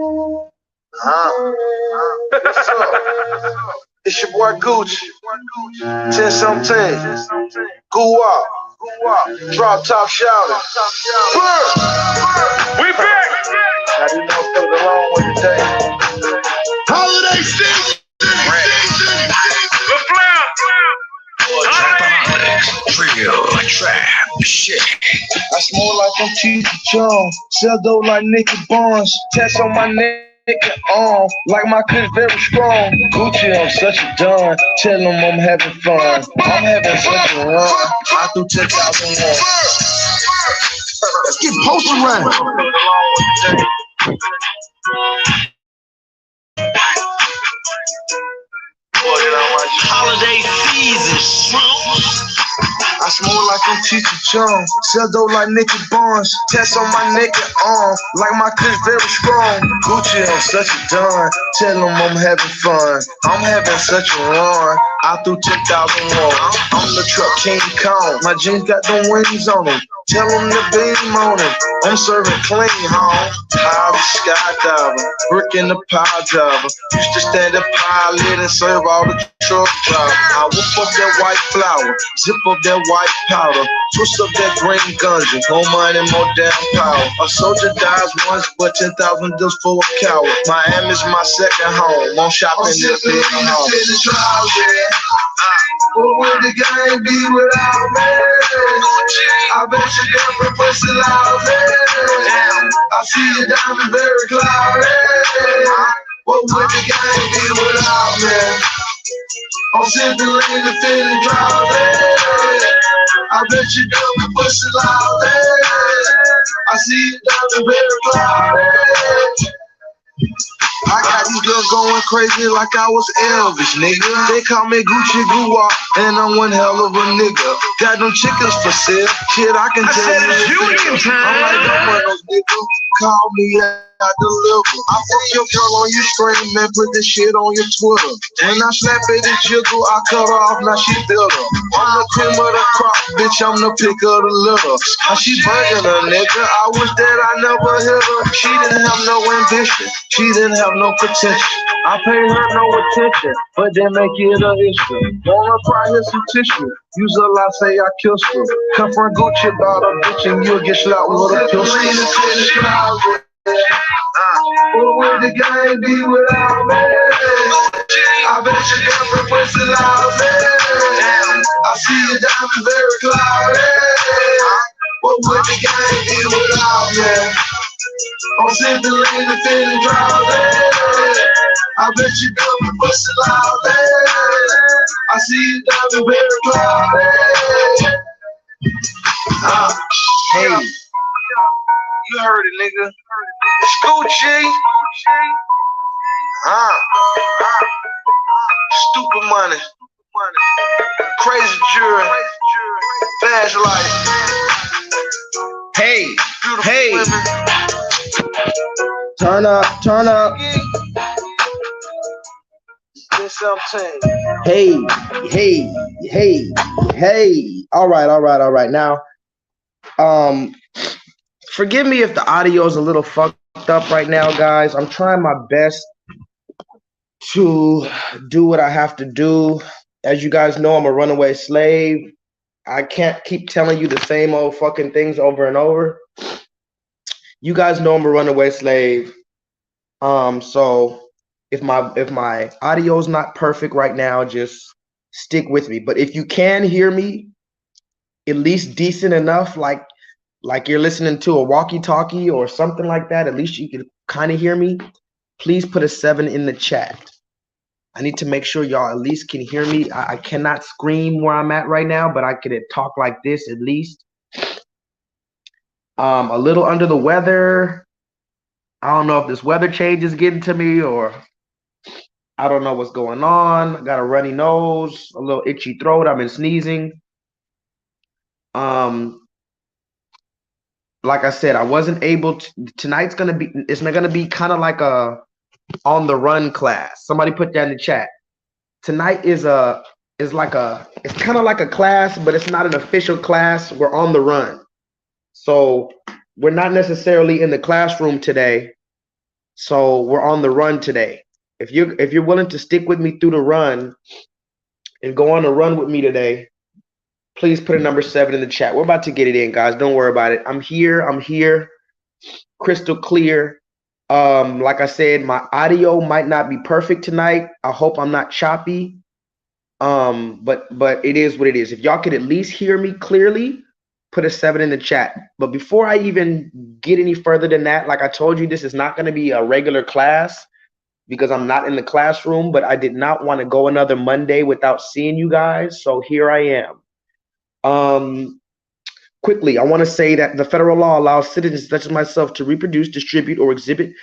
What's up? It's your boy Gucci. 10-something. Go up. Drop top shouting. We back. Now you know what's wrong with today. Holiday season. The Drill, trap, shit. I smoke like I'm Teacher Jones. Sell dope like Nicky Barnes. Tats on my neck and arm. Like my clip very strong. Gucci, I'm such a don. Tell them I'm having fun. I'm having such a run. I threw 10,001. Let's get post around. holiday season. I smoke like I'm Teacher Jones. Sell dope like Nicky Barnes. Tats on my neck and arm. Like my clip very strong. Gucci, I'm such a don. Tell them I'm having fun. I'm having such a run. I threw 10,001. I'm the truck King Kong. My jeans got them wings on them. Tell them the beam on them. I'm serving clean, home. High skydiver. Brick in the pile driver. Used to stand up pilot and serve all the truck drivers. I whip up that white flour. Zip up that white powder. Twist up that green ganja. More money, more damn power. A soldier dies once, but 10,000 just for a coward. Miami's my second home. I'm shopping in the big house. What would the game be without me? I bet you never push it loud, man. I see you diamond very cloudy. What would the game be without me? I'm simply in the feeling drowsy. I bet you never push it loud, man. I see you diamond very cloudy. I got these girls going crazy like I was Elvis, nigga. They call me Gucci Goo and I'm one hell of a nigga. Got them chickens for sale, shit I can tell you. I'm like, don't want no nigga. Call me, I deliver. I put your girl on your screen and put this shit on your Twitter. When I slap it and jiggle, I cut her off, now she bitter. I'm the cream of the crop, bitch, I'm the pick of the litter. Now she burning her nigga, I wish that I never hit her. She didn't have no ambition, she didn't have no potential. I pay her no attention, but then make it a issue. Wanna cry, here's some tissue. Use a lie, say I killed her. Come from Gucci about a bitch and you'll get shot with a pistol. What would the game be without me? I bet you never push it loud, man. I see you diamond very cloudy. What would the game be without me? I'm simply in the feeling drowsy. I bet you never push it loud, man. I see you diamond very cloudy. Hey, you heard it, nigga. Gucci. Stupid money. Crazy jury. Fast life. Hey, hey. Women. Turn up, turn up. Hey, hey, hey, hey. All right. Now, forgive me if the audio is a little fucked up right now, guys. I'm trying my best to do what I have to do. As you guys know, I'm a runaway slave. I can't keep telling you the same old fucking things over and over. You guys know I'm a runaway slave. So if my audio is not perfect right now, just stick with me. But if you can hear me, at least decent enough, like you're listening to a walkie-talkie or something like that, at least you can kind of hear me, please put a 7 in the chat. I need to make sure y'all at least can hear me. I cannot scream where I'm at right now, but I could talk like this at least. A little under the weather. I don't know if this weather change is getting to me or I don't know what's going on. I got a runny nose, a little itchy throat. I've been sneezing. Like I said, I wasn't able to. Tonight's gonna be. It's not gonna be kind of like a on the run class. Somebody put that in the chat. Tonight is kind of like a class, but it's not an official class. We're on the run, so we're not necessarily in the classroom today. So we're on the run today. If you're willing to stick with me through the run and go on the run with me today, please put a number 7 in the chat. We're about to get it in, guys. Don't worry about it. I'm here. I'm here. Crystal clear. Like I said, my audio might not be perfect tonight. I hope I'm not choppy. But it is what it is. If y'all could at least hear me clearly, put a 7 in the chat. But before I even get any further than that, like I told you, this is not going to be a regular class because I'm not in the classroom, but I did not want to go another Monday without seeing you guys. So here I am. Quickly, I want to say that the federal law allows citizens such as myself to reproduce, distribute, or exhibit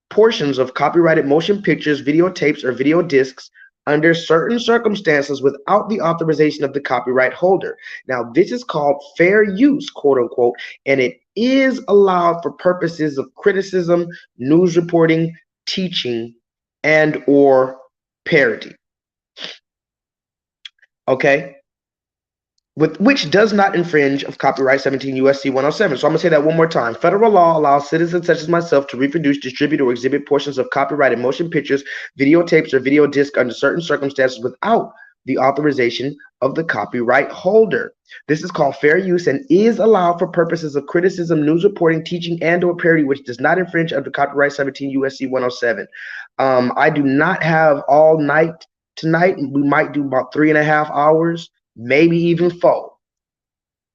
portions of copyrighted motion pictures, videotapes, or video discs under certain circumstances without the authorization of the copyright holder. Now, this is called fair use, quote unquote, and it is allowed for purposes of criticism, news reporting, teaching, and or parody. Okay? With which does not infringe of copyright 17 USC 107. So I'm going to say that one more time. Federal law allows citizens such as myself to reproduce, distribute, or exhibit portions of copyrighted motion pictures, videotapes, or video discs under certain circumstances without the authorization of the copyright holder. This is called fair use and is allowed for purposes of criticism, news reporting, teaching, and or parody, which does not infringe under copyright 17 USC 107. I do not have all night tonight. We might do about 3.5 hours. Maybe even 4.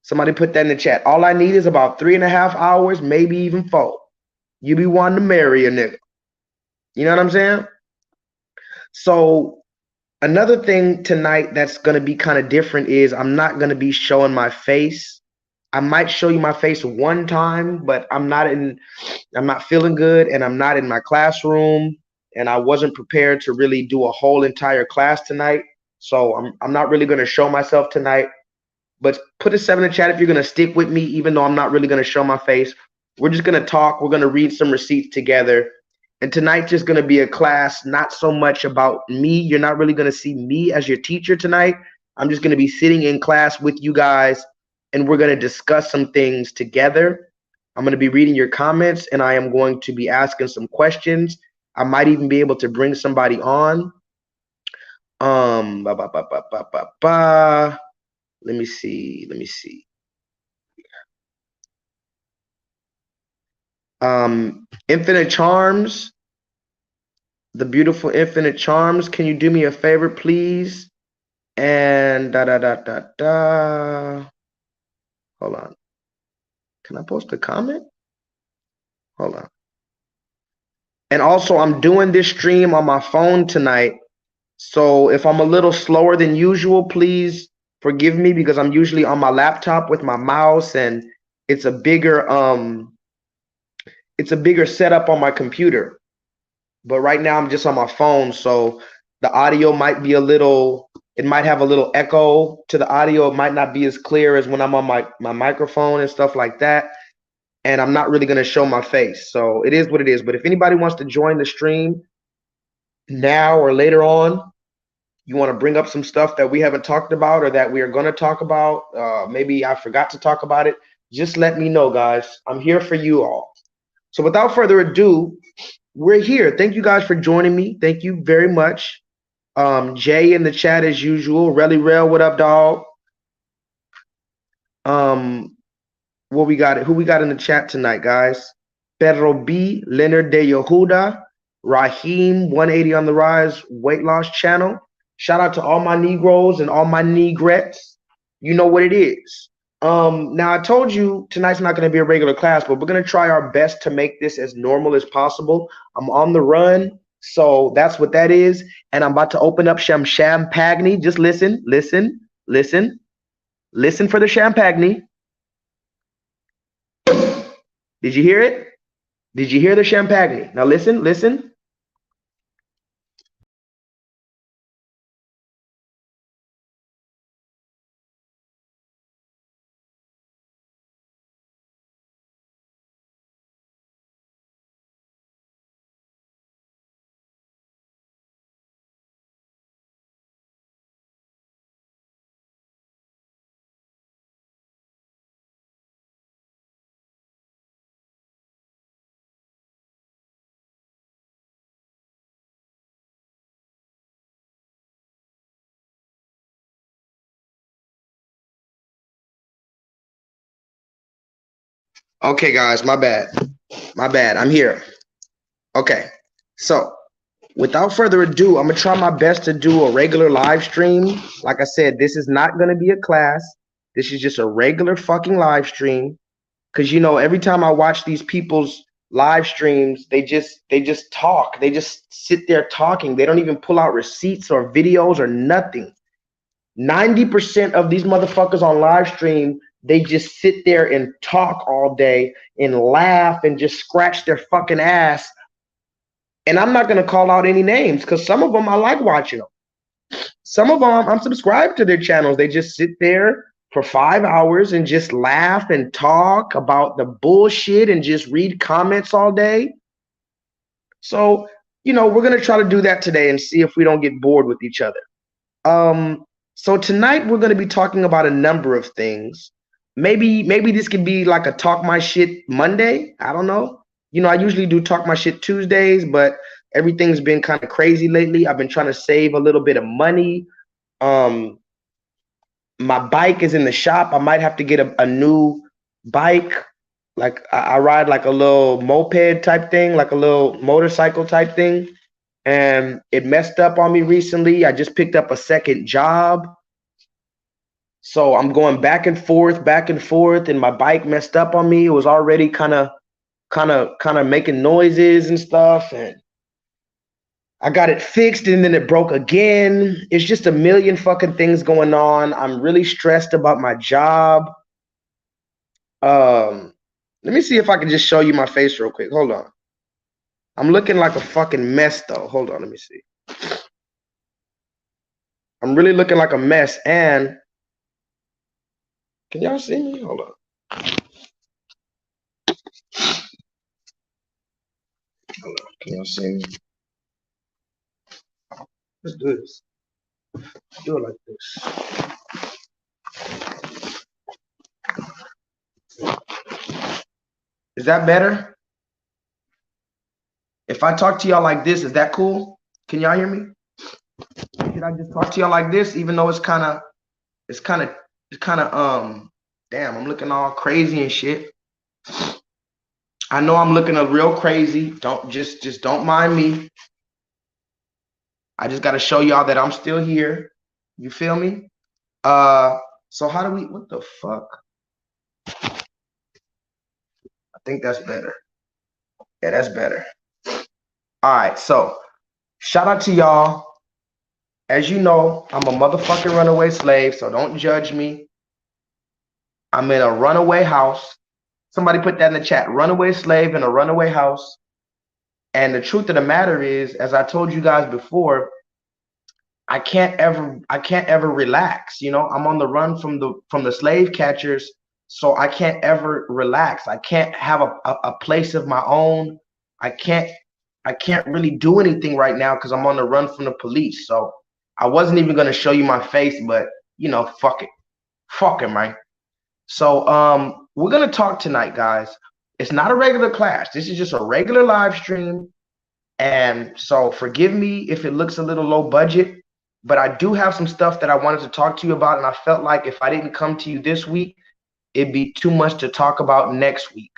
Somebody put that in the chat. All I need is about 3.5 hours, maybe even 4. You be wanting to marry a nigga. You know what I'm saying? So another thing tonight that's going to be kind of different is I'm not going to be showing my face. I might show you my face one time, but I'm not feeling good, and I'm not in my classroom, and I wasn't prepared to really do a whole entire class tonight. So I'm not really going to show myself tonight. But put a 7 in the chat if you're going to stick with me, even though I'm not really going to show my face. We're just going to talk. We're going to read some receipts together. And tonight's just going to be a class, not so much about me. You're not really going to see me as your teacher tonight. I'm just going to be sitting in class with you guys, and we're going to discuss some things together. I'm going to be reading your comments, and I am going to be asking some questions. I might even be able to bring somebody on. Ba, ba, ba, ba, ba, ba, ba. Let me see. Infinite Charms, the beautiful Infinite Charms. Can you do me a favor, please? And Hold on. Can I post a comment? Hold on. And also, I'm doing this stream on my phone tonight. So if I'm a little slower than usual, please forgive me because I'm usually on my laptop with my mouse, and it's a bigger setup on my computer. But right now I'm just on my phone, so the audio might be it might have a little echo to the audio. It might not be as clear as when I'm on my microphone and stuff like that. And I'm not really going to show my face. So it is what it is. But if anybody wants to join the stream now or later on, you want to bring up some stuff that we haven't talked about or that we are going to talk about, maybe I forgot to talk about it, just let me know, guys. I'm here for you all. So without further ado, we're here. Thank you guys for joining me. Thank you very much. Jay in the chat as usual. Relly Rel, what up, dog? What we got? Who we got in the chat tonight, guys? Pedro B, Leonard De Yehuda, Raheem 180 on the Rise weight loss channel. Shout out to all my Negroes and all my Negrettes. You know what it is. Now I told you tonight's not going to be a regular class, but we're going to try our best to make this as normal as possible. I'm on the run, so that's what that is. And I'm about to open up some champagne. Just listen for the champagne. Did you hear it? Did you hear the champagne? Now listen. Okay, guys, my bad. My bad. I'm here. Okay. So, without further ado, I'm going to try my best to do a regular live stream. Like I said, this is not going to be a class. This is just a regular fucking live stream. Because, you know, every time I watch these people's live streams, they just talk. They just sit there talking. They don't even pull out receipts or videos or nothing. 90% of these motherfuckers on live stream, they just sit there and talk all day and laugh and just scratch their fucking ass. And I'm not gonna call out any names because some of them I like watching them. Some of them I'm subscribed to their channels. They just sit there for 5 hours and just laugh and talk about the bullshit and just read comments all day. So, you know, we're gonna try to do that today and see if we don't get bored with each other. So tonight we're going to be talking about a number of things. Maybe this could be like a talk my shit Monday. I don't know. You know, I usually do talk my shit Tuesdays, but everything's been kind of crazy lately. I've been trying to save a little bit of money. My bike is in the shop. I might have to get a new bike. Like I ride like a little moped type thing, like a little motorcycle type thing. And it messed up on me recently. I just picked up a second job. So I'm going back and forth, and my bike messed up on me. It was already kind of making noises and stuff, and I got it fixed, and then it broke again. It's just a million fucking things going on. I'm really stressed about my job. Let me see if I can just show you my face real quick. Hold on. I'm looking like a fucking mess though. Hold on, let me see. I'm really looking like a mess, and can y'all see me? Hold on. Hold on. Can y'all see me? Let's do this. Do it like this. Is that better? If I talk to y'all like this, is that cool? Can y'all hear me? Can I just talk to y'all like this, even though it's kind of, damn, I'm looking all crazy and shit. I know I'm looking real crazy. Just don't mind me. I just got to show y'all that I'm still here. You feel me? So how do we, what the fuck? I think that's better. Yeah, that's better. All right, so shout out to y'all. As you know, I'm a motherfucking runaway slave, so don't judge me. I'm in a runaway house. Somebody put that in the chat. Runaway slave in a runaway house. And the truth of the matter is, as I told you guys before, I can't ever relax. You know, I'm on the run from the slave catchers, so I can't ever relax. I can't have a place of my own. I can't really do anything right now because I'm on the run from the police. So I wasn't even gonna show you my face, but you know, fuck it. Fuck him, right? So we're gonna talk tonight, guys. It's not a regular class. This is just a regular live stream. And so forgive me if it looks a little low budget, but I do have some stuff that I wanted to talk to you about. And I felt like if I didn't come to you this week, it'd be too much to talk about next week.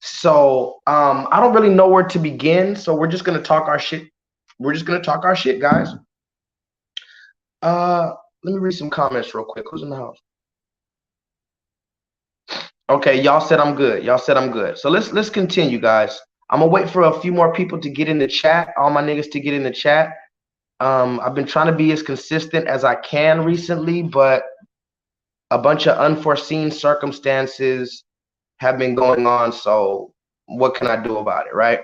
So I don't really know where to begin. So we're just gonna talk our shit. We're just gonna talk our shit, guys. Let me read some comments real quick. Who's in the house? Okay, y'all said I'm good. Y'all said I'm good. So let's continue, guys. I'm gonna wait for a few more people to get in the chat. All my niggas to get in the chat. I've been trying to be as consistent as I can recently, but a bunch of unforeseen circumstances have been going on. So what can I do about it, right?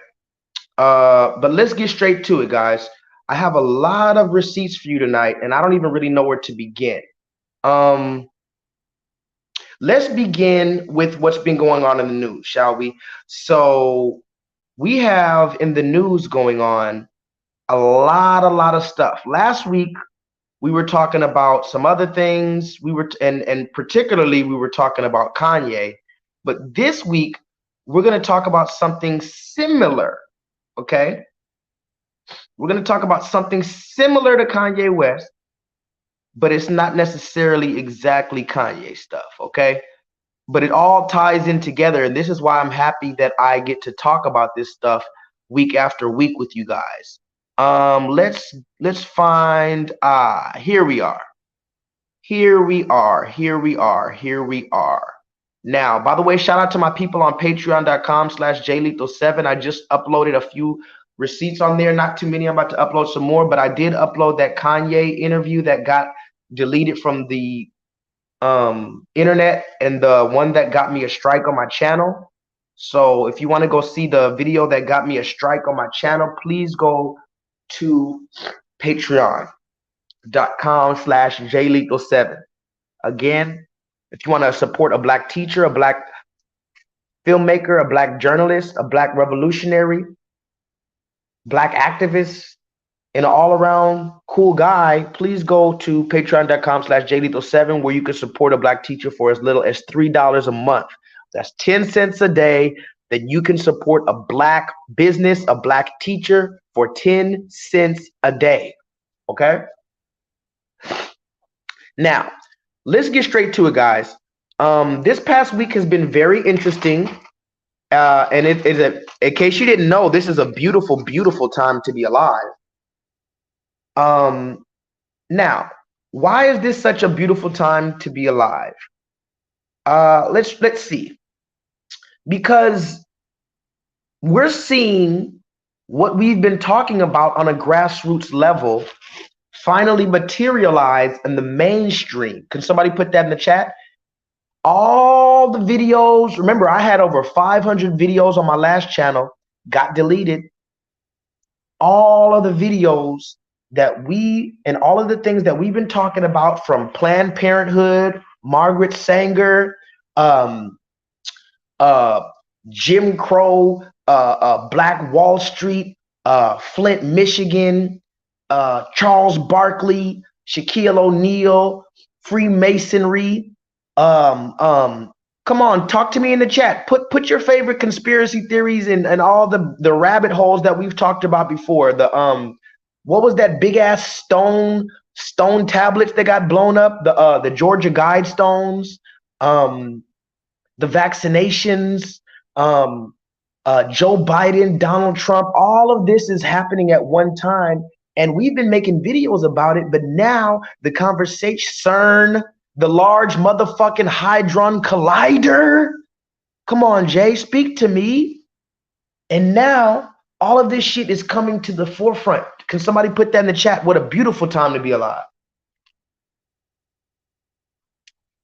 But let's get straight to it, guys. I have a lot of receipts for you tonight, and I don't even really know where to begin. Let's begin with what's been going on in the news, shall we? So we have in the news going on a lot of stuff. Last week we were talking about some other things. And particularly we were talking about Kanye. But this week we're going to talk about something similar. Okay? We're going to talk about something similar to Kanye West, but it's not necessarily exactly Kanye stuff, okay? but it all ties in together. And this is why I'm happy that I get to talk about this stuff week after week with you guys. Let's find here we are. Here we are. Here we are. Here we are. Now, by the way, shout out to my people on patreon.com/JLEETHAL7. I just uploaded a few receipts on there. Not too many. I'm about to upload some more, but I did upload that Kanye interview that got deleted from the internet, and the one that got me a strike on my channel. So if you want to go see the video that got me a strike on my channel, please go to patreon.com/JLEETHAL7. Again, if you want to support a black teacher, a black filmmaker, a black journalist, a black revolutionary, black activist, and an all-around cool guy, please go to patreon.com/JLEETHAL7, where you can support a black teacher for as little as $3 a month. That's 10 cents a day that you can support a black business, a black teacher for 10 cents a day. Okay? Now, let's get straight to it, guys. This past week has been very interesting. And it is in case you didn't know, this is a beautiful, beautiful time to be alive. Now, why is this such a beautiful time to be alive? Let's see. Because we're seeing what we've been talking about on a grassroots level finally materialize in the mainstream. Can somebody put that in the chat? All the videos, remember I had over 500 videos on my last channel, got deleted. All of the videos that and all of the things that we've been talking about, from Planned Parenthood, Margaret Sanger, Jim Crow, Black Wall Street, Flint, Michigan, Charles Barkley, Shaquille O'Neal, Freemasonry. Come on, talk to me in the chat. Put your favorite conspiracy theories and all the rabbit holes that we've talked about before. What was that big ass stone tablets that got blown up? The Georgia Guidestones, the vaccinations, Joe Biden, Donald Trump. All of this is happening at one time, and we've been making videos about it. But now the conversation, CERN, the Large Motherfucking Hadron Collider. Come on, Jay, speak to me. And now all of this shit is coming to the forefront. Can somebody put that in the chat? What a beautiful time to be alive.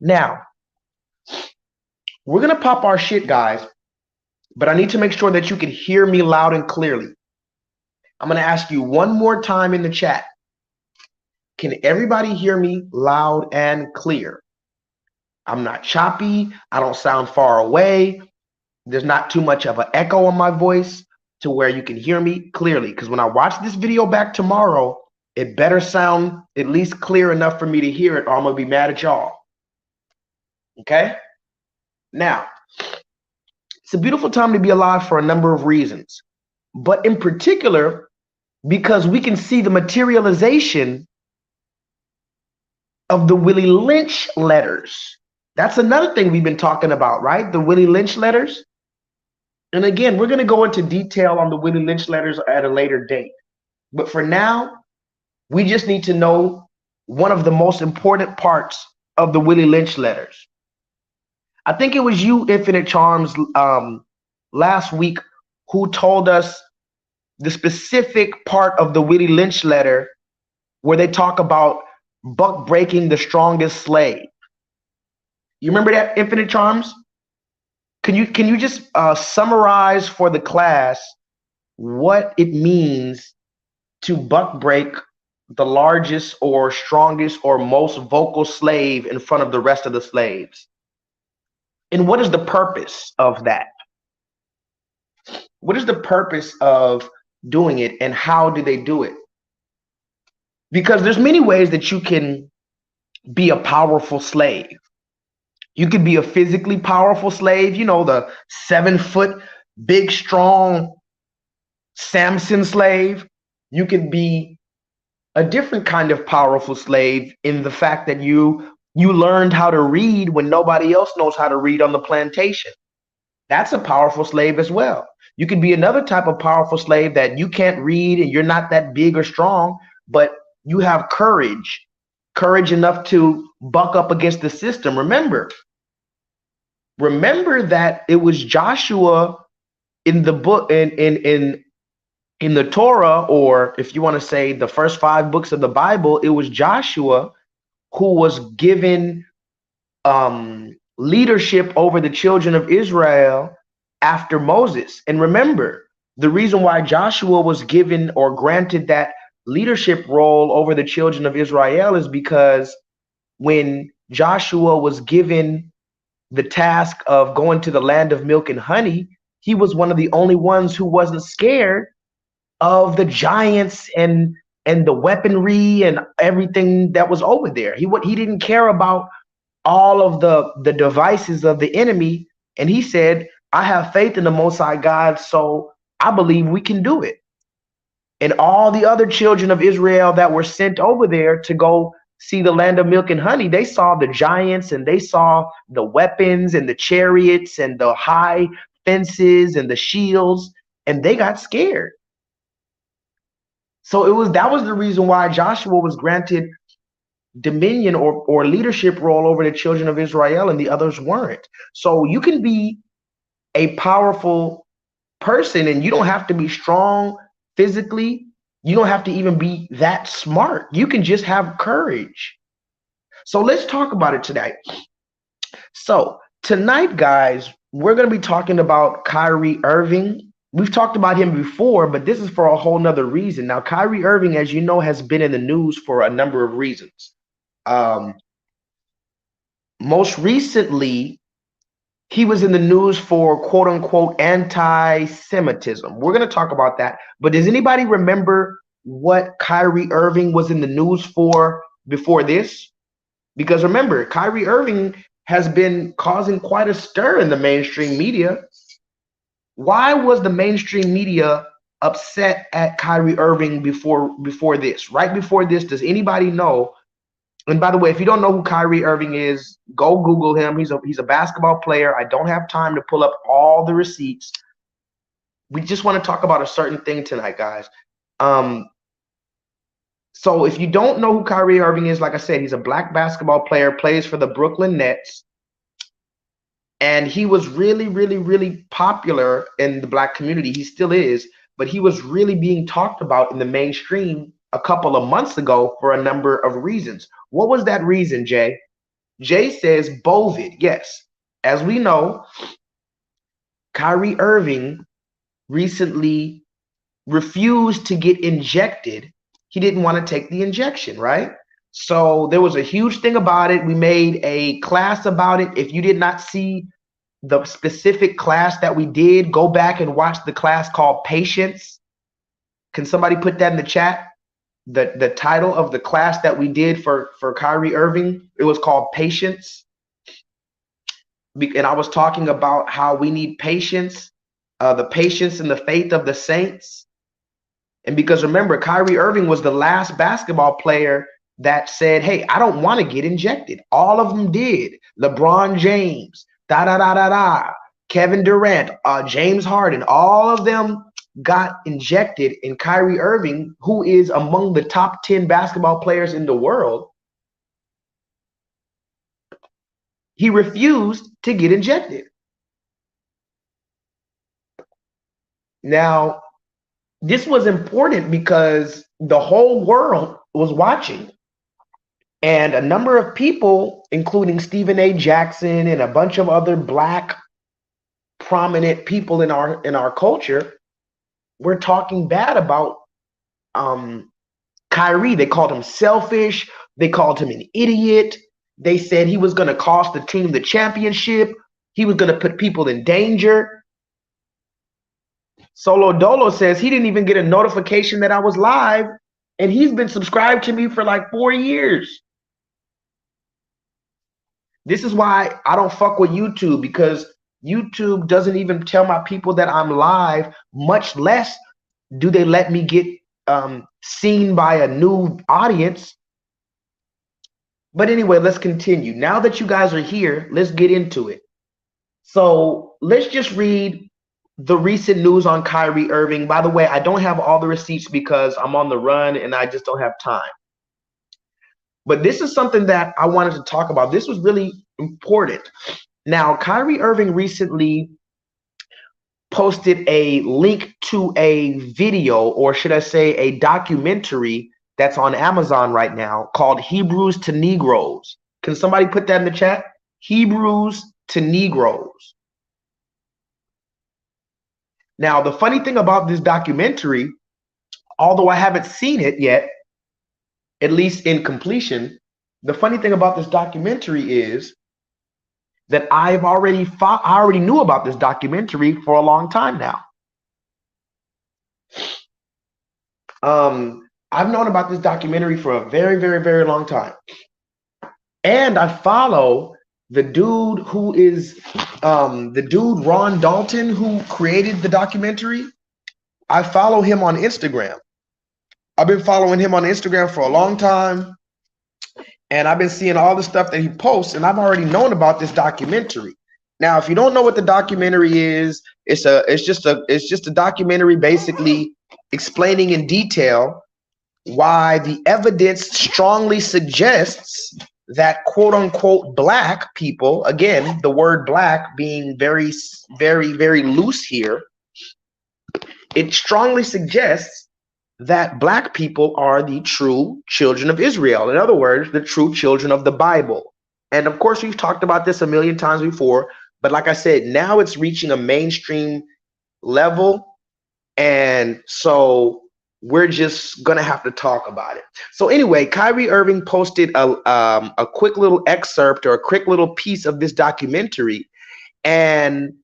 Now, we're going to pop our shit, guys, but I need to make sure that you can hear me loud and clearly. I'm going to ask you one more time in the chat. Can everybody hear me loud and clear? I'm not choppy. I don't sound far away. There's not too much of an echo on my voice to where you can hear me clearly. Because when I watch this video back tomorrow, it better sound at least clear enough for me to hear it, or I'm going to be mad at y'all. Okay? Now, it's a beautiful time to be alive for a number of reasons. But in particular, because we can see the materialization of the Willie Lynch letters. That's another thing we've been talking about, right? The Willie Lynch letters. And again, we're going to go into detail on the Willie Lynch letters at a later date. But for now, we just need to know one of the most important parts of the Willie Lynch letters. I think it was you, Infinite Charms, last week who told us the specific part of the Willie Lynch letter where they talk about buck breaking the strongest slave. You remember that, Infinite Charms? Can you just summarize for the class what it means to buck break the largest or strongest or most vocal slave in front of the rest of the slaves? And what is the purpose of that? What is the purpose of doing it, and how do they do it? Because there's many ways that you can be a powerful slave. You could be a physically powerful slave, you know, the 7-foot, big, strong Samson slave. You could be a different kind of powerful slave in the fact that you You learned how to read when nobody else knows how to read on the plantation. That's a powerful slave as well. You could be another type of powerful slave that you can't read and you're not that big or strong, but you have courage enough to buck up against the system. Remember that it was Joshua in the book in the Torah, or if you want to say the first 5 books of the Bible, it was Joshua who was given leadership over the children of Israel after Moses. And remember, the reason why Joshua was given or granted that leadership role over the children of Israel is because when Joshua was given the task of going to the land of milk and honey, he was one of the only ones who wasn't scared of the giants and the weaponry and everything that was over there. He didn't care about all of the devices of the enemy, and he said, I have faith in the Most High God, so I believe we can do it. And all the other children of Israel that were sent over there to go see the land of milk and honey, they saw the giants and they saw the weapons and the chariots and the high fences and the shields, and they got scared. So that was the reason why Joshua was granted dominion or leadership role over the children of Israel and the others weren't. So you can be a powerful person and you don't have to be strong physically. You don't have to even be that smart. You can just have courage. So let's talk about it today. So tonight, guys, we're going to be talking about Kyrie Irving. We've talked about him before, but this is for a whole nother reason. Now, Kyrie Irving, as you know, has been in the news for a number of reasons. Most recently, he was in the news for quote unquote anti-Semitism. We're going to talk about that. But does anybody remember what Kyrie Irving was in the news for before this? Because remember, Kyrie Irving has been causing quite a stir in the mainstream media. Why was the mainstream media upset at Kyrie Irving before this? Right before this, does anybody know? And by the way, if you don't know who Kyrie Irving is, go Google him. He's a basketball player. I don't have time to pull up all the receipts. We just want to talk about a certain thing tonight, guys. So if you don't know who Kyrie Irving is, like I said, he's a black basketball player, plays for the Brooklyn Nets. And he was really, really, really popular in the black community. He still is, but he was really being talked about in the mainstream a couple of months ago for a number of reasons. What was that reason, Jay? Jay says Bovid. Yes. As we know, Kyrie Irving recently refused to get injected. He didn't want to take the injection, right? So there was a huge thing about it. We made a class about it. If you did not see the specific class that we did, go back and watch the class called Patience. Can somebody put that in the chat? The title of the class that we did for Kyrie Irving, it was called Patience. And I was talking about how we need patience, the patience and the faith of the saints. And because remember, Kyrie Irving was the last basketball player that said, hey, I don't want to get injected. All of them did. LeBron James, Kevin Durant, James Harden, all of them got injected. And Kyrie Irving, who is among the top 10 basketball players in the world, he refused to get injected. Now, this was important because the whole world was watching. And a number of people, including Stephen A. Jackson and a bunch of other black prominent people in our culture, were talking bad about Kyrie. They called him selfish. They called him an idiot. They said he was going to cost the team the championship. He was going to put people in danger. Solo Dolo says he didn't even get a notification that I was live, and he's been subscribed to me for like 4 years. This is why I don't fuck with YouTube, because YouTube doesn't even tell my people that I'm live, much less do they let me get seen by a new audience. But anyway, let's continue. Now that you guys are here, let's get into it. So let's just read the recent news on Kyrie Irving. By the way, I don't have all the receipts because I'm on the run and I just don't have time. But this is something that I wanted to talk about. This was really important. Now, Kyrie Irving recently posted a link to a video, or should I say a documentary that's on Amazon right now called Hebrews to Negroes. Can somebody put that in the chat? Hebrews to Negroes. Now, the funny thing about this documentary, although I haven't seen it yet, at least in completion, the funny thing about this documentary is that I already knew about this documentary for a long time now. I've known about this documentary for a very, very, very long time. And I follow the dude who is Ron Dalton, who created the documentary. I follow him on Instagram. I've been following him on Instagram for a long time. And I've been seeing all the stuff that he posts, and I've already known about this documentary. Now, if you don't know what the documentary is, it's just a documentary basically explaining in detail why the evidence strongly suggests that quote unquote black people, again, the word black being very, very, very loose here, it strongly suggests that black people are the true children of Israel. In other words, the true children of the Bible. And of course, we've talked about this a million times before, but like I said, now it's reaching a mainstream level. And so we're just gonna have to talk about it. So anyway, Kyrie Irving posted a quick little excerpt or a quick little piece of this documentary. And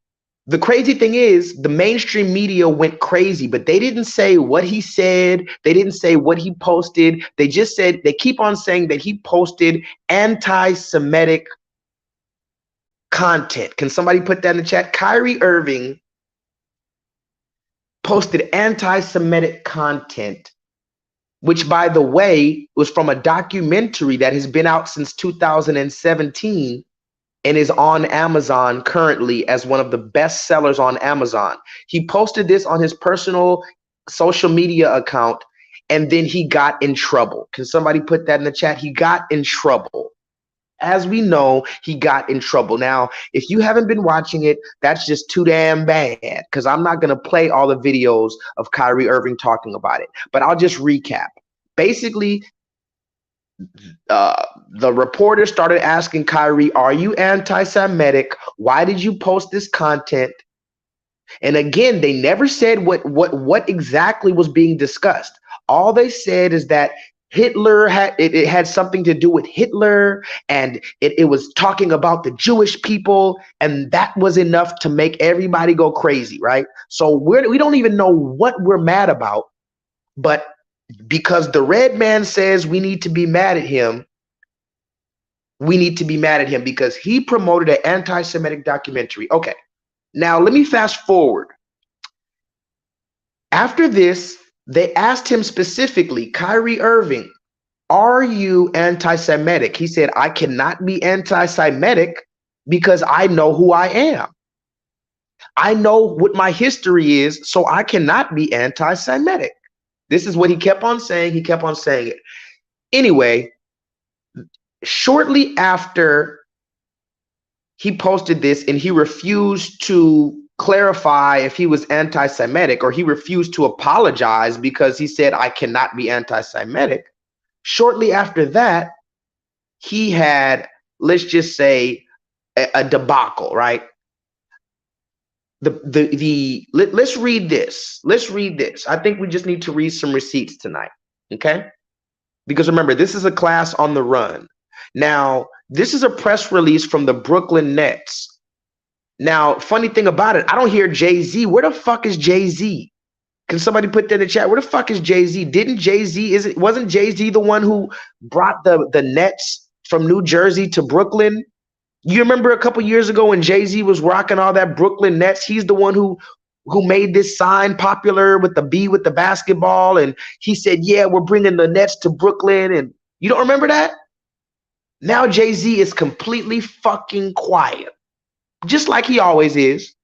the crazy thing is, the mainstream media went crazy, but they didn't say what he said. They didn't say what he posted. They just said, they keep on saying that he posted anti-Semitic content. Can somebody put that in the chat? Kyrie Irving posted anti-Semitic content, which, by the way, was from a documentary that has been out since 2017. And is on Amazon currently as one of the best sellers on Amazon. He posted this on his personal social media account, and then he got in trouble. Can somebody put that in the chat? He got in trouble. As we know, he got in trouble. Now, if you haven't been watching it, that's just too damn bad, because I'm not going to play all the videos of Kyrie Irving talking about it. But I'll just recap. Basically, the reporter started asking Kyrie, are you anti-Semitic? Why did you post this content? And again, they never said what exactly was being discussed. All they said is that Hitler it had something to do with Hitler, and it was talking about the Jewish people, and that was enough to make everybody go crazy, right? So we don't even know what we're mad about, but because the red man says we need to be mad at him, we need to be mad at him because he promoted an anti-Semitic documentary. Okay, now let me fast forward. After this, they asked him specifically, Kyrie Irving, are you anti-Semitic? He said, I cannot be anti-Semitic because I know who I am. I know what my history is, so I cannot be anti-Semitic. This is what he kept on saying. He kept on saying it. Anyway, shortly after he posted this, and he refused to clarify if he was anti-Semitic, or he refused to apologize because he said, I cannot be anti-Semitic. Shortly after that, he had, let's just say, a debacle, right? Let's read this. Let's read this. I think we just need to read some receipts tonight, okay? Because remember, this is a class on the run. Now, this is a press release from the Brooklyn Nets. Now, funny thing about it, I don't hear Jay-Z. Where the fuck is Jay-Z? Can somebody put that in the chat? Where the fuck is Jay-Z? Didn't Jay-Z, wasn't Jay-Z the one who brought the Nets from New Jersey to Brooklyn? You remember a couple years ago when Jay-Z was rocking all that Brooklyn Nets? He's the one who made this sign popular with the B with the basketball. And he said, yeah, we're bringing the Nets to Brooklyn. And you don't remember that? Now Jay-Z is completely fucking quiet, just like he always is.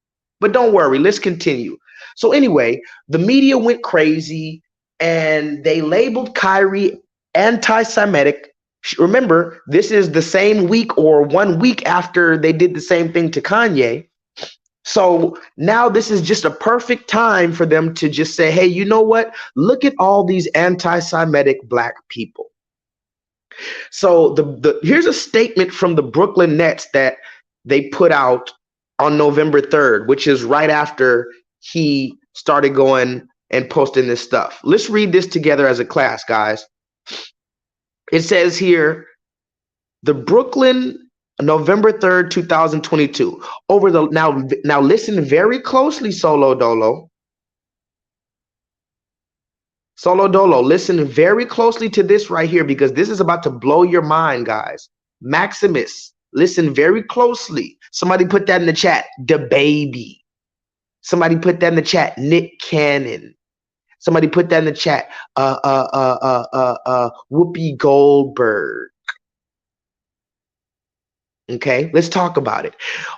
But don't worry, let's continue. So anyway, the media went crazy and they labeled Kyrie anti-Semitic. Remember, this is the same week or 1 week after they did the same thing to Kanye. So now this is just a perfect time for them to just say, hey, you know what? Look at all these anti-Semitic black people. So here's a statement from the Brooklyn Nets that they put out on November 3rd, which is right after he started going and posting this stuff. Let's read this together as a class, guys. It says here, the Brooklyn, November 3rd, 2022. Now listen very closely, Solo Dolo. Solo Dolo, listen very closely to this right here because this is about to blow your mind, guys. Maximus, listen very closely. Somebody put that in the chat. DaBaby. Somebody put that in the chat. Nick Cannon. Somebody put that in the chat. Whoopi Goldberg. Okay, let's talk about it.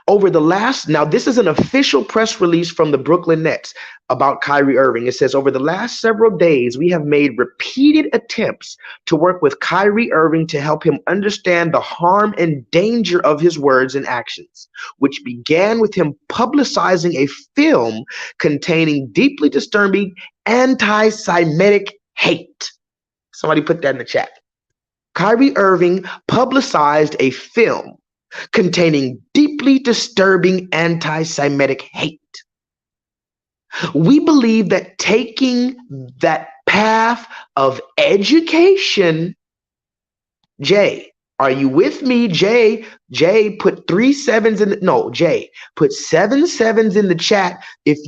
Now this is an official press release from the Brooklyn Nets about Kyrie Irving. It says, over the last several days, we have made repeated attempts to work with Kyrie Irving to help him understand the harm and danger of his words and actions, which began with him publicizing a film containing deeply disturbing anti-Semitic hate. Somebody put that in the chat. Kyrie Irving publicized a film containing deeply disturbing anti-Semitic hate. We believe that taking that path of education, Jay, are you with me? Jay put 3 sevens in Jay put 7 sevens in the chat if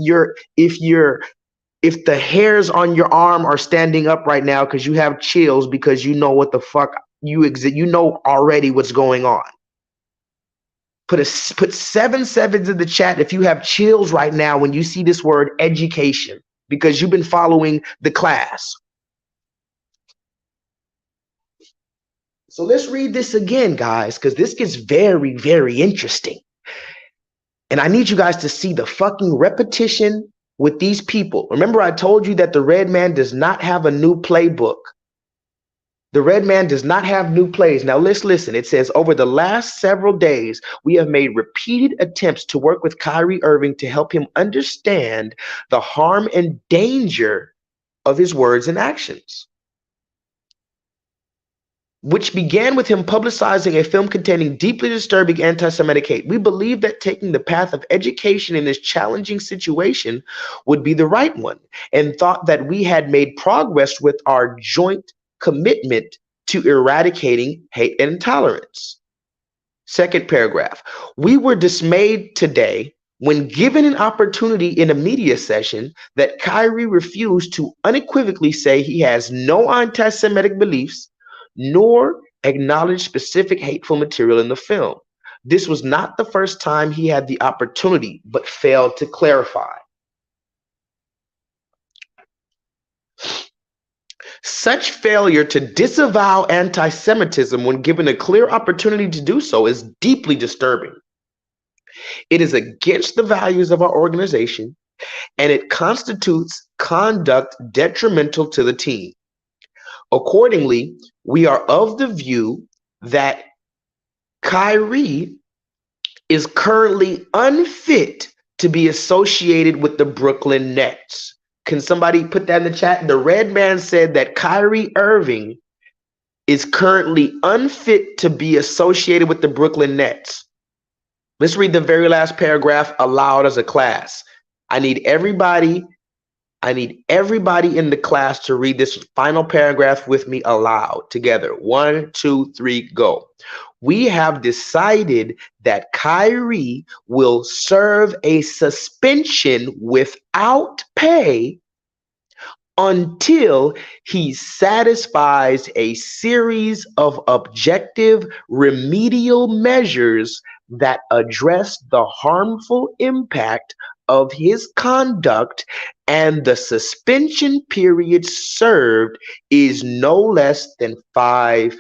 the hairs on your arm are standing up right now because you have chills because you know what the fuck you know already what's going on. Put 7 sevens in the chat if you have chills right now when you see this word education because you've been following the class. So let's read this again, guys, because this gets very, very interesting. And I need you guys to see the fucking repetition with these people. Remember, I told you that the red man does not have a new playbook. The red man does not have new plays. Now let's listen. It says, over the last several days, we have made repeated attempts to work with Kyrie Irving to help him understand the harm and danger of his words and actions, which began with him publicizing a film containing deeply disturbing anti-Semitic hate. We believe that taking the path of education in this challenging situation would be the right one, and thought that we had made progress with our joint commitment to eradicating hate and intolerance. Second paragraph. We were dismayed today when given an opportunity in a media session that Kyrie refused to unequivocally say he has no anti-Semitic beliefs, nor acknowledge specific hateful material in the film. This was not the first time he had the opportunity, but failed to clarify. Such failure to disavow anti-Semitism when given a clear opportunity to do so is deeply disturbing. It is against the values of our organization, and it constitutes conduct detrimental to the team. Accordingly, we are of the view that Kyrie is currently unfit to be associated with the Brooklyn Nets. Can somebody put that in the chat? The red man said that Kyrie Irving is currently unfit to be associated with the Brooklyn Nets. Let's read the very last paragraph aloud as a class. I need everybody in the class to read this final paragraph with me aloud together. 1, 2, 3, go. We have decided that Kyrie will serve a suspension without pay until he satisfies a series of objective remedial measures that address the harmful impact of his conduct, and the suspension period served is no less than 5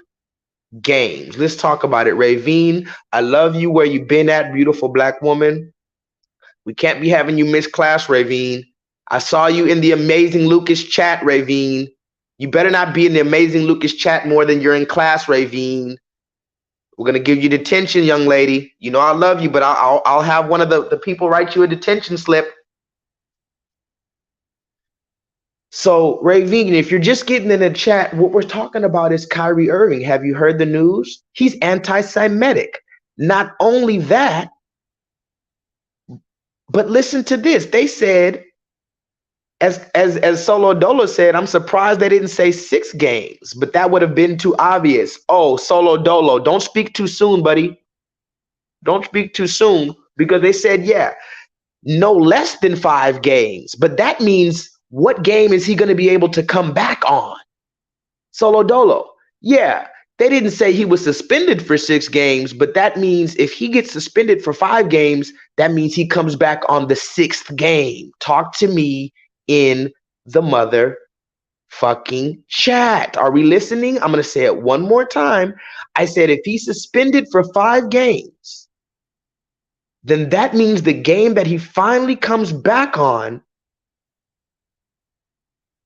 games. Let's talk about it. Ravine, I love you where you been at, beautiful black woman. We can't be having you miss class, Ravine. I saw you in the Amazing Lucas chat, Ravine. You better not be in the Amazing Lucas chat more than you're in class, Ravine. We're gonna give you detention, young lady. You know I love you, but I'll have one of the people write you a detention slip. So, Ravine, if you're just getting in the chat, what we're talking about is Kyrie Irving. Have you heard the news? He's anti-Semitic. Not only that, but listen to this. They said, as Solo Dolo said, I'm surprised they didn't say 6 games, but that would have been too obvious. Oh, Solo Dolo, don't speak too soon, buddy. Don't speak too soon, because they said, yeah, no less than 5 games. But that means, what game is he going to be able to come back on? Solo Dolo. Yeah, they didn't say he was suspended for 6 games, but that means if he gets suspended for 5 games, that means he comes back on the 6th game. Talk to me in the motherfucking chat. Are we listening? I'm going to say it one more time. I said if he's suspended for 5 games, then that means the game that he finally comes back on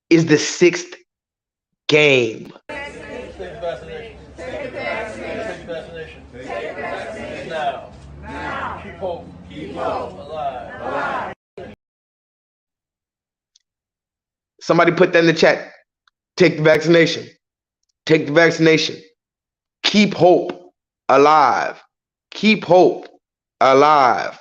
is the 6th game. Take the vaccination. Take the vaccination. Take the vaccination. Take the vaccination. Now. Now. Keep hope. Keep hope. Alive. Alive. Somebody put that in the chat. Take the vaccination. Take the vaccination. Keep hope alive. Keep hope alive.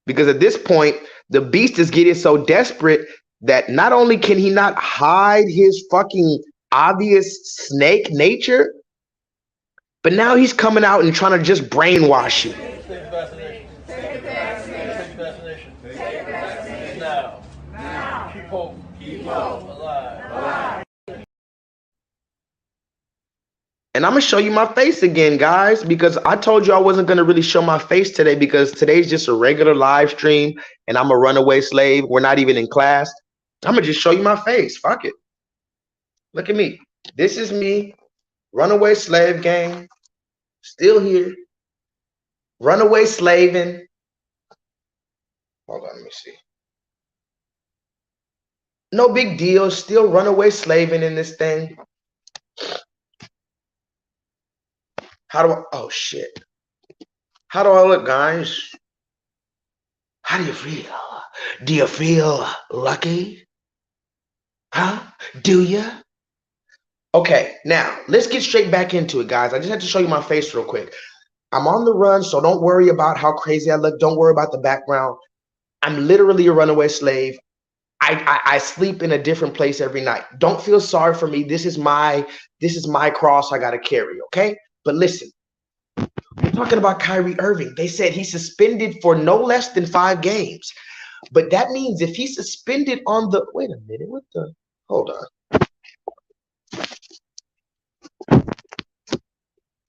Because at this point, the beast is getting so desperate that not only can he not hide his fucking obvious snake nature, but now he's coming out and trying to just brainwash you. Take the vaccination. Take the vaccination. Take the vaccination. Take the vaccination. Now. Now. Keep hope. Keep hope. Alive. Alive. And I'm going to show you my face again, guys, because I told you I wasn't going to really show my face today because today's just a regular live stream and I'm a runaway slave. We're not even in class. I'm going to just show you my face. Fuck it. Look at me. This is me. Runaway slave gang. Still here. Runaway slaving. Hold on, let me see. No big deal. Still runaway slaving in this thing. How do I, oh shit. How do I look, guys? How do you feel? Do you feel lucky? Huh? Do you? Okay, now let's get straight back into it, guys. I just had to show you my face real quick. I'm on the run, so don't worry about how crazy I look. Don't worry about the background. I'm literally a runaway slave. I sleep in a different place every night. Don't feel sorry for me. This is my cross I gotta carry, okay? But listen, we're talking about Kyrie Irving. They said he's suspended for no less than 5 games. But that means if he's suspended on the, wait a minute, what the, hold on.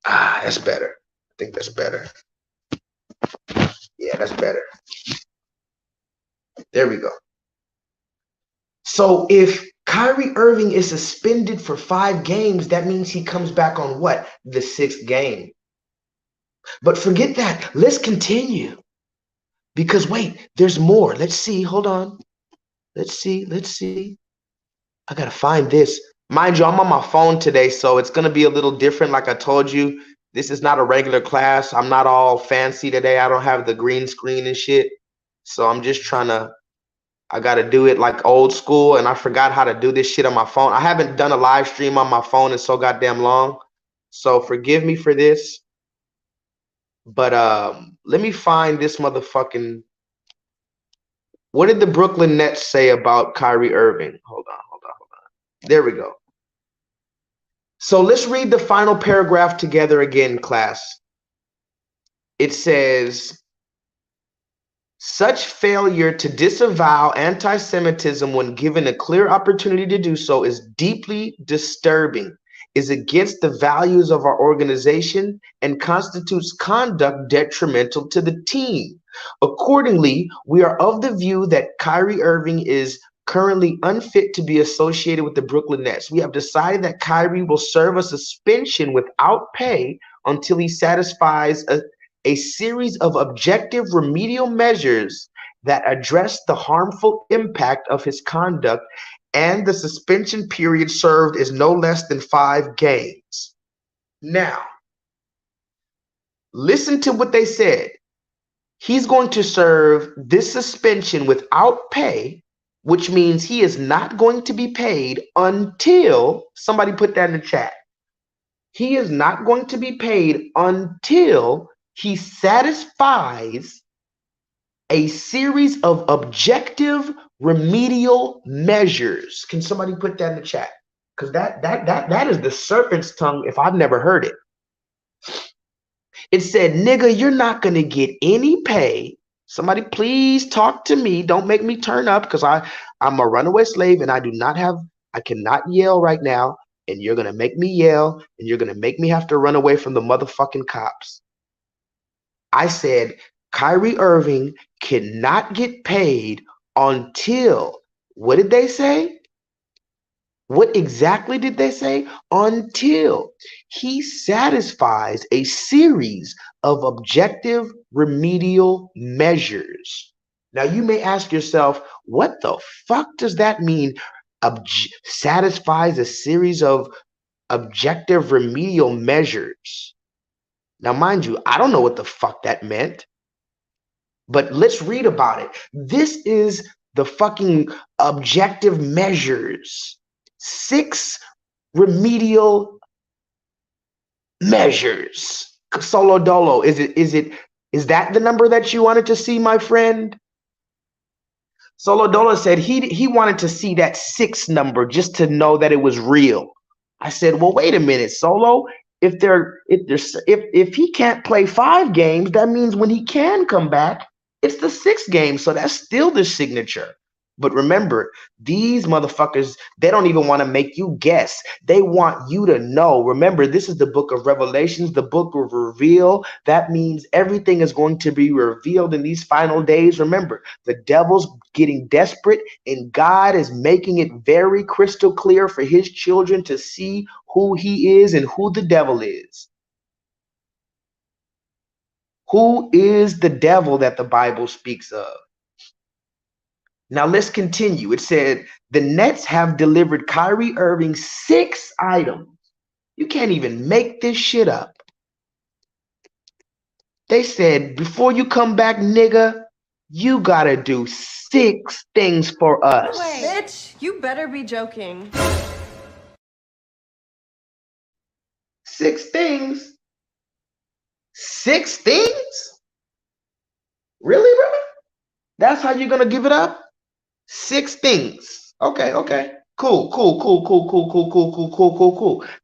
Ah, that's better. I think that's better. Yeah, that's better. There we go. So if Kyrie Irving is suspended for 5 games, that means he comes back on what? The 6th game. But forget that. Let's continue. Because wait, there's more. Let's see. Hold on. Let's see. I gotta find this. Mind you, I'm on my phone today, so it's gonna be a little different. Like I told you, this is not a regular class. I'm not all fancy today. I don't have the green screen and shit. So I'm just trying to, I gotta do it like old school, and I forgot how to do this shit on my phone. I haven't done a live stream on my phone in so goddamn long. So forgive me for this. But let me find this motherfucking, what did the Brooklyn Nets say about Kyrie Irving? Hold on. There we go. So let's read the final paragraph together again, class. It says, such failure to disavow anti-Semitism when given a clear opportunity to do so is deeply disturbing, is against the values of our organization, and constitutes conduct detrimental to the team. Accordingly, we are of the view that Kyrie Irving is currently unfit to be associated with the Brooklyn Nets. We have decided that Kyrie will serve a suspension without pay until he satisfies a series of objective remedial measures that address the harmful impact of his conduct, and the suspension period served is no less than 5 games. Now, listen to what they said. He's going to serve this suspension without pay, which means he is not going to be paid until, somebody put that in the chat. He is not going to be paid until he satisfies a series of objective remedial measures. Can somebody put that in the chat? Because that is the serpent's tongue if I've never heard it. It said, nigga, you're not going to get any pay. Somebody please talk to me. Don't make me turn up, because I'm a runaway slave and I cannot yell right now. And you're going to make me yell, and you're going to make me have to run away from the motherfucking cops. I said, Kyrie Irving cannot get paid until, what did they say? What exactly did they say? Until he satisfies a series of objective remedial measures. Now, you may ask yourself, what the fuck does that mean? Satisfies a series of objective remedial measures. Now, mind you, I don't know what the fuck that meant, but let's read about it. This is the fucking objective measures. 6 remedial measures. Solo Dolo, is that the number that you wanted to see, my friend? Solo Dolo said he wanted to see that 6 number just to know that it was real. I said, well, wait a minute, Solo. If he can't play 5 games, that means when he can come back, it's the 6th game. So that's still the signature. But remember, these motherfuckers, they don't even want to make you guess. They want you to know. Remember, this is the book of Revelations, the book of reveal. That means everything is going to be revealed in these final days. Remember, the devil's getting desperate, and God is making it very crystal clear for his children to see who he is and who the devil is. Who is the devil that the Bible speaks of? Now let's continue. It said the Nets have delivered Kyrie Irving 6 items. You can't even make this shit up. They said, before you come back, nigga, you gotta do 6 things for us. Wait, bitch, you better be joking. 6 things? 6 things? Really? That's how you're gonna give it up? 6 things. Okay. Cool.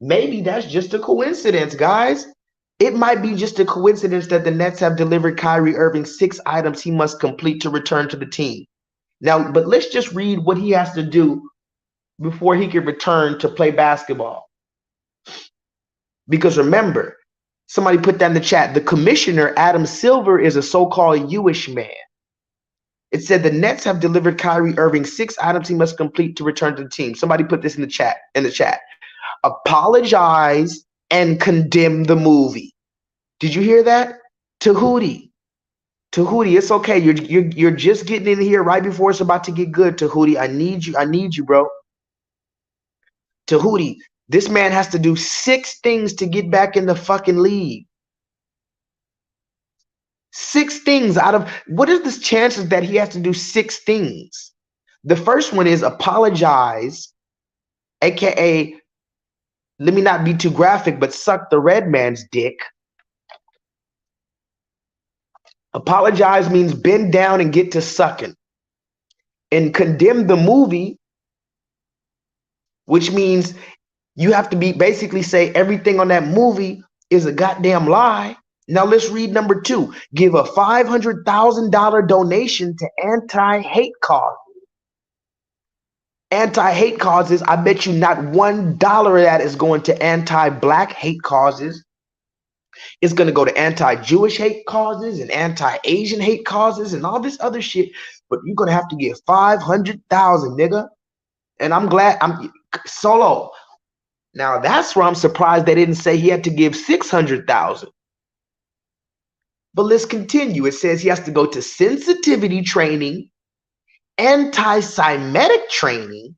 Maybe that's just a coincidence, guys. It might be just a coincidence that the Nets have delivered Kyrie Irving 6 items he must complete to return to the team. Now, but let's just read what he has to do before he can return to play basketball. Because remember, somebody put that in the chat, the commissioner, Adam Silver, is a so-called Jewish man. It said the Nets have delivered Kyrie Irving 6 items he must complete to return to the team. Somebody put this in the chat. Apologize and condemn the movie. Did you hear that? Tahuti, it's okay. You're just getting in here right before it's about to get good. Tahuti, I need you, bro. Tahuti, this man has to do 6 things to get back in the fucking league. 6 things out of, what is the chances that he has to do 6 things? The first one is apologize, aka, let me not be too graphic, but suck the red man's dick. Apologize means bend down and get to sucking. And condemn the movie, which means you have to basically say everything on that movie is a goddamn lie. Now let's read number 2. Give a $500,000 donation to anti-hate causes. Anti-hate causes, I bet you not $1 of that is going to anti-black hate causes. It's going to go to anti-Jewish hate causes and anti-Asian hate causes and all this other shit. but you're gonna have to get 500,000, nigga. And I'm glad I'm Solo. Now that's where I'm surprised they didn't say he had to give 600,000. But let's continue. It says he has to go to sensitivity training, anti-Semitic training.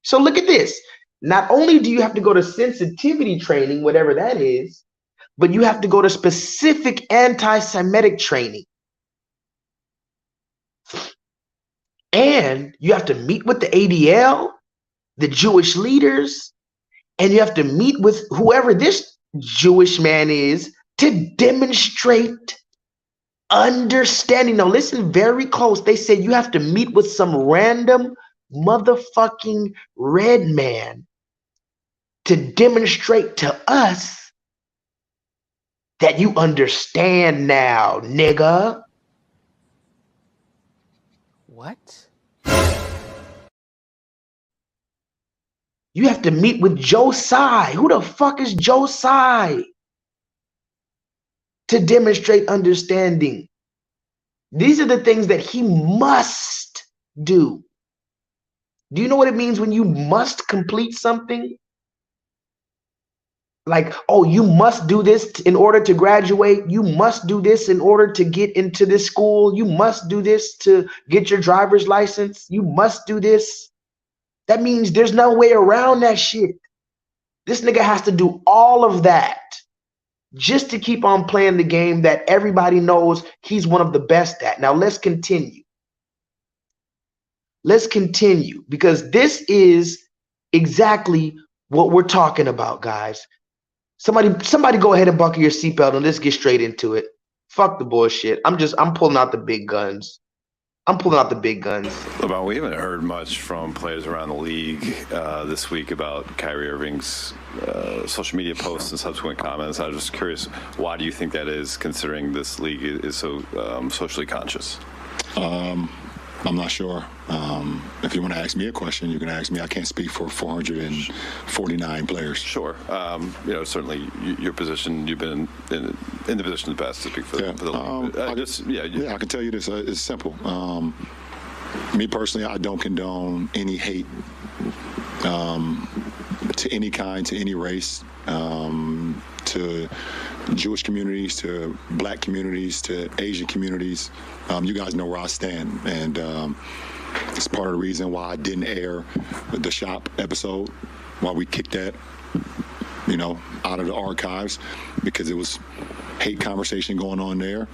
So look at this. Not only do you have to go to sensitivity training, whatever that is, but you have to go to specific anti-Semitic training. And you have to meet with the ADL, the Jewish leaders, and you have to meet with whoever this Jewish man is to demonstrate understanding. Now listen very close. They said you have to meet with some random motherfucking red man to demonstrate to us that you understand now, nigga. What? You have to meet with Josai. Who the fuck is Josai? To demonstrate understanding. These are the things that he must do. Do you know what it means when you must complete something? Like, oh, you must do this in order to graduate. You must do this in order to get into this school. You must do this to get your driver's license. You must do this. That means there's no way around that shit. This nigga has to do all of that just to keep on playing the game that everybody knows he's one of the best at. Now let's continue. Let's continue, because this is exactly what we're talking about, guys. Somebody go ahead and buckle your seatbelt and let's get straight into it. Fuck the bullshit. I'm pulling out the big guns. I'm pulling out the big guns. LeBron, we haven't heard much from players around the league this week about Kyrie Irving's social media posts and subsequent comments. I was just curious, why do you think that is, considering this league is so socially conscious? I'm not sure. If you want to ask me a question, you can ask me. I can't speak for 449 players. Sure. Certainly your position, you've been in the position of the best to speak for the league. I can tell you this. It's simple. Me personally, I don't condone any hate to any kind, to any race, to Jewish communities, to black communities, to Asian communities. You guys know where I stand, and it's part of the reason why I didn't air the shop episode, why we kicked that, out of the archives, because it was hate conversation going on there,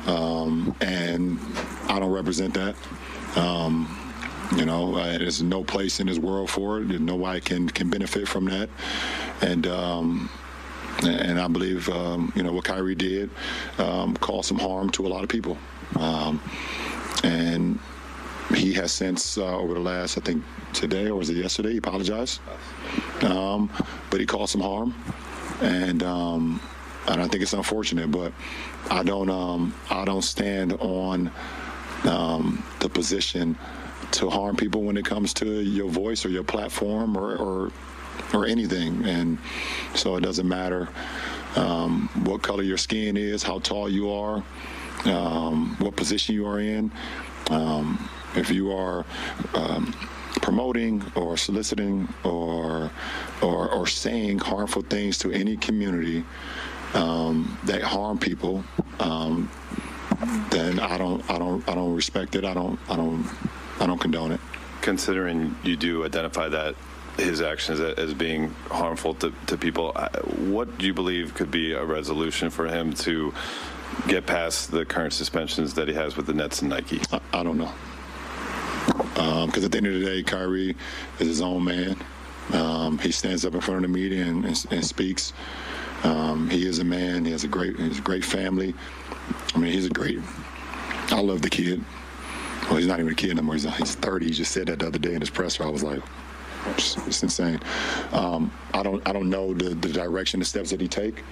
and I don't represent that. There's no place in this world for it. Nobody can benefit from that, and I believe, what Kyrie did caused some harm to a lot of people. And he has since, over the last, I think today, or was it yesterday, he apologized. But he caused some harm. And I think it's unfortunate, but I don't stand on the position to harm people when it comes to your voice or your platform or anything. And so it doesn't matter what color your skin is, how tall you are, what position you are in. If you are promoting or soliciting or saying harmful things to any community that harm people, then I don't respect it. I don't condone it. Considering you do identify that his actions as being harmful to people, what do you believe could be a resolution for him to get past the current suspensions that he has with the Nets and Nike? I don't know. Because at the end of the day, Kyrie is his own man. He stands up in front of the media and speaks. He is a man. He has a great family. I mean, I love the kid. Well, he's not even a kid anymore. He's 30. He just said that the other day in his presser. I was like, it's insane. I don't know the direction, the steps that he take,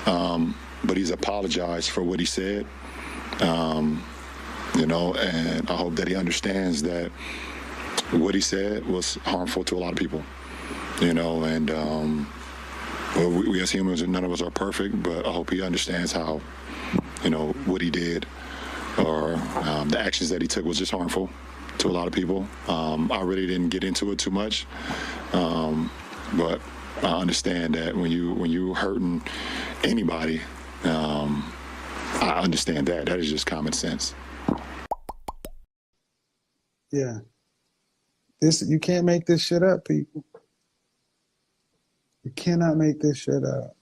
but he's apologized for what he said. And I hope that he understands that what he said was harmful to a lot of people. And we as humans, none of us are perfect, but I hope he understands how, what he did or the actions that he took was just harmful to a lot of people. I really didn't get into it too much, but I understand that when you hurting anybody, I understand that. That is just common sense. Yeah. You can't make this shit up, people. You cannot make this shit up.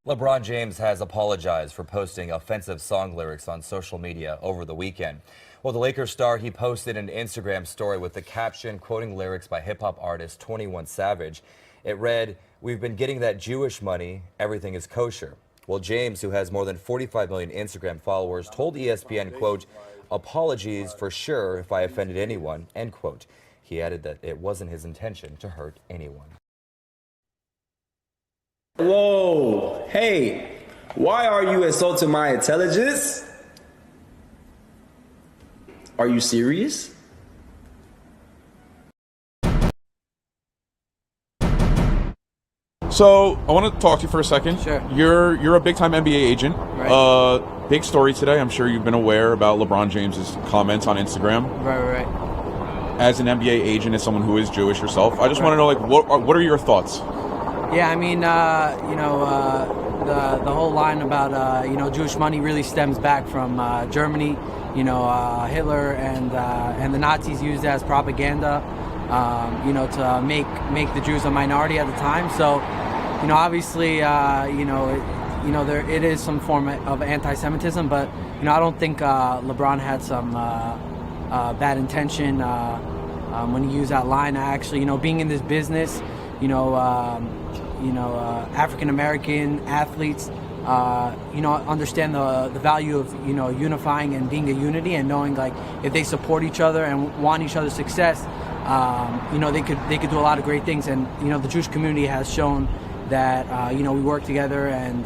LeBron James has apologized for posting offensive song lyrics on social media over the weekend. Well, the Lakers star, he posted an Instagram story with the caption quoting lyrics by hip-hop artist 21 Savage. It read, "We've been getting that Jewish money, everything is kosher." Well, James, who has more than 45 million Instagram followers, told ESPN, quote, "Apologies for sure if I offended anyone," end quote. He added that it wasn't his intention to hurt anyone. Whoa, hey, why are you insulting my intelligence? Are you serious? So I want to talk to you for a second. Sure. You're a big-time NBA agent. Right. Big story today. I'm sure you've been aware about LeBron James's comments on Instagram. Right. As an NBA agent, as someone who is Jewish yourself, I just want to know, like, what are your thoughts? Yeah, I mean, the whole line about Jewish money really stems back from Germany. Hitler and the Nazis used it as propaganda. To make the Jews a minority at the time. So, obviously, it is some form of anti-Semitism, but I don't think LeBron had some bad intention when he used that line. Actually, being in this business, African American athletes, understand the value of unifying and being a unity, and knowing like if they support each other and want each other's success, they could do a lot of great things. And the Jewish community has shown that we work together, and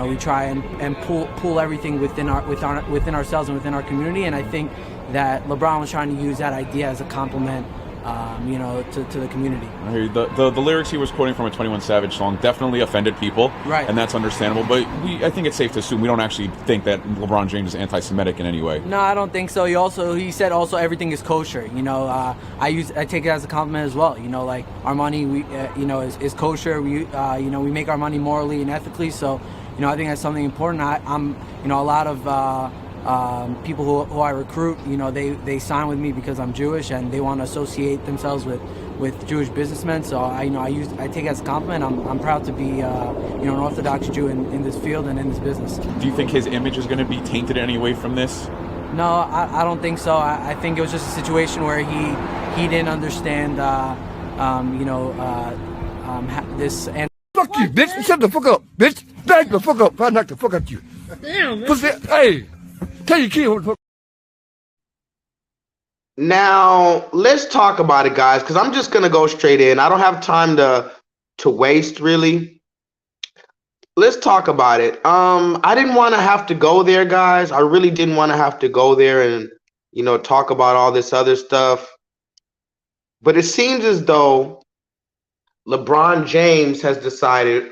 we try and pull everything within ourselves and within our community. And I think that LeBron was trying to use that idea as a compliment, to the community. I hear you. The lyrics he was quoting from a 21 Savage song definitely offended people, right? And that's understandable. But I think it's safe to assume we don't actually think that LeBron James is anti-Semitic in any way. No, I don't think so. He said also everything is kosher. I take it as a compliment as well. Like our money, is kosher. We make our money morally and ethically. So, I think that's something important. I'm a lot of people who I recruit, they sign with me because I'm Jewish, and they want to associate themselves with Jewish businessmen. So I take it as a compliment. I'm proud to be an Orthodox Jew in this field and in this business. Do you think his image is going to be tainted in any way from this? No, I don't think so. I think it was just a situation where he didn't understand this. And fuck you, bitch! Shut the fuck up, bitch! Back the fuck up! I'll knock the fuck out you. Damn, man. Pussy, hey. Tell your kid. Now let's talk about it, guys, because I'm just gonna go straight in. I don't have time to waste, really. Let's talk about it. I didn't want to have to go there, guys. I really didn't want to have to go there and talk about all this other stuff. But it seems as though LeBron James has decided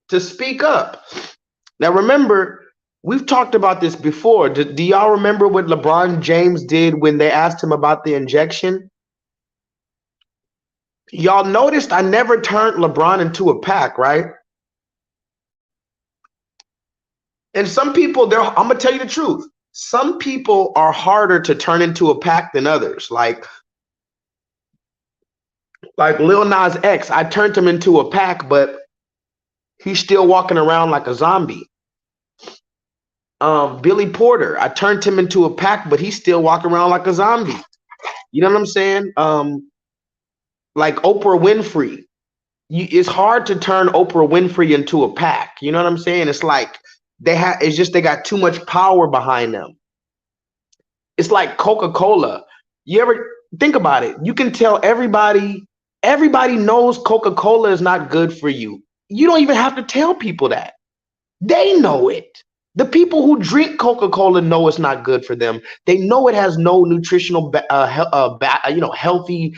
to speak up. Now remember, we've talked about this before. Do y'all remember what LeBron James did when they asked him about the injection? Y'all noticed I never turned LeBron into a pack, right? And some people, I'm gonna tell you the truth. Some people are harder to turn into a pack than others. Like Lil Nas X, I turned him into a pack, but he's still walking around like a zombie. Billy Porter, I turned him into a pack, but he's still walking around like a zombie. You know what I'm saying? Like Oprah Winfrey. It's hard to turn Oprah Winfrey into a pack. You know what I'm saying? It's like they got too much power behind them. It's like Coca-Cola. You ever think about it? You can tell everybody knows Coca-Cola is not good for you. You don't even have to tell people that. They know it. The people who drink Coca-Cola know it's not good for them. They know it has no nutritional, healthy,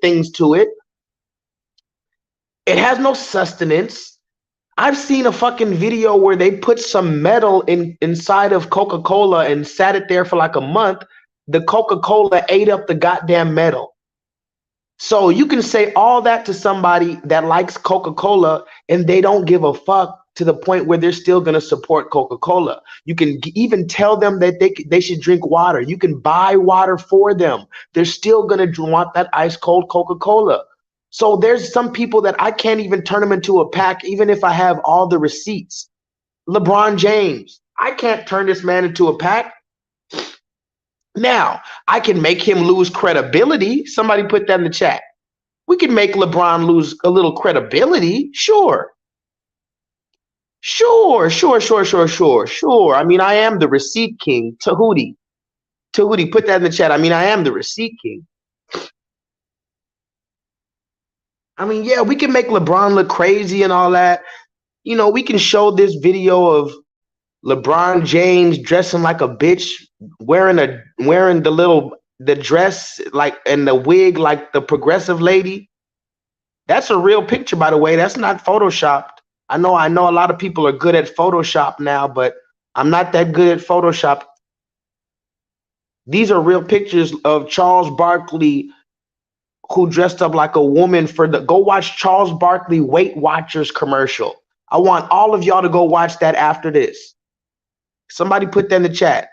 things to it. It has no sustenance. I've seen a fucking video where they put some metal inside of Coca-Cola and sat it there for like a month. The Coca-Cola ate up the goddamn metal. So you can say all that to somebody that likes Coca-Cola and they don't give a fuck to the point where they're still going to support Coca-Cola. You can even tell them that they should drink water. You can buy water for them. They're still going to want that ice cold Coca-Cola. So there's some people that I can't even turn them into a pack, even if I have all the receipts. LeBron James, I can't turn this man into a pack. Now, I can make him lose credibility. Somebody put that in the chat. We can make LeBron lose a little credibility. Sure. Sure. I mean, I am the receipt king. Tahuti, put that in the chat. I mean, I am the receipt king. I mean, yeah, we can make LeBron look crazy and all that. You know, we can show this video of LeBron James dressing like a bitch, wearing the dress like and the wig like the progressive lady. That's a real picture, by the way. That's not photoshopped. I know a lot of people are good at Photoshop now, but I'm not that good at Photoshop. These are real pictures of Charles Barkley, who dressed up like a woman go watch Charles Barkley Weight Watchers commercial. I want all of y'all to go watch that after this. Somebody put that in the chat.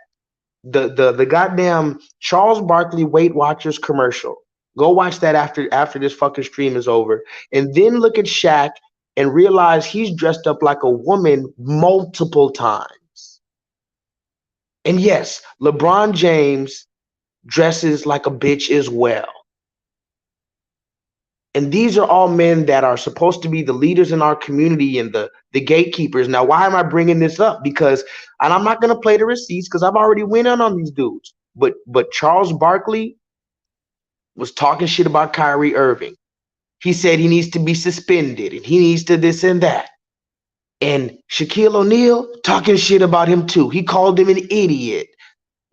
The goddamn Charles Barkley Weight Watchers commercial. Go watch that after this fucking stream is over. And then look at Shaq and realize he's dressed up like a woman multiple times. And yes, LeBron James dresses like a bitch as well. And these are all men that are supposed to be the leaders in our community and the gatekeepers. Now, why am I bringing this up? Because, and I'm not going to play the receipts because I've already went on these dudes. But Charles Barkley was talking shit about Kyrie Irving. He said he needs to be suspended and he needs to this and that. And Shaquille O'Neal talking shit about him too. He called him an idiot.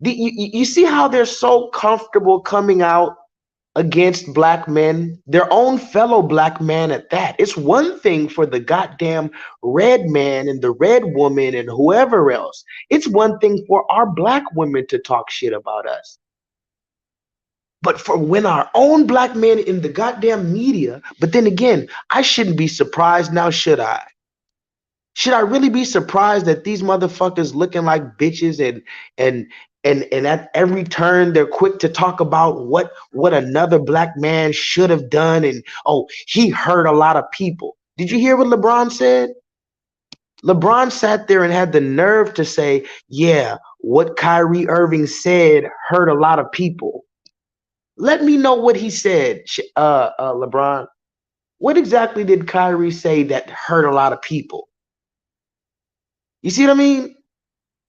You see how they're so comfortable coming out against black men, their own fellow black man at that. It's one thing for the goddamn red man and the red woman and whoever else. It's one thing for our black women to talk shit about us. But for when our own black men in the goddamn media, but then again, I shouldn't be surprised now, should I? Should I really be surprised that these motherfuckers looking like bitches and at every turn they're quick to talk about what another black man should have done and oh, he hurt a lot of people. Did you hear what LeBron said? LeBron sat there and had the nerve to say, yeah, what Kyrie Irving said hurt a lot of people. Let me know what he said, LeBron. What exactly did Kyrie say that hurt a lot of people? You see what I mean?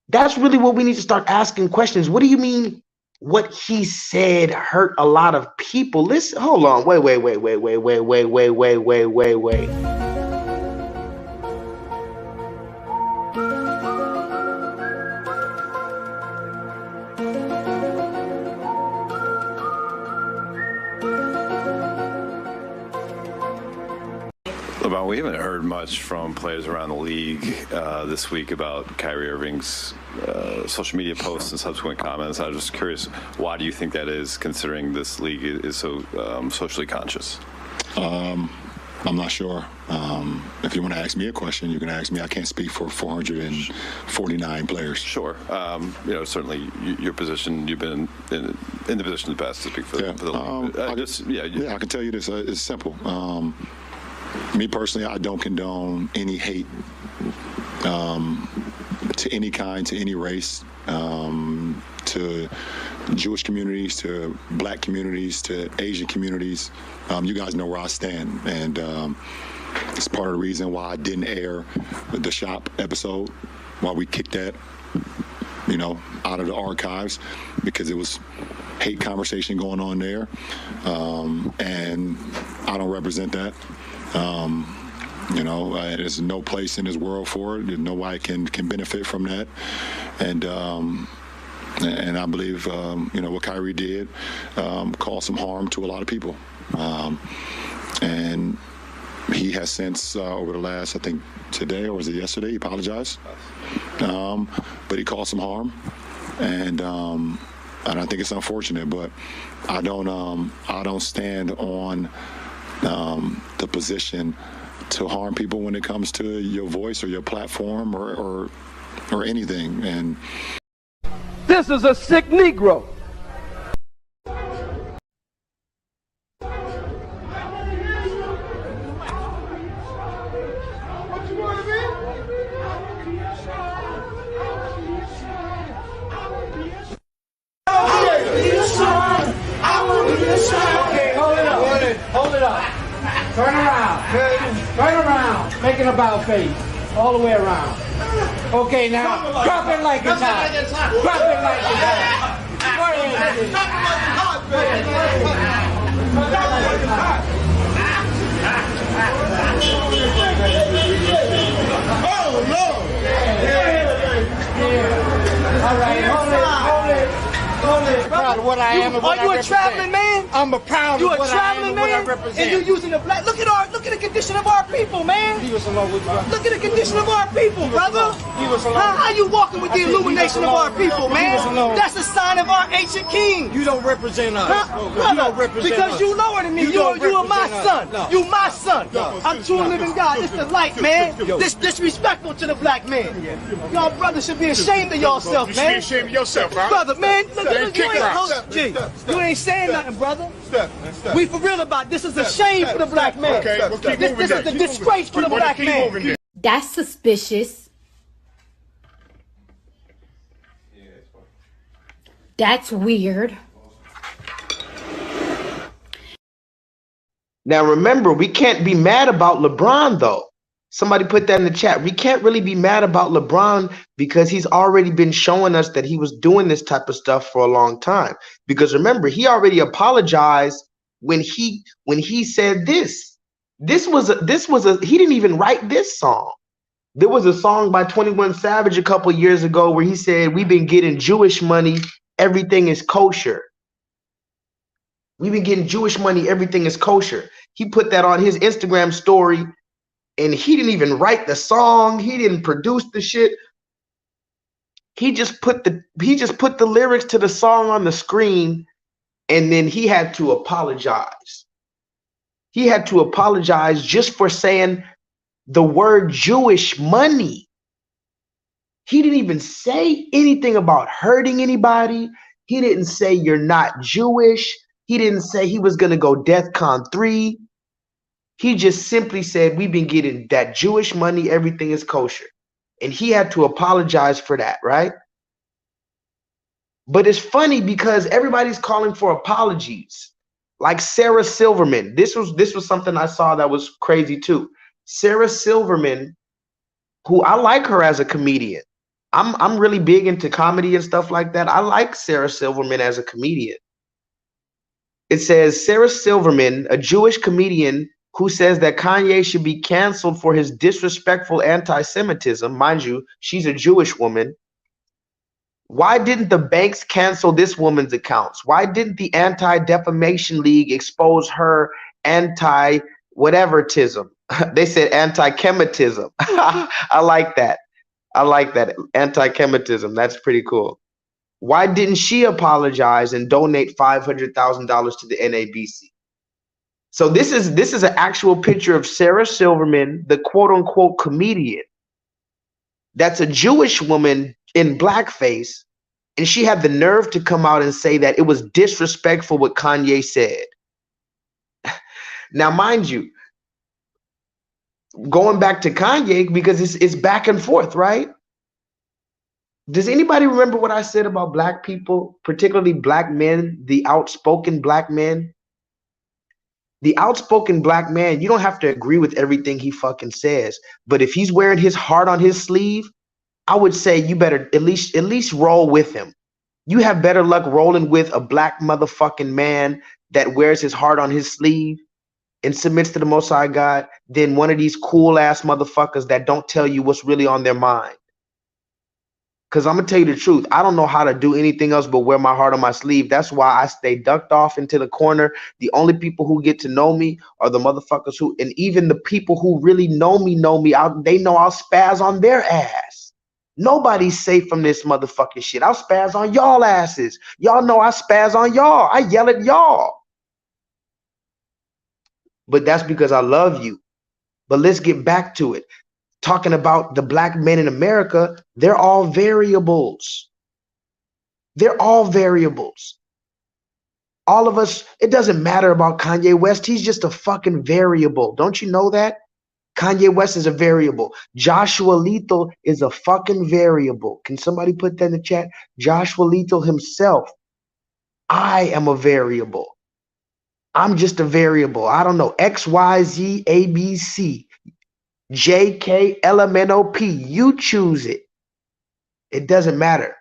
That's really what we need to start asking questions. What do you mean what he said hurt a lot of people? Listen, hold on. Wait. LeBron, we haven't heard much from players around the league this week about Kyrie Irving's social media posts and subsequent comments. I was just curious, why do you think that is, considering this league is so socially conscious? I'm not sure. If you want to ask me a question, you can ask me. I can't speak for 449 players. Sure. Certainly your position, you've been in the position in the past to speak for the league. I can tell you this. It's simple. Me personally, I don't condone any hate to any kind, to any race, to Jewish communities, to black communities, to Asian communities. You guys know where I stand, and it's part of the reason why I didn't air the shop episode, why we kicked that, out of the archives, because it was hate conversation going on there, and I don't represent that. There's no place in this world for it. Nobody can benefit from that, and I believe what Kyrie did caused some harm to a lot of people, and he has since, over the last, I think today or was it yesterday, he apologized. But he caused some harm. And I think it's unfortunate, but I don't stand on the position to harm people when it comes to your voice or your platform or anything. And This is a sick Negro. Hold it up. Turn around. Turn around. Make an about face. All the way around. Okay, now drop it like it's hot. Drop it like it's hot. Go ahead. Oh, Lord. Yeah. All right, hold it. Proud of what I am and what I represent. Are you a traveling man? I'm a proud of what I am and what I represent. And you're using the black. Look at the condition of our people, man. Leave us alone with you. Look at the condition of our people, brother. Leave us alone. How you walking with the illumination of our people, man? Leave us alone. That's a sign of our ancient king. You don't represent us. Brother, You don't represent because us. you lower than me. You are my son. No. You my son. I'm true and living God. This the light, man. This disrespectful to the black man. Y'all brothers should be ashamed of yourself, You should man. be ashamed of yourself, right? Brother, man, look, Then kick rocks. Gee, you ain't saying nothing, brother. Step. We for real about this. Is a shame for the black man. Okay, well, keep moving This is then. a disgrace for the black man. That's suspicious. That's weird. Now remember, we can't be mad about LeBron though. Somebody put that in the chat. We can't really be mad about LeBron because he's already been showing us that he was doing this type of stuff for a long time. Because remember, he already apologized when he said this. This was a he didn't even write this song. There was a song by 21 Savage a couple years ago where he said, "We've been getting Jewish money, everything is kosher. We've been getting Jewish money, everything is kosher." He put that on his Instagram story. And he didn't even write the song. He didn't produce the shit. He just put the lyrics to the song on the screen, and then he had to apologize. He had to apologize just for saying the word Jewish money. He didn't even say anything about hurting anybody. He didn't say you're not Jewish. He didn't say he was going to go DEFCON 3. He just simply said, we've been getting that Jewish money, everything is kosher. And he had to apologize for that, right? But it's funny because everybody's calling for apologies. Like Sarah Silverman. This was something I saw that was crazy too. Sarah Silverman, who I like her as a comedian. I'm really big into comedy and stuff like that. I like Sarah Silverman as a comedian. It says, Sarah Silverman, a Jewish comedian who says that Kanye should be canceled for his disrespectful anti-Semitism. Mind you, she's a Jewish woman. Why didn't the banks cancel this woman's accounts? Why didn't the Anti-Defamation League expose her anti-whatevertism? They said anti-chemitism. I like that. I like that. Anti-chemitism. That's pretty cool. Why didn't she apologize and donate $500,000 to the NABC? So this is an actual picture of Sarah Silverman, the quote unquote comedian. That's a Jewish woman in blackface, and she had the nerve to come out and say that it was disrespectful what Kanye said. Now, mind you, going back to Kanye, because it's back and forth, right? Does anybody remember what I said about black people, particularly black men, the outspoken black men? The outspoken black man, you don't have to agree with everything he fucking says. But if he's wearing his heart on his sleeve, I would say you better at least roll with him. You have better luck rolling with a black motherfucking man that wears his heart on his sleeve and submits to the Most High God than one of these cool ass motherfuckers that don't tell you what's really on their mind. Because I'm gonna tell you the truth, I don't know how to do anything else but wear my heart on my sleeve. That's why I stay ducked off into the corner. The only people who get to know me are the motherfuckers who, and even the people who really know me, they know I'll spaz on their ass. Nobody's safe from this motherfucking shit. I'll spaz on y'all asses. Y'all know I spaz on y'all. I yell at y'all. But that's because I love you. But let's get back to it. Talking about the black men in America, they're all variables. They're all variables. All of us, it doesn't matter about Kanye West. He's just a fucking variable. Don't you know that? Kanye West is a variable. Joshua Lethal is a fucking variable. Can somebody put that in the chat? Joshua Lethal himself. I am a variable. I'm just a variable. I don't know. X, Y, Z, A, B, C. J, K, L, M, N, O, P. You choose it. It doesn't matter.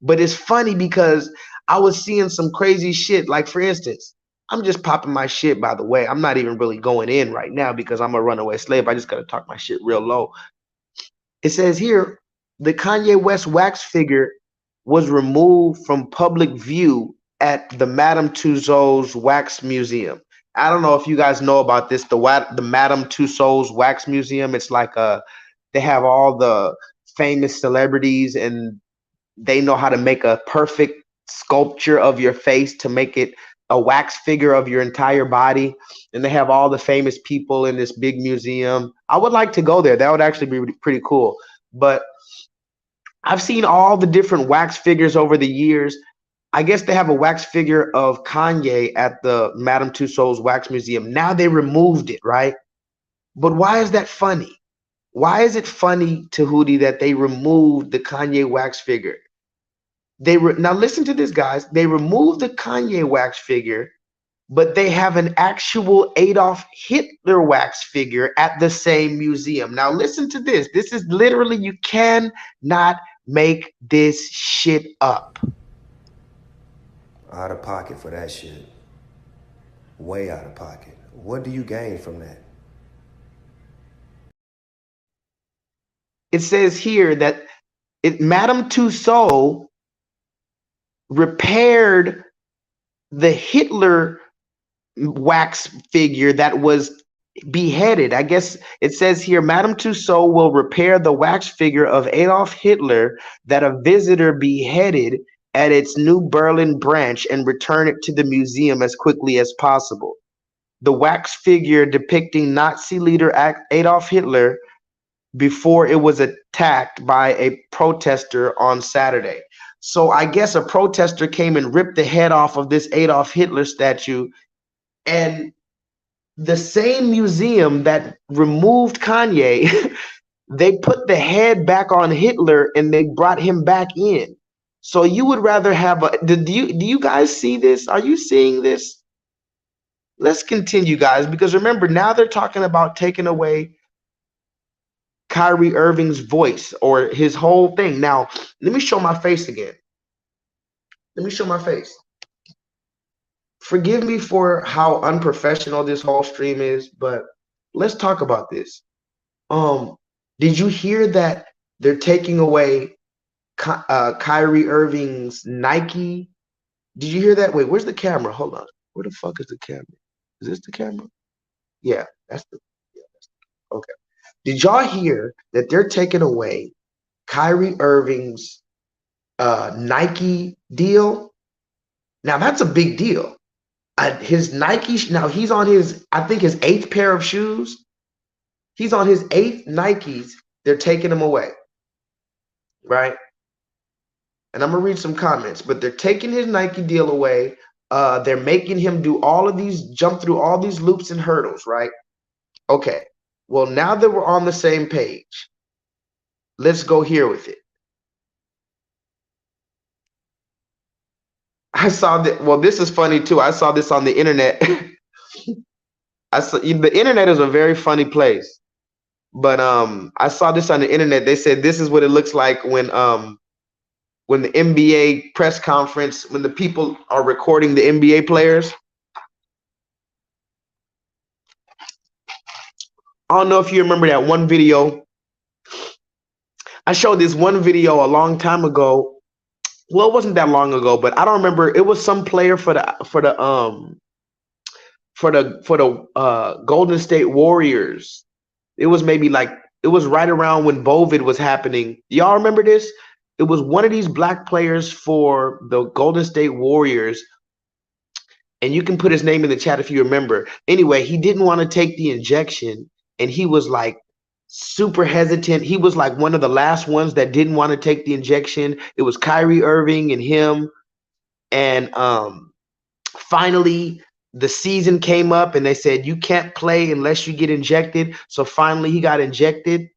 But it's funny because I was seeing some crazy shit. Like, for instance, I'm just popping my shit, by the way. I'm not even really going in right now because I'm a runaway slave. I just got to talk my shit real low. It says here, the Kanye West wax figure was removed from public view at the Madame Tussauds Wax Museum. I don't know if you guys know about this, the Madame Tussauds Wax Museum. It's like they have all the famous celebrities and they know how to make a perfect sculpture of your face to make it a wax figure of your entire body. And they have all the famous people in this big museum. I would like to go there. That would actually be pretty cool. But I've seen all the different wax figures over the years. I guess they have a wax figure of Kanye at the Madame Tussauds Wax Museum. Now they removed it, right? But why is that funny? Why is it funny to Hootie that they removed the Kanye wax figure? Now listen to this, guys. They removed the Kanye wax figure, but they have an actual Adolf Hitler wax figure at the same museum. Now listen to this. This is literally, you cannot make this shit up. Out of pocket for that shit. Way out of pocket. What do you gain from that? It says here that Madame Tussauds repaired the Hitler wax figure that was beheaded. I guess it says here, Madame Tussauds will repair the wax figure of Adolf Hitler that a visitor beheaded at its New Berlin branch and return it to the museum as quickly as possible. The wax figure depicting Nazi leader Adolf Hitler before it was attacked by a protester on Saturday. So I guess a protester came and ripped the head off of this Adolf Hitler statue, and the same museum that removed Kanye, they put the head back on Hitler and they brought him back in. So you would rather have do you guys see this? Are you seeing this? Let's continue, guys, because remember, now they're talking about taking away Kyrie Irving's voice or his whole thing. Now, let me show my face again. Let me show my face. Forgive me for how unprofessional this whole stream is, but let's talk about this. Did you hear that they're taking away Kyrie Irving's Nike? Did you hear that? Wait, where's the camera? Hold on. Where the fuck is the camera? Is this the camera? Yeah, that's the. Yeah, okay. Did y'all hear that they're taking away Kyrie Irving's Nike deal? Now that's a big deal. His Nike. Now he's on his, I think, his 8th pair of shoes. He's on his 8th Nikes. They're taking him away, right? And I'm gonna read some comments, but they're taking his Nike deal away. They're making him do all of these, jump through all these loops and hurdles, right? Okay. Well, now that we're on the same page, let's go here with it. I saw that. Well, this is funny too. I saw this on the internet. The internet is a very funny place, but I saw this on the internet. They said this is what it looks like when the NBA press conference, when the people are recording the NBA players. I don't know if you remember that one video. I showed this one video a long time ago. Well, it wasn't that long ago, but I don't remember. It was some player for the Golden State Warriors. It was maybe like it was right around when Bovid was happening. Y'all remember this? It was one of these black players for the Golden State Warriors, and you can put his name in the chat if you remember. Anyway, he didn't want to take the injection, and he was like super hesitant. He was like one of the last ones that didn't want to take the injection. It was Kyrie Irving and him, and finally the season came up and they said you can't play unless you get injected. So finally he got injected.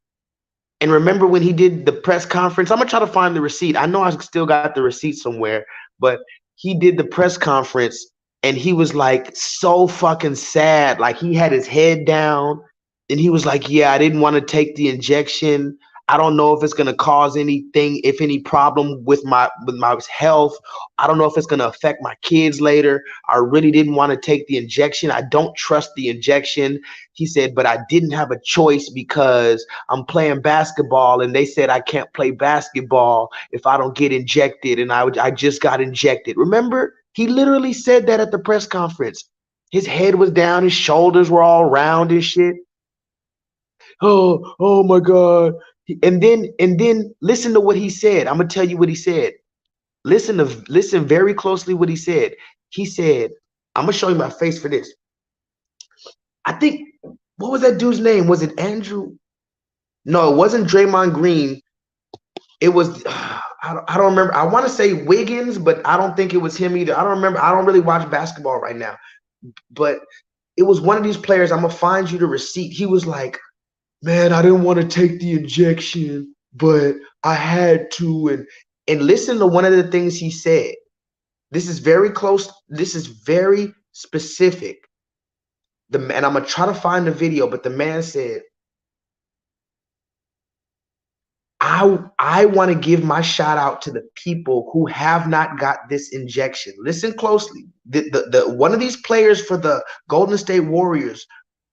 And remember when he did the press conference, I'm gonna try to find the receipt. I know I still got the receipt somewhere, but he did the press conference and he was like so fucking sad. Like he had his head down and he was like, yeah, I didn't want to take the injection. I don't know if it's going to cause anything, if any problem with my health. I don't know if it's going to affect my kids later. I really didn't want to take the injection. I don't trust the injection. He said, but I didn't have a choice because I'm playing basketball and they said I can't play basketball if I don't get injected, and I just got injected. Remember? He literally said that at the press conference. His head was down, his shoulders were all round and shit. Oh my God. And then listen to what he said. I'm gonna tell you what he said. Listen very closely what he said. He said, I'm gonna show you my face for this. I think, what was that dude's name? Was it Andrew? No, it wasn't Draymond Green. It was I don't remember. I want to say Wiggins, but I don't think it was him either. I don't remember. I don't really watch basketball right now. But it was one of these players. I'm gonna find you the receipt. He was like, man, I didn't want to take the injection, but I had to. And listen to one of the things he said. This is very close. This is very specific. And I'm going to try to find the video, but the man said, I want to give my shout out to the people who have not got this injection. Listen closely. The one of these players for the Golden State Warriors,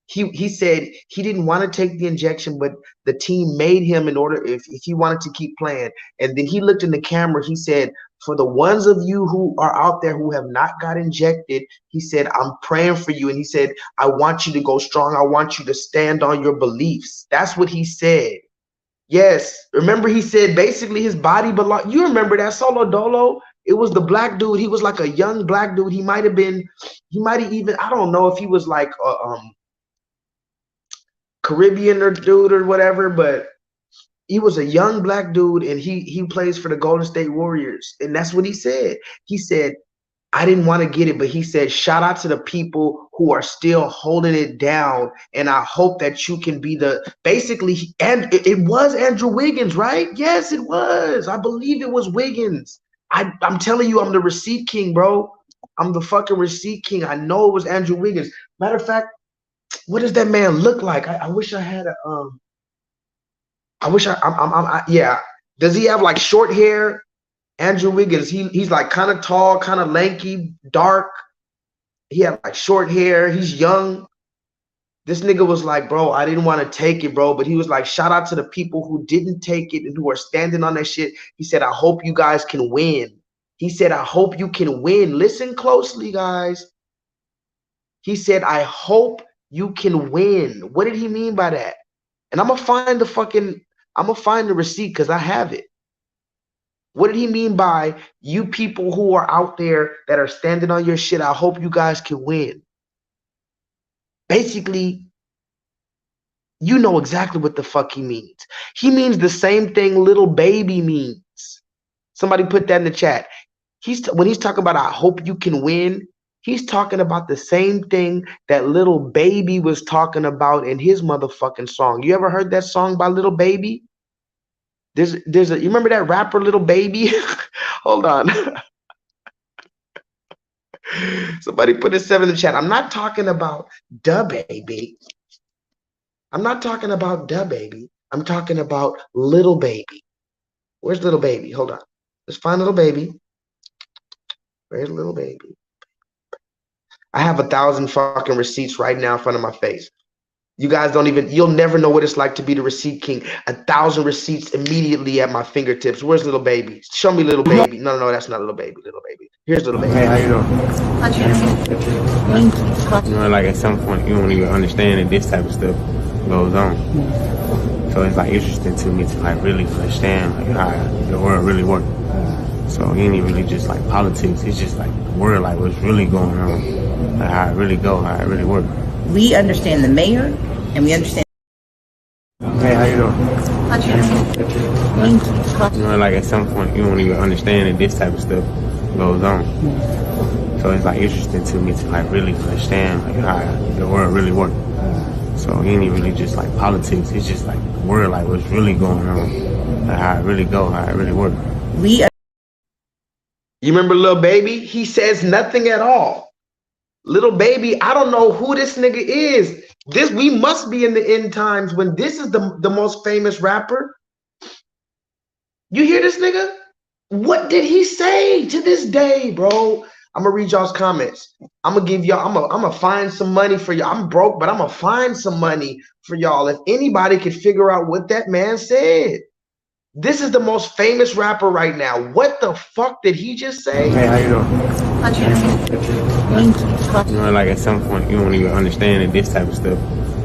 he said he didn't want to take the injection, but the team made him in order if he wanted to keep playing. And then he looked in the camera. He said, for the ones of you who are out there who have not got injected, he said, I'm praying for you. And he said, I want you to go strong. I want you to stand on your beliefs. That's what he said. Yes. Remember, he said basically his body belonged. You remember that Solo Dolo? It was the black dude. He was like a young black dude. He might have even, I don't know if he was like Caribbean or dude or whatever, but he was a young black dude and he plays for the Golden State Warriors. And that's what he said. He said, I didn't want to get it, but he said, shout out to the people who are still holding it down. And I hope that you can be basically, and it was Andrew Wiggins, right? Yes, it was. I believe it was Wiggins. I'm telling you, I'm the receipt king, bro. I'm the fucking receipt king. I know it was Andrew Wiggins. Matter of fact, what does that man look like? I wish I had yeah. Does he have like short hair? Andrew Wiggins, he's like kind of tall, kind of lanky, dark. He had like short hair. He's young. This nigga was like, bro, I didn't want to take it, bro. But he was like, shout out to the people who didn't take it and who are standing on that shit. He said, I hope you guys can win. He said, I hope you can win. Listen closely, guys. He said, I hope you can win. What did he mean by that? And I'm gonna find the receipt because I have it. What did he mean by you people who are out there that are standing on your shit? I hope you guys can win. Basically, you know exactly what the fuck he means. He means the same thing little baby means. Somebody put that in the chat. When he's talking about I hope you can win, he's talking about the same thing that little baby was talking about in his motherfucking song. You ever heard that song by Little Baby? You remember that rapper Little Baby? Hold on. Somebody put a 7 in the chat. I'm not talking about Da Baby. I'm not talking about Da Baby. I'm talking about Little Baby. Where's Little Baby? Hold on. Let's find Little Baby. Where's Little Baby? I have 1,000 fucking receipts right now in front of my face. You guys don't even, you'll never know what it's like to be the receipt king. 1,000 receipts immediately at my fingertips. Where's little baby? Show me little baby. No, that's not little baby. Little baby. Here's little baby. Hey, how you doing? Thank you. You know, like at some point you won't even understand that this type of stuff goes on. So it's like interesting to me to like really understand like how the world really works. So it ain't really just like politics. It's just like the world, like what's really going on, like how it really go, how it really works. We understand the mayor, and we understand. Hey, how you doing? Thank you. You know, like at some point you won't even understand that this type of stuff goes on. So it's like interesting to me to like really understand like how the world really works. So it ain't really just like politics. It's just like the world, like what's really going on, like how it really go, how it really works. You remember Lil Baby? He says nothing at all. Little Baby, I don't know who this nigga is. We must be in the end times when this is the most famous rapper. You hear this nigga? What did he say to this day, bro? I'm gonna read y'all's comments. I'm gonna give y'all, I'm gonna find some money for y'all. I'm broke, but I'm gonna find some money for y'all. If anybody could figure out what that man said. This is the most famous rapper right now. What the fuck did he just say? Hey, how you doing? Thank you. You know, like at some point you won't even understand that this type of stuff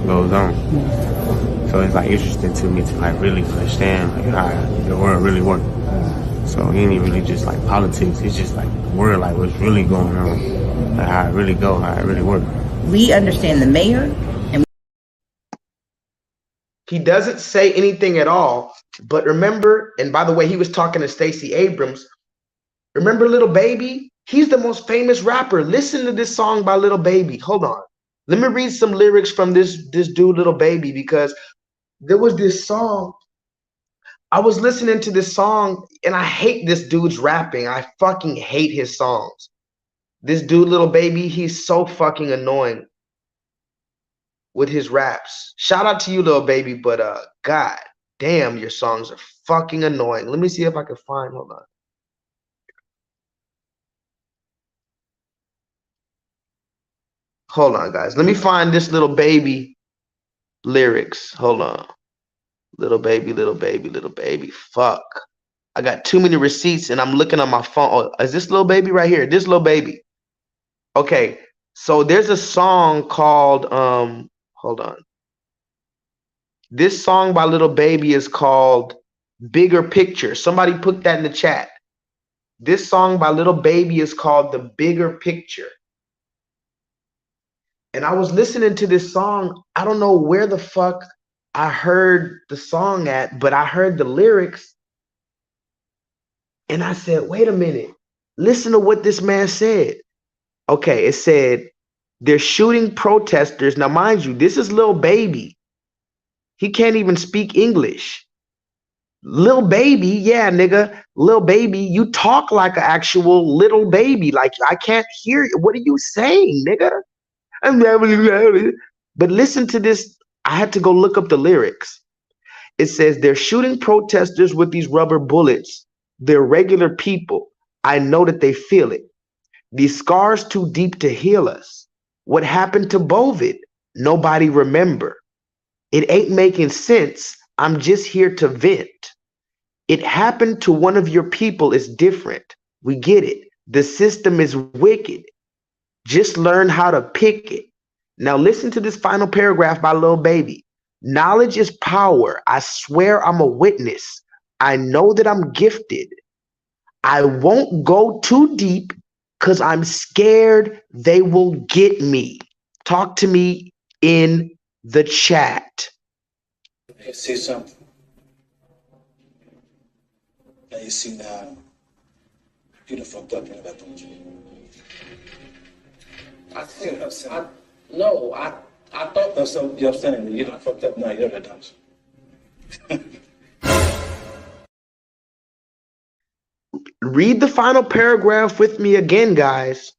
goes on. So it's like interesting to me to like really understand like how the world really works. So it ain't really just like politics. It's just like the world, like what's really going on, like how it really go, how it really works. We understand the mayor, and he doesn't say anything at all. But remember, and by the way, he was talking to Stacey Abrams. Remember Little Baby? He's the most famous rapper. Listen to this song by Little Baby. Hold on. Let me read some lyrics from this dude, Little Baby, because there was this song. I was listening to this song, and I hate this dude's rapping. I fucking hate his songs. This dude, Little Baby, he's so fucking annoying with his raps. Shout out to you, Little Baby, but God damn, your songs are fucking annoying. Let me see if I can find, hold on. Hold on, guys. Let me find this Little Baby lyrics. Hold on. Little Baby, Little Baby, Little Baby. Fuck. I got too many receipts and I'm looking on my phone. Oh, is this Little Baby right here? This Little Baby. Okay. So there's a song called, hold on. This song by Little Baby is called Bigger Picture. Somebody put that in the chat. This song by Little Baby is called The Bigger Picture. And I was listening to this song. I don't know where the fuck I heard the song at, but I heard the lyrics. And I said, wait a minute. Listen to what this man said. Okay, it said, they're shooting protesters. Now, mind you, this is Lil Baby. He can't even speak English. Lil Baby, yeah, nigga. Lil Baby, you talk like an actual little baby. Like, I can't hear you. What are you saying, nigga? But listen to this. I had to go look up the lyrics. It says, they're shooting protesters with these rubber bullets. They're regular people. I know that they feel it. These scars too deep to heal us. What happened to Bovid? Nobody remember. It ain't making sense. I'm just here to vent. It happened to one of your people is different. We get it. The system is wicked. Just learn how to pick it. Now listen to this final paragraph by Lil Baby. Knowledge is power. I swear I'm a witness. I know that I'm gifted. I won't go too deep because I'm scared they will get me. Talk to me in the chat. You see something? Now you see now. You done fucked up, you got told you. I think I thought that's so you're saying that you done fucked up now, you're the dumps. Read the final paragraph with me again, guys.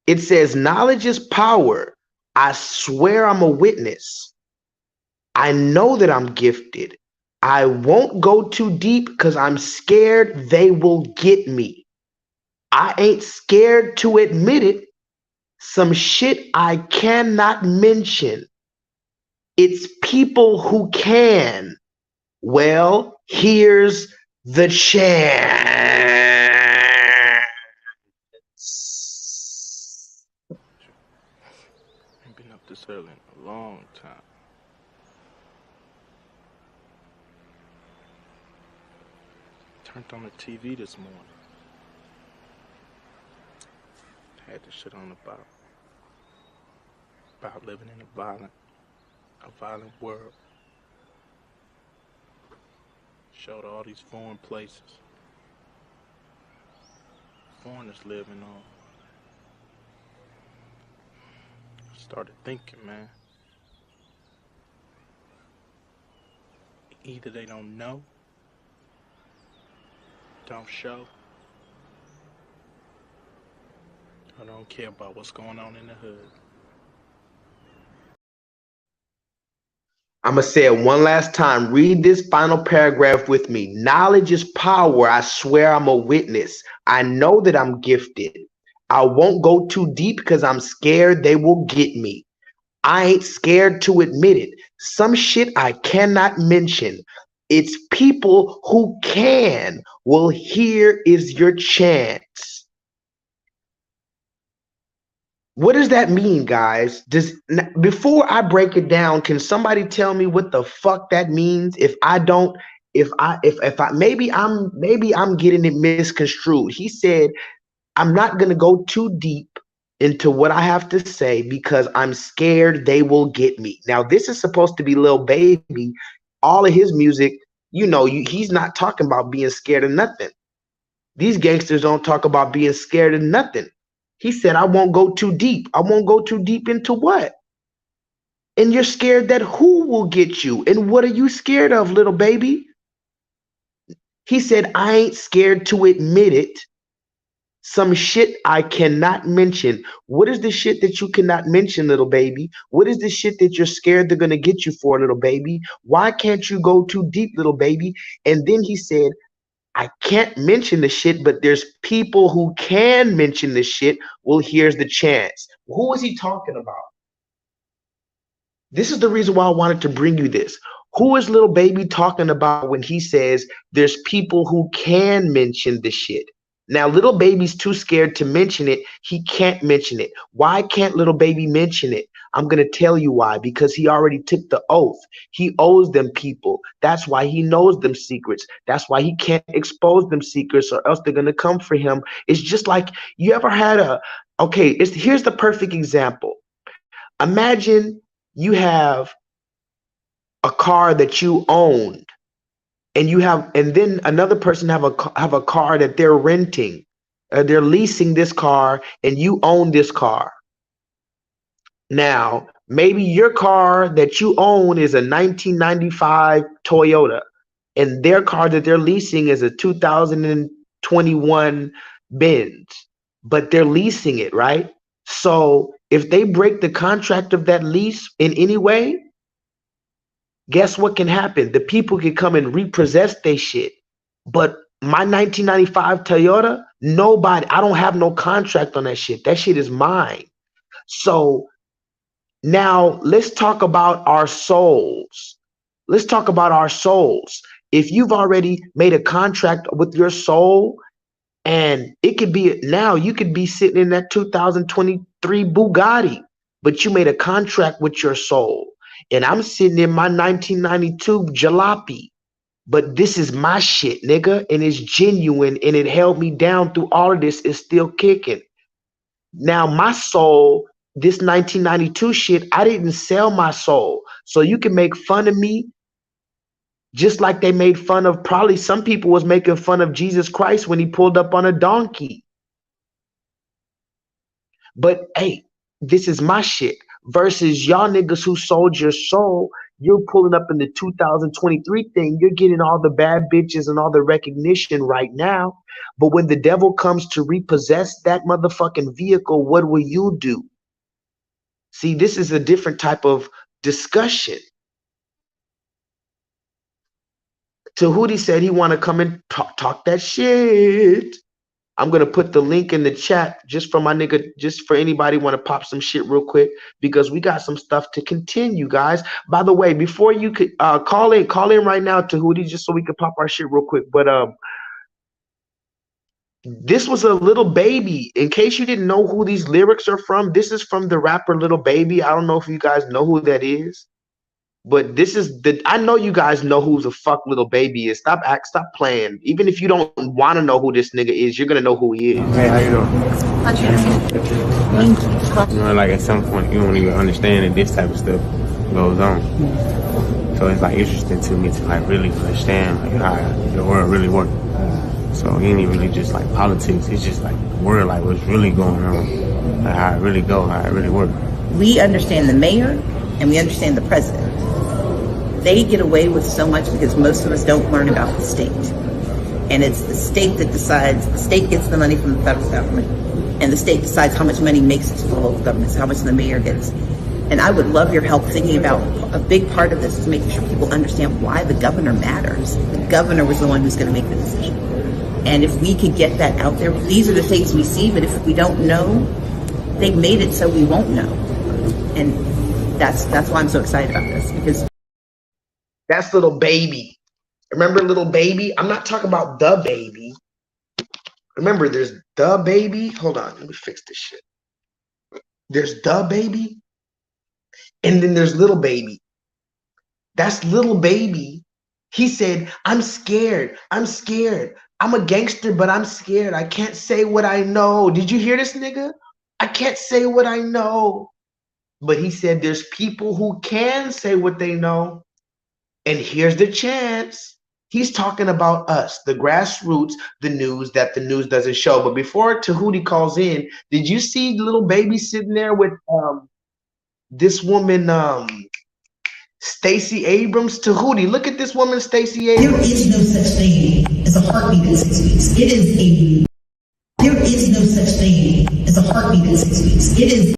It says, knowledge is power. I swear I'm a witness. I know that I'm gifted. I won't go too deep because I'm scared they will get me. I ain't scared to admit it. Some shit I cannot mention. It's people who can. Well, here's the chance. Ain't been up this early in a long time. Turned on the TV this morning. Had the shit on about living in a violent world. Showed all these foreign places foreigners living on. Started thinking, man. Either they don't know, don't show, or don't care about what's going on in the hood. I'm going to say it one last time. Read this final paragraph with me. Knowledge is power. I swear I'm a witness. I know that I'm gifted. I won't go too deep because I'm scared they will get me. I ain't scared to admit it. Some shit I cannot mention. It's people who can. Well, here is your chance. What does that mean, guys? Before I break it down, can somebody tell me what the fuck that means? If I don't, maybe I'm getting it misconstrued. He said, I'm not gonna go too deep into what I have to say because I'm scared they will get me. Now, this is supposed to be Lil Baby. All of his music, he's not talking about being scared of nothing. These gangsters don't talk about being scared of nothing. He said, I won't go too deep. I won't go too deep into what? And you're scared that who will get you? And what are you scared of, little baby? He said, I ain't scared to admit it. Some shit I cannot mention. What is the shit that you cannot mention, little baby? What is the shit that you're scared they're going to get you for, little baby? Why can't you go too deep, little baby? And then he said, I can't mention the shit, but there's people who can mention the shit. Well, here's the chance. Who is he talking about? This is the reason why I wanted to bring you this. Who is little baby talking about when he says there's people who can mention the shit? Now, little baby's too scared to mention it. He can't mention it. Why can't little baby mention it? I'm going to tell you why. Because he already took the oath. He owes them people. That's why he knows them secrets. That's why he can't expose them secrets or else they're going to come for him. It's just like you ever had here's the perfect example. Imagine you have a car that you owned and then another person have a car that they're renting. They're leasing this car and you own this car. Now, maybe your car that you own is a 1995 Toyota and their car that they're leasing is a 2021 Benz, but they're leasing it, right? So if they break the contract of that lease in any way, guess what can happen? The people can come and repossess their shit. But my 1995 Toyota, I don't have no contract on that shit. That shit is mine. So now let's talk about our souls. Let's talk about our souls. If you've already made a contract with your soul, and it could be now, you could be sitting in that 2023 Bugatti, but you made a contract with your soul. And I'm sitting in my 1992 Jalopy, but this is my shit, nigga, and it's genuine, and it held me down through all of this. It's still kicking. Now, my soul, this 1992 shit, I didn't sell my soul. So you can make fun of me just like they made fun of, probably some people was making fun of Jesus Christ when he pulled up on a donkey. But hey, this is my shit versus y'all niggas who sold your soul. You're pulling up in the 2023 thing. You're getting all the bad bitches and all the recognition right now. But when the devil comes to repossess that motherfucking vehicle, what will you do? See, this is a different type of discussion. Tahuti said he want to come and talk that shit. I'm gonna put the link in the chat just for my nigga, just for anybody want to pop some shit real quick because we got some stuff to continue, guys. By the way, before you could call in right now to Hootie just so we could pop our shit real quick. But this was a Little Baby. In case you didn't know who these lyrics are from, this is from the rapper Little Baby. I don't know if you guys know who that is. But this is I know you guys know who the fuck Little Baby is. Stop playing. Even if you don't want to know who this nigga is, you're gonna know who he is. Hey, how you doing? You know, like at some point you don't even understand that this type of stuff goes on. So it's like interesting to me to like really understand like how the world really works. So it ain't even really just like politics. It's just like the world, like what's really going on, like how it really go, how it really works. We understand the mayor and we understand the president. They get away with so much because most of us don't learn about the state. And it's the state that decides, the state gets the money from the federal government, and the state decides how much money makes it to the local governments, how much the mayor gets. And I would love your help thinking about a big part of this is making sure people understand why the governor matters. The governor was the one who's going to make the decision. And if we could get that out there, these are the things we see, but if we don't know, they've made it so we won't know. And that's why I'm so excited about this, because that's Little Baby. Remember Little Baby? I'm not talking about the baby. Remember, there's the baby. Hold on, let me fix this shit. There's the baby, and then there's Little Baby. That's Little Baby. He said, I'm scared. I'm scared. I'm a gangster, but I'm scared. I can't say what I know. Did you hear this nigga? I can't say what I know. But he said there's people who can say what they know. And here's the chance. He's talking about us, the grassroots, the news that the news doesn't show. But before Tahuti calls in, did you see Little Baby sitting there with this woman, Stacey Abrams? Tahuti, look at this woman, Stacey Abrams. There is no such thing as a heartbeat in 6 weeks. There is no such thing as a heartbeat in 6 weeks.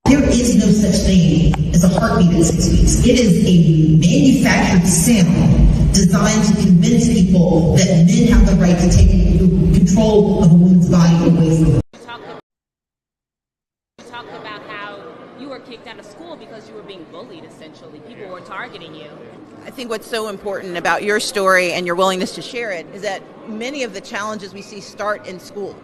There is no such thing as a heartbeat in 6 weeks. It is a manufactured sound designed to convince people that men have the right to take control of a woman's body away from them. You talked about how you were kicked out of school because you were being bullied, essentially. People were targeting you. I think what's so important about your story and your willingness to share it is that many of the challenges we see start in school.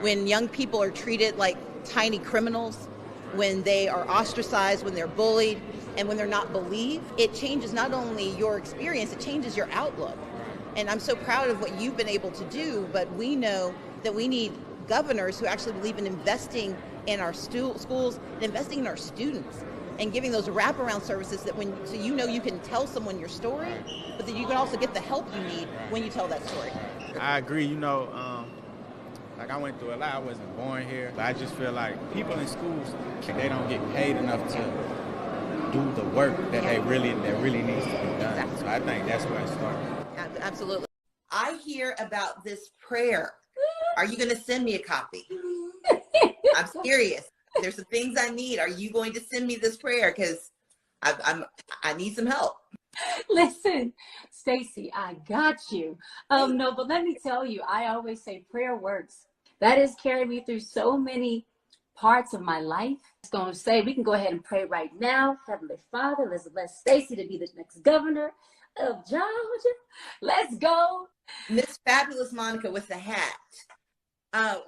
When young people are treated like tiny criminals, when they are ostracized, when they're bullied, and when they're not believed, it changes not only your experience, it changes your outlook. And I'm so proud of what you've been able to do, but we know that we need governors who actually believe in investing in our schools and investing in our students and giving those wraparound services that so you know you can tell someone your story, but that you can also get the help you need when you tell that story. I agree, you know, like I went through a lot. I wasn't born here. But I just feel like people in schools, they don't get paid enough to do the work that really needs to be done. Exactly. So I think that's where it started. Absolutely. I hear about this prayer. Are you going to send me a copy? I'm serious. There's some things I need. Are you going to send me this prayer? Because I need some help. Listen, Stacey, I got you. No, but let me tell you, I always say prayer works. That has carried me through so many parts of my life. It's going to say, we can go ahead and pray right now. Heavenly Father, let's bless Stacey to be the next governor of Georgia. Let's go. Miss Fabulous Monica with the hat.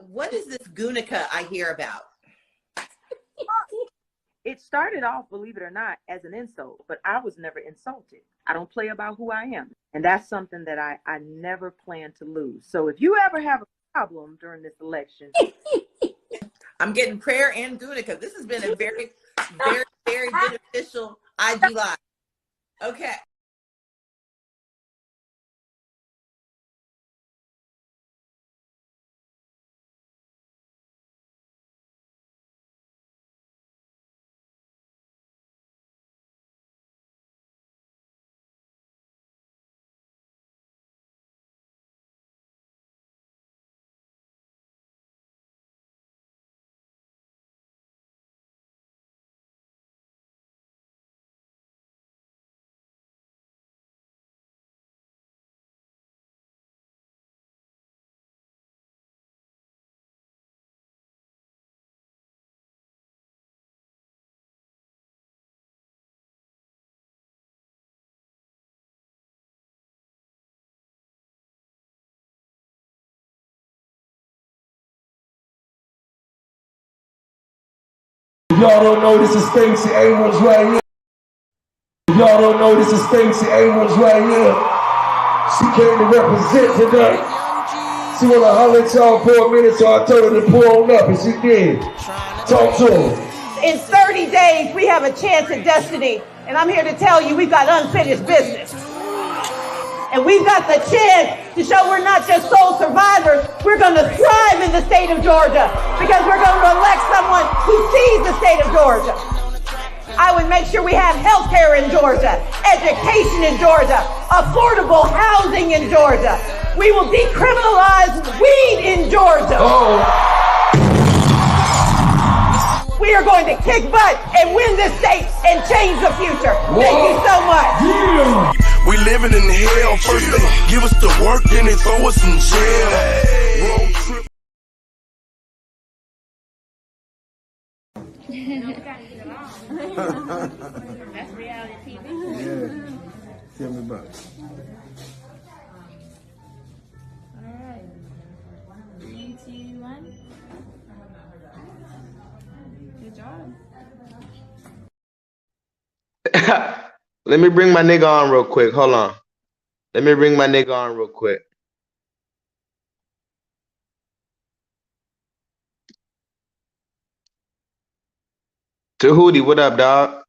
What is this Gunica I hear about? It started off, believe it or not, as an insult, but I was never insulted. I don't play about who I am. And that's something that I never plan to lose. So if you ever have a problem during this election. I'm getting prayer and Gunica. This has been a very, very, very beneficial IG Live. Okay. y'all don't know, this is Stacey Abrams right here. If y'all don't know, this is Stacey Abrams right here. She came to represent tonight. She wanna holler at y'all for a minute, so I told her to pull on up, and she did. Talk to her. In 30 days, we have a chance at destiny, and I'm here to tell you we've got unfinished business. And we've got the chance to show we're not just sole survivors, we're going to thrive in the state of Georgia because we're going to elect someone who sees the state of Georgia. I would make sure we have health care in Georgia, education in Georgia, affordable housing in Georgia. We will decriminalize weed in Georgia. We are going to kick butt and win this state and change the future. Thank you so much. We living in hell. First they give us the work, then they throw us in jail. Road trip. That's reality TV. Yeah. Tell me about it. All right. 3, 2, 1. Good job. Let me bring my nigga on real quick. Hold on. Let me bring my nigga on real quick. Tahuti, what up, dog?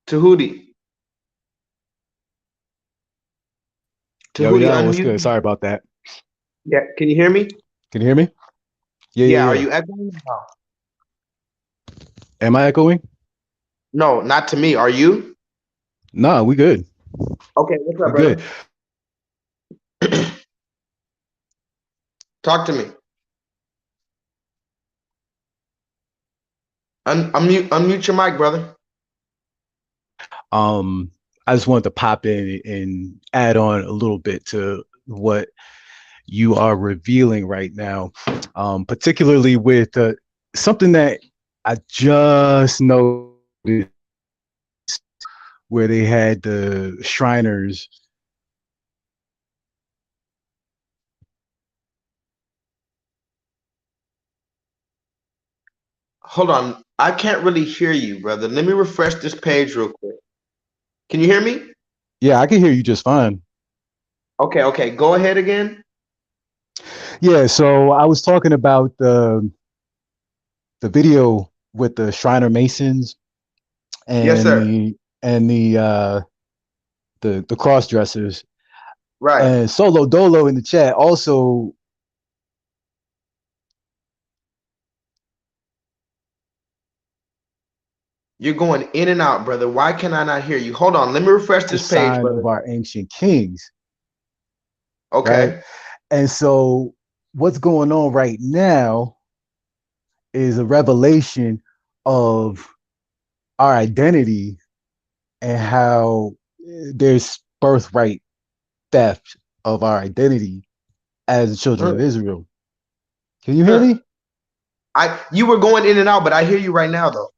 Tahuti. Yo, Tahuti, what's unmute. good? Sorry about that. Yeah, can you hear me? Can you hear me? Yeah, are you echoing? No. Am I echoing? No, not to me. Are you? No, we good. Okay, what's up, We good. brother? Talk to me. Unmute your mic, brother. I just wanted to pop in and add on a little bit to what you are revealing right now, particularly with something that I just noticed where they had the Shriners. Hold on. I can't really hear you, brother. Let me refresh this page real quick. Can you hear me? Yeah, I can hear you just fine. Okay. Go ahead again. Yeah, so I was talking about the video with the Shriner Masons and Yes, sir. the cross dressers. Right. And Solo Dolo in the chat also. You're going in and out, brother. Why can I not hear you? Hold on. Let me refresh The this page, sign brother. of our ancient kings. Okay. Right? And so what's going on right now is a revelation of our identity and how there's birthright theft of our identity as the children of Israel. Can you hear me? You were going in and out, but I hear you right now, though.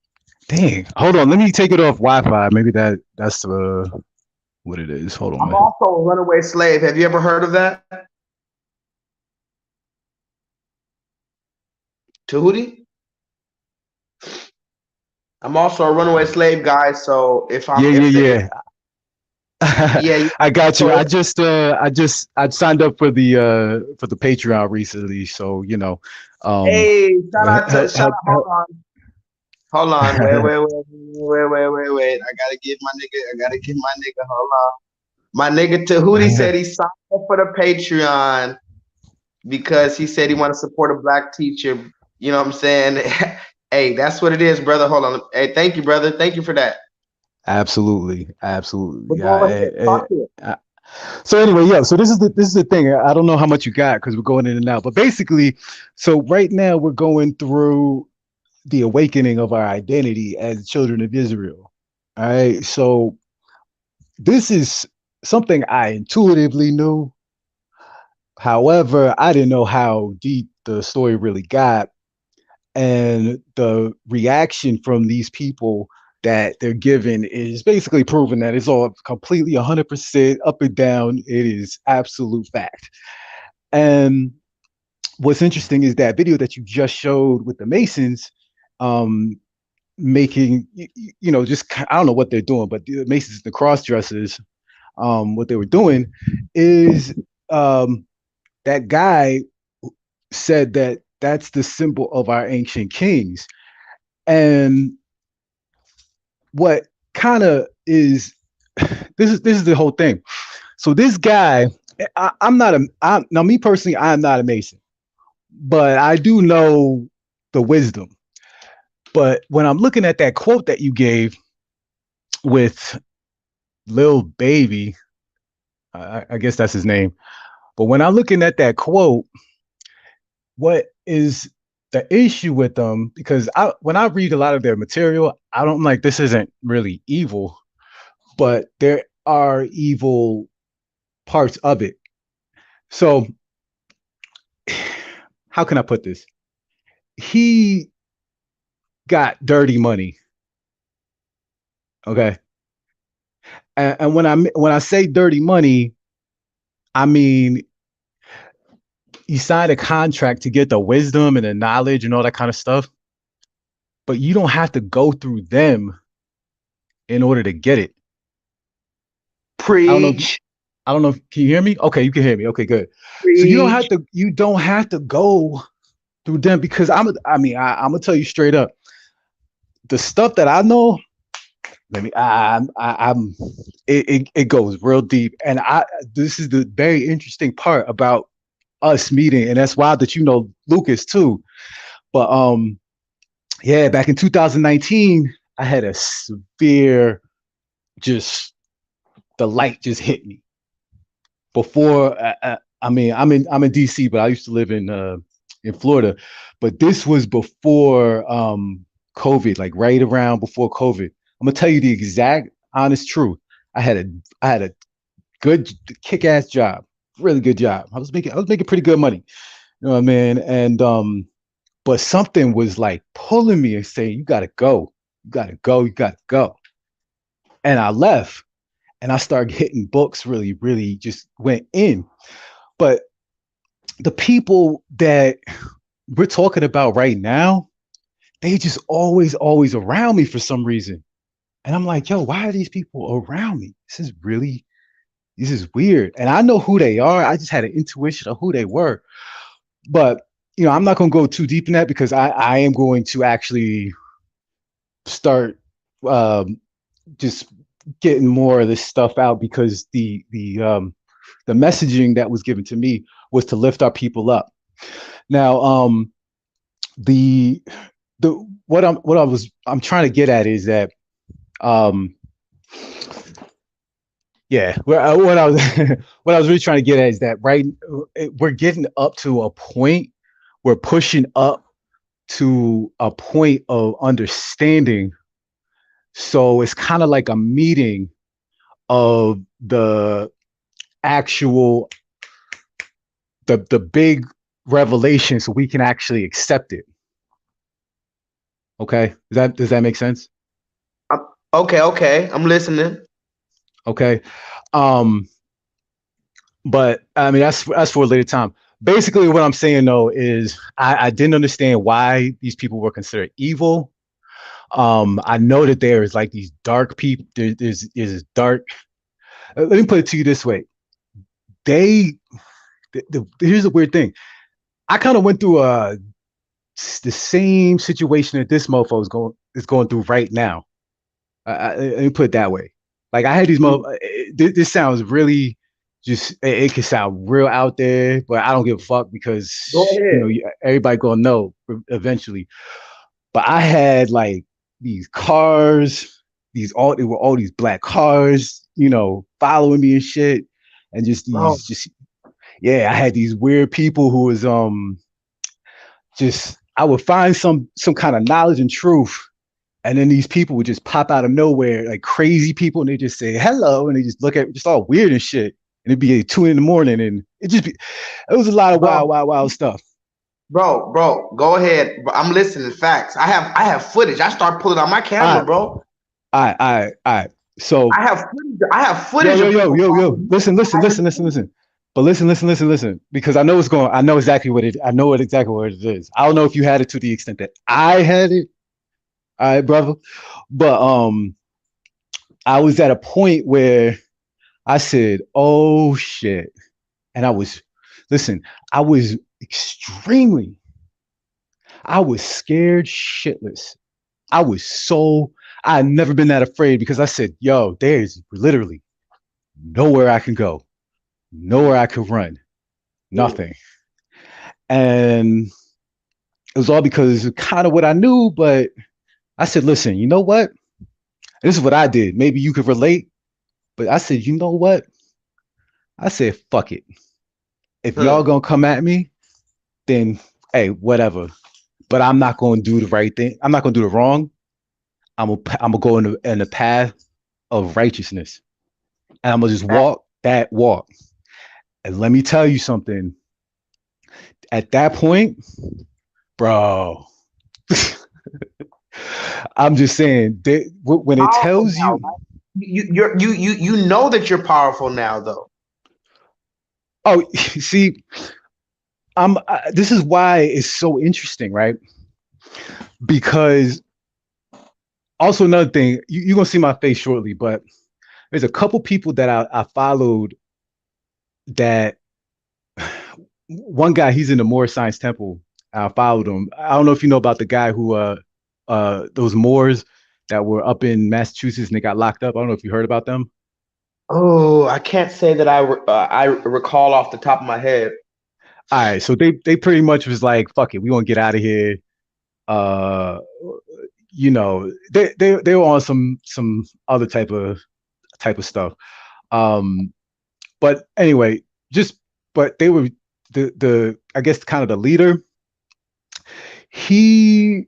Dang. Hold on. Let me take it off Wi-Fi. Maybe that's what it is. Hold on, I'm man. also a runaway slave. Have you ever heard of that? Tahuti? I'm also a runaway slave, guys. So if I'm Yeah. yeah, I got you. so I signed up for the Patreon recently, so you know. hey, shout out, hold on. Wait. I gotta give my nigga, hold on. My nigga Tahuti said he signed up for the Patreon because he said he want to support a black teacher. You know what I'm saying? Hey, that's what it is, brother. Hold on. Hey, thank you, brother. Thank you for that. Absolutely. But go ahead, talk to it. So anyway, yeah. So this is the thing. I don't know how much you got because we're going in and out. But basically, so right now we're going through the awakening of our identity as children of Israel. All right. So this is something I intuitively knew. However, I didn't know how deep the story really got. And the reaction from these people that they're given is basically proving that it's all completely 100% up and down. It is absolute fact. And what's interesting is that video that you just showed with the Masons, making, just, I don't know what they're doing, but the Masons, the cross dressers, what they were doing is, that guy said that that's the symbol of our ancient kings. And what kind of is, this is the whole thing. So this guy, now me personally, I'm not a Mason, but I do know the wisdom. But when I'm looking at that quote that you gave with Lil Baby, I guess that's his name. But when I'm looking at that quote, what is the issue with them? Because when I read a lot of their material, I'm like, this isn't really evil, but there are evil parts of it. So how can I put this? He got dirty money. Okay. And when I say dirty money, I mean, you signed a contract to get the wisdom and the knowledge and all that kind of stuff, but you don't have to go through them in order to get it. Preach. I don't know. Can you hear me? Okay, you can hear me. Okay, good. Preach. So you don't have to go through them, because I'm gonna tell you straight up, the stuff that I know, it goes real deep. And this is the very interesting part about us meeting, and that's wild that you know Lucas too. But yeah, back in 2019, I had a severe, just the light just hit me. Before, I'm in DC, but I used to live in Florida. But this was before COVID, like right around before COVID. I'm gonna tell you the exact honest truth. I had a good kick-ass job, really good job. I was making pretty good money. You know what I mean? And but something was like pulling me and saying, you gotta go. You gotta go, you gotta go. And I left. And I started hitting books, really, really just went in. But the people that we're talking about right now, they just always around me for some reason. And I'm like, yo, why are these people around me? This is weird. And I know who they are. I just had an intuition of who they were. But, I'm not going to go too deep in that, because I am going to actually start just getting more of this stuff out, because the messaging that was given to me was to lift our people up. Now, what I'm trying to get at is that, what I was really trying to get at is that we're getting up to a point, we're pushing up to a point of understanding. So it's kind of like a meeting of the actual, the big revelation, so we can actually accept it. Okay, does that make sense? Okay, I'm listening. Okay, but I mean that's for a later time. Basically, what I'm saying though is I didn't understand why these people were considered evil. I know that there is like these dark people. There's dark. Let me put it to you this way. Here's the weird thing. I kind of went through the same situation that this mofo is going through right now. Let me put it that way. Like I had these this sounds really just, it can sound real out there, but I don't give a fuck, because everybody gonna know eventually. But I had like these cars, they were all these black cars, following me and shit. And just these, I had these weird people who was, I would find some kind of knowledge and truth. And then these people would just pop out of nowhere, like crazy people. And they just say, hello. And they just look at me, just all weird and shit. And it'd be 2 a.m. and it was a lot of wild stuff. Bro, go ahead. I'm listening. Facts. I have footage. I start pulling out my camera, bro. All right. So I have footage. Yo. Listen. But listen, because I know what's going. I know exactly what it. I know what exactly what it is. I don't know if you had it to the extent that I had it. All right, brother. But I was at a point where I said, "Oh shit," and I was, listen, I was extremely, I was scared shitless. I had never been that afraid because I said, "Yo, there's literally nowhere I can go, nowhere I could run, nothing." And it was all because of kind of what I knew, but I said, listen, you know what? This is what I did. Maybe you could relate, but I said, you know what? I said, fuck it. If y'all gonna come at me, then hey, whatever. But I'm not gonna do the right thing. I'm not gonna do the wrong. I'm gonna go in the path of righteousness. And I'm gonna just walk that walk. And let me tell you something. At that point, bro, I'm just saying when it tells you, you know that you're powerful now, though. oh, see, this is why it's so interesting, right? Because also another thing, you're gonna see my face shortly, but there's a couple people that I followed that one guy, he's in the Moore Science Temple. I followed him. I don't know if you know about the guy who those Moors that were up in Massachusetts and they got locked up. I don't know if you heard about them. Oh, I can't say that I recall off the top of my head. All right, so they pretty much was like, fuck it, we want to get out of here. You know, they were on some other type of stuff. But anyway, but they were the I guess kind of the leader. He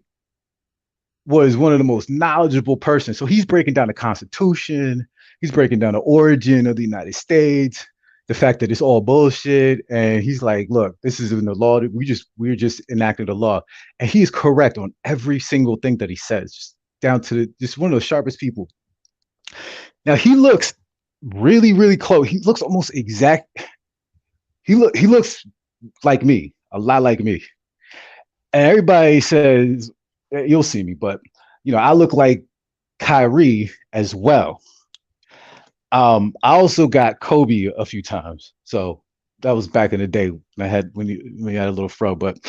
was one of the most knowledgeable persons. So he's breaking down the Constitution. He's breaking down the origin of the United States, the fact that it's all bullshit. And he's like, look, this is in the law. We're just enacting the law. And he's correct on every single thing that he says, just down to just one of the sharpest people. Now he looks really, really close. He looks almost exact. He looks like me, a lot like me. And everybody says, you'll see me, but you know, I look like Kyrie as well. I also got Kobe a few times, so that was back in the day when you had a little fro. But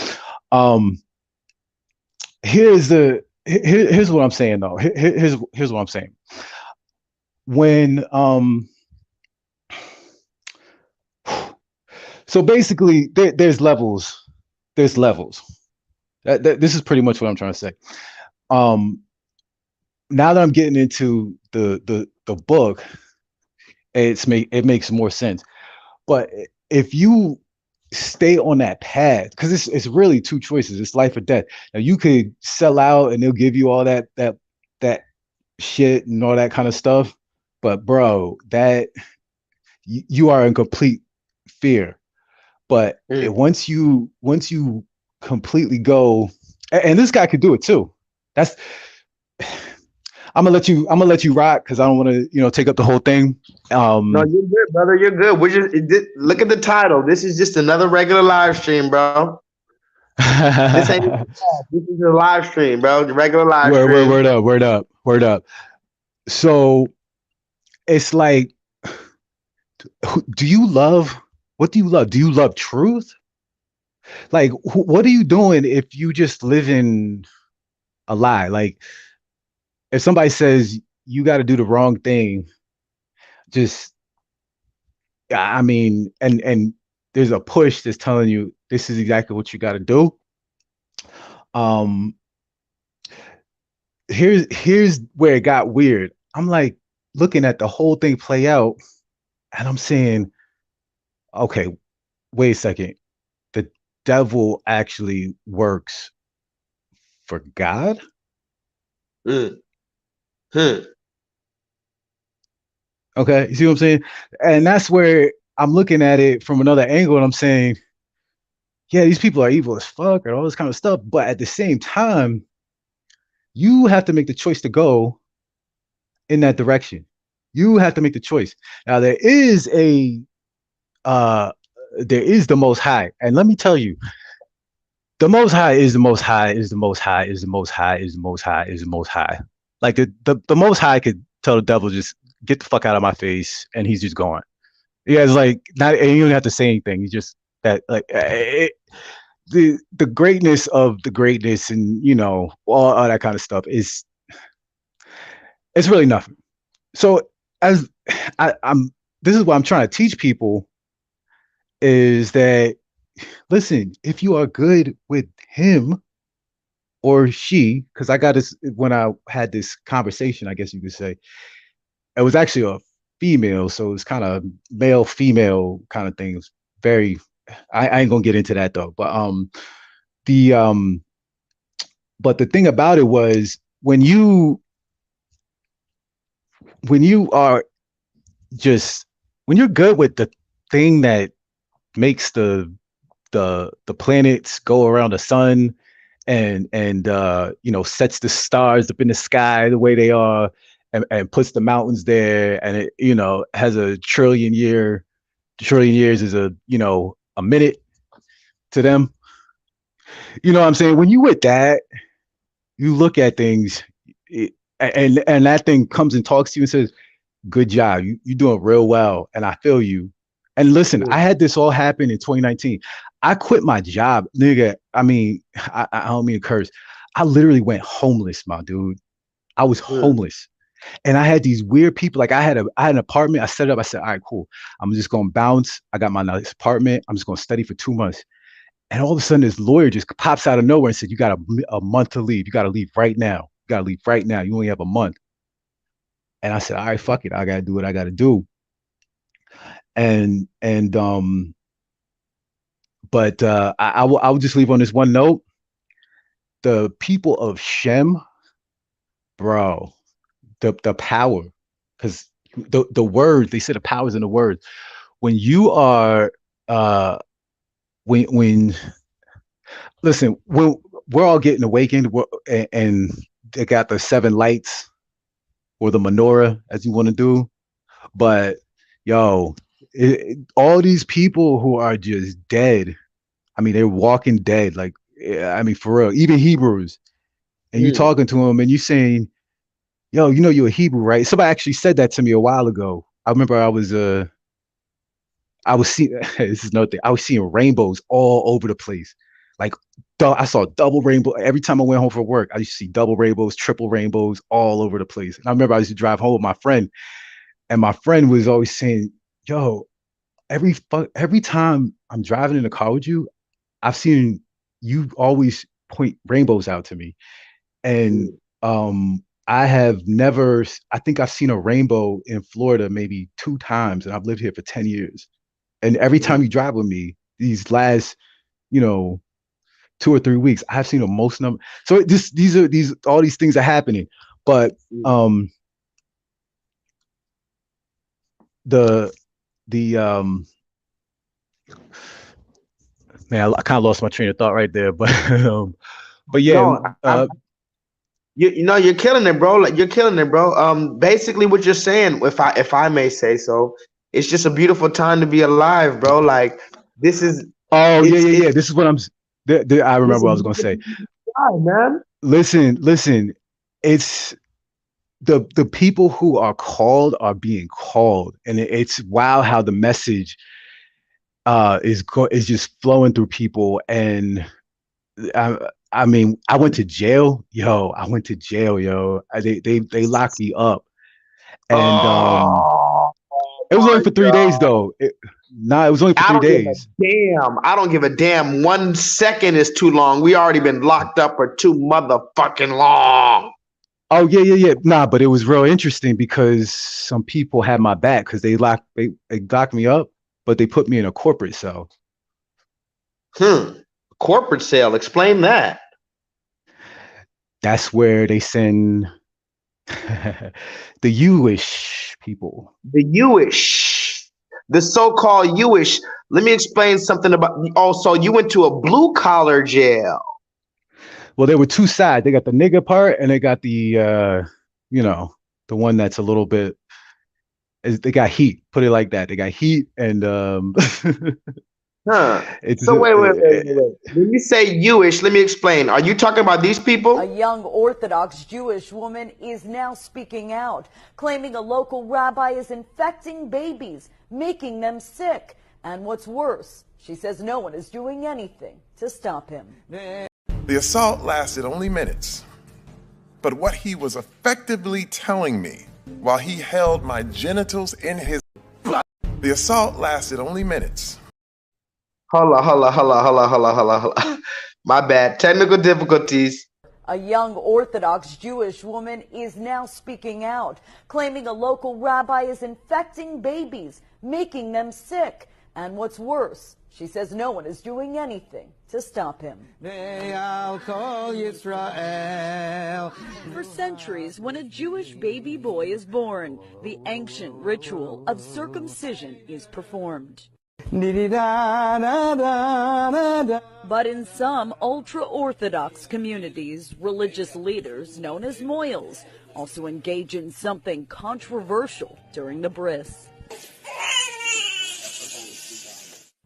here's what I'm saying though. Here's what I'm saying. When so basically there's levels. There's levels. This is pretty much what I'm trying to say. Now that I'm getting into the book, it makes more sense. But if you stay on that path, because it's really two choices, it's life or death. Now you could sell out and they'll give you all that shit and all that kind of stuff, but bro, that you are in complete fear. But once you completely go, and this guy could do it too. I'm gonna let you rock because I don't want to take up the whole thing. No, you're good, brother. You're good. Look at the title. This is just another regular live stream, bro. This ain't this is a live stream, bro. The regular live stream. Word up. So it's like, what do you love? Do you love truth? Like, what are you doing if you just live in a lie? Like, if somebody says you got to do the wrong thing, I mean, and there's a push that's telling you this is exactly what you got to do. Here's where it got weird. I'm like looking at the whole thing play out, and I'm saying, okay, wait a second. The devil actually works for God? Okay, you see what I'm saying? And that's where I'm looking at it from another angle, and I'm saying, yeah, these people are evil as fuck and all this kind of stuff. But at the same time, you have to make the choice to go in that direction. You have to make the choice. Now, there is a there is the Most High, and let me tell you, the Most High is the Most High is the Most High is the Most High is the Most High is the Most High. Like the Most High could tell the devil just get the fuck out of my face, and he's just gone. Yeah, it's like not, and you don't have to say anything. You just that like the greatness of the greatness, and all that kind of stuff is it's really nothing. So as I'm this is what I'm trying to teach people is that listen, if you are good with him or she, because I got this when I had this conversation, I guess you could say it was actually a female, so it's kind of male female kind of thing. It was very I ain't gonna get into that though, the but the thing about it was when you are just when you're good with the thing that makes the planets go around the sun and sets the stars up in the sky the way they are and puts the mountains there, and it has a trillion years is a minute to them. You know what I'm saying? When you with that, you look at things and that thing comes and talks to you and says, good job, you're doing real well, and I feel you. And listen, I had this all happen in 2019. I quit my job, nigga. I mean, I don't mean to curse. I literally went homeless, my dude. I was homeless. And I had these weird people. Like I had an apartment. I set it up. I said, all right, cool. I'm just going to bounce. I got my nice apartment. I'm just going to study for 2 months. And all of a sudden, this lawyer just pops out of nowhere and said, you got a month to leave. You got to leave right now. You got to leave right now. You only have a month. And I said, all right, fuck it. I got to do what I got to do. But I will just leave on this one note. The people of Shem, bro, the power, because the words, they said the power's in the words. When you are when listen, when we're all getting awakened, and they got the 7 lights or the menorah, as you want to do, but yo, all these people who are just dead, I mean, they're walking dead, like, I mean, for real, even Hebrews, and you talking to them and you saying, yo, you're a Hebrew, right? Somebody actually said that to me a while ago. I remember I was seeing this is another thing. I was seeing rainbows all over the place. Like I saw double rainbow every time I went home from work. I used to see double rainbows, triple rainbows all over the place. And I remember I used to drive home with my friend, and my friend was always saying, yo, every time I'm driving in the car with you, I've seen you always point rainbows out to me. And I think I've seen a rainbow in Florida maybe 2 times, and I've lived here for 10 years. And every time you drive with me, these last, 2 or 3 weeks, I've seen the most number. So all these things are happening. But the man, I kind of lost my train of thought right there. But yeah, you're killing it, bro. Like, you're killing it, bro. Basically what you're saying, if I may say so, it's just a beautiful time to be alive, bro. Like, this is yeah. This is what I remember what I was gonna say. Man. Listen, it's the people who are called are being called, and it's wow how the message is just flowing through people. And I mean, I went to jail, yo. They locked me up, and it was only for 3 days though. It was only for 3 days. I don't give a damn. 1 second is too long. We already been locked up for too motherfucking long. Oh yeah. Nah, but it was real interesting because some people had my back because they locked me up, but they put me in a corporate cell. Corporate cell. Explain that. That's where they send the Jewish people. The Jewish. The so-called Jewish. Let me explain something about. Also, you went to a blue-collar jail. Well, there were 2 sides. They got the nigga part, and they got the, the one that's a little bit. They got heat. Put it like that. They got heat, and Huh. It's So wait. When you say Jewish, let me explain. Are you talking about these people? A young Orthodox Jewish woman is now speaking out, claiming a local rabbi is infecting babies, making them sick. And what's worse, she says no one is doing anything to stop him. The assault lasted only minutes, but what he was effectively telling me while he held my genitals in his... The assault lasted only minutes. Hold on. My bad. Technical difficulties. A young Orthodox Jewish woman is now speaking out, claiming a local rabbi is infecting babies, making them sick. And what's worse, she says no one is doing anything to stop him. For centuries, when a Jewish baby boy is born, the ancient ritual of circumcision is performed. But in some ultra-Orthodox communities, religious leaders, known as moyals, also engage in something controversial during the bris.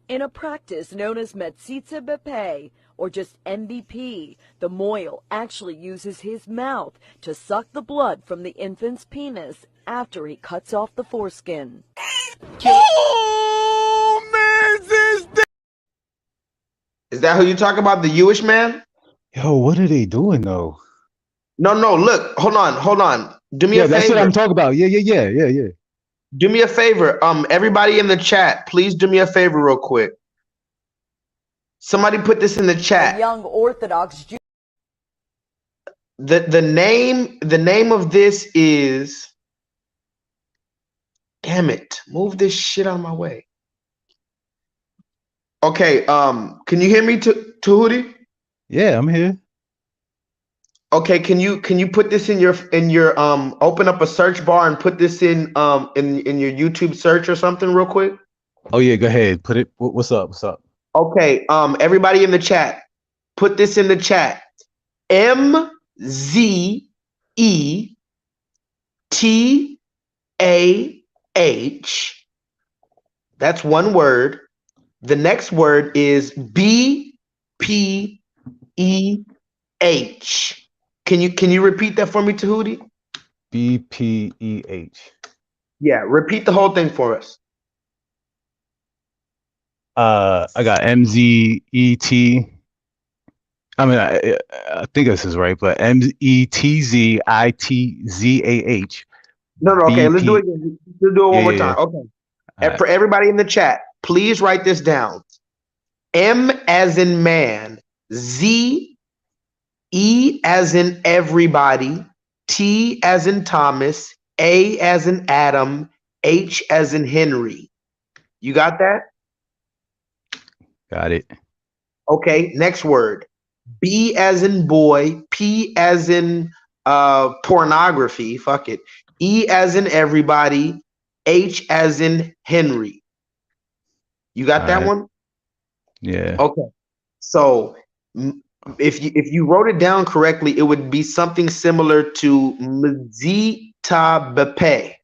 In a practice known as Metzitza B'Peh, or just MVP, the moyal actually uses his mouth to suck the blood from the infant's penis after he cuts off the foreskin. Is that who you talk about, the Jewish man? Yo, what are they doing though? No, look, hold on. Do me a favor. That's what I'm talking about. Yeah. Do me a favor. Everybody in the chat, please do me a favor real quick. Somebody put this in the chat. A young Orthodox Jew. The name of this is, damn it, move this shit out of my way. Okay, can you hear me, Tahuti? Yeah, I'm here. Okay, can you put this in your open up a search bar and put this in your YouTube search or something real quick? Oh yeah, go ahead. Put it. What's up? Okay, everybody in the chat, put this in the chat. MZETAH. That's one word. The next word is BPEH. Can you repeat that for me, Tahuti? BPEH. Yeah, repeat the whole thing for us. I got MZET. I mean, I think this is right, but METZITZAH. No, okay, let's do it again. Let's do it one more time. Okay. Right. For everybody in the chat, please write this down. M as in man, Z, E as in everybody, T as in Thomas, A as in Adam, H as in Henry. You got that? Got it. Okay, next word. B as in boy, P as in pornography, fuck it. E as in everybody, H as in Henry. You got that one? Yeah. Okay. So if you wrote it down correctly, it would be something similar to Metzitza B'Peh.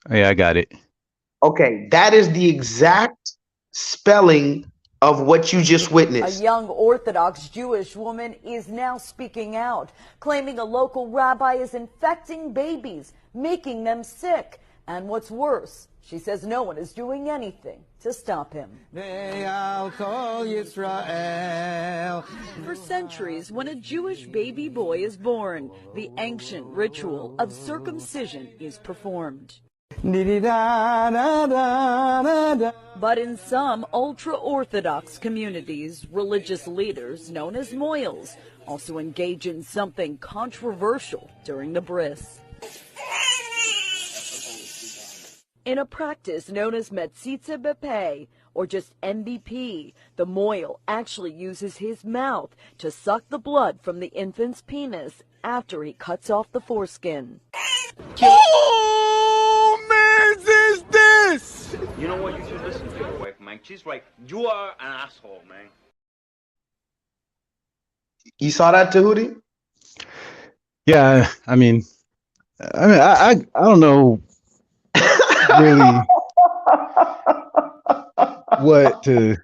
Yeah, I got it. Okay, that is the exact spelling of what you just witnessed. A young Orthodox Jewish woman is now speaking out, claiming a local rabbi is infecting babies, making them sick. And what's worse, she says no one is doing anything to stop him. For centuries, when a Jewish baby boy is born, the ancient ritual of circumcision is performed. But in some ultra-Orthodox communities, religious leaders, known as moyals, also engage in something controversial during the bris. In a practice known as Metzitza B'Peh, or just MVP, the moyal actually uses his mouth to suck the blood from the infant's penis after he cuts off the foreskin. Is this? You know what? You should listen to your wife, man. She's right. You are an asshole, man. You saw that, Tahuti? Yeah, I mean, I don't know really what to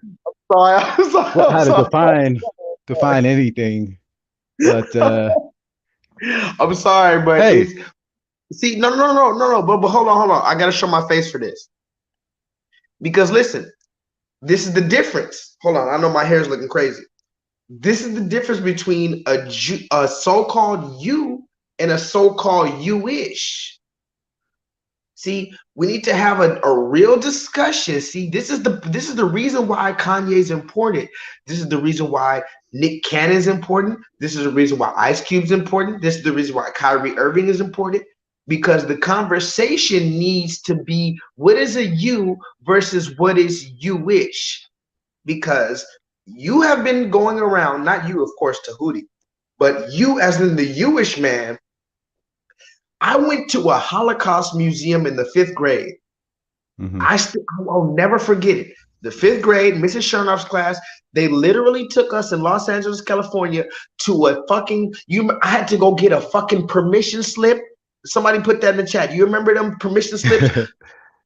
sorry. I'm sorry. What, I'm how to sorry. define anything. But I'm sorry, but hey, it's see, no. But hold on. I gotta show my face for this. Because listen, this is the difference. Hold on, I know my hair is looking crazy. This is the difference between a so-called you and a so-called you-ish. See, we need to have a real discussion. See, this is the reason why Kanye is important. This is the reason why Nick Cannon is important. This is the reason why Ice Cube is important. This is the reason why Kyrie Irving is important. Because the conversation needs to be what is a you versus what is you-ish. Because you have been going around, not you, of course, Tahuti, but you as in the you-ish man. I went to a Holocaust museum in the 5th grade. I'll never forget it. The 5th grade, Mrs. Chernoff's class, they literally took us in Los Angeles, California to a fucking, I had to go get a fucking permission slip. Somebody put that in the chat. You remember them permission slips?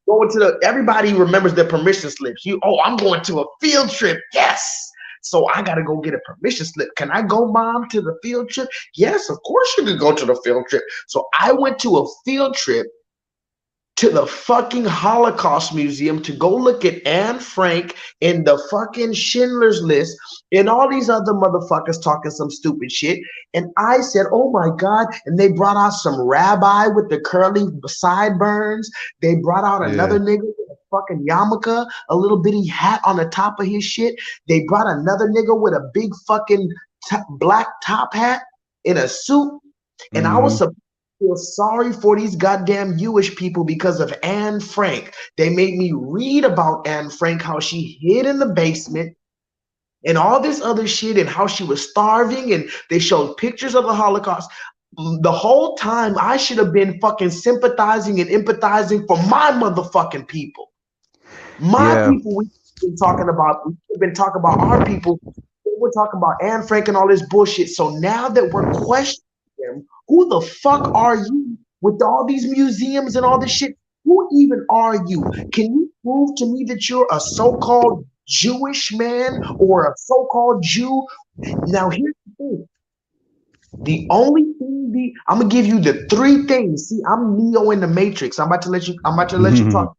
Going to everybody remembers the permission slips. I'm going to a field trip. Yes. So I got to go get a permission slip. Can I go, Mom, to the field trip? Yes, of course you can go to the field trip. So I went to a field trip to the fucking Holocaust Museum to go look at Anne Frank and the fucking Schindler's List and all these other motherfuckers talking some stupid shit. And I said, oh my God. And they brought out some rabbi with the curly sideburns. They brought out another nigga with a fucking yarmulke, a little bitty hat on the top of his shit. They brought another nigga with a big fucking black top hat in a suit. And I was supposed feel sorry for these goddamn Jewish people because of Anne Frank. They made me read about Anne Frank, how she hid in the basement and all this other shit and how she was starving, and they showed pictures of the Holocaust. The whole time I should have been fucking sympathizing and empathizing for my motherfucking people. My people we've been talking about our people. We're talking about Anne Frank and all this bullshit. So now that we're questioning them, who the fuck are you with all these museums and all this shit? Who even are you? Can you prove to me that you're a so-called Jewish man or a so-called Jew? Now here's the thing. The only thing I'm gonna give you the 3 things. See, I'm Neo in the Matrix. I'm about to let you talk.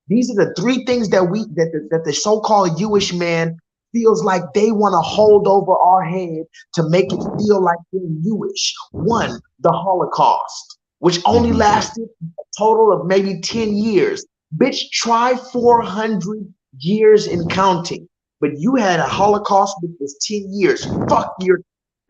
These are the 3 things that the so-called Jewish man feels like they want to hold over our head to make it feel like they're Jewish. 1, the Holocaust, which only lasted a total of maybe 10 years. Bitch, try 400 years and counting. But you had a Holocaust that was 10 years. Fuck your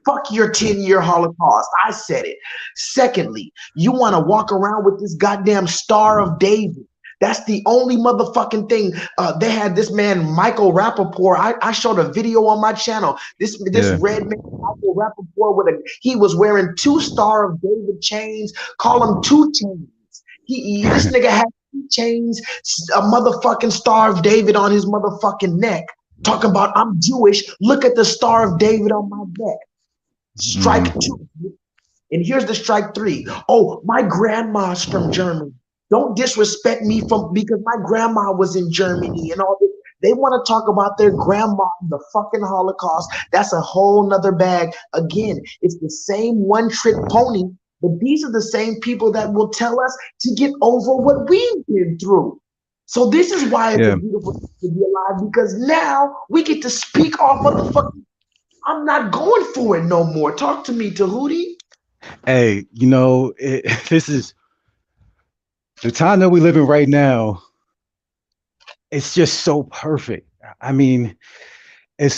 10-year Holocaust. I said it. Secondly, you want to walk around with this goddamn Star of David. That's the only motherfucking thing. They had this man, Michael Rappaport. I showed a video on my channel. This red man, Michael Rappaport, he was wearing 2 Star of David chains. Call him 2 chains. This nigga had 2 chains, a motherfucking Star of David on his motherfucking neck. Talking about I'm Jewish. Look at the Star of David on my neck. Strike 2. And here's the strike 3. Oh, my grandma's from Germany. Don't disrespect me because my grandma was in Germany and all this. They want to talk about their grandma in the fucking Holocaust. That's a whole nother bag. Again, it's the same one-trick pony, but these are the same people that will tell us to get over what we've been through. So this is why it's a beautiful thing to be alive, because now we get to speak off of the fucking. I'm not going for it no more. Talk to me, Tahuti. Hey, this is the time that we live in right now. It's just so perfect. I mean, they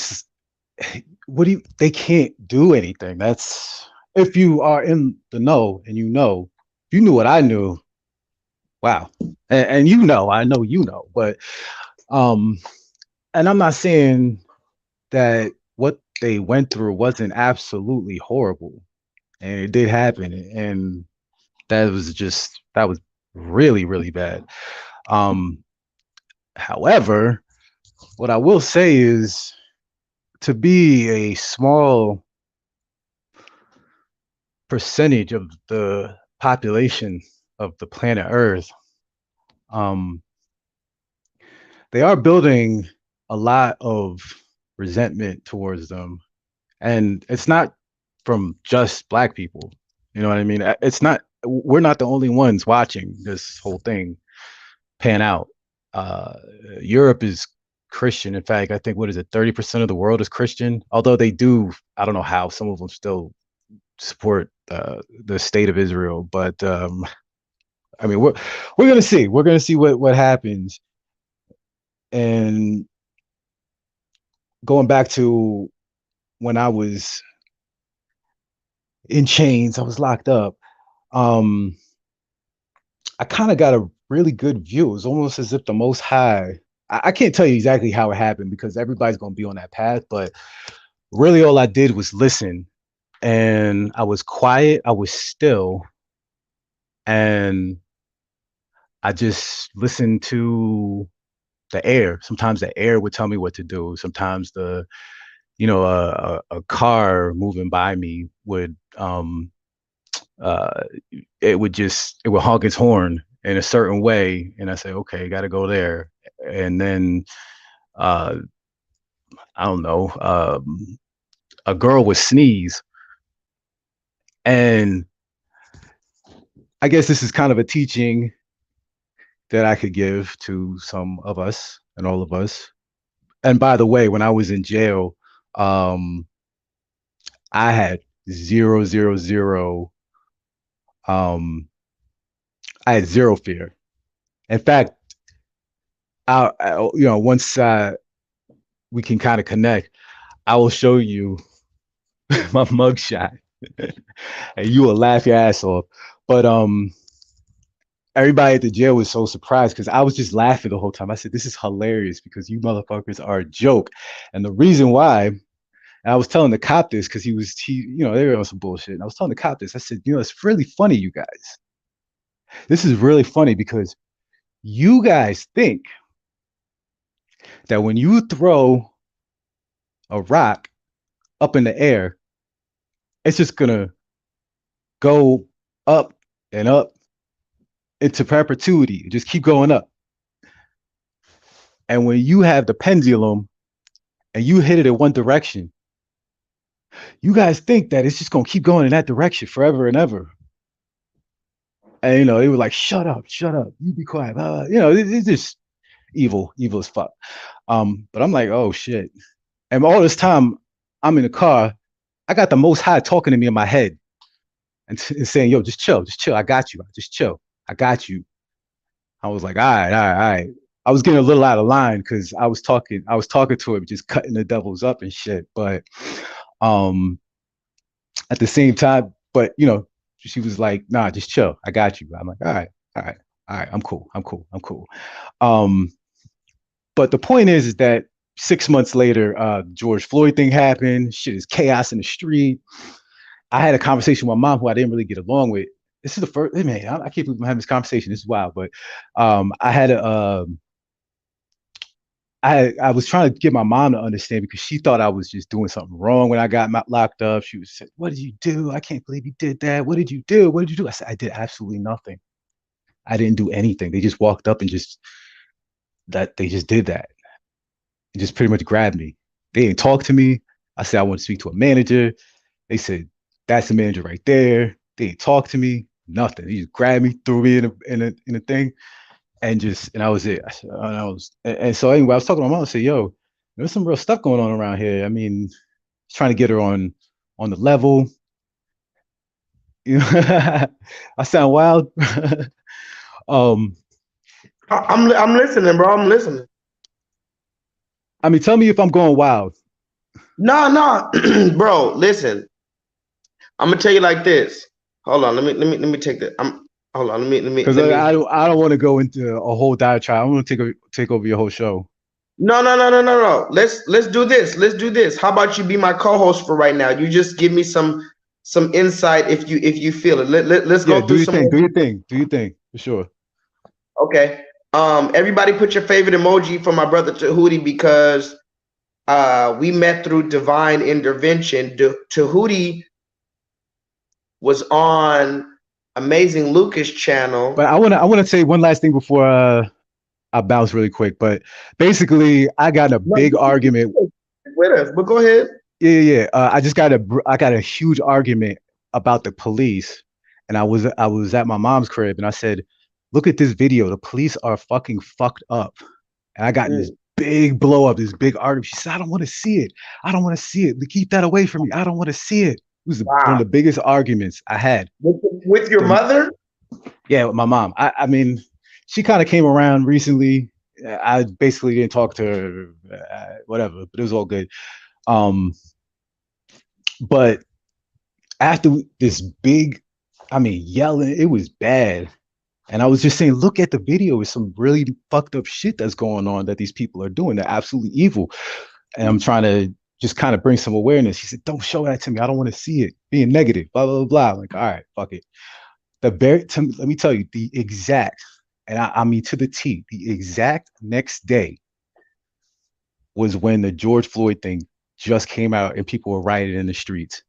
can't do anything. That's if you are in the know and if you knew what I knew, wow. And I know, but and I'm not saying that what they went through wasn't absolutely horrible, and it did happen, and that was really, really bad. However, what I will say is, to be a small percentage of the population of the planet Earth, they are building a lot of resentment towards them, and it's not from just black people. You know what I mean? It's not. We're not the only ones watching this whole thing pan out. Uh, Europe is Christian. In fact, I think what is it? 30% of the world is Christian. Although they do, I don't know how some of them still support the state of Israel. But I mean, we're gonna see. We're gonna see what happens. And going back to when I was in chains, I was locked up. I kind of got a really good view. It was almost as if the Most High. I can't tell you exactly how it happened because everybody's gonna be on that path, but really all I did was listen, and I was quiet. I was still, and I just listened to the air. Sometimes the air would tell me what to do. Sometimes a car moving by me would it would honk its horn in a certain way, and I say, okay, got to go there. And then I don't know, a girl would sneeze, and I guess this is kind of a teaching that I could give to some of us and all of us. And by the way, when I was in jail, I had zero, zero, zero. I had zero fear. In fact, once we can kind of connect, I will show you my mugshot, and you will laugh your ass off. But everybody at the jail was so surprised because I was just laughing the whole time. I said, "This is hilarious because you motherfuckers are a joke." And the reason why, and I was telling the cop this because they were on some bullshit. And I was telling the cop this. I said, it's really funny, you guys. This is really funny because you guys think that when you throw a rock up in the air, it's just gonna go up and up into perpetuity, just keep going up. And when you have the pendulum and you hit it in one direction, you guys think that it's just gonna keep going in that direction forever and ever. And they were like, shut up, you be quiet. It's just evil as fuck. But I'm like, oh shit. And all this time I'm in the car, I got the Most High talking to me in my head and saying, yo, just chill, I got you, just chill, I got you. I was like, all right. I was getting a little out of line because I was talking to him, just cutting the devils up and shit. But at the same time, she was like, nah, just chill, I got you. I'm like, all right, I'm cool. But the point is that 6 months later, George Floyd thing happened. Shit is chaos in the street. I had a conversation with my mom who I didn't really get along with. This is the first, man, I can't believe I'm having this conversation. This is wild. But I was trying to get my mom to understand because she thought I was just doing something wrong when I got locked up. She was saying, what did you do? I can't believe you did that. What did you do? I said, I did absolutely nothing. I didn't do anything. They just walked up and they just did that. And just pretty much grabbed me. They didn't talk to me. I said, I want to speak to a manager. They said, that's the manager right there. They didn't talk to me, nothing. They just grabbed me, threw me in a thing. And that was it. And so anyway, I was talking to my mom and said, yo, there's some real stuff going on around here. I mean, trying to get her on the level. I sound wild. I'm listening, bro. I'm listening. I mean, tell me if I'm going wild. No, bro. Listen, I'm gonna tell you like this. Hold on. Let me take that. Hold on. Let me. Because I don't want to go into a whole diatribe. I want to take over your whole show. No. Let's do this. How about you be my co-host for right now? You just give me some insight if you feel it. Let's go through some. Do your thing for sure. Okay. Everybody put your favorite emoji for my brother Tahuti because we met through divine intervention. Tahuti was on Amazing Lucas channel. But I want to say one last thing before I bounced really quick, but basically, I got in a big argument. With us, but go ahead. Yeah. I got a huge argument about the police, and I was at my mom's crib, and I said, "Look at this video. The police are fucking fucked up." And I got in this big blow up, this big argument. She said, "I don't want to see it. I don't want to see it. Keep that away from me. I don't want to see it." It was one of the biggest arguments I had. With your mother? Yeah, with my mom. I mean, she kind of came around recently. I basically didn't talk to her, whatever, but it was all good. But after this big, yelling, it was bad. And I was just saying, look at the video. It's some really fucked up shit that's going on that these people are doing. They're absolutely evil. And I'm trying to just kind of bring some awareness. He said, don't show that to me. I don't want to see it. Being negative, blah, blah, blah. I'm like, all right, fuck it. Let me tell you, the exact, and I mean to the T, the exact next day was when the George Floyd thing just came out and people were rioting in the streets.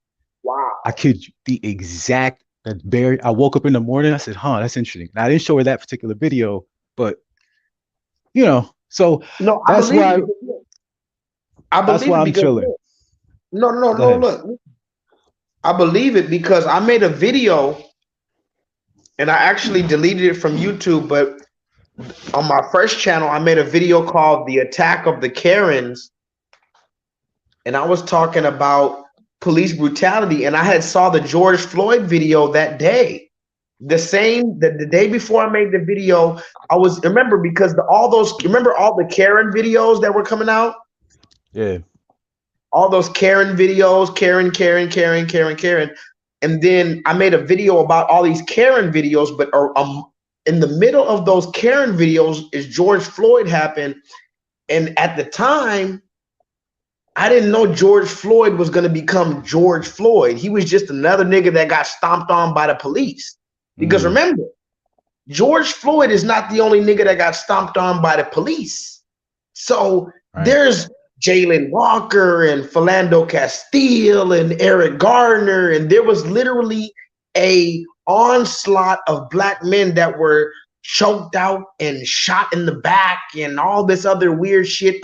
Wow. I kid you, the exact, I woke up in the morning, I said, that's interesting. And I didn't show her that particular video, but, so no, that's why I'm chilling. No, look. I believe it because I made a video and I actually deleted it from YouTube, but on my first channel, I made a video called The Attack of the Karens. And I was talking about police brutality. And I had saw the George Floyd video that day. The day before I made the video, remember because all the Karen videos that were coming out? Yeah. All those Karen videos, Karen. And then I made a video about all these Karen videos, but in the middle of those Karen videos is George Floyd happened. And at the time, I didn't know George Floyd was going to become George Floyd. He was just another nigga that got stomped on by the police. Because remember, George Floyd is not the only nigga that got stomped on by the police. So there's Jalen Walker and Philando Castile and Eric Garner, and there was literally a onslaught of black men that were choked out and shot in the back and all this other weird shit.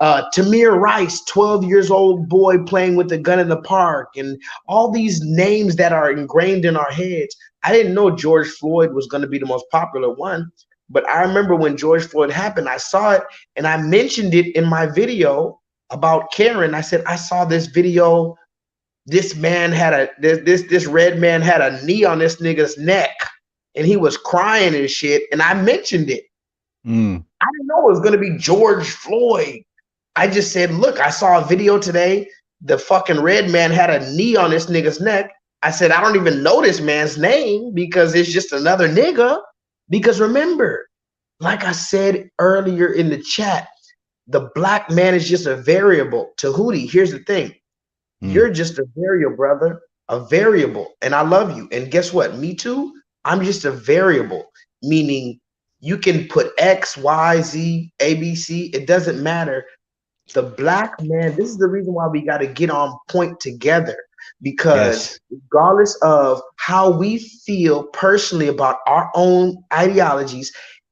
Tamir Rice, 12 years old boy playing with a gun in the park, and all these names that are ingrained in our heads. I didn't know George Floyd was going to be the most popular one. But I remember when George Floyd happened, I saw it and I mentioned it in my video about Karen. I said, I saw this video. This man had this red man had a knee on this nigga's neck and he was crying and shit. And I mentioned it. I didn't know it was going to be George Floyd. I just said, look, I saw a video today. The fucking red man had a knee on this nigga's neck. I said, I don't even know this man's name because it's just another nigga. Because remember, like I said earlier in the chat, the black man is just a variable. To Hootie, here's the thing. You're just a variable, brother. A variable. And I love you. And guess what? Me too. I'm just a variable. Meaning you can put X, Y, Z, A, B, C. It doesn't matter. The black man, this is the reason why we got to get on point together. Because regardless of how we feel personally about our own ideologies,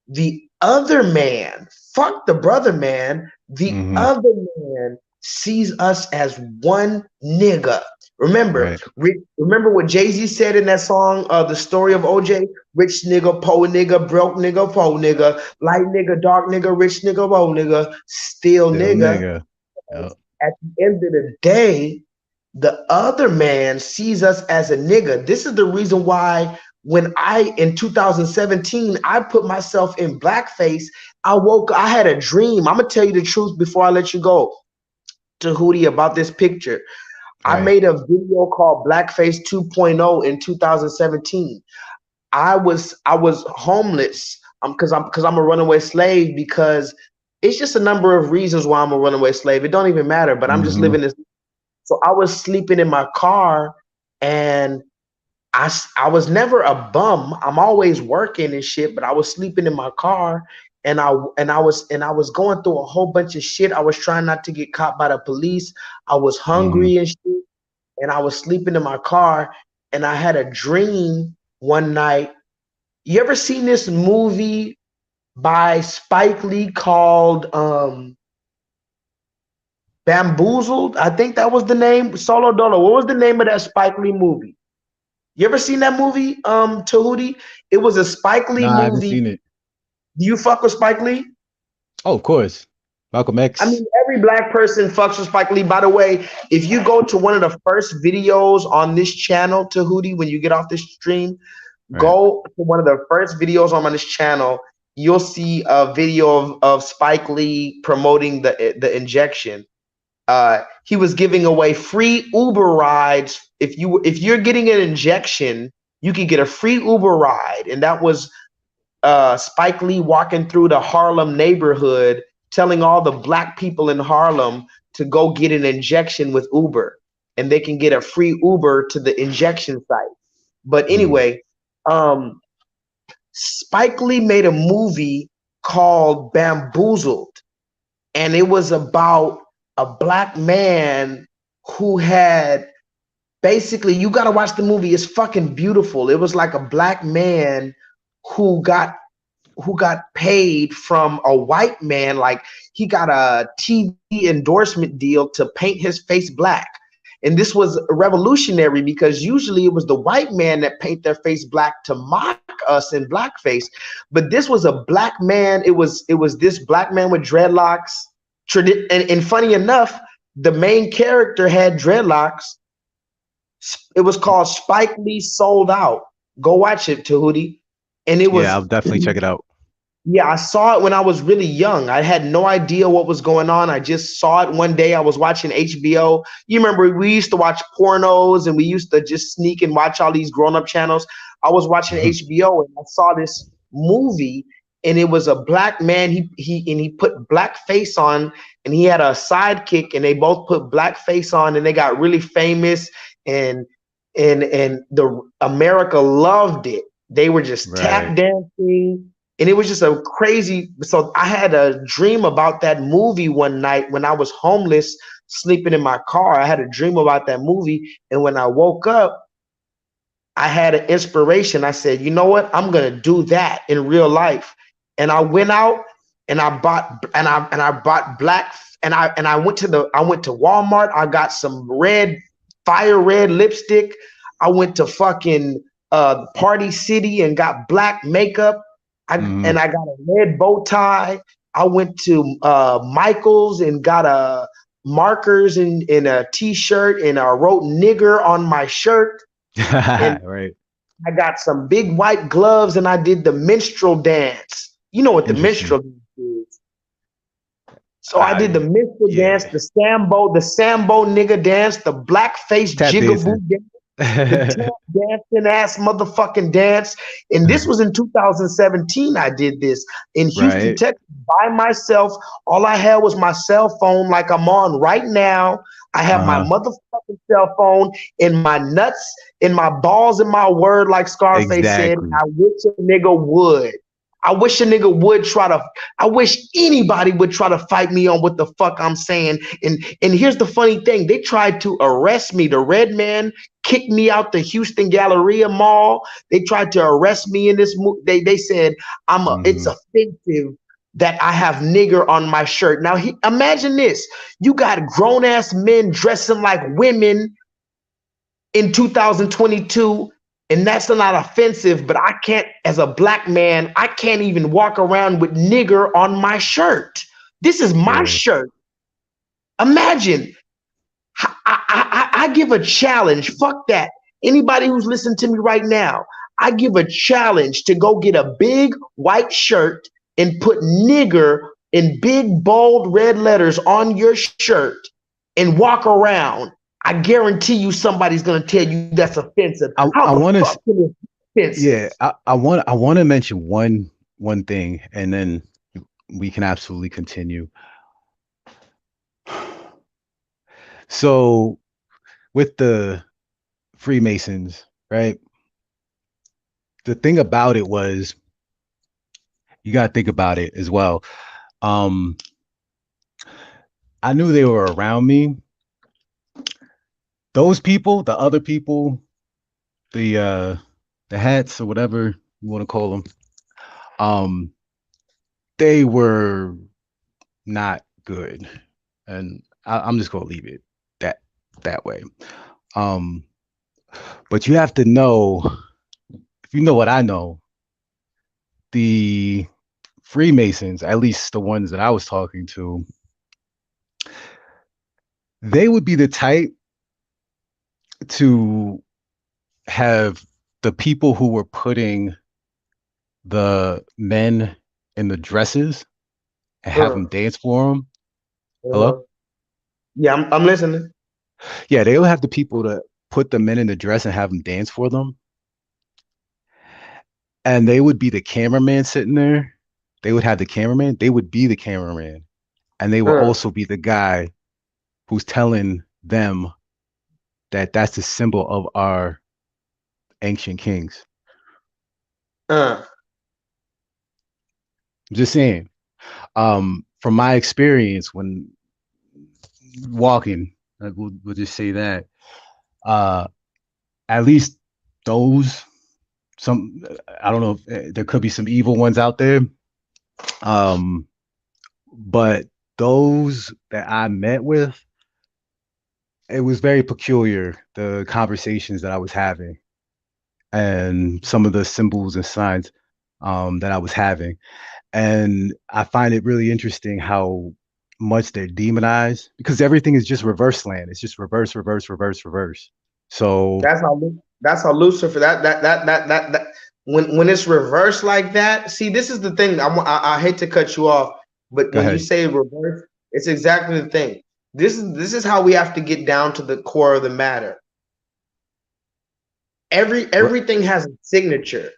the other man, fuck the brother man, the other man sees us as one nigga. Remember, remember what Jay-Z said in that song, The Story of OJ? Rich nigga, poor nigga, broke nigga, poor nigga, light nigga, dark nigga, rich nigga, poor nigga, still nigga. Yep. At the end of the day, the other man sees us as a nigga. This is the reason why when in 2017, I put myself in blackface, I had a dream. I'm going to tell you the truth before I let you go, to Hootie, about this picture. I made a video called Blackface 2.0 in 2017. I was homeless because I'm a runaway slave, because it's just a number of reasons why I'm a runaway slave. It don't even matter, but I'm just living this. So I was sleeping in my car, and I was never a bum. I'm always working and shit, but I was sleeping in my car, and I was going through a whole bunch of shit. I was trying not to get caught by the police. I was hungry and shit, and I was sleeping in my car, and I had a dream one night. You ever seen this movie by Spike Lee called Bamboozled. I think that was the name. Solo Dolo. What was the name of that Spike Lee movie? You ever seen that movie, Tahuti? It was a Spike Lee Nah, I haven't movie. seen it. Do you fuck with Spike Lee? Oh, of course. Malcolm X. I mean, every black person fucks with Spike Lee. By the way, if you go to one of the first videos on this channel, Tahuti, when you get off this stream, go to one of the first videos on this channel. You'll see a video of Spike Lee promoting the injection. He was giving away free Uber rides. If you're getting an injection, you can get a free Uber ride, and that was Spike Lee walking through the Harlem neighborhood, telling all the black people in Harlem to go get an injection with Uber, and they can get a free Uber to the injection site. But anyway, Spike Lee made a movie called Bamboozled, and it was about a black man who had basically, you got to watch the movie. It's fucking beautiful. It was like a black man who got paid from a white man. Like, he got a TV endorsement deal to paint his face black. And this was revolutionary because usually it was the white man that paint their face black to mock us in blackface. But this was a black man. It was this black man with dreadlocks. And funny enough, the main character had dreadlocks. It was called Spike Lee Sold Out. Go watch it, Tahuti. And it was, yeah, I'll definitely check it out. Yeah, I saw it when I was really young. I had no idea what was going on. I just saw it one day. I was watching HBO. You remember we used to watch pornos and we used to just sneak and watch all these grown-up channels. I was watching HBO and I saw this movie, and it was a black man. He put black face on, and he had a sidekick, and they both put black face on, and they got really famous, and the America loved it. They were just tap dancing. And it was just a crazy. So I had a dream about that movie one night when I was homeless, sleeping in my car. I had a dream about that movie. And when I woke up, I had an inspiration. I said, you know what? I'm going to do that in real life. And I went out and I bought black, and I went to Walmart. I got some fire red lipstick. I went to fucking Party City and got black makeup. And I got a red bow tie. I went to Michael's and got markers in a t-shirt, and I wrote nigger on my shirt. Right. I got some big white gloves, and I did the minstrel dance. You know what the minstrel dance is. So I did the minstrel dance, the sambo nigga dance, the blackface jigaboo dance. The dancing ass motherfucking dance. And this was in 2017. I did this in Houston, Texas, by myself. All I had was my cell phone, like I'm on right now. I have my motherfucking cell phone in my nuts, in my balls, in my word, like Scarface said. I wish a nigga would. I wish a nigga would I wish anybody would try to fight me on what the fuck I'm saying. And here's the funny thing. They tried to arrest me. The red man kicked me out the Houston Galleria Mall. They tried to arrest me in this movie. They said it's offensive that I have nigger on my shirt. Now imagine this. You got grown ass men dressing like women in 2022. And that's not offensive, but I can't, as a black man, I can't even walk around with nigger on my shirt. This is my shirt. Imagine, I give a challenge. Fuck that. Anybody who's listening to me right now, I give a challenge to go get a big white shirt and put nigger in big, bold red letters on your shirt and walk around. I guarantee you somebody's gonna tell you that's offensive. I want to, yeah, I want to mention one thing, and then we can absolutely continue. So, with the Freemasons, right? The thing about it was, you gotta think about it as well. I knew they were around me. Those people, the other people, the hats or whatever you want to call them, they were not good, and I'm just gonna leave it that way. But you have to know, if you know what I know, the Freemasons, at least the ones that I was talking to, they would be the type to have the people who were putting the men in the dresses and have them dance for them. Hello? Yeah, I'm listening. Yeah, they would have the people to put the men in the dress and have them dance for them. And they would be the cameraman sitting there. They would have the cameraman. They would be the cameraman. And they will also be the guy who's telling them that that's the symbol of our ancient kings. I'm just saying. From my experience when walking, we'll just say that, at least those, I don't know if there could be some evil ones out there, but those that I met with, it was very peculiar, the conversations that I was having and some of the symbols and signs that I was having. And I find it really interesting how much they're demonized, because everything is just reverse land. It's just reverse, reverse, reverse, reverse. So that's how Lucifer, that when it's reversed like that. See, this is the thing. I hate to cut you off, but when you say reverse, it's exactly the thing. This is how we have to get down to the core of the matter. Everything has a signature.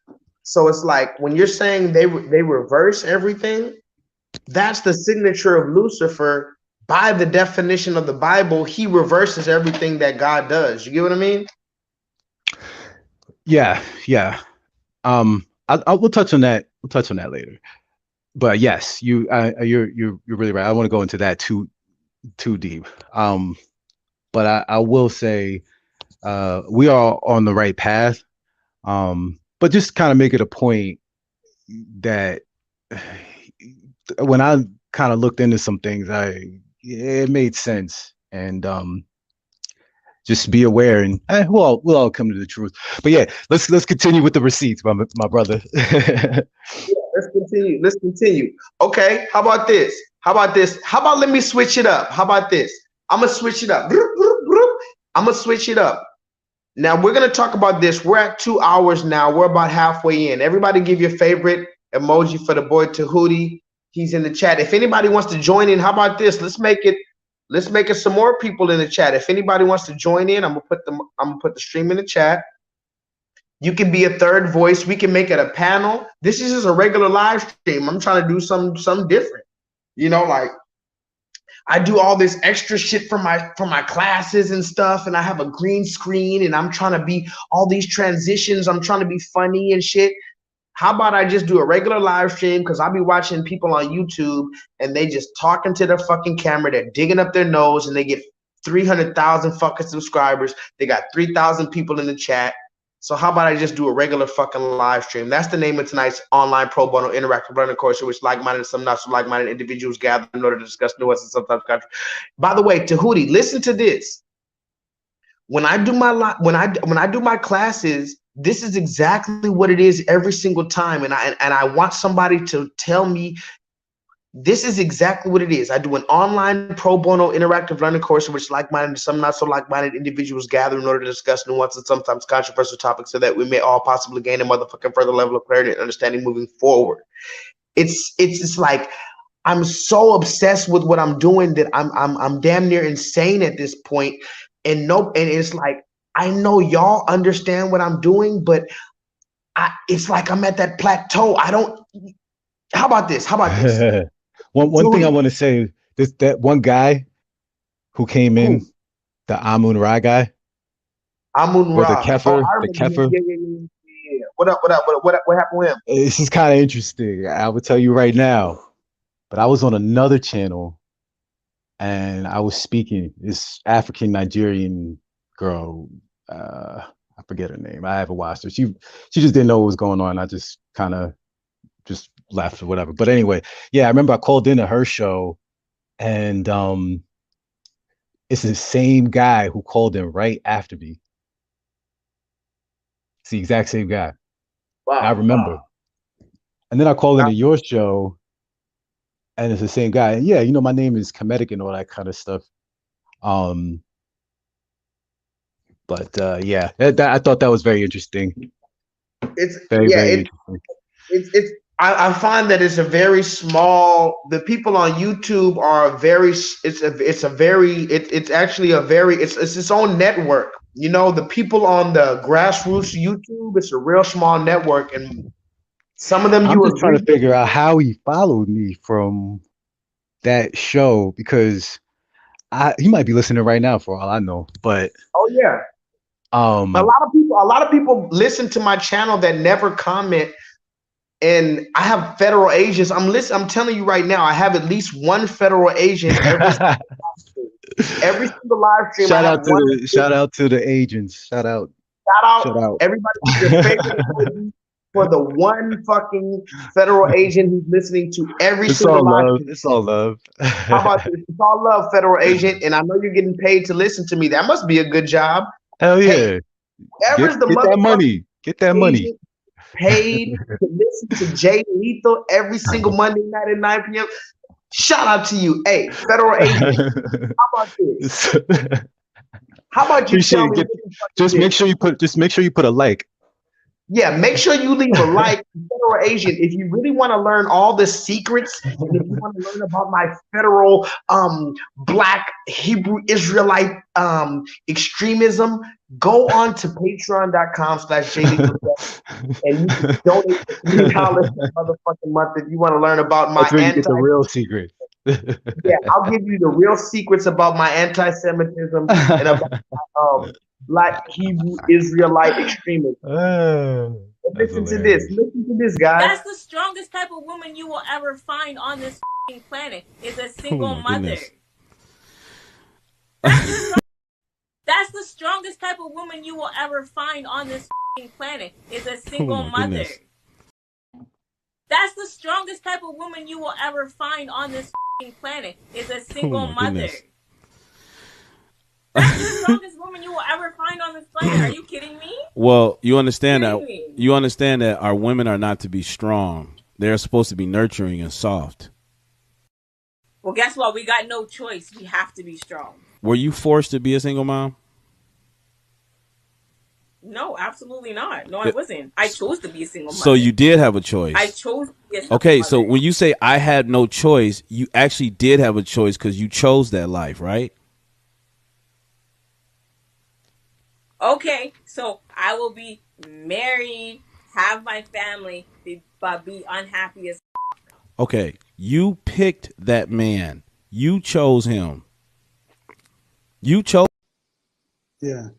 So it's like when you're saying they reverse everything, that's the signature of Lucifer. By the definition of the Bible, he reverses everything that God does. You get what I mean? Yeah. We'll touch on that. We'll touch on that later. But yes, you're really right. I don't want to go into that too deep. But I will say we are on the right path. But just kind of make it a point that when I kind of looked into some things, it made sense. And just be aware, and we'll all come to the truth. But yeah, let's continue with the receipts, my brother. Yeah, let's continue. Okay, how about this? How about let me switch it up? How about this? I'm gonna switch it up. I'm gonna switch it up. Now we're gonna talk about this. We're at 2 hours now. We're about halfway in. Everybody give your favorite emoji for the boy Tahuti. He's in the chat. If anybody wants to join in, how about this? Let's make it some more people in the chat. If anybody wants to join in, I'm gonna put the stream in the chat. You can be a third voice. We can make it a panel. This is just a regular live stream. I'm trying to do something different. You know, like I do all this extra shit for my classes and stuff, and I have a green screen, and I'm trying to be all these transitions. I'm trying to be funny and shit. How about I just do a regular live stream? Because I'll be watching people on YouTube, and they just talking to their fucking camera. They're digging up their nose, and they get 300,000 fucking subscribers. They got 3,000 people in the chat. So how about I just do a regular fucking live stream? That's the name of tonight's online pro bono interactive learning course, in which like-minded and some not so like-minded individuals gather in order to discuss nuances and sometimes controversial. By the way, Tahuti, listen to this. When I do my classes, this is exactly what it is every single time, and I want somebody to tell me this is exactly what it is. I do an online pro bono interactive learning course in which like-minded and some not so like-minded individuals gather in order to discuss nuances and sometimes controversial topics so that we may all possibly gain a motherfucking further level of clarity and understanding moving forward. It's like I'm so obsessed with what I'm doing that I'm damn near insane at this point. And it's like I know y'all understand what I'm doing, but it's like I'm at that plateau. How about this? One thing I want to say, that one guy who came in, the Amun Ra guy. Amun Ra. Or the Kefir. Yeah. What happened with him? This is kind of interesting. I will tell you right now. But I was on another channel, and I was speaking. This African Nigerian girl, I forget her name. I haven't watched her. She just didn't know what was going on. I just kind of just left or whatever. But anyway, yeah, I remember I called into her show, and it's the same guy who called in right after me. It's the exact same guy. Wow. I remember. And then I called into your show, and it's the same guy. And yeah, my name is comedic and all that kind of stuff. But yeah, I thought that was very interesting. It's very interesting. It's I find that it's a very small. The people on YouTube are very. It's actually a very. It's its own network. The people on the grassroots YouTube. It's a real small network, and some of them I'm just trying to figure out how he followed me from that show, because he might be listening right now for all I know. But oh yeah, a lot of people listen to my channel that never comment. And I have federal agents. I'm telling you right now, I have at least one federal agent every single live stream. Shout out to the agents. Shout out. Everybody your favorite for the one fucking federal agent who's listening to every single live stream. It's all love. How about this? It's all love, federal agent. And I know you're getting paid to listen to me. That must be a good job. Hell yeah. Get that money. Get that money. Paid to listen to J-LEETHAL every single Monday night at 9 p.m. Shout out to you. Hey, federal agent. How about this? How about you tell me? Just make sure you put a like. Yeah, make sure you leave a like. Federal agent, if you really want to learn all the secrets, and if you want to learn about my federal Black Hebrew Israelite extremism, go on to patreon.com/JLeethal and you can donate $3 a motherfucking month if you want to learn about my the real secret. Yeah, I'll give you the real secrets about my anti-Semitism and about my Black Hebrew Israelite extremism. Listen to this. Listen to this, guys. That's the strongest type of woman you will ever find on this planet. Is a single mother. That's the strongest type of woman you will ever find on this planet. Is a single mother. That's the strongest type of woman you will ever find on this planet. Is a single mother. That's the strongest woman you will ever find on this planet. Are you kidding me? Well, you understand that our women are not to be strong. They're supposed to be nurturing and soft. Well, guess what? We got no choice. We have to be strong. Were you forced to be a single mom? No, absolutely not. No, I wasn't. I chose to be a single mother. So you did have a choice. I chose to be a single Okay, mother. so when you say I had no choice, you actually did have a choice because you chose that life, right? Okay, so I will be married, have my family, but be unhappy as. Okay, you picked that man. You chose him. You chose. Yeah.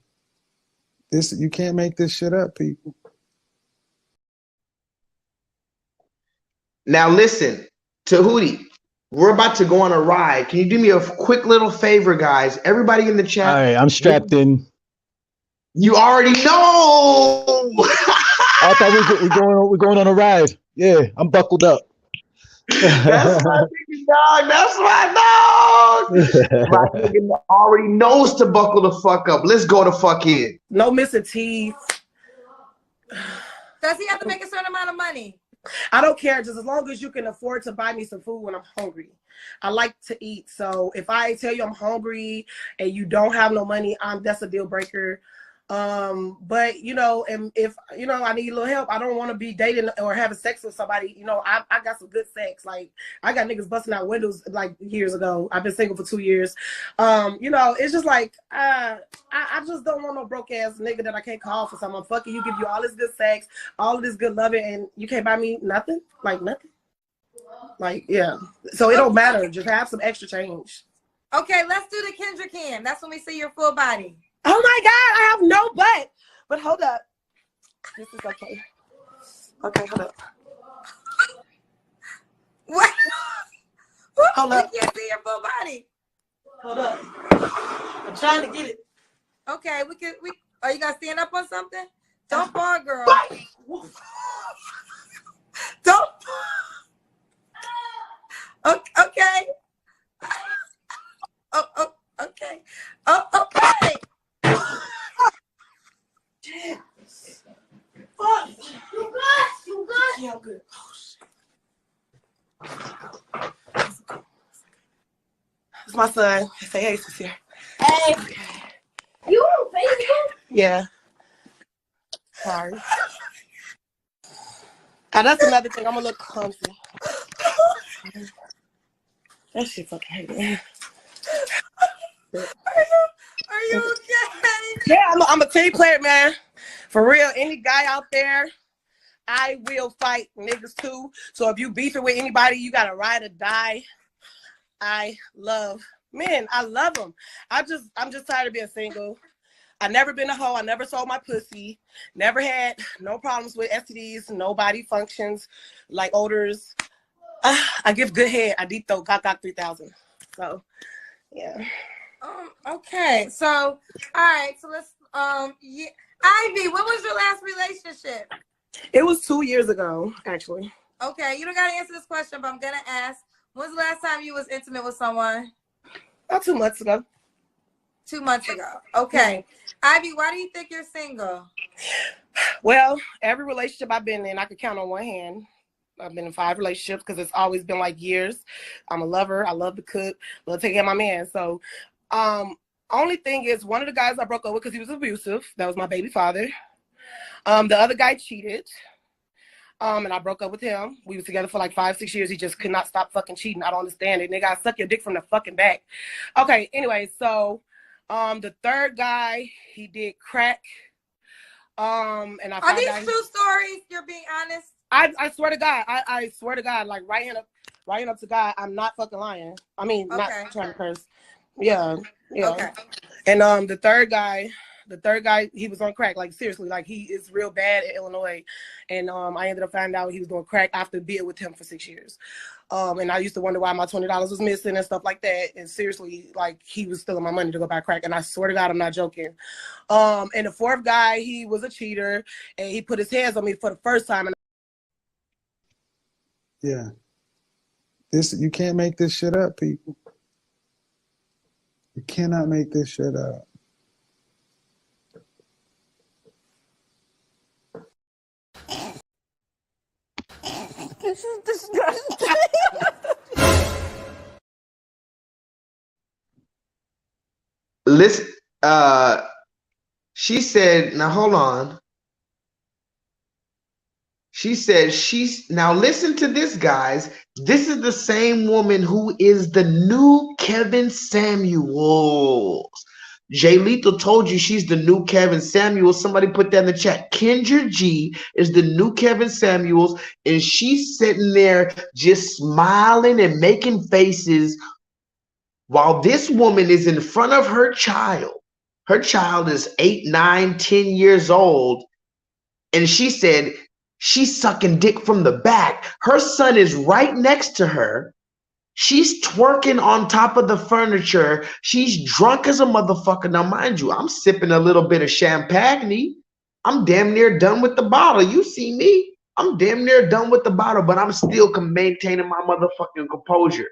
You can't make this shit up, people. Now listen, Tahuti, we're about to go on a ride. Can you do me a quick little favor, guys? Everybody in the chat. All right, I'm strapped in. You already know. I thought we're going on a ride. Yeah, I'm buckled up. That's my nigga, dog. That's my dog. My nigga already knows to buckle the fuck up. Let's go the fuck in. No missing teeth. Does he have to make a certain amount of money? I don't care, just as long as you can afford to buy me some food when I'm hungry. I like to eat, so if I tell you I'm hungry and you don't have no money, that's a deal breaker. But and if I need a little help, I don't want to be dating or having sex with somebody. I got some good sex. Like I got niggas busting out windows like years ago. I've been single for 2 years. It's just like I just don't want no broke ass nigga that I can't call for something. I'm fucking you, give you all this good sex, all of this good loving, and you can't buy me nothing. Like nothing. Like yeah. So it don't matter. Just have some extra change. Okay, let's do the Kendrick hand. That's when we see your full body. Oh my God, I have no butt. But hold up. This is okay. Okay, hold up. What? Hold up. We can't see your full body. Hold up. I'm trying to get it. Okay, are you gonna stand up on something? Don't fall, girl. Don't fall. It's my son. Say hey, sis here. Hey, you on Facebook? Yeah. Sorry. That's another thing. I'm a little clumsy. That shit fucking hate me. Are you okay? Yeah, I'm a team player, man. For real, any guy out there, I will fight niggas too. So if you beefing with anybody, you gotta ride or die. I love men. I love them. I'm just tired of being single. I never been a hoe. I never sold my pussy. Never had no problems with STDs. Nobody functions like odors. I give good head. I deep throat. Got 3000. So, yeah. Okay. So, all right. So let's yeah. Ivy, when was your last relationship? It was 2 years ago, actually. Okay, you don't gotta answer this question, but I'm gonna ask. When's the last time you was intimate with someone? About 2 months ago. 2 months ago. Okay. Ivy, why do you think you're single? Well, every relationship I've been in, I could count on one hand. I've been in 5 relationships because it's always been like years. I'm a lover. I love to cook. Love taking care of my man. So, only thing is, one of the guys I broke up with because he was abusive. That was my baby father. The other guy cheated. And I broke up with him. We was together for like 5-6 years. He just could not stop fucking cheating. I don't understand it. Nigga, I suck your dick from the fucking back. Okay, anyway, so the third guy, he did crack. And I Are these true stories? You're being honest? I swear to God, I swear to God, like right hand up to God, I'm not fucking lying. I mean, not trying to curse. Yeah. Okay. And the third guy, he was on crack. Like seriously, like he is real bad in Illinois. And I ended up finding out he was doing crack after being with him for 6 years. And I used to wonder why my $20 was missing and stuff like that. And seriously, like he was stealing my money to go buy crack. And I swear to God, I'm not joking. And the fourth guy, he was a cheater and he put his hands on me for the first time. And Yeah. You can't make this shit up, people. You cannot make this shit up. This is disgusting. Listen, she said, now hold on. She said now listen to this, guys. This is the same woman who is the new Kevin Samuels. J-LEETHAL told you she's the new Kevin Samuels. Somebody put that in the chat. Kendra G is the new Kevin Samuels, and she's sitting there just smiling and making faces while this woman is in front of her child. Her child is 8, 9, 10 years old, and she said she's sucking dick from the back. Her son is right next to her. She's twerking on top of the furniture. She's drunk as a motherfucker. Now, mind you, I'm sipping a little bit of champagne. I'm damn near done with the bottle. You see me? I'm damn near done with the bottle, but I'm still maintaining my motherfucking composure.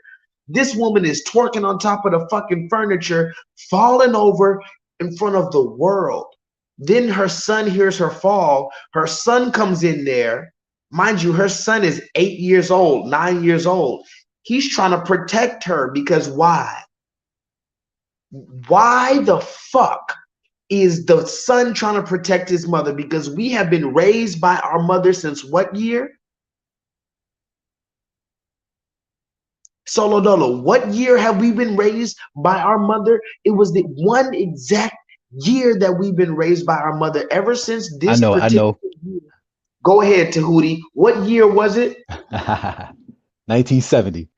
This woman is twerking on top of the fucking furniture, falling over in front of the world. Then her son hears her fall. Her son comes in there. Mind you, her son is 8 years old, 9 years old. He's trying to protect her because why? Why the fuck is the son trying to protect his mother? Because we have been raised by our mother since what year? Solo Dolo, what year have we been raised by our mother? It was the one exact year that we've been raised by our mother ever since this particular year. Go ahead, Tahuti. What year was it? 1970.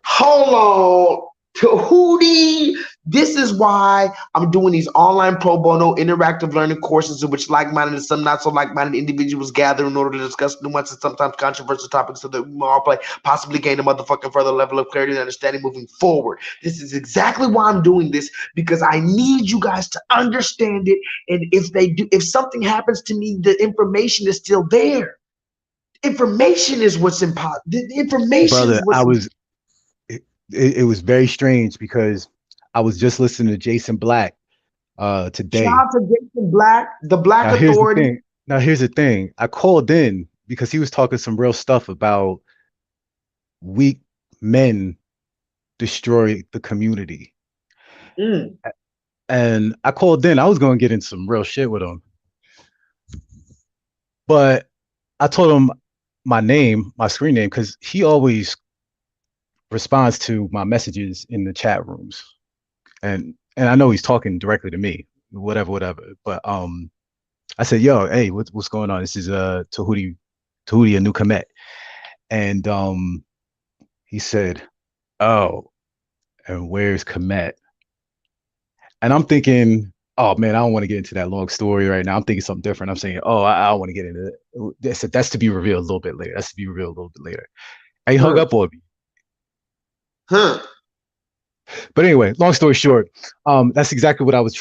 Hold on, Tahuti. This is why I'm doing these online pro bono interactive learning courses in which like-minded and some not so like-minded individuals gather in order to discuss nuanced and sometimes controversial topics so that we all possibly gain a motherfucking further level of clarity and understanding moving forward. This is exactly why I'm doing this, because I need you guys to understand it. And if something happens to me, the information is still there. Information is what's important. The information Brother, is what's it was very strange because I was just listening to Jason Black today. Shout out to Jason Black, the Black Now, Authority. Here's the thing. I called in because he was talking some real stuff about weak men destroy the community. And I called in. I was going to get into some real shit with him, but I told him my name, my screen name, because he always responds to my messages in the chat rooms, and I know he's talking directly to me, whatever. But I said, "Yo, hey, what's going on? This is Tahuti Anu Komet," and he said, "Oh, and where's Komet?" And I'm thinking, oh man, I don't want to get into that long story right now. I'm thinking something different. I'm saying, oh, I don't want to get into it. That's to be revealed a little bit later. That's to be revealed a little bit later. And he hung up on me. But anyway, long story short, that's exactly what I was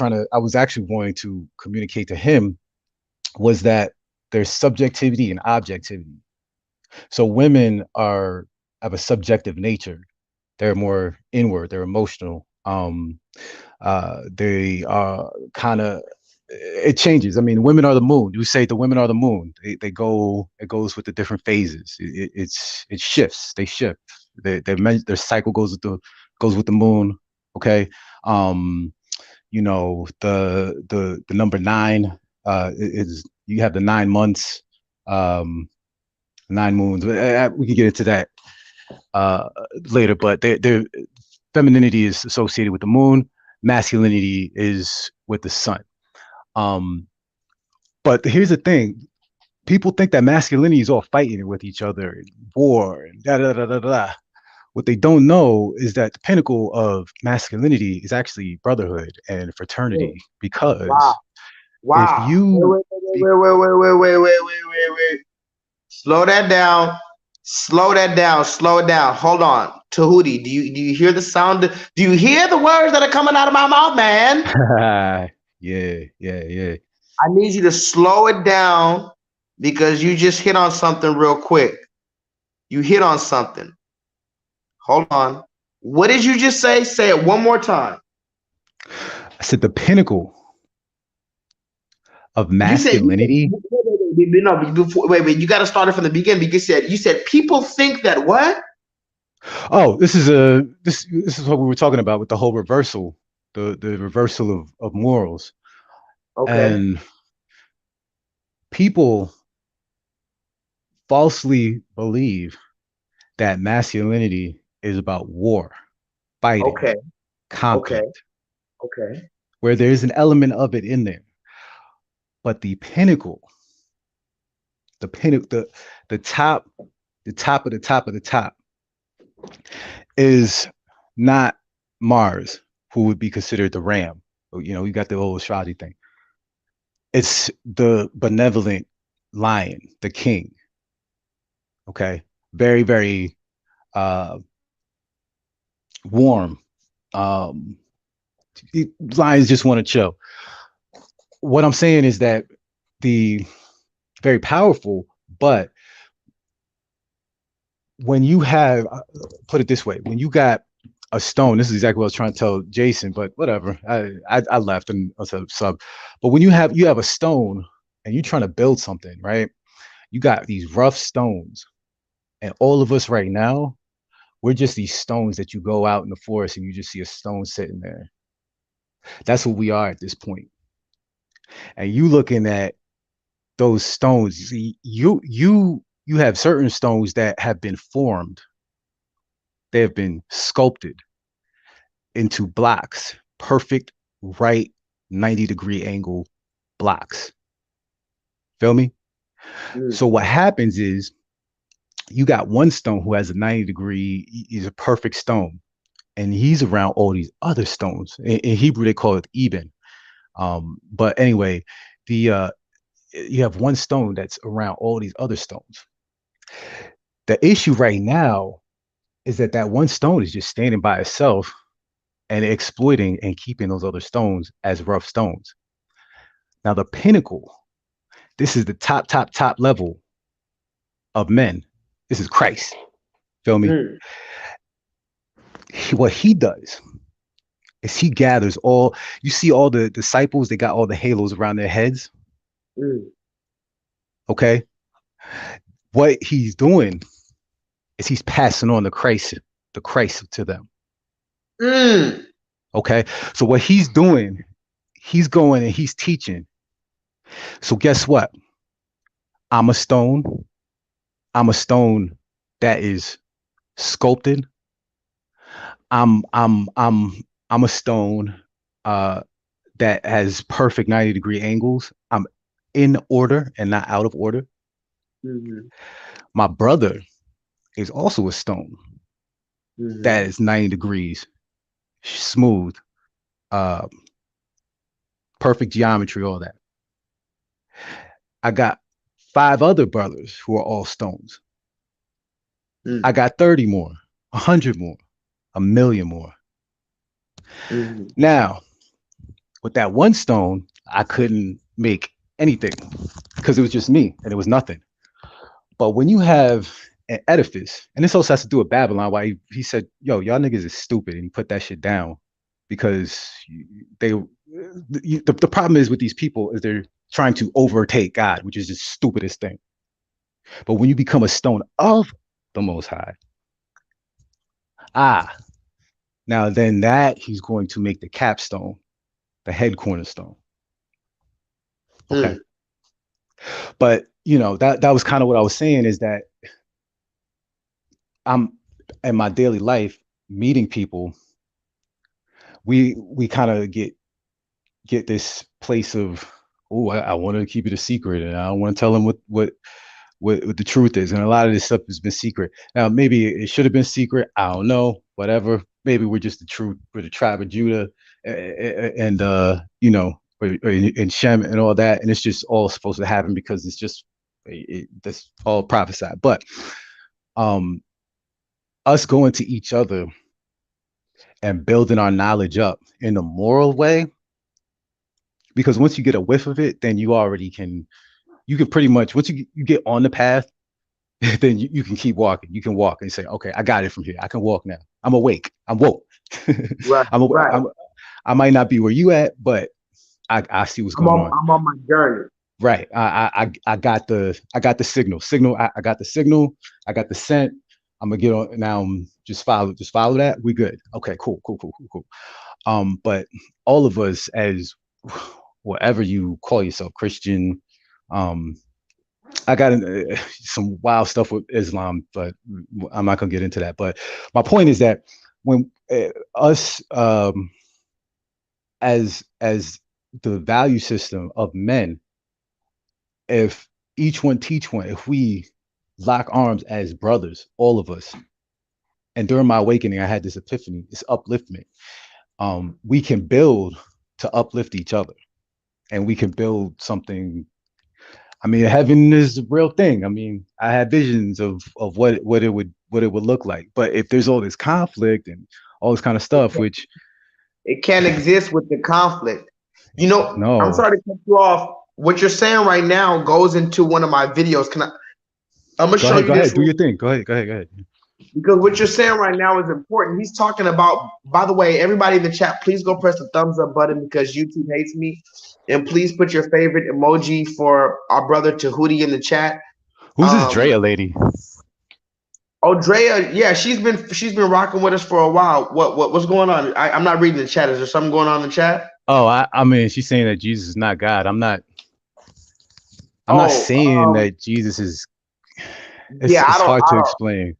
actually wanting to communicate to him, was that there's subjectivity and objectivity. So women have a subjective nature. They're more inward, they're emotional. They are kind of, it changes. I mean, women are the moon. You say the women are the moon. It goes with the different phases. It shifts. They shift. Their cycle goes with the moon. Okay. You know, the number 9 is, you have the 9 months, 9 moons. We can get into that later, but their femininity is associated with the moon. Masculinity is with the sun. But here's the thing. People think that masculinity is all fighting with each other, war, and da da da da da. What they don't know is that the pinnacle of masculinity is actually brotherhood and fraternity. Because Wow. if you Wait. Slow that down. Slow it down. Hold on. Tahuti, do you hear the sound? Do you hear the words that are coming out of my mouth, man? yeah. I need you to slow it down, because you just hit on something real quick. You hit on something. Hold on. What did you just say? Say it one more time. I said the pinnacle of masculinity. Wait. You got to start it from the beginning, because you said people think that what? Oh, this is what we were talking about with the whole reversal, the reversal of morals. Okay. And people falsely believe that masculinity is about war, fighting, conflict. Okay. Where there's an element of it in there. But the pinnacle, the top of the top of the top is not Mars, who would be considered the ram. You know, you got the old astrology thing. It's the benevolent lion, the king. Okay. Very, very warm. Lions just want to chill. What I'm saying is that the very powerful, but when you have, put it this way, when you got a stone, this is exactly what I was trying to tell Jason, but whatever, I left and I said sub. But when you have a stone and you're trying to build something, right? You got these rough stones, and all of us right now, we're just these stones that you go out in the forest and you just see a stone sitting there. That's what we are at this point. And you looking at those stones, you have certain stones that have been formed. They have been sculpted into blocks, perfect right 90-degree angle blocks. Feel me? So what happens is you got one stone who has a 90-degree, he's a perfect stone, and he's around all these other stones. In Hebrew, they call it Eben. But anyway, you have one stone that's around all these other stones. The issue right now is that one stone is just standing by itself and exploiting and keeping those other stones as rough stones. Now, the pinnacle, this is the top level of men. This is Christ. Feel me? What he does is he gathers all, you see all the disciples, they got all the halos around their heads. Okay. what he's doing is he's passing on the Christ to them. Okay, so what he's doing, he's going and he's teaching. So guess what? I'm a stone that is sculpted. I'm a stone that has perfect 90-degree angles. I'm in order and not out of order. My brother is also a stone that is 90 degrees, smooth, perfect geometry, all that. I got 5 other brothers who are all stones. I got 30 more, 100 more, 1,000,000 more. Now, with that one stone, I couldn't make anything because it was just me and it was nothing. But when you have an edifice, and this also has to do with Babylon, why he said, yo, y'all niggas is stupid, and he put that shit down because the problem is with these people is they're trying to overtake God, which is the stupidest thing. But when you become a stone of the Most High, now then that he's going to make the capstone, the head cornerstone. Okay. But you know, that was kind of what I was saying, is that I'm in my daily life meeting people, we kind of get this place of, oh, I want to keep it a secret and I don't want to tell them what the truth is. And a lot of this stuff has been secret. Now, maybe it should have been secret. I don't know, whatever. Maybe we're just the truth. We're the tribe of Judah and you know, and Shem and all that. And it's just all supposed to happen because it's just, that's all prophesied. But us going to each other and building our knowledge up in a moral way, because once you get a whiff of it, then you already can, you can pretty much, once you get on the path, then you can keep walking. You can walk and say, okay, I got it from here. I can walk now. I'm awake. I'm woke. Right, I might not be where you at, but I see what's going on. I'm on my journey. Right. I got the signal. I got the signal. I got the scent. I'm gonna get on now. Just follow that. We good. Okay, cool. But all of us, as whatever you call yourself, Christian, I got some wild stuff with Islam, but I'm not gonna get into that. But my point is that when us as the value system of men, if each one teach one, if we lock arms as brothers, all of us, and during my awakening, I had this epiphany, this upliftment. We can build to uplift each other, and we can build something. I mean, heaven is a real thing. I mean, I had visions of what it would look like. But if there's all this conflict and all this kind of stuff, which it can't exist with the conflict. You know, no. I'm sorry to cut you off. What you're saying right now goes into one of my videos. I'm gonna show you this. Go ahead, do your thing. Go ahead. Because what you're saying right now is important. He's talking about, by the way, everybody in the chat, please go press the thumbs up button because YouTube hates me. And please put your favorite emoji for our brother Tahuti in the chat. Who's this Drea lady? Oh, Drea, yeah, she's been rocking with us for a while. What's going on? I'm not reading the chat. Is there something going on in the chat? Oh, I mean, she's saying that Jesus is not God. I'm not saying that Jesus is. It's hard to explain.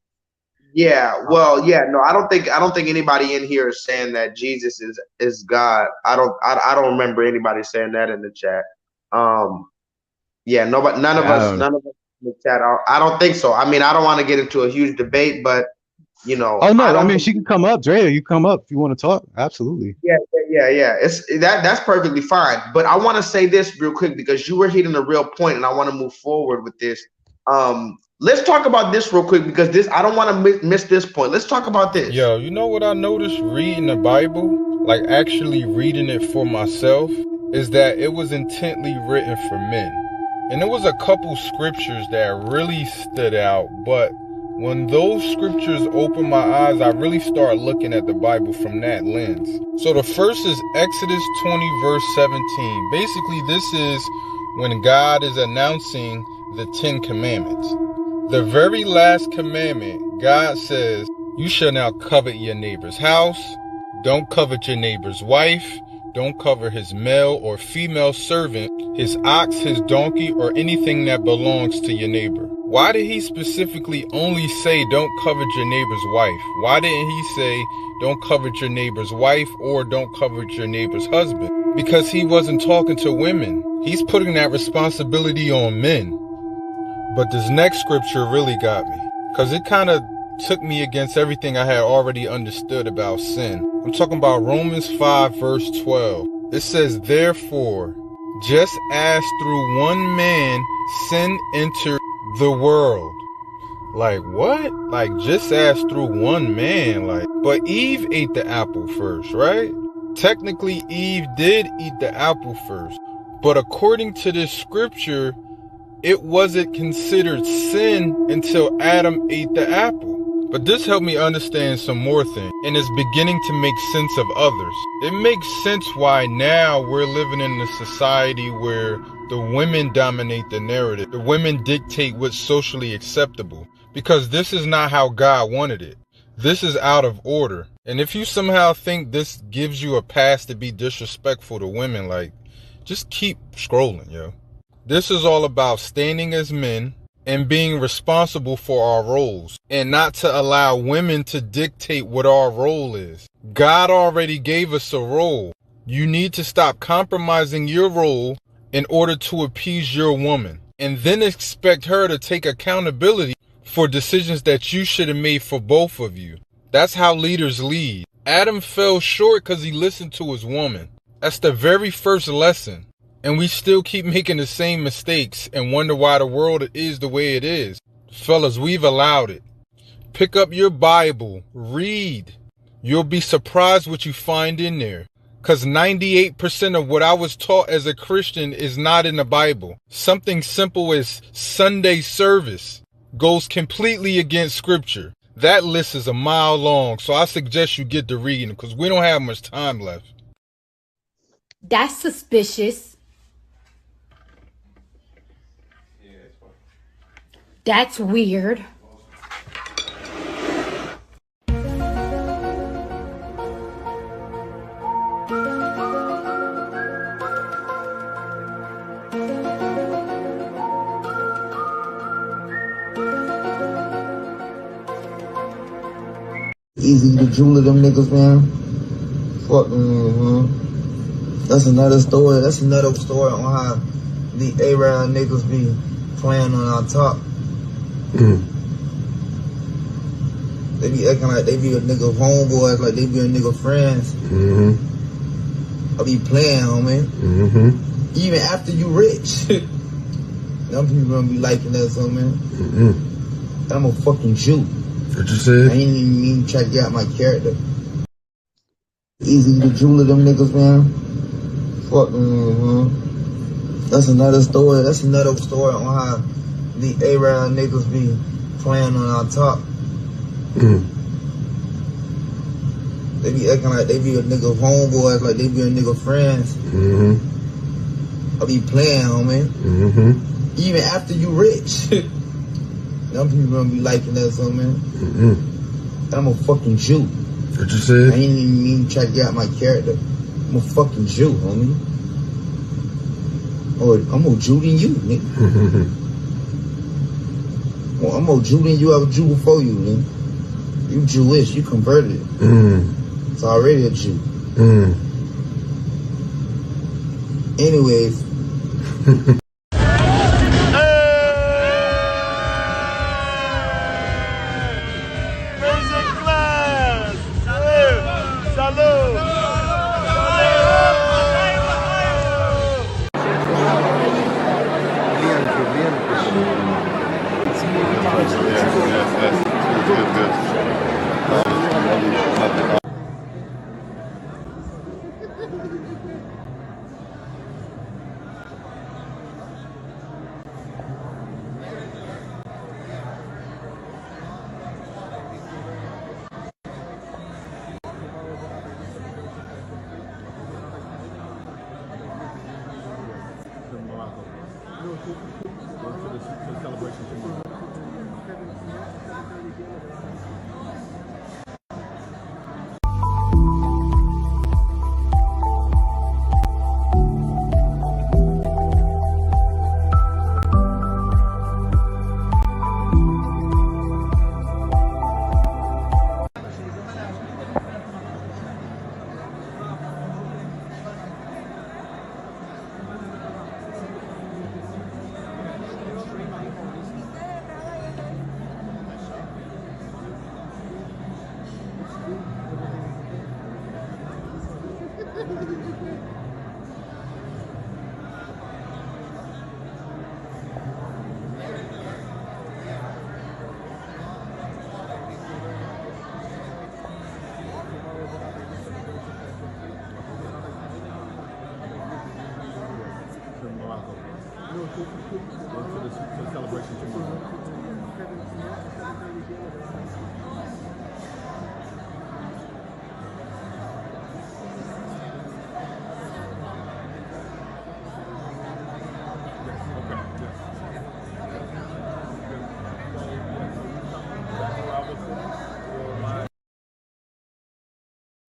Yeah, well, yeah, no, I don't think anybody in here is saying that Jesus is God. I don't remember anybody saying that in the chat. Yeah, nobody, none of us in the chat. I don't think so. I mean, I don't want to get into a huge debate, but you know. Oh no, I mean, she can come up, Drea. You come up if you want to talk. Absolutely. Yeah. That's perfectly fine. But I want to say this real quick because you were hitting a real point, and I want to move forward with this. Let's talk about this real quick because I don't want to miss this point. Let's talk about this. Yo, you know what I noticed reading the Bible, like actually reading it for myself, is that it was intently written for men. And there was a couple scriptures that really stood out, but when those scriptures opened my eyes, I really started looking at the Bible from that lens. So the first is Exodus 20 verse 17. Basically, this is when God is announcing the 10 Commandments. The very last commandment, God says, you shall not covet your neighbor's house, don't covet your neighbor's wife, don't covet his male or female servant, his ox, his donkey, or anything that belongs to your neighbor. Why did he specifically only say don't covet your neighbor's wife? Why didn't he say don't covet your neighbor's wife or don't covet your neighbor's husband? Because he wasn't talking to women. He's putting that responsibility on men. But this next scripture really got me, because it kind of took me against everything I had already understood about sin. I'm talking about Romans 5 verse 12. It says, therefore, just as through one man sin entered the world. Like what? Like just as through one man. Like, but Eve ate the apple first, right? Technically, Eve did eat the apple first. But according to this scripture, it wasn't considered sin until Adam ate the apple. But this helped me understand some more things, and it's beginning to make sense of others. It makes sense why now we're living in a society where the women dominate the narrative. The women dictate what's socially acceptable, because this is not how God wanted it. This is out of order. And if you somehow think this gives you a pass to be disrespectful to women, like, just keep scrolling, yo. This is all about standing as men and being responsible for our roles, and not to allow women to dictate what our role is. God already gave us a role. You need to stop compromising your role in order to appease your woman, and then expect her to take accountability for decisions that you should have made for both of you. That's how leaders lead. Adam fell short because he listened to his woman. That's the very first lesson. And we still keep making the same mistakes and wonder why the world is the way it is. Fellas, we've allowed it. Pick up your Bible, read. You'll be surprised what you find in there. Because 98% of what I was taught as a Christian is not in the Bible. Something simple as Sunday service goes completely against scripture. That list is a mile long, so I suggest you get to reading because we don't have much time left. That's suspicious. That's weird. Easy to jewel them niggas, man. Fuck them niggas, man. That's another story. That's another story on how the A-Rad niggas be playing on our top. They be acting like they be a nigga homeboys, like they be a nigga friends. I be playing, homie. Even after you rich. Them people gonna be liking that, so man. I'm a fucking Jew. What you said? I ain't even mean to try to get out my character. Easy to jewel them niggas, man. Fuck them niggas, man. That's another story. That's another story on how the A-Rad niggas be playing on our top. They be acting like they be a nigga homeboys, like they be a nigga friends. I be playing, homie. Even after you rich. Them people gonna be liking that, so man. I'm a fucking Jew. What you said? I ain't even mean to try to get out my character. I'm a fucking Jew, homie. Or I'm more Jew than you, nigga. Well, I'm more Jew than you. I was Jew before you, nigga. You Jewish. You converted. It's already a Jew. Anyways.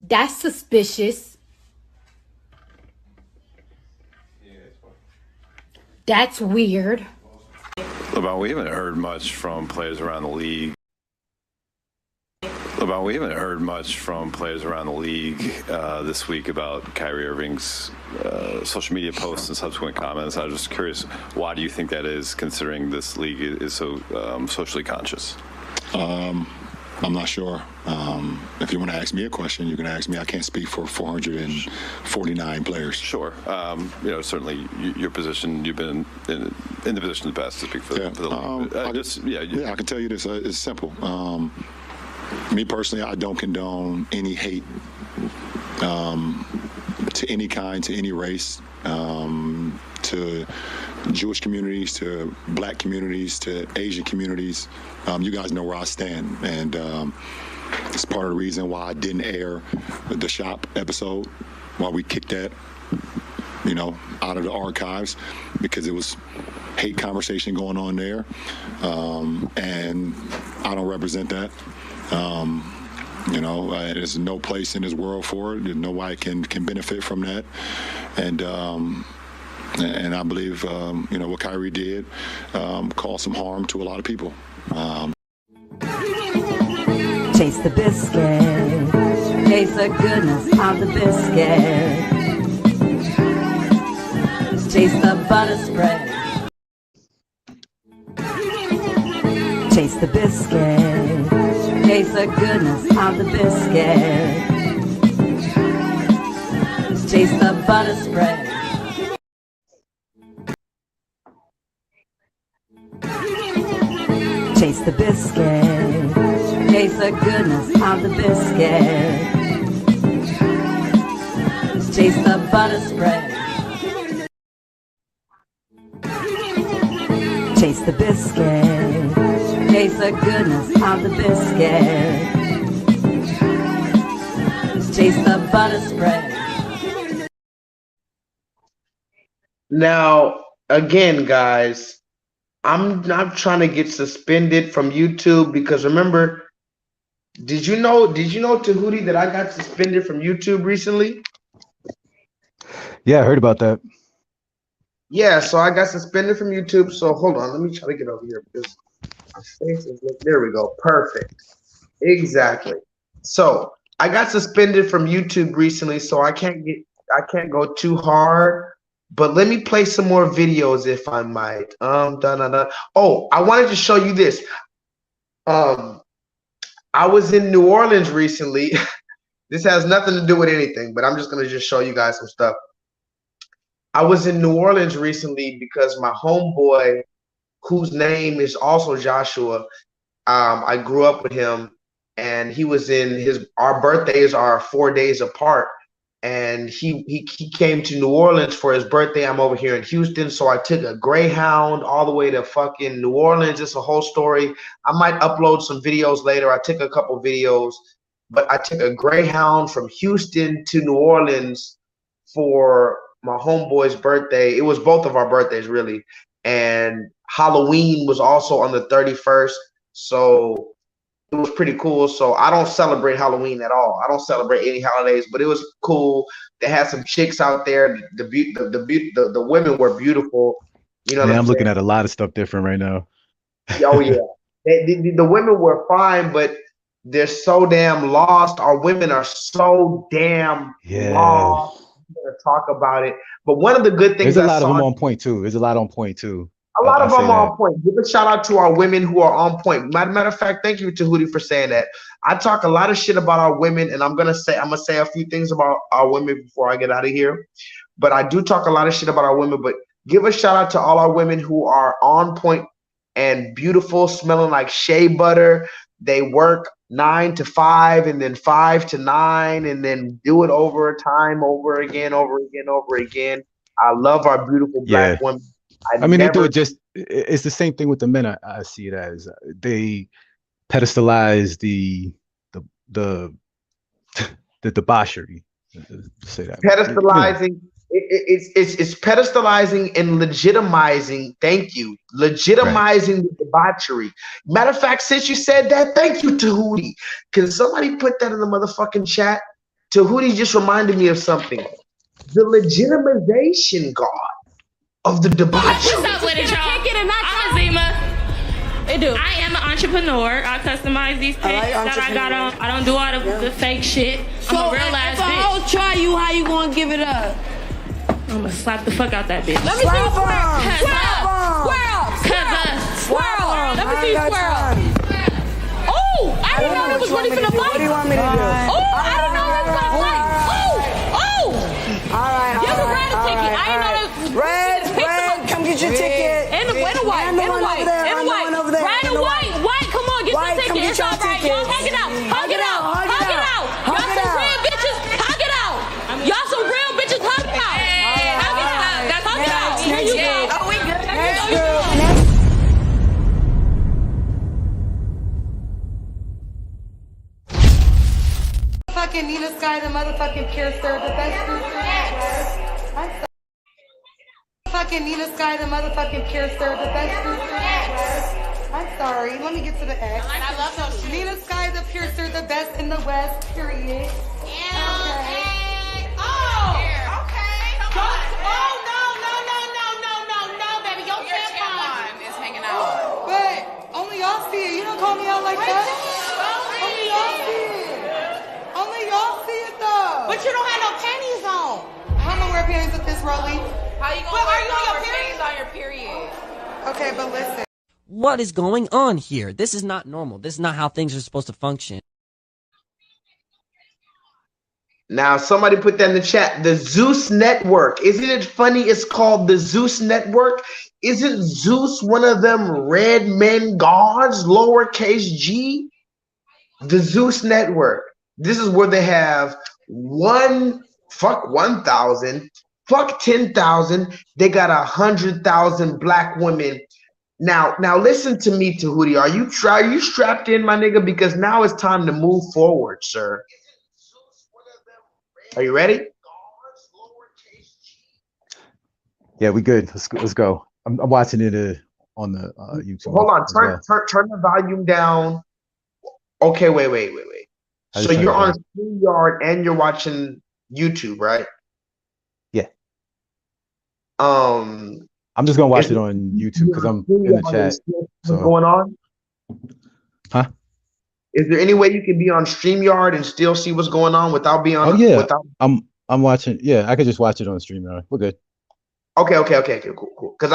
That's suspicious. That's weird. About we haven't heard much from players around the league. This week about Kyrie Irving's social media posts and subsequent comments. I was just curious, why do you think that is, considering this league is so socially conscious? I'm not sure. If you want to ask me a question, you can ask me. I can't speak for 449 players. Sure. Certainly your position, you've been in the position of the best to speak for the league. I can tell you this. It's simple. Me personally, I don't condone any hate to any kind, to any race, to Jewish communities, to black communities, to Asian communities. You guys know where I stand, and it's part of the reason why I didn't air the Shop episode, why we kicked that, out of the archives, because it was hate conversation going on there, and I don't represent that. There's no place in this world for it. Nobody can benefit from that, and I believe what Kyrie did caused some harm to a lot of people. Taste the biscuit. Taste the goodness of the biscuit. Taste the butter spread. Taste the biscuit. Taste the goodness of the biscuit. Taste the butter spread. Taste the biscuit. Taste the goodness of the biscuit. Taste the butter spread. Taste the biscuit. Taste the goodness of the biscuit. Taste the butter spread. Now, again, guys, I'm not trying to get suspended from YouTube, because remember, did you know Tahuti, that I got suspended from YouTube recently? Yeah, I heard about that. Yeah, so I got suspended from YouTube. So hold on, let me try to get over here, because my face is, there we go. Perfect. Exactly. So I got suspended from YouTube recently, so I can't go too hard. But let me play some more videos if I might. Oh, I wanted to show you this. I was in New Orleans recently. This has nothing to do with anything, but I'm just gonna show you guys some stuff. I was in New Orleans recently because my homeboy, whose name is also Joshua, I grew up with him, and he was in our birthdays are 4 days apart. And he came to New Orleans for his birthday. I'm over here in Houston, so I took a Greyhound all the way to fucking New Orleans. It's a whole story. I might upload some videos later. I took a couple videos, but I took a Greyhound from Houston to New Orleans for my homeboy's birthday. It was both of our birthdays, really. And Halloween was also on the 31st, so it was pretty cool. So I don't celebrate Halloween at all. I don't celebrate any holidays, but it was cool. They had some chicks out there. The women were beautiful. You know, I'm looking at a lot of stuff different right now. Oh yeah, the women were fine, but they're so damn lost. Our women are so damn lost. I'm gonna talk about it. But one of the good things, there's a lot of them on point too. There's a lot on point too. A lot of them are on point. Give a shout out to our women who are on point. Matter of fact, thank you to Hootie for saying that. I talk a lot of shit about our women, and I'm gonna say a few things about our women before I get out of here. But I do talk a lot of shit about our women. But give a shout out to all our women who are on point and beautiful, smelling like shea butter. They work 9 to 5, and then 5 to 9, and then do it over again. I love our beautiful black women. I mean, they do it just, it's the same thing with the men. I see it as they pedestalize the debauchery. Say that. Pedestalizing, it's pedestalizing and legitimizing. Thank you. Legitimizing the debauchery. Matter of fact, since you said that, thank you, Tahuti. Can somebody put that in the motherfucking chat? Tahuti just reminded me of something. The legitimization God of the debauchery. What's up with it, y'all? I'm Azima. I am an entrepreneur. I customize these pics that I got on. I don't do all the fake shit. So I'm a real ass if I bitch. don't try you, how you gonna give it up? I'm gonna slap the fuck out that bitch. Let me see squirrel. Squirrel. Let me see squirrel. Oh, I didn't know they was ready for the fight. What do you want me to do? Oh, I didn't know they was gonna fight. Oh. All right. Give a red a ticket. I didn't know they was. Red, come get your ticket. And the white, and the white, and the white. Red and white. Come on, get your ticket. It's all right. Y'all hug it out. Hug it out. Hug it out. Y'all some real bitches. Hug it out. Y'all some real bitches. Hug it out. Hug it out. Hug it out. Here you go. Oh, we good. Next group. Fucking Nina Sky, the motherfucking piercer, the best piercer. Fucking Nina Sky, the motherfucking piercer, the best piercer. I'm sorry. Let me get to the X. I love those shoes. Nina Sky, the piercer, the best in the West. Period. But only y'all see it. You don't call me out like that. Only y'all see it. Only y'all see it though. But you don't have no panties on. How am I gonna wear panties with this rolling? How you gonna wear panties on your period? Okay, but listen. What is going on here? This is not normal. This is not how things are supposed to function. Now, somebody put that in the chat. The Zeus Network. Isn't it funny it's called the Zeus Network? Isn't Zeus one of them red men gods, lowercase g? The Zeus Network. This is where they have fuck 1,000, fuck 10,000. They got 100,000 black women. Now listen to me, Tahuti. Are you strapped in, my nigga? Because now it's time to move forward, sir. Are you ready? Yeah, we good. Let's go. I'm watching it on the YouTube. Hold on. Turn the volume down. Okay, wait. So you're on StreamYard and you're watching YouTube, right? Yeah. I'm just gonna watch it on YouTube because I'm in the chat. What's going on? Huh? Is there any way you can be on StreamYard and still see what's going on without being on? Oh yeah, I'm watching. Yeah, I could just watch it on StreamYard. We're good. Okay, cool. Because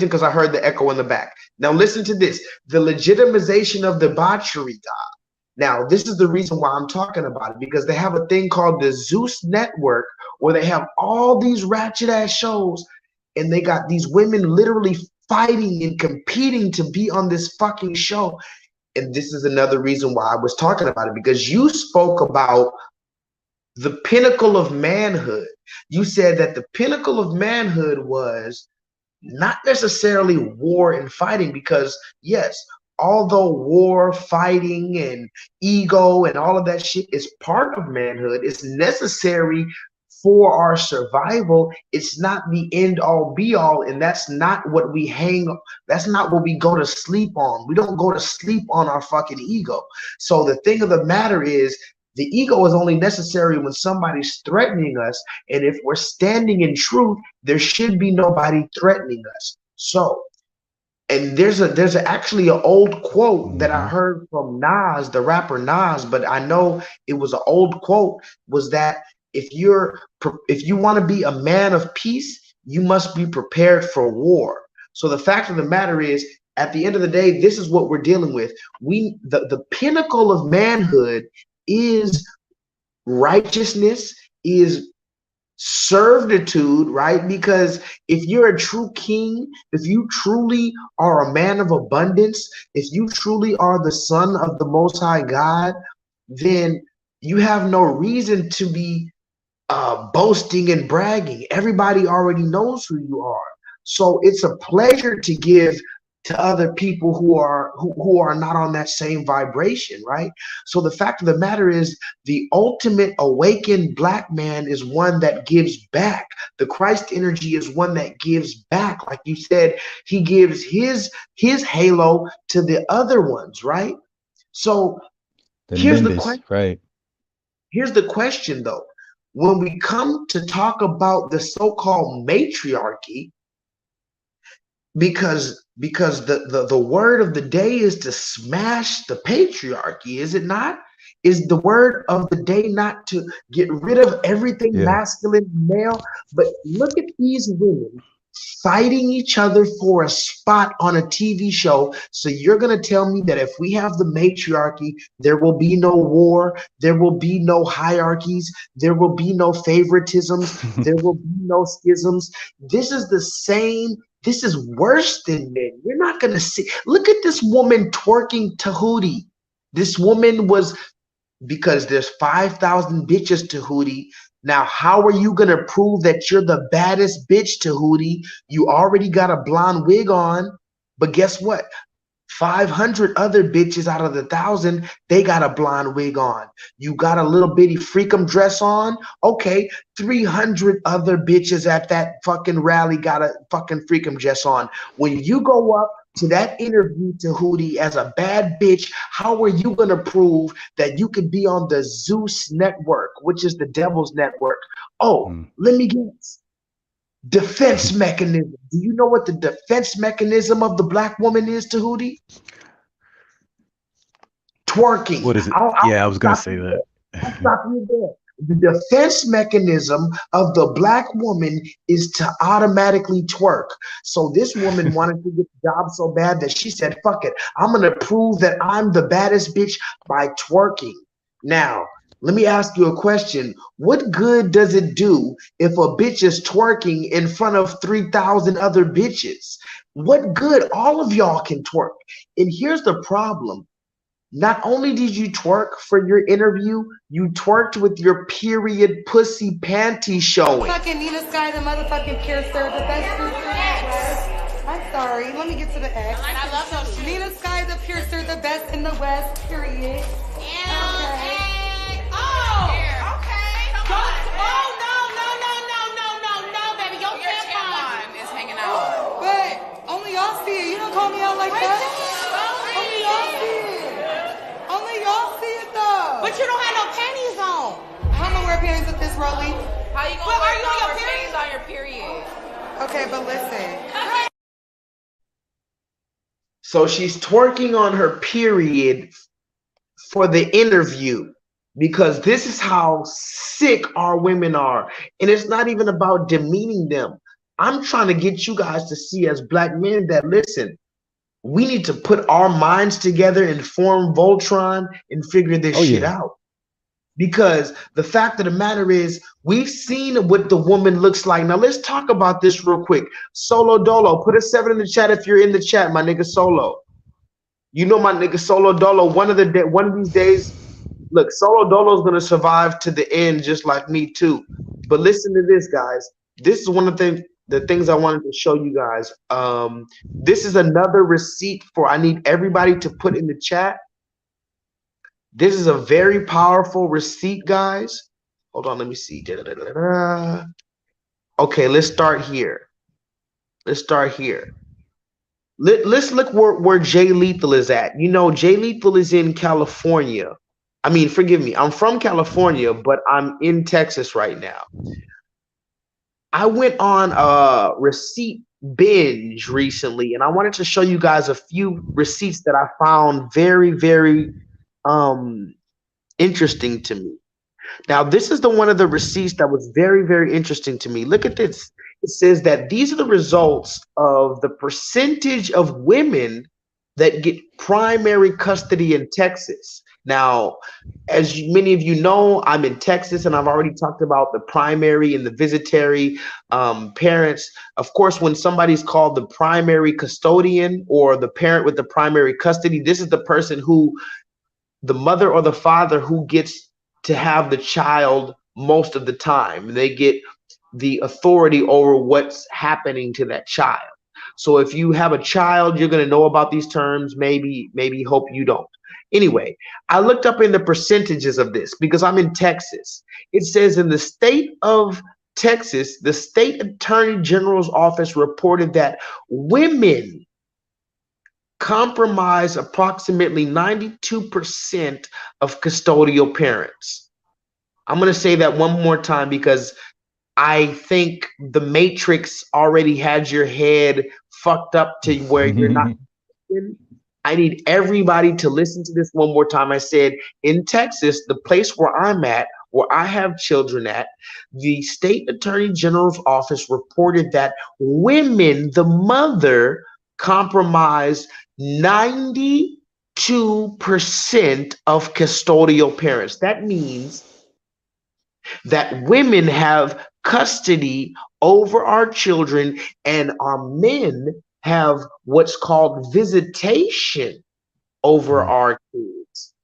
because I heard the echo in the back. Now listen to this: the legitimization of debauchery, God. Now this is the reason why I'm talking about it, because they have a thing called the Zeus Network where they have all these ratchet ass shows, and they got these women literally fighting and competing to be on this fucking show. And this is another reason why I was talking about it, because you spoke about the pinnacle of manhood. You said that the pinnacle of manhood was not necessarily war and fighting, because yes, although war, fighting, and ego and all of that shit is part of manhood, it's necessary for our survival. It's not the end all be all, and that's not what we that's not what we go to sleep on. We don't go to sleep on our fucking ego. So the thing of the matter is, the ego is only necessary when somebody's threatening us, and if we're standing in truth, there should be nobody threatening us. So, and there's actually an old quote that I heard from Nas, the rapper Nas, but I know it was an old quote, was that if you want to be a man of peace, you must be prepared for war. So the fact of the matter is, at the end of the day, this is what we're dealing with. The pinnacle of manhood is righteousness, is servitude, right? Because if you're a true king, if you truly are a man of abundance, if you truly are the son of the Most High God, then you have no reason to be boasting and bragging. Everybody already knows who you are. So it's a pleasure to give to other people who are not on that same vibration, right? So the fact of the matter is, the ultimate awakened black man is one that gives back. The Christ energy is one that gives back. Like you said, he gives his halo to the other ones, right? So here's the question. Right. Here's the question though. When we come to talk about the so-called matriarchy, because the word of the day is to smash the patriarchy, is it not? Is the word of the day not to get rid of everything masculine and male? But look at these women fighting each other for a spot on a TV show. So you're going to tell me that if we have the matriarchy, there will be no war, there will be no hierarchies, there will be no favoritisms, there will be no schisms. This is the same. This is worse than men. You're not going to see. Look at this woman twerking Tahuti. This woman was, because there's 5,000 bitches Tahuti. Now, how are you going to prove that you're the baddest bitch Tahuti? You already got a blonde wig on, but guess what? 500 other bitches out of the 1,000, they got a blonde wig on. You got a little bitty freakum dress on. Okay, 300 other bitches at that fucking rally got a fucking freakum dress on. When you go up to that interview to Hootie as a bad bitch, how are you going to prove that you could be on the Zeus network, which is the devil's network? Oh, let me guess. Defense mechanism. Do you know what the defense mechanism of the black woman is, Tahuti? Twerking. What is it? I was gonna say that. I'll stop you there. The defense mechanism of the black woman is to automatically twerk. So this woman wanted to get the job so bad that she said, fuck it, I'm gonna prove that I'm the baddest bitch by twerking. Now, let me ask you a question. What good does it do if a bitch is twerking in front of 3,000 other bitches? What good? All of y'all can twerk. And here's the problem. Not only did you twerk for your interview, you twerked with your period pussy panty showing. Fucking Nina Sky, the motherfucking piercer, the best. I'm sorry. Let me get to the X. I love those. Nina Sky, the piercer, the best in the West. Period. Y'all see it. You don't call me out like that. Only y'all see it. Only y'all see it though. But you don't have no panties on. I'm gonna wear panties with this rollie. How you gonna wear your panties on your period? Okay, but listen. So she's twerking on her period for the interview, because this is how sick our women are. And it's not even about demeaning them. I'm trying to get you guys to see as black men that, listen, we need to put our minds together and form Voltron and figure this shit out. Because the fact of the matter is, we've seen what the woman looks like. Now let's talk about this real quick. Solo Dolo, put a 7 in the chat if you're in the chat, my nigga Solo. You know my nigga Solo Dolo. One of these days, look, Solo Dolo's gonna survive to the end just like me too. But listen to this, guys. This is one of the things I wanted to show you guys. This is another receipt for, I need everybody to put in the chat. This is a very powerful receipt, guys. Hold on, let me see. Okay, let's start here. Let's start here. Let's look where J-Lethal is at. You know, J-Lethal is in California. I mean, forgive me, I'm from California, but I'm in Texas right now. I went on a receipt binge recently, and I wanted to show you guys a few receipts that I found very, very interesting to me. Now, this is one of the receipts that was very, very interesting to me. Look at this. It says that these are the results of the percentage of women that get primary custody in Texas. Now, as many of you know, I'm in Texas, and I've already talked about the primary and the visitary parents. Of course, when somebody's called the primary custodian or the parent with the primary custody, this is the person who, the mother or the father, who gets to have the child most of the time. They get the authority over what's happening to that child. So if you have a child, you're going to know about these terms. Maybe hope you don't. Anyway, I looked up in the percentages of this because I'm in Texas. It says in the state of Texas, the state attorney general's office reported that women comprise approximately 92% of custodial parents. I'm going to say that one more time because I think the Matrix already had your head fucked up to where you're not. I need everybody to listen to this one more time. I said, in Texas, the place where I'm at, where I have children at, the state attorney general's office reported that women, the mother, comprise 92% of custodial parents. That means that women have custody over our children and our men have what's called visitation over our kids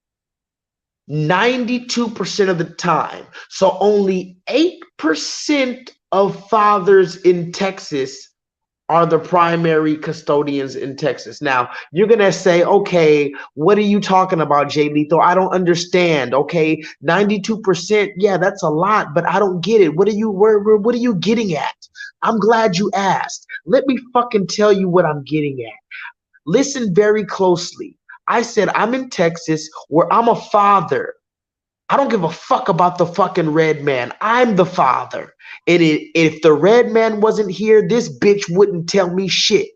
92% of the time. So only 8% of fathers in Texas are the primary custodians in Texas. Now, you're going to say, okay, what are you talking about, J-Lethal? I don't understand. Okay, 92%, yeah, that's a lot, but I don't get it. What are you getting at? I'm glad you asked. Let me fucking tell you what I'm getting at. Listen very closely. I said I'm in Texas where I'm a father. I don't give a fuck about the fucking red man. I'm the father. And if the red man wasn't here, this bitch wouldn't tell me shit.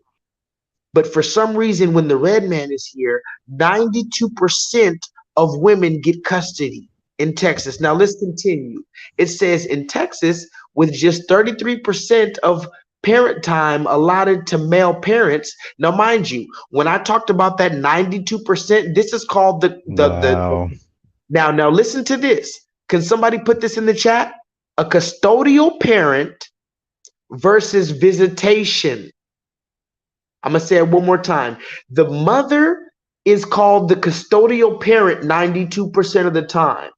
But for some reason, when the red man is here, 92% of women get custody in Texas. Now let's continue. It says in Texas, with just 33% of parent time allotted to male parents. Now, mind you, when I talked about that 92%, this is called Now listen to this. Can somebody put this in the chat? A custodial parent versus visitation. I'm going to say it one more time. The mother is called the custodial parent 92% of the time,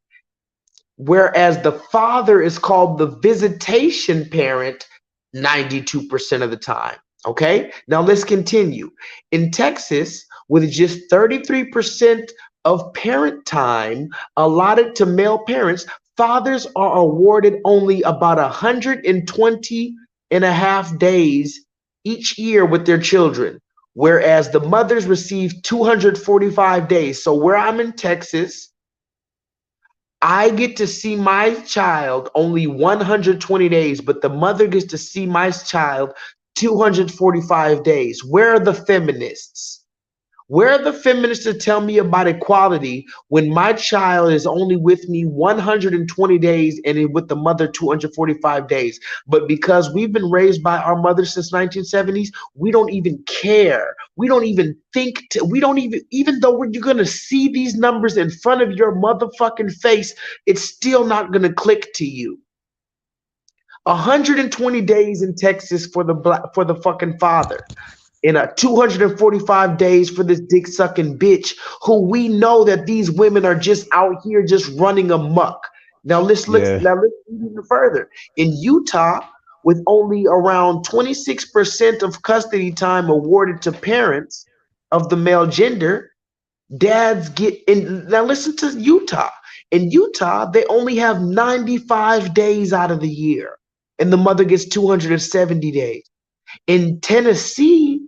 whereas the father is called the visitation parent 92% of the time. Okay, now let's continue. In Texas, with just 33% of parent time allotted to male parents, fathers are awarded only about 120 and a half days each year with their children, whereas the mothers receive 245 days. So where I'm in Texas, I get to see my child only 120 days, but the mother gets to see my child 245 days. Where are the feminists? Where are the feminists to tell me about equality when my child is only with me 120 days and with the mother 245 days? But because we've been raised by our mothers since 1970s, we don't even care. We don't even think, even though you're going to see these numbers in front of your motherfucking face, it's still not going to click to you. 120 days in Texas for the fucking father. In 245 days for this dick sucking bitch who we know that these women are just out here just running amok. Now let's look even further. In Utah, with only around 26% of custody time awarded to parents of the male gender, dads get in. Now listen to Utah. In Utah, they only have 95 days out of the year, and the mother gets 270 days. In Tennessee,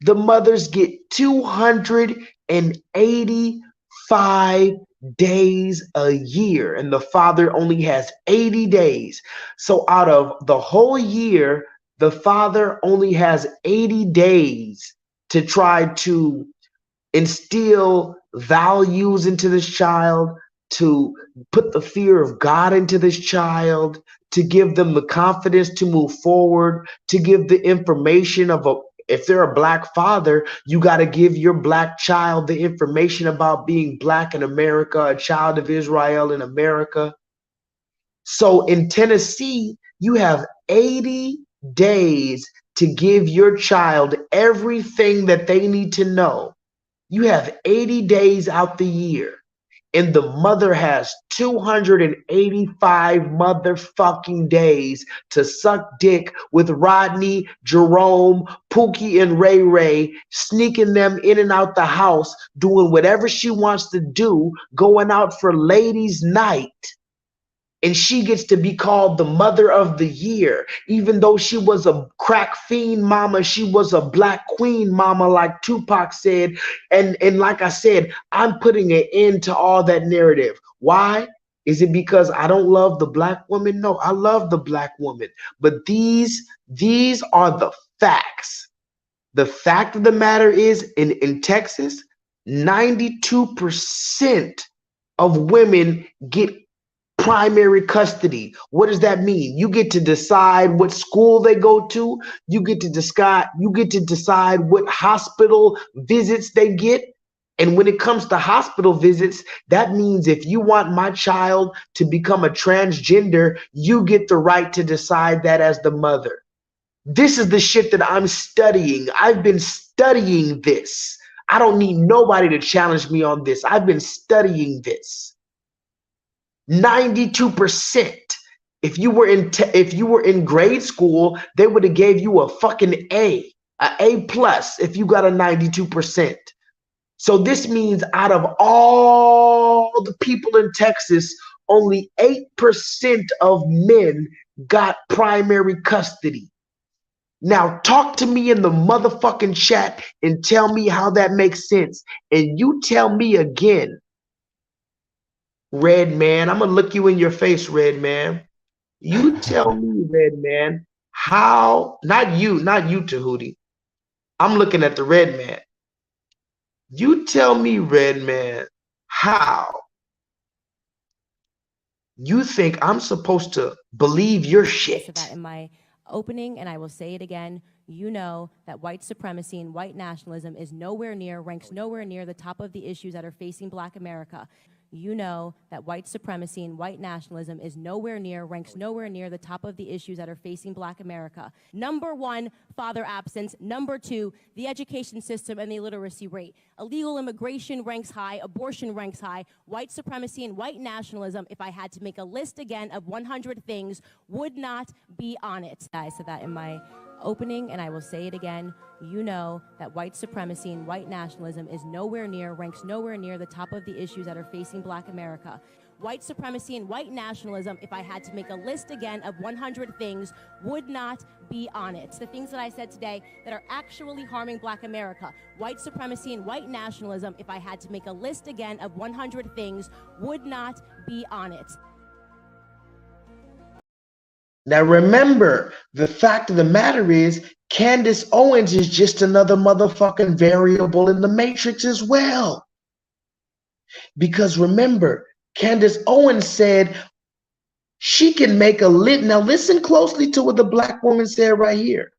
the mothers get 285 days a year, and the father only has 80 days. So out of the whole year, the father only has 80 days to try to instill values into this child, to put the fear of God into this child, to give them the confidence to move forward, to give the information of if they're a black father, you got to give your black child the information about being black in America, a child of Israel in America. So in Tennessee, you have 80 days to give your child everything that they need to know. You have 80 days out the year. And the mother has 285 motherfucking days to suck dick with Rodney, Jerome, Pookie, and Ray Ray, sneaking them in and out the house, doing whatever she wants to do, going out for ladies' night. And she gets to be called the mother of the year. Even though she was a crack fiend mama, she was a black queen mama, like Tupac said. And like I said, I'm putting an end to all that narrative. Why? Is it because I don't love the black woman? No, I love the black woman. But these are the facts. The fact of the matter is, in Texas, 92% of women get primary custody. What does that mean? You get to decide what school they go to. You get to decide what hospital visits they get. And when it comes to hospital visits, that means if you want my child to become a transgender, you get the right to decide that as the mother. This is the shit that I'm studying. I've been studying this. I don't need nobody to challenge me on this. I've been studying this. 92%. If you were in grade school, they would have gave you a fucking A plus if you got a 92%. So this means out of all the people in Texas, only 8% of men got primary custody. Now talk to me in the motherfucking chat and tell me how that makes sense. And you tell me again, Red Man, I'm gonna look you in your face, Red Man. You tell me, Red Man, how, not you, Tahuti. I'm looking at the Red Man. You tell me, Red Man, how you think I'm supposed to believe your shit? That in my opening, and I will say it again, you know that white supremacy and white nationalism is ranks nowhere near the top of the issues that are facing Black America. You know that white supremacy and white nationalism is ranks nowhere near the top of the issues that are facing Black America. Number one, father absence. Number two, the education system and the illiteracy rate. Illegal immigration ranks high, abortion ranks high, white supremacy and white nationalism, if I had to make a list again of 100 things, would not be on it. I said that in my opening, and I will say it again, you know that white supremacy and white nationalism is ranks nowhere near the top of the issues that are facing Black America. White supremacy and white nationalism, if I had to make a list again of 100 things, would not be on it. The things that I said today that are actually harming Black America. White supremacy and white nationalism, if I had to make a list again of 100 things, would not be on it. Now remember, the fact of the matter is, Candace Owens is just another motherfucking variable in the matrix as well. Because remember, Candace Owens said she can make a lit. Now listen closely to what the black woman said right here.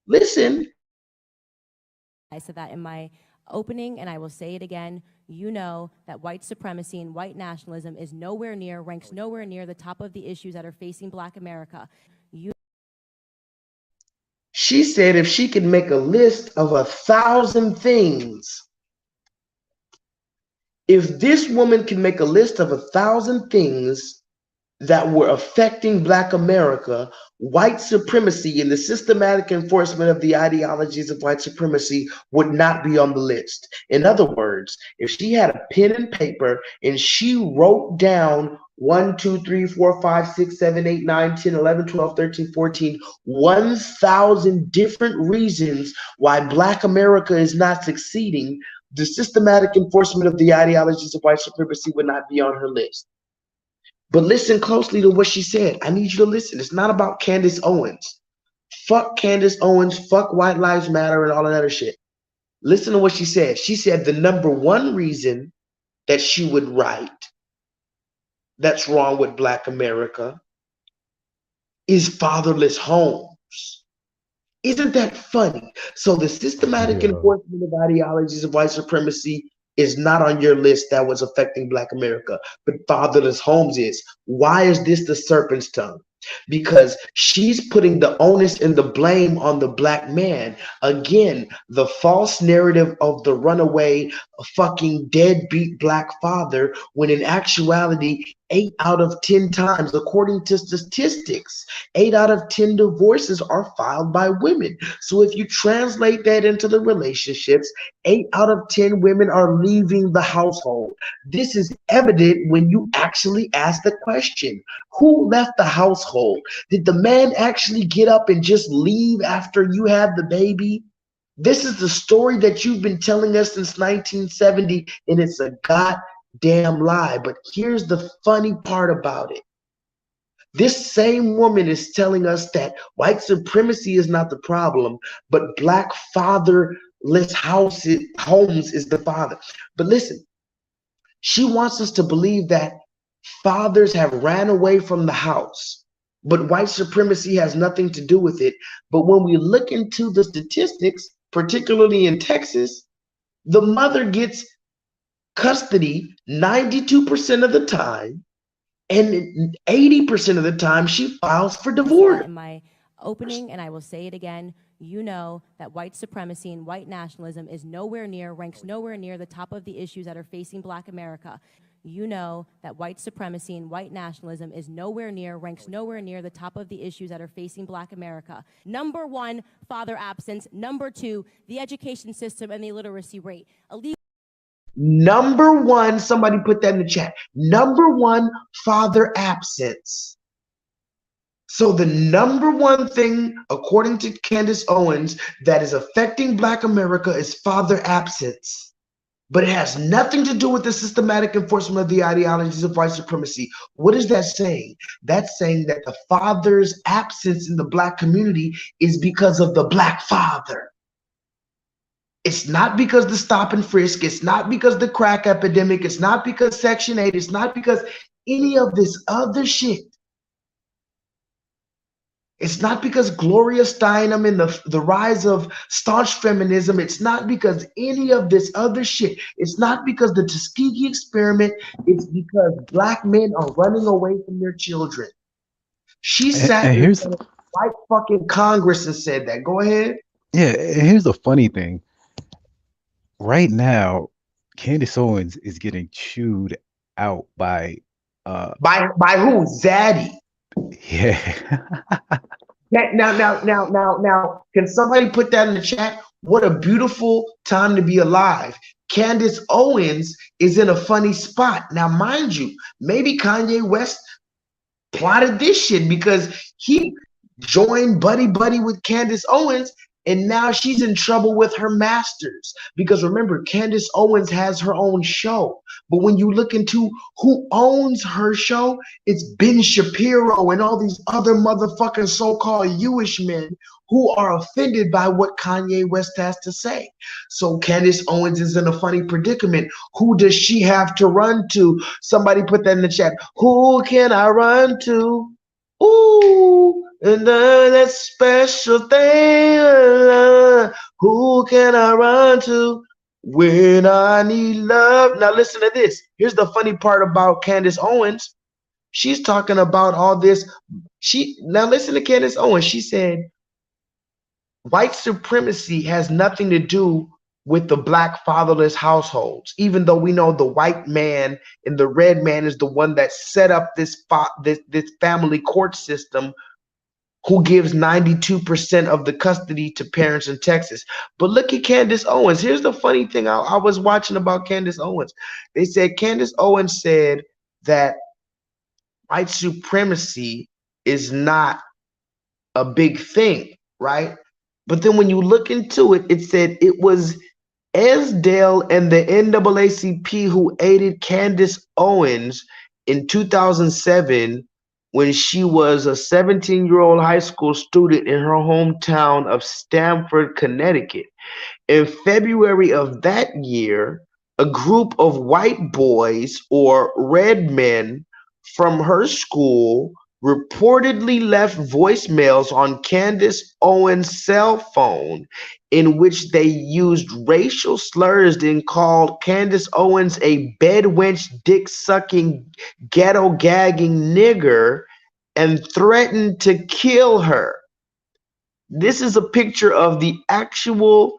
Listen. I said that in my opening, and I will say it again. You know that white supremacy and white nationalism is ranks nowhere near the top of the issues that are facing Black America. She said if she could make a list of 1,000 things, if this woman can make a list of 1,000 things that were affecting Black America, white supremacy and the systematic enforcement of the ideologies of white supremacy would not be on the list. In other words, if she had a pen and paper and she wrote down 1, 2, 3, 4, 5, 6, 7, 8, 9, 10, 11, 12, 13, 14, 1,000 different reasons why Black America is not succeeding, the systematic enforcement of the ideologies of white supremacy would not be on her list. But listen closely to what she said. I need you to listen. It's not about Candace Owens. Fuck Candace Owens, fuck White Lives Matter and all that other shit. Listen to what she said. She said the number one reason that she would write that's wrong with Black America is fatherless homes. Isn't that funny? So the systematic enforcement of ideologies of white supremacy is not on your list that was affecting Black America, but fatherless homes is. Why is this the serpent's tongue? Because she's putting the onus and the blame on the Black man. Again, the false narrative of the runaway fucking deadbeat Black father, when in actuality, 8 out of 10 times, according to statistics, 8 out of 10 divorces are filed by women. So if you translate that into the relationships, 8 out of 10 women are leaving the household. This is evident when you actually ask the question, who left the household? Did the man actually get up and just leave after you had the baby? This is the story that you've been telling us since 1970, and it's a goddamn damn lie. But here's the funny part about it. This same woman is telling us that white supremacy is not the problem, but black fatherless homes is the father. But listen, she wants us to believe that fathers have ran away from the house, but white supremacy has nothing to do with it. But when we look into the statistics, particularly in Texas, the mother gets custody 92% of the time, and 80% of the time she files for divorce. In my opening, and I will say it again, you know that white supremacy and white nationalism is ranks nowhere near the top of the issues that are facing black America. You know that white supremacy and white nationalism is ranks nowhere near the top of the issues that are facing black America. Number one, father absence. Number two, the education system and the illiteracy rate. Number one, somebody put that in the chat. Number one, father absence. So the number one thing, according to Candace Owens, that is affecting black America is father absence. But it has nothing to do with the systematic enforcement of the ideologies of white supremacy. What is that saying? That's saying that the father's absence in the black community is because of the black father. It's not because the stop and frisk. It's not because the crack epidemic. It's not because Section 8. It's not because any of this other shit. It's not because Gloria Steinem and the rise of staunch feminism. It's not because any of this other shit. It's not because the Tuskegee experiment. It's because black men are running away from their children. She sat in white fucking Congress and said that. Go ahead. Yeah, and here's the funny thing. Right now, Candace Owens is getting chewed out by who? Zaddy. Yeah. Now, can somebody put that in the chat? What a beautiful time to be alive. Candace Owens is in a funny spot. Now, mind you, maybe Kanye West plotted this shit because he joined buddy with Candace Owens, and now she's in trouble with her masters. Because remember, Candace Owens has her own show. But when you look into who owns her show, it's Ben Shapiro and all these other motherfucking so-called Jewish men who are offended by what Kanye West has to say. So Candace Owens is in a funny predicament. Who does she have to run to? Somebody put that in the chat. Who can I run to? Ooh, and that special thing. Who can I run to when I need love? Now listen to this. Here's the funny part about Candace Owens. She's talking about all this. Now listen to Candace Owens. She said, white supremacy has nothing to do with the black fatherless households, even though we know the white man and the red man is the one that set up this family court system who gives 92% of the custody to parents in Texas. But look at Candace Owens. Here's the funny thing I was watching about Candace Owens. They said Candace Owens said that white supremacy is not a big thing, right? But then when you look into it, it said it was Esdale and the NAACP who aided Candace Owens in 2007 when she was a 17-year-old high school student in her hometown of Stamford, Connecticut. In February of that year, a group of white boys or red men from her school reportedly left voicemails on Candace Owens' cell phone in which they used racial slurs and called Candace Owens a bedwench, dick-sucking, ghetto-gagging nigger and threatened to kill her. This is a picture of the actual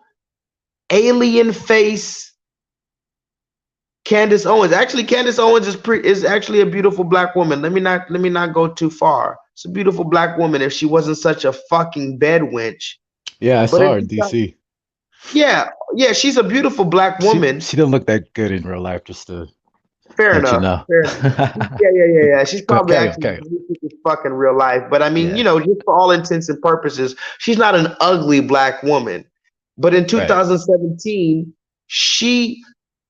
alien face Candace Owens. Actually, Candace Owens is actually a beautiful black woman. Let me not go too far. It's a beautiful black woman if she wasn't such a fucking bedwench. Yeah, I saw her in DC. Yeah, she's a beautiful black woman. She didn't look that good in real life, just to fair let enough. you know. Yeah. She's probably actually fucking real life. But I mean, just for all intents and purposes, she's not an ugly black woman. But in 2017, she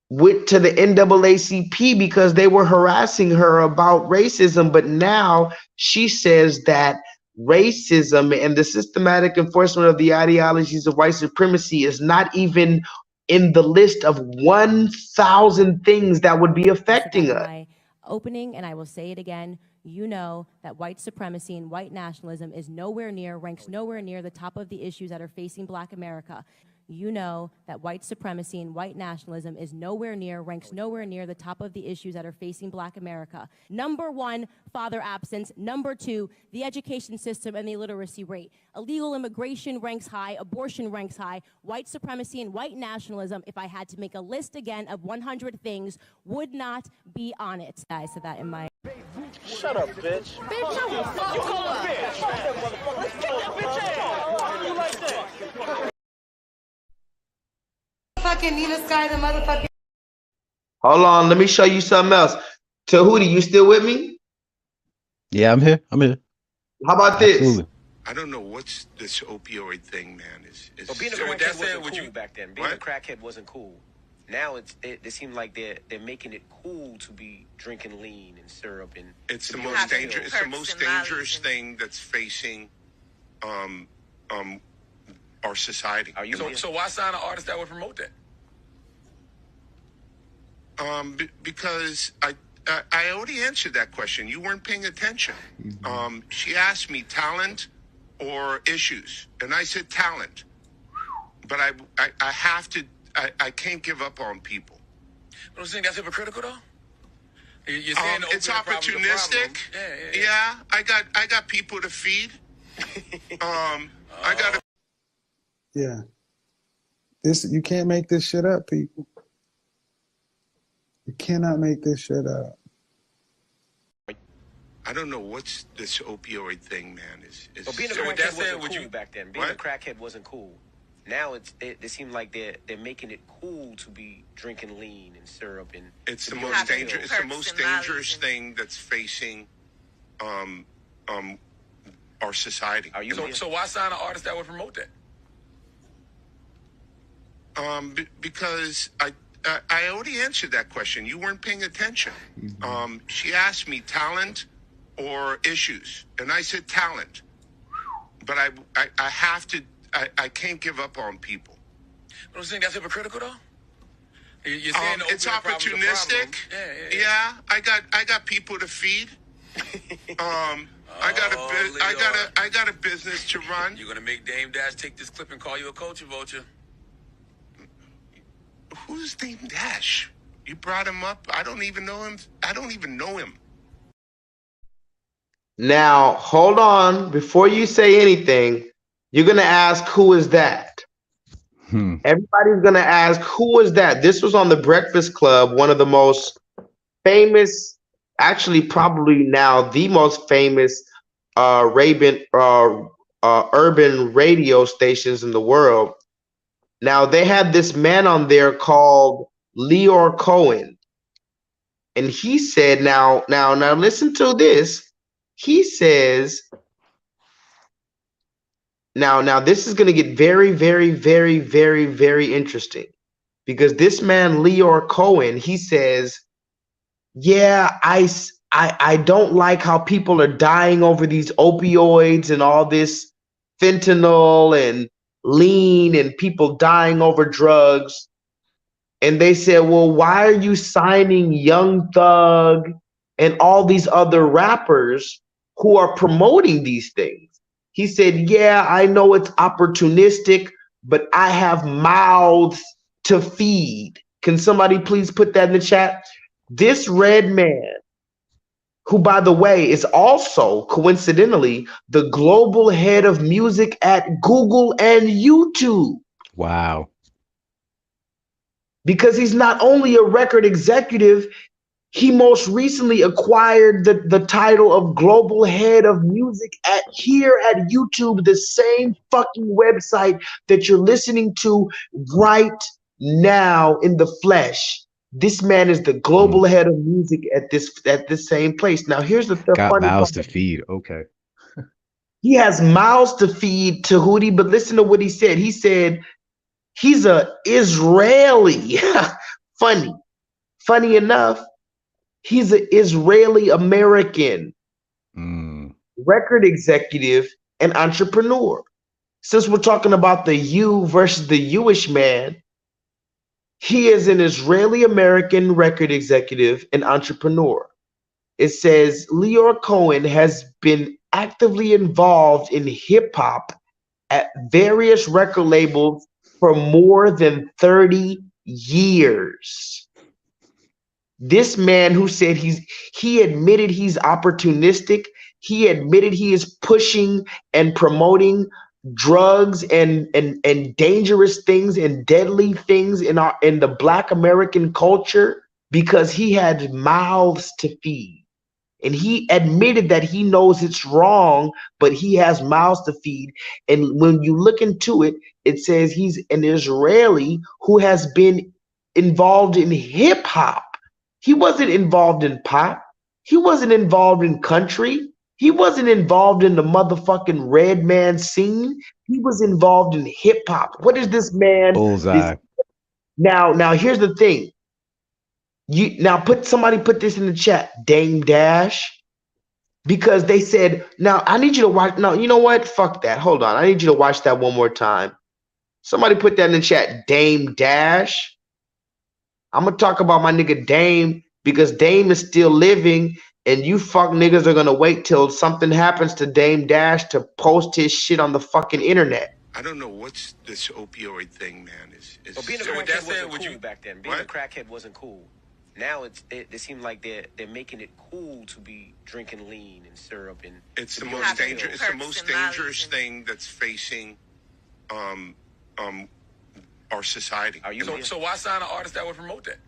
went to the NAACP because they were harassing her about racism. But now she says that racism and the systematic enforcement of the ideologies of white supremacy is not even in the list of 1,000 things that would be affecting us. Opening, and I will say it again, you know that white supremacy and white nationalism is ranks nowhere near the top of the issues that are facing Black America. You know that white supremacy and white nationalism is ranks nowhere near the top of the issues that are facing Black America. Number one, father absence. Number two, the education system and the illiteracy rate. Illegal immigration ranks high, abortion ranks high, white supremacy and white nationalism, if I had to make a list again of 100 things, would not be on it. I said that in my... Shut up, bitch. Bitch, I will fuck You you call up. a bitch. Fuck that motherfucker. Let's get that bitch ass. Why do you like that? Fucking need this guy, the motherfucking... Hold on, let me show you something else. Tahuti, you still with me? Yeah, I'm here. How about this? Absolutely. I don't know what's this opioid thing, man. But being a crackhead wasn't cool back then. Being a crackhead wasn't cool. Now it seems like they're making it cool to be drinking lean and syrup and it's the most dangerous. It's the most dangerous thing that's facing our society. So why sign an artist that would promote that? Because I already answered that question. You weren't paying attention. She asked me talent or issues, and I said talent. But I have to. I can't give up on people. Don't you think that's hypocritical though? You're saying the it's opiate problem's a opportunistic. problem. Yeah, I got people to feed. I got. Yeah. You can't make this shit up, people. You cannot make this shit up. I don't know what's this opioid thing, man. But being a crackhead wasn't cool back then. Being a crackhead wasn't cool. Now it seems like they're making it cool to be drinking lean and syrup and it's the most dangerous. It's the most dangerous thing that's facing our society. So why sign an artist that would promote that? Because I already answered that question. You weren't paying attention. She asked me talent or issues, and I said talent. But I have to. I can't give up on people. Don't you think that's hypocritical though? You're saying the it's opiate problem's a opportunistic. problem. Yeah, I got people to feed. I got a business to run. You're gonna make Dame Dash take this clip and call you a culture vulture. Who's Dame Dash? You brought him up. I don't even know him. Now, hold on. Before you say anything, you're going to ask, who is that? Everybody's going to ask, who is that? This was on The Breakfast Club, one of the most famous, actually probably now the most famous urban radio stations in the world. Now, they had this man on there called Leor Cohen. And he said, now listen to this. He says, now this is going to get very, very, very, very, very interesting. Because this man, Leor Cohen, he says, yeah, I don't like how people are dying over these opioids and all this fentanyl and lean and people dying over drugs. And they said, well, why are you signing Young Thug and all these other rappers who are promoting these things? He said, yeah, I know it's opportunistic, but I have mouths to feed. Can somebody please put that in the chat? This red man, who, by the way, is also coincidentally the global head of music at Google and YouTube. Wow. Because he's not only a record executive, he most recently acquired the title of global head of music here at YouTube, the same fucking website that you're listening to right now in the flesh. This man is the global head of music at this same place. Now, here's the Got funny mouths part. to feed. Okay. He has mouths to feed, Tahuti, but listen to what he said. He said he's a Israeli Funny enough, he's an Israeli American record executive and entrepreneur. Since we're talking about the you versus the Jewish man, he is an Israeli American record executive and entrepreneur. It says Leor Cohen has been actively involved in hip hop at various record labels for more than 30 years. This man who said he admitted he's opportunistic, he admitted he is pushing and promoting drugs and dangerous things and deadly things in the Black American culture because he had mouths to feed. And he admitted that he knows it's wrong, but he has mouths to feed. And when you look into it, it says he's an Israeli who has been involved in hip hop. He wasn't involved in pop. He wasn't involved in country. He wasn't involved in the motherfucking red man scene. He was involved in hip hop. What is this man? Bullseye. Now here's the thing. Somebody put this in the chat, Dame Dash, because they said, now I need you to watch. No, you know what? Fuck that. Hold on. I need you to watch that one more time. Somebody put that in the chat, Dame Dash. I'm gonna talk about my nigga Dame because Dame is still living, and you fuck niggas are gonna wait till something happens to Dame Dash to post his shit on the fucking internet. I don't know what's this opioid thing, man. But being a crackhead wasn't cool back then. Being a crackhead wasn't cool. Now it seems like they're making it cool to be drinking lean and syrup and. It's the most dangerous. It's the most dangerous thing that's facing, our society. Are you so why sign an artist that would promote that?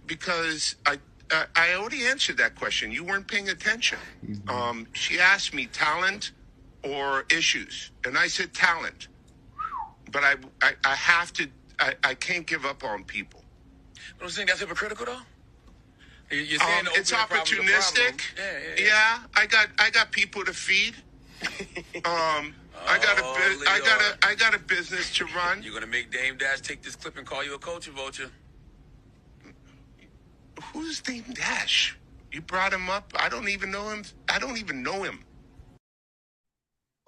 Because I already answered that question. You weren't paying attention. She asked me talent or issues, and I said talent. But I have to. I can't give up on people. Don't you think that's hypocritical though? You're saying it's opportunistic. Yeah, I got people to feed. I got a business to run. You're gonna make Dame Dash take this clip and call you a culture vulture. Who's Dame Dash? You brought him up. I don't even know him.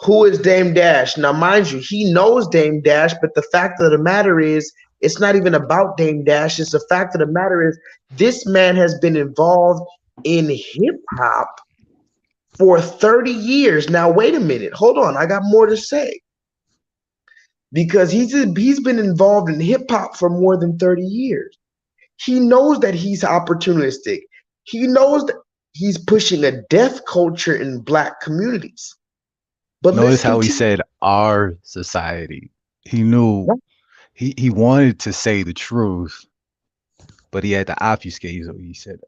Who is Dame Dash? Now, mind you, he knows Dame Dash, but the fact of the matter is, it's not even about Dame Dash. It's the fact of the matter is, this man has been involved in hip hop for 30 years. Now, wait a minute. Hold on. I got more to say. Because he's been involved in hip hop for more than 30 years. He knows that he's opportunistic. He knows that he's pushing a death culture in Black communities. But notice how he said our society. He knew he wanted to say the truth, but he had to obfuscate. So he said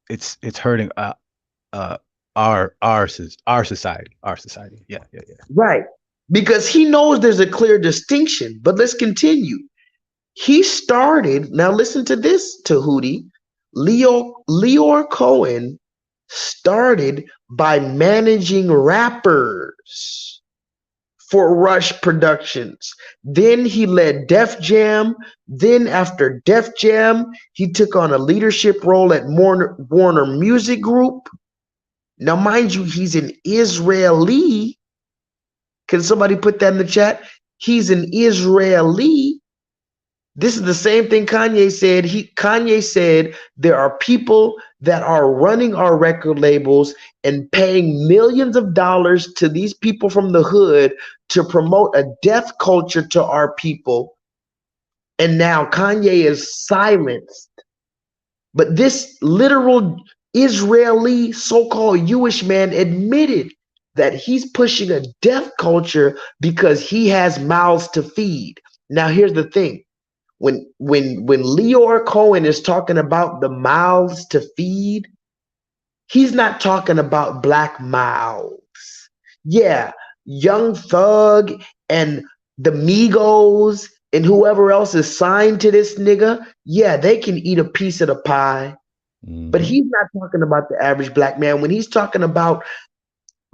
it's hurting our society. Yeah. Right. Because he knows there's a clear distinction. But let's continue. He started, now listen to this, Tahuti. Leor Cohen started by managing rappers for Rush Productions. Then he led Def Jam. Then after Def Jam, he took on a leadership role at Warner Music Group. Now, mind you, he's an Israeli. Can somebody put that in the chat? He's an Israeli. This is the same thing Kanye said. Kanye said there are people that are running our record labels and paying millions of dollars to these people from the hood to promote a death culture to our people. And now Kanye is silenced. But this literal Israeli so-called Jewish man admitted that he's pushing a death culture because he has mouths to feed. Now, here's the thing. When Leor Cohen is talking about the mouths to feed, he's not talking about Black mouths. Yeah, Young Thug and the Migos and whoever else is signed to this nigga, yeah, they can eat a piece of the pie. But he's not talking about the average Black man. When he's talking about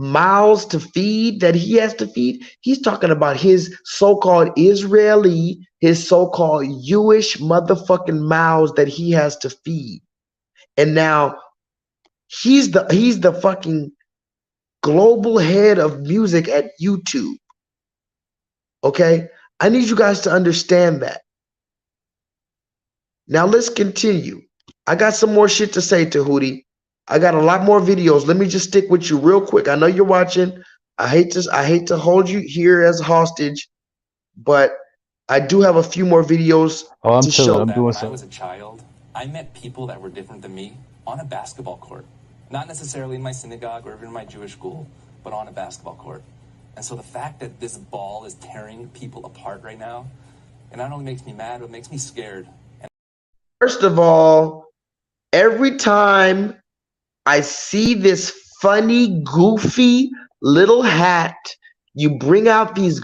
mouths to feed that he has to feed. He's talking about his so-called Israeli, his so-called Jewish motherfucking mouths that he has to feed. And now he's the fucking global head of music at YouTube. Okay? I need you guys to understand that. Now let's continue. I got some more shit to say, Tahuti. I got a lot more videos. Let me just stick with you real quick. I know you're watching. I hate to hold you here as a hostage, but I do have a few more videos to show. I'm doing When I something. was a child, I met people that were different than me on a basketball court. Not necessarily in my synagogue or even in my Jewish school, but on a basketball court. And so the fact that this ball is tearing people apart right now, it not only makes me mad, but it makes me scared. First of all, every time I see this funny, goofy little hat, you bring out these.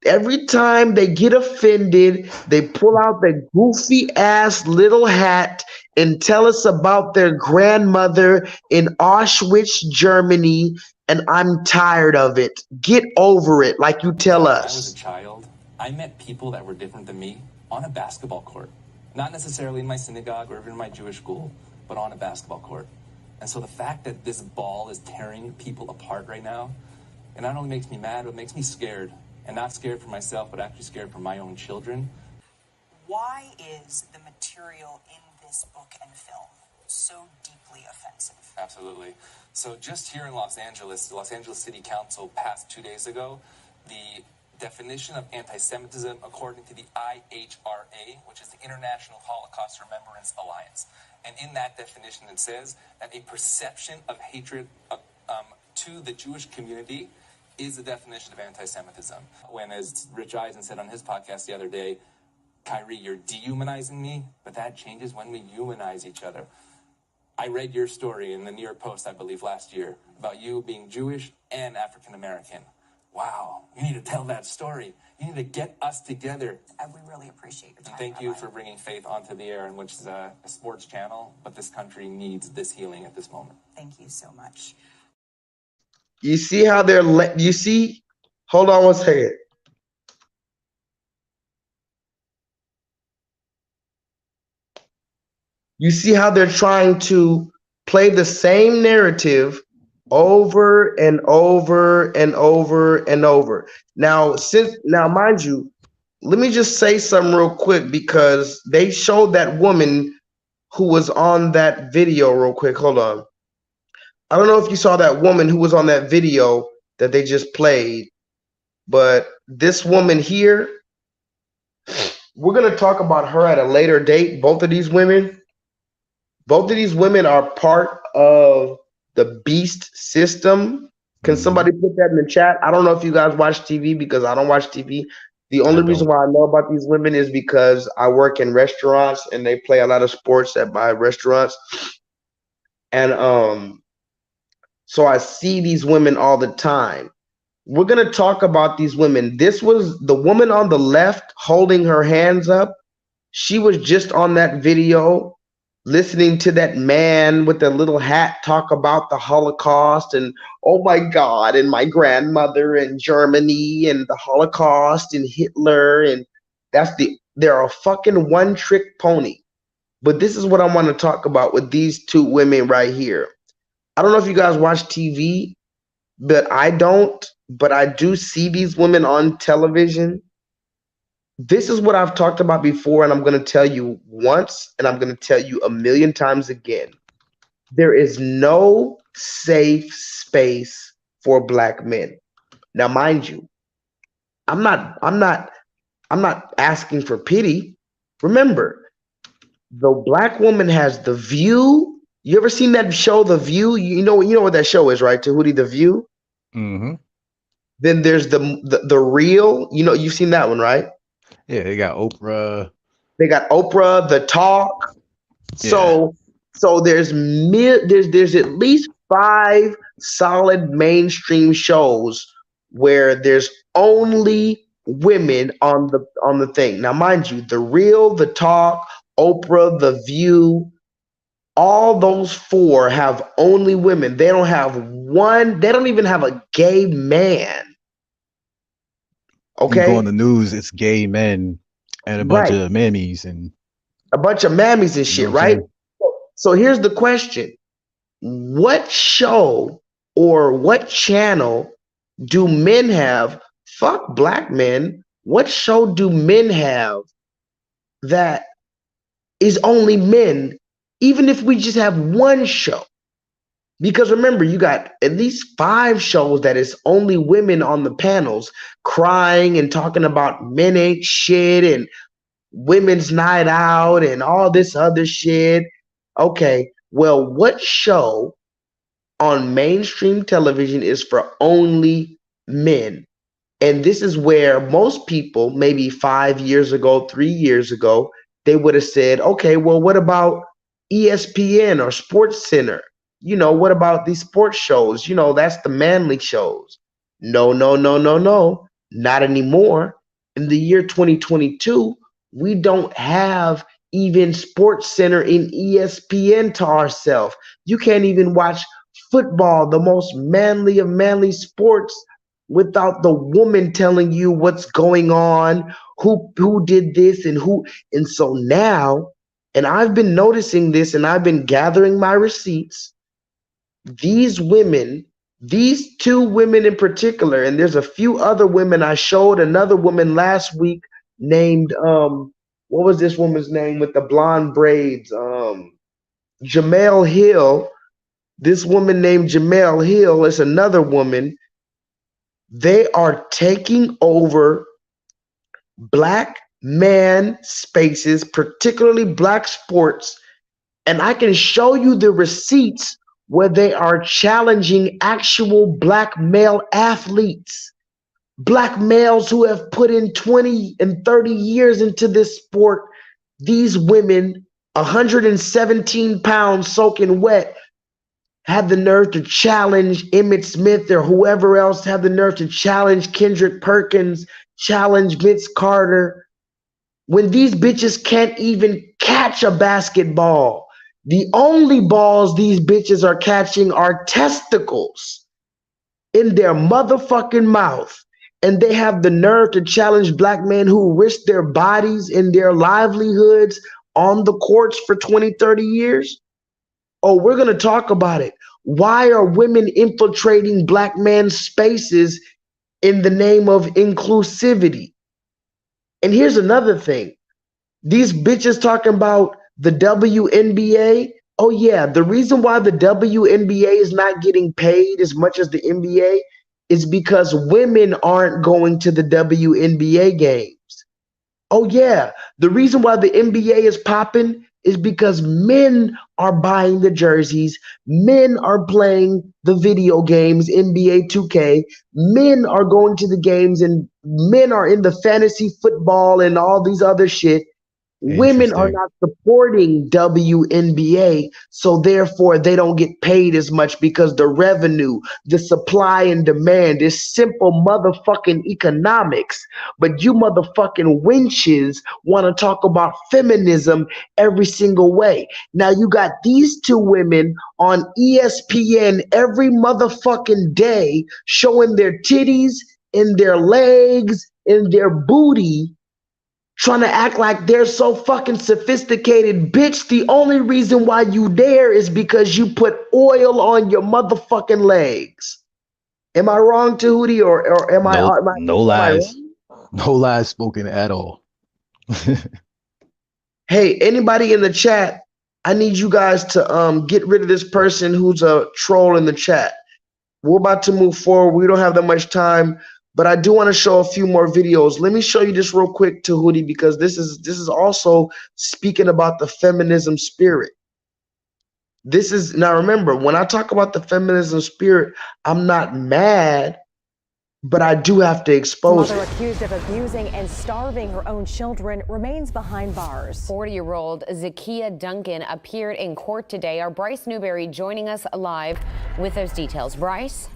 Every time they get offended, they pull out the goofy ass little hat and tell us about their grandmother in Auschwitz, Germany, and I'm tired of it. Get over it, like you tell us. When I was a child, I met people that were different than me on a basketball court. Not necessarily in my synagogue or even in my Jewish school, but on a basketball court. And so the fact that this ball is tearing people apart right now, it not only makes me mad, but it makes me scared. And not scared for myself, but actually scared for my own children. Why is the material in this book and film so deeply offensive? Absolutely. So just here in Los Angeles, the Los Angeles City Council passed 2 days ago the definition of anti-Semitism according to the IHRA, which is the International Holocaust Remembrance Alliance. And in that definition, it says that a perception of hatred to the Jewish community is the definition of anti-Semitism. When, as Rich Eisen said on his podcast the other day, Kyrie, you're dehumanizing me, but that changes when we humanize each other. I read your story in the New York Post, I believe, last year, about you being Jewish and African-American. Wow, you need to tell that story. You need to get us together. And we really appreciate your time. And thank you for bringing Faith onto the air, in which is a sports channel, but this country needs this healing at this moment. Thank you so much. You see how they're you see? Hold on one second. You see how they're trying to play the same narrative over and over and over and over. Now, mind you, let me just say something real quick, because they showed that woman who was on that video real quick. Hold on. I don't know if you saw that woman who was on that video that they just played, but this woman here, we're going to talk about her at a later date. Both of these women are part of the beast system. Can somebody put that in the chat? I don't know if you guys watch TV, because I don't watch TV. The only reason why I know about these women is because I work in restaurants and they play a lot of sports at my restaurants. And so I see these women all the time. We're going to talk about these women. This was the woman on the left holding her hands up. She was just on that video listening to that man with the little hat talk about the Holocaust and, oh my God, and my grandmother and Germany and the Holocaust and Hitler. And they're a fucking one-trick pony. But this is what I want to talk about with these two women right here. I don't know if you guys watch TV, but I don't, but I do see these women on television. This is what I've talked about before, and I'm going to tell you once, and I'm going to tell you a million times again. There is no safe space for black men. Now, mind you, I'm not asking for pity. Remember, the black woman has The View. You ever seen that show, The View? You know what that show is, right? Tahuti, The View. Mm-hmm. Then there's the Real. You've seen that one, right? Yeah, they got Oprah. They got Oprah, The Talk. Yeah. So there's at least 5 solid mainstream shows where there's only women on the thing. Now, mind you, The Real, The Talk, Oprah, The View, all those 4 have only women. They don't have one, they don't even have a gay man. You go on Okay? the news, it's gay men and a bunch Right. of mammies and A bunch of mammies and you know shit, what I'm right? saying? So here's the question. What show or what channel do men have? Fuck black men. What show do men have that is only men, even if we just have one show? Because remember, you got at least 5 shows that is only women on the panels crying and talking about men ain't shit and women's night out and all this other shit. Okay, well, what show on mainstream television is for only men? And this is where most people, maybe 5 years ago, 3 years ago, they would have said, okay, well, what about ESPN or Sports Center? You know, what about these sports shows? You know, that's the manly shows. No, no, no, no, no, not anymore. In the year 2022, we don't have even Sports Center in ESPN to ourselves. You can't even watch football, the most manly of manly sports, without the woman telling you what's going on, who did this and who. And so now, and I've been noticing this and I've been gathering my receipts, these women, these 2 women in particular, and there's a few other women. I showed another woman last week named what was this woman's name with the blonde braids? Jamel Hill. This woman named Jamel Hill is another woman. They are taking over black man spaces, particularly black sports. And I can show you the receipts where they are challenging actual black male athletes, black males who have put in 20 and 30 years into this sport. These women, 117 pounds soaking wet, had the nerve to challenge Emmitt Smith or whoever else, had the nerve to challenge Kendrick Perkins, challenge Vince Carter, when these bitches can't even catch a basketball. The only balls these bitches are catching are testicles in their motherfucking mouth. And they have the nerve to challenge black men who risk their bodies and their livelihoods on the courts for 20, 30 years. Oh, we're going to talk about it. Why are women infiltrating black men's spaces in the name of inclusivity? And here's another thing. These bitches talking about the WNBA. Oh yeah, the reason why the WNBA is not getting paid as much as the NBA is because women aren't going to the WNBA games. Oh yeah, the reason why the NBA is popping is because men are buying the jerseys, men are playing the video games, NBA 2K, men are going to the games, and men are in the fantasy football and all these other shit. Women are not supporting WNBA, so therefore they don't get paid as much because the revenue, the supply and demand is simple motherfucking economics. But you motherfucking wenches want to talk about feminism every single way. Now you got these 2 women on ESPN every motherfucking day showing their titties and their legs and their booty, trying to act like they're so fucking sophisticated. Bitch, the only reason why you there is because you put oil on your motherfucking legs. Am I wrong, Tahuti, or am I No lies. No lies spoken at all. Hey, anybody in the chat, I need you guys to get rid of this person who's a troll in the chat. We're about to move forward. We don't have that much time. But I do want to show a few more videos. Let me show you this real quick, Tahuti, because this is also speaking about the feminism spirit. This is, now remember, when I talk about the feminism spirit, I'm not mad, but I do have to expose Mother it. accused of abusing and starving her own children remains behind bars. 40-year-old Zakia Duncan appeared in court today. Our Bryce Newberry joining us live with those details. Bryce?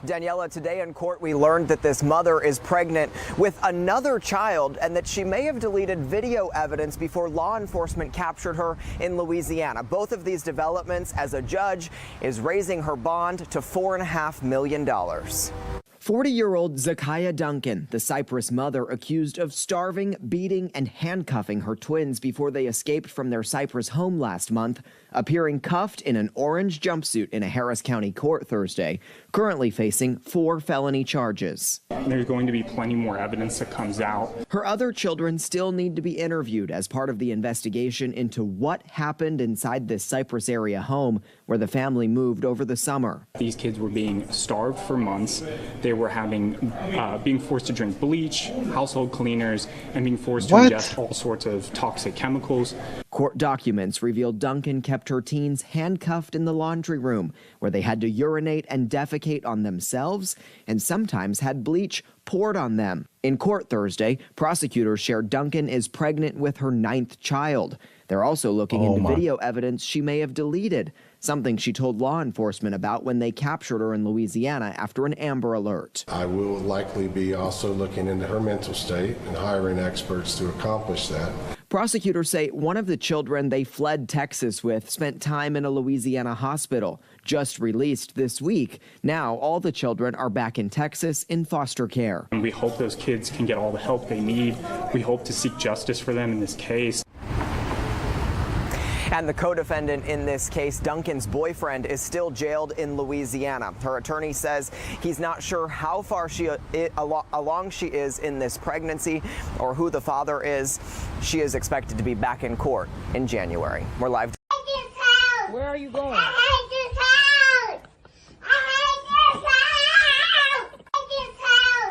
Daniela, today in court, we learned that this mother is pregnant with another child and that she may have deleted video evidence before law enforcement captured her in Louisiana. Both of these developments, as a judge is raising her bond to $4.5 million. 40-year-old Zakiya Duncan, the Cyprus mother accused of starving, beating, and handcuffing her twins before they escaped from their Cyprus home last month, appearing cuffed in an orange jumpsuit in a Harris County court Thursday, currently facing 4 felony charges. There's going to be plenty more evidence that comes out. Her other children still need to be interviewed as part of the investigation into what happened inside this Cyprus area home where the family moved over the summer. These kids were being starved for months. They were being forced to drink bleach, household cleaners, and being forced to ingest all sorts of toxic chemicals. Court documents revealed Duncan kept her teens handcuffed in the laundry room, where they had to urinate and defecate on themselves, and sometimes had bleach poured on them. In court Thursday, prosecutors shared Duncan is pregnant with her 9th child. They're also looking into video evidence she may have deleted, something she told law enforcement about when they captured her in Louisiana after an Amber Alert. I will likely be also looking into her mental state and hiring experts to accomplish that. Prosecutors say one of the children they fled Texas with spent time in a Louisiana hospital, just released this week. Now all the children are back in Texas in foster care. And we hope those kids can get all the help they need. We hope to seek justice for them in this case. And the co-defendant in this case, Duncan's boyfriend, is still jailed in Louisiana. Her attorney says he's not sure how far along she is in this pregnancy or who the father is. She is expected to be back in court in January. We're live. Where are you going?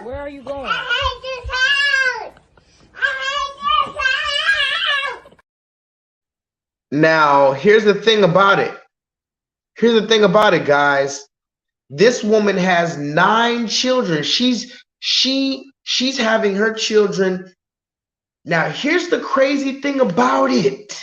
Where are you going? Now, here's the thing about it. Here's the thing about it, guys. This woman has 9 children. She's having her children. Now, here's the crazy thing about it.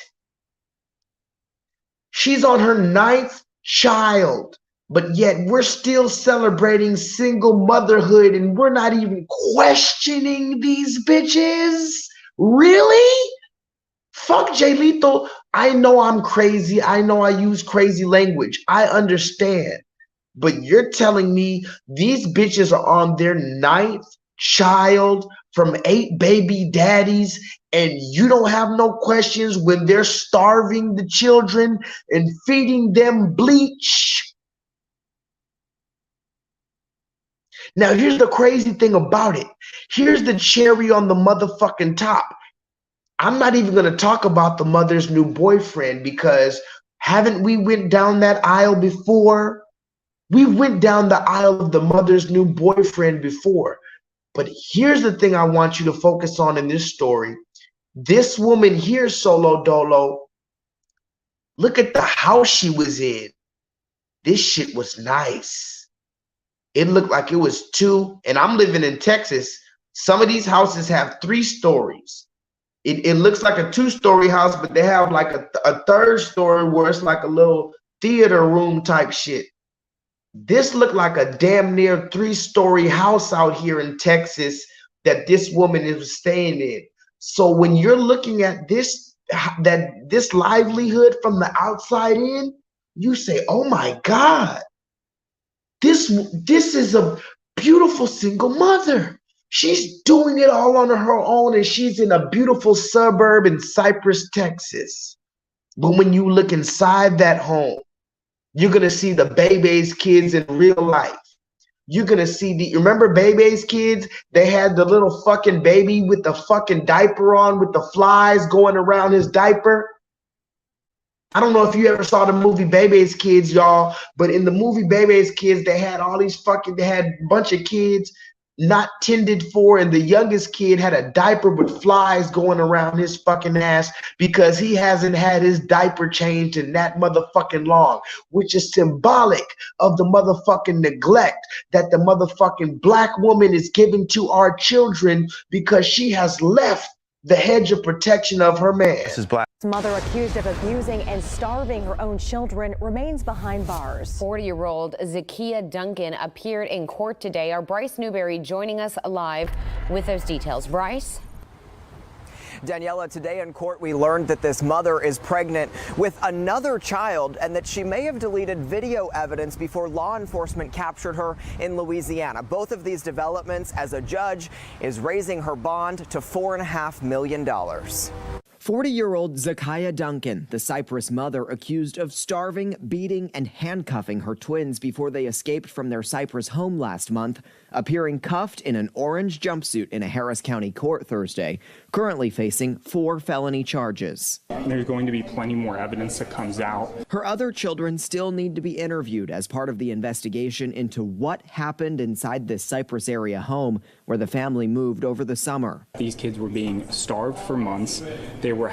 She's on her 9th child, but yet we're still celebrating single motherhood and we're not even questioning these bitches. Really? Fuck J-Lethal. I know I'm crazy. I know I use crazy language. I understand. But you're telling me these bitches are on their 9th child from 8 baby daddies and you don't have no questions when they're starving the children and feeding them bleach? Now, here's the crazy thing about it. Here's the cherry on the motherfucking top. I'm not even going to talk about the mother's new boyfriend because haven't we went down that aisle before? We went down the aisle of the mother's new boyfriend before. But here's the thing I want you to focus on in this story. This woman here, Solo Dolo, look at the house she was in. This shit was nice. It looked like it was 2, and I'm living in Texas. Some of these houses have 3 stories. It looks like a 2-story house, but they have like a 3rd story where it's like a little theater room type shit. This looked like a damn near 3-story house out here in Texas that this woman is staying in. So when you're looking at this livelihood from the outside in, you say, oh my God, this is a beautiful single mother. She's doing it all on her own, and she's in a beautiful suburb in Cypress, Texas. But when you look inside that home, you're going to see the Bebe's kids in real life. You're going to see remember Bebe's kids? They had the little fucking baby with the fucking diaper on with the flies going around his diaper. I don't know if you ever saw the movie Bebe's Kids, y'all, but in the movie Bebe's Kids, they had they had a bunch of kids not tended for, and the youngest kid had a diaper with flies going around his fucking ass because he hasn't had his diaper changed in that motherfucking long, which is symbolic of the motherfucking neglect that the motherfucking black woman is giving to our children because she has left the hedge of protection of her man. This is Black. Mother accused of abusing and starving her own children remains behind bars. 40-year-old Zakia Duncan appeared in court today. Our Bryce Newberry joining us live with those details. Bryce? Daniela, today in court we learned that this mother is pregnant with another child and that she may have deleted video evidence before law enforcement captured her in Louisiana. Both of these developments as a judge is raising her bond to $4.5 million. 40-year-old Zakia Duncan, the Cyprus mother accused of starving, beating, and handcuffing her twins before they escaped from their Cyprus home last month, appearing cuffed in an orange jumpsuit in a Harris County court Thursday, currently facing 4 felony charges. There's going to be plenty more evidence that comes out. Her other children still need to be interviewed as part of the investigation into what happened inside this Cyprus area home where the family moved over the summer. These kids were being starved for months. They were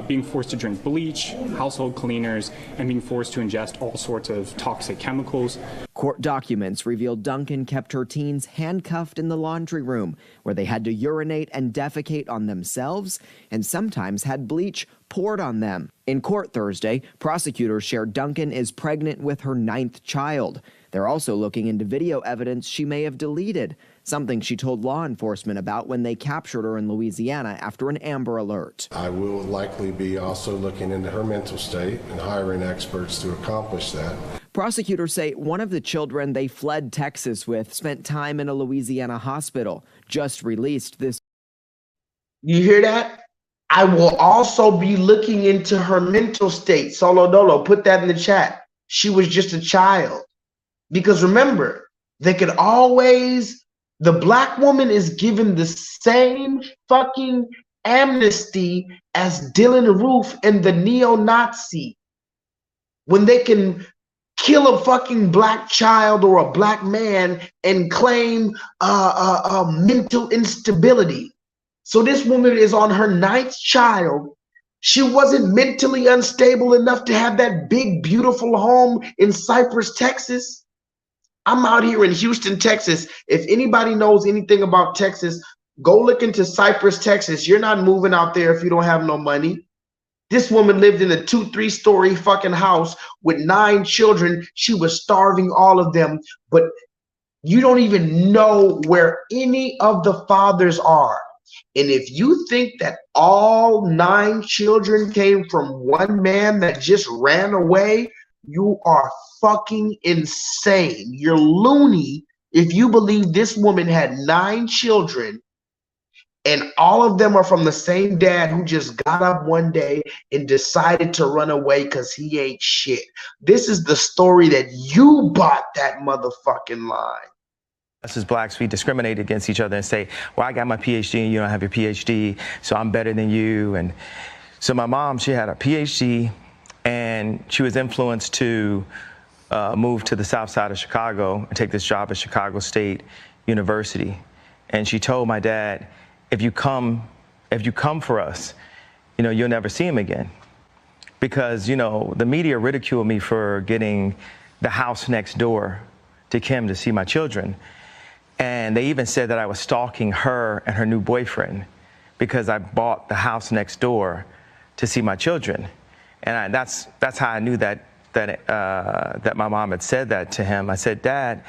being forced to drink bleach, household cleaners, and being forced to ingest all sorts of toxic chemicals. Court documents revealed Duncan kept her teens handcuffed in the laundry room, where they had to urinate and defecate on themselves and sometimes had bleach poured on them. In court Thursday, prosecutors shared Duncan is pregnant with her 9th child. They're also looking into video evidence she may have deleted, something she told law enforcement about when they captured her in Louisiana after an Amber Alert. I will likely be also looking into her mental state and hiring experts to accomplish that. Prosecutors say one of the children they fled Texas with spent time in a Louisiana hospital, just released this. You hear that? I will also be looking into her mental state. Solo Dolo, put that in the chat. She was just a child. Because remember, they could always, the black woman is given the same fucking amnesty as Dylan Roof and the neo-Nazi. When they can kill a fucking black child or a black man and claim mental instability. So this woman is on her 9th child. She wasn't mentally unstable enough to have that big, beautiful home in Cypress, Texas. I'm out here in Houston, Texas. If anybody knows anything about Texas, go look into Cypress, Texas. You're not moving out there if you don't have no money. This woman lived in a 2-3 story fucking house with 9 children. She was starving all of them, but you don't even know where any of the fathers are. And if you think that all 9 children came from one man that just ran away, you are fucking insane. You're loony if you believe this woman had 9 children and all of them are from the same dad who just got up one day and decided to run away because he ain't shit. This is the story that you bought that motherfucking lie. Us as blacks, we discriminate against each other and say, well, I got my PhD and you don't have your PhD, so I'm better than you. And so my mom, she had a PhD and she was influenced to move to the south side of Chicago and take this job at Chicago State University. And she told my dad, if you come for us, you know, you'll never see him again. Because, you know, the media ridiculed me for getting the house next door to Kim to see my children. And they even said that I was stalking her and her new boyfriend because I bought the house next door to see my children. And that's how I knew that my mom had said that to him. I said, Dad,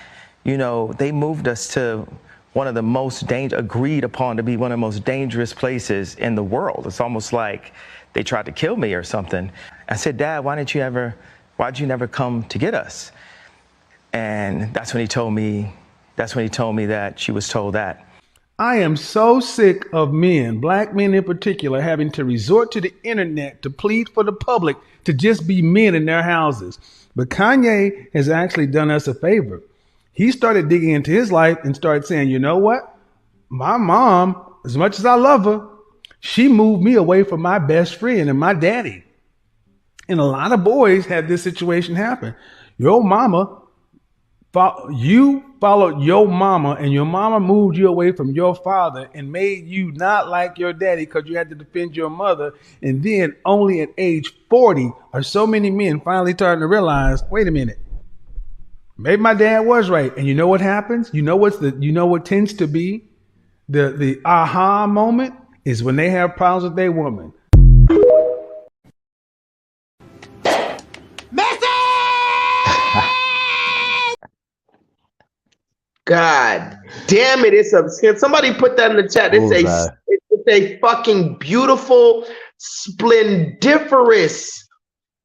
you know, they moved us to one of the most agreed upon to be one of the most dangerous places in the world. It's almost like they tried to kill me or something. I said, Dad, why'd you never come to get us? And that's when he told me that she was told that. I am so sick of men, black men in particular, having to resort to the internet to plead for the public to just be men in their houses. But Kanye has actually done us a favor. He started digging into his life and started saying, you know what? My mom, as much as I love her, she moved me away from my best friend and my daddy. And a lot of boys had this situation happen. Your mama, you followed your mama and your mama moved you away from your father and made you not like your daddy because you had to defend your mother. And then only at age 40 are so many men finally starting to realize, wait a minute, maybe my dad was right. And you know what happens? You know what tends to be the aha moment is when they have problems with their woman. God damn it! Can somebody put that in the chat? Bullseye. It's a fucking beautiful, splendiferous.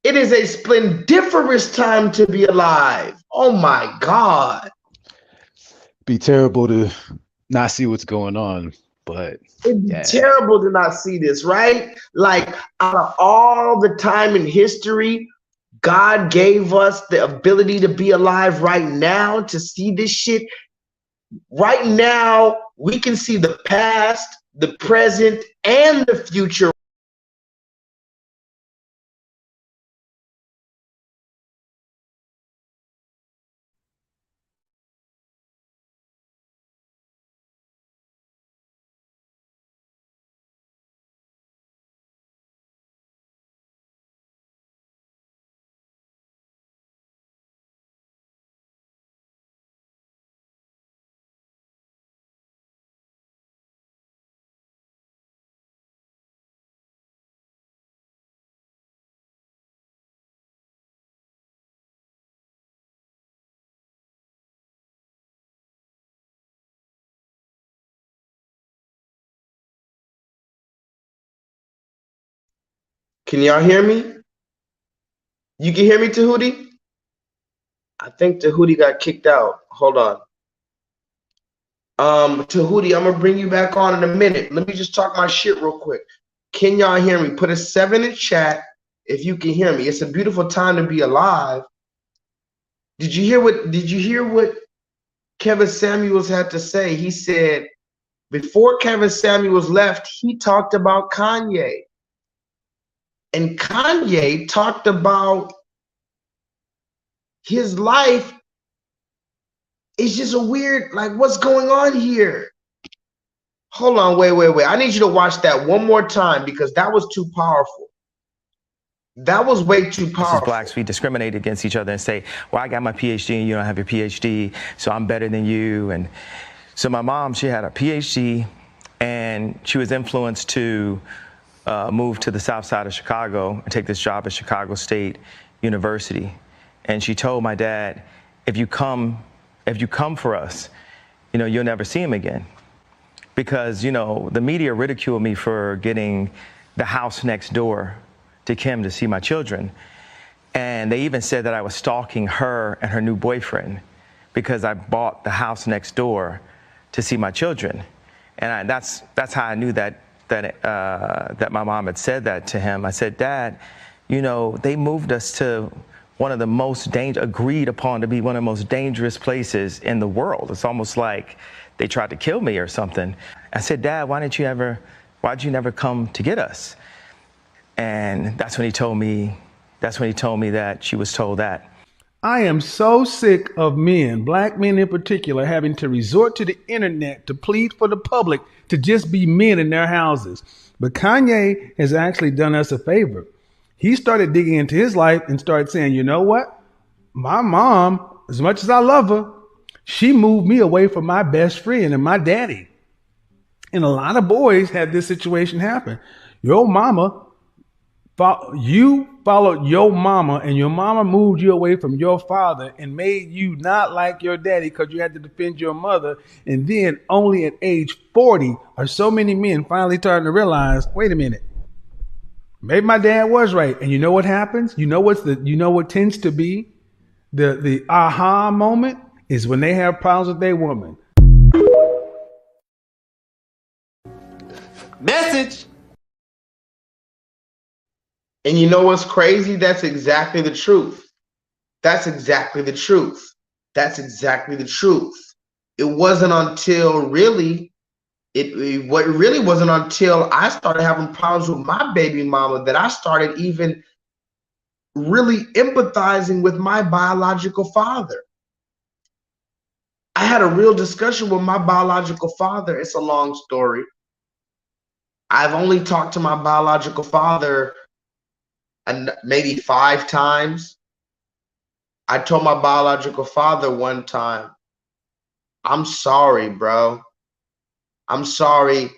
It is a splendiferous time to be alive. Oh my God! Be terrible to not see what's going on, but It's terrible to not see this, right? Like, out of all the time in history, God gave us the ability to be alive right now, to see this shit. Right now, we can see the past, the present, and the future. Can y'all hear me? You can hear me, Tahuti? I think Tahuti got kicked out. Hold on. Tahuti, I'm gonna bring you back on in a minute. Let me just talk my shit real quick. Can y'all hear me? Put a 7 in chat if you can hear me. It's a beautiful time to be alive. Did you hear what Kevin Samuels had to say? He said before Kevin Samuels left, he talked about Kanye. And Kanye talked about his life. It's just a weird, like, what's going on here? Hold on, wait. I need you to watch that one more time because that was too powerful. That was way too powerful. As blacks, we discriminate against each other and say, well, I got my PhD and you don't have your PhD, so I'm better than you. And so my mom, she had a PhD and she was influenced to move to the south side of Chicago and take this job at Chicago State University. And she told my dad, if you come for us, you know, you'll never see him again. Because, you know, the media ridiculed me for getting the house next door to Kim to see my children. And they even said that I was stalking her and her new boyfriend because I bought the house next door to see my children. And that's how I knew that my mom had said that to him. I said, Dad, you know, they moved us to one of the most agreed upon to be one of the most dangerous places in the world. It's almost like they tried to kill me or something. I said, Dad, why'd you never come to get us? And that's when he told me that she was told that. I am so sick of men, black men in particular, having to resort to the internet to plead for the public to just be men in their houses. But Kanye has actually done us a favor. He started digging into his life and started saying, you know what? My mom, as much as I love her, she moved me away from my best friend and my daddy. And a lot of boys had this situation happen. Your mama, you followed your mama and your mama moved you away from your father and made you not like your daddy because you had to defend your mother. And then only at age 40 are so many men finally starting to realize, wait a minute, maybe my dad was right. And you know what happens? You know what tends to be the aha moment is when they have problems with their woman. Message. And you know what's crazy? That's exactly the truth. That's exactly the truth. That's exactly the truth. It wasn't until it wasn't until I started having problems with my baby mama that I started even really empathizing with my biological father. I had a real discussion with my biological father. It's a long story. I've only talked to my biological father maybe 5 times. I told my biological father one time, I'm sorry, bro. I'm sorry.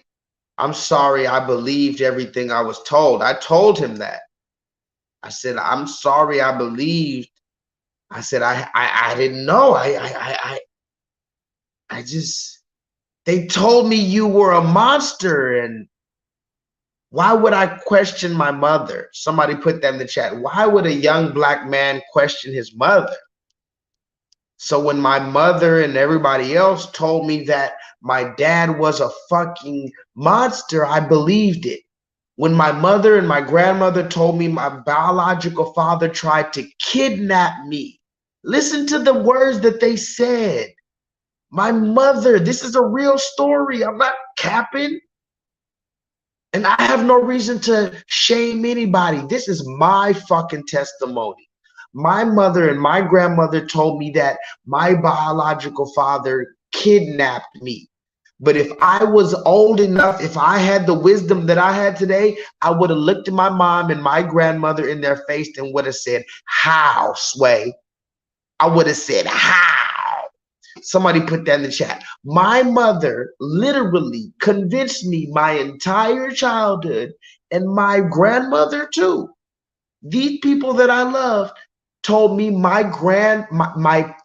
I believed everything I was told. I told him that. I said, I'm sorry I believed. I said, I didn't know. they told me you were a monster, and why would I question my mother? Somebody put that in the chat. Why would a young black man question his mother? So when my mother and everybody else told me that my dad was a fucking monster, I believed it. When my mother and my grandmother told me my biological father tried to kidnap me, listen to the words that they said. My mother, this is a real story. I'm not capping. And I have no reason to shame anybody. This is my fucking testimony. My mother and my grandmother told me that my biological father kidnapped me. But if I was old enough, if I had the wisdom that I had today, I would have looked at my mom and my grandmother in their face and would have said, how, Sway? I would have said, how? Somebody put that in the chat. My mother literally convinced me my entire childhood, and my grandmother too. These people that I loved told me my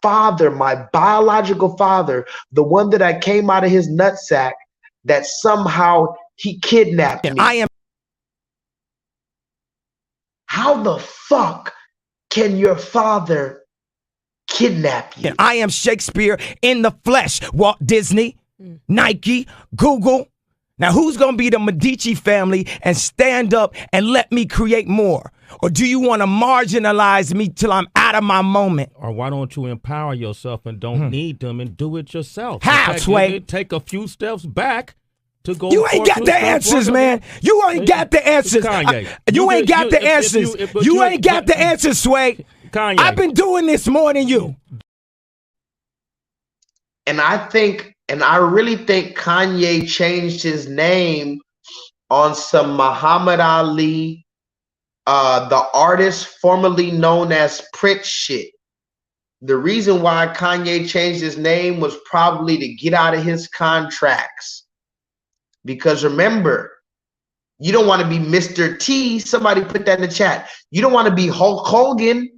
father, my biological father, the one that I came out of his nutsack, that somehow he kidnapped me. How the fuck can your father kidnap you? I am Shakespeare in the flesh. Walt Disney, Nike, Google. Now, who's going to be the Medici family and stand up and let me create more? Or do you want to marginalize me till I'm out of my moment? Or why don't you empower yourself and don't need them and do it yourself? How, Sway? Take a few steps back to go. You ain't got the answers, man. You ain't got the answers. You ain't got the answers. You ain't got the answers, Sway. Kanye. I've been doing this more than you. And I really think Kanye changed his name on some Muhammad Ali, the artist formerly known as Prince shit. The reason why Kanye changed his name was probably to get out of his contracts. Because remember, you don't want to be Mr. T. Somebody put that in the chat. You don't want to be Hulk Hogan.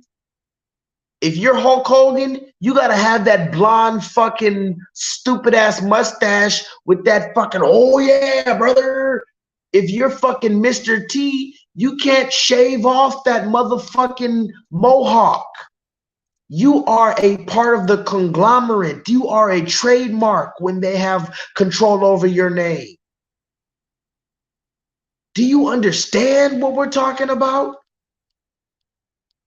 If you're Hulk Hogan, you got to have that blonde fucking stupid ass mustache with that fucking, oh yeah, brother. If you're fucking Mr. T, you can't shave off that motherfucking mohawk. You are a part of the conglomerate. You are a trademark when they have control over your name. Do you understand what we're talking about?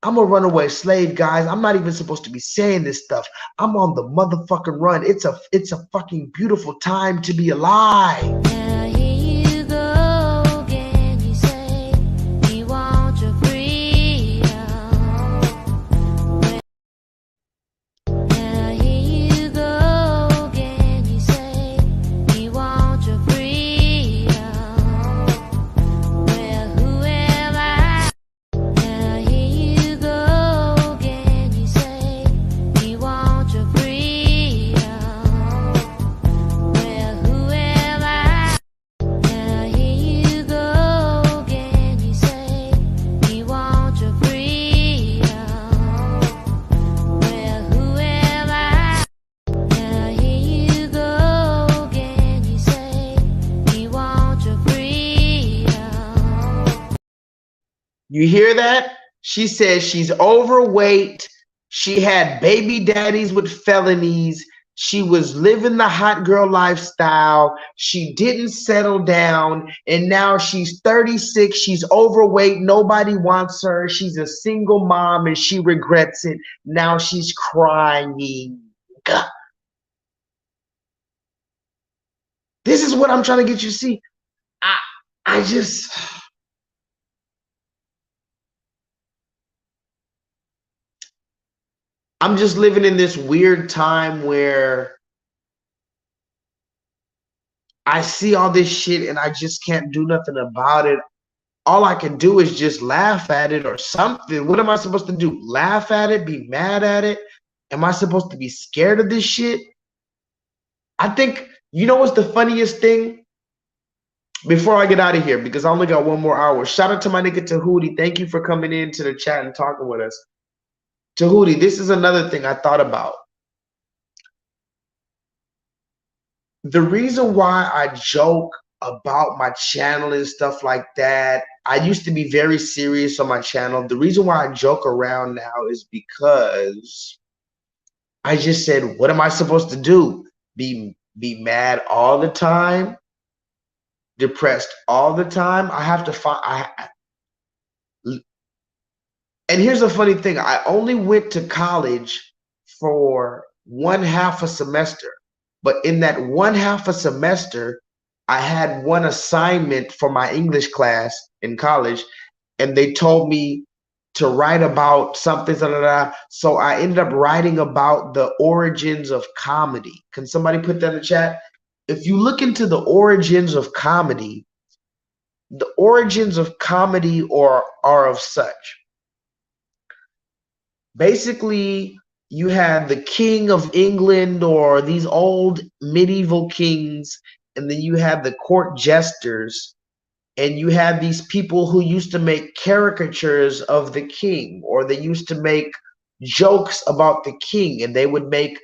I'm a runaway slave, guys. I'm not even supposed to be saying this stuff. I'm on the motherfucking run. It's a fucking beautiful time to be alive. You hear that? She says she's overweight. She had baby daddies with felonies. She was living the hot girl lifestyle. She didn't settle down. And now she's 36. She's overweight. Nobody wants her. She's a single mom and she regrets it. Now she's crying. This is what I'm trying to get you to see. I'm just living in this weird time where I see all this shit and I just can't do nothing about it. All I can do is just laugh at it or something. What am I supposed to do? Laugh at it? Be mad at it? Am I supposed to be scared of this shit? I think, you know what's the funniest thing? Before I get out of here, because I only got 1 more hour. Shout out to my nigga Tahuti. Thank you for coming into the chat and talking with us. Tahuti, this is another thing I thought about. The reason why I joke about my channel and stuff like that, I used to be very serious on my channel. The reason why I joke around now is because I just said, what am I supposed to do? Be mad all the time? Depressed all the time? I have to find and here's the funny thing, I only went to college for 1/2 a semester. But in that 1/2 a semester, I had one assignment for my English class in college, and they told me to write about something, da, da, da. So I ended up writing about the origins of comedy. Can somebody put that in the chat? If you look into the origins of comedy, the origins of comedy are of such. Basically, you had the King of England or these old medieval kings, and then you had the court jesters, and you had these people who used to make caricatures of the king, or they used to make jokes about the king, and they would make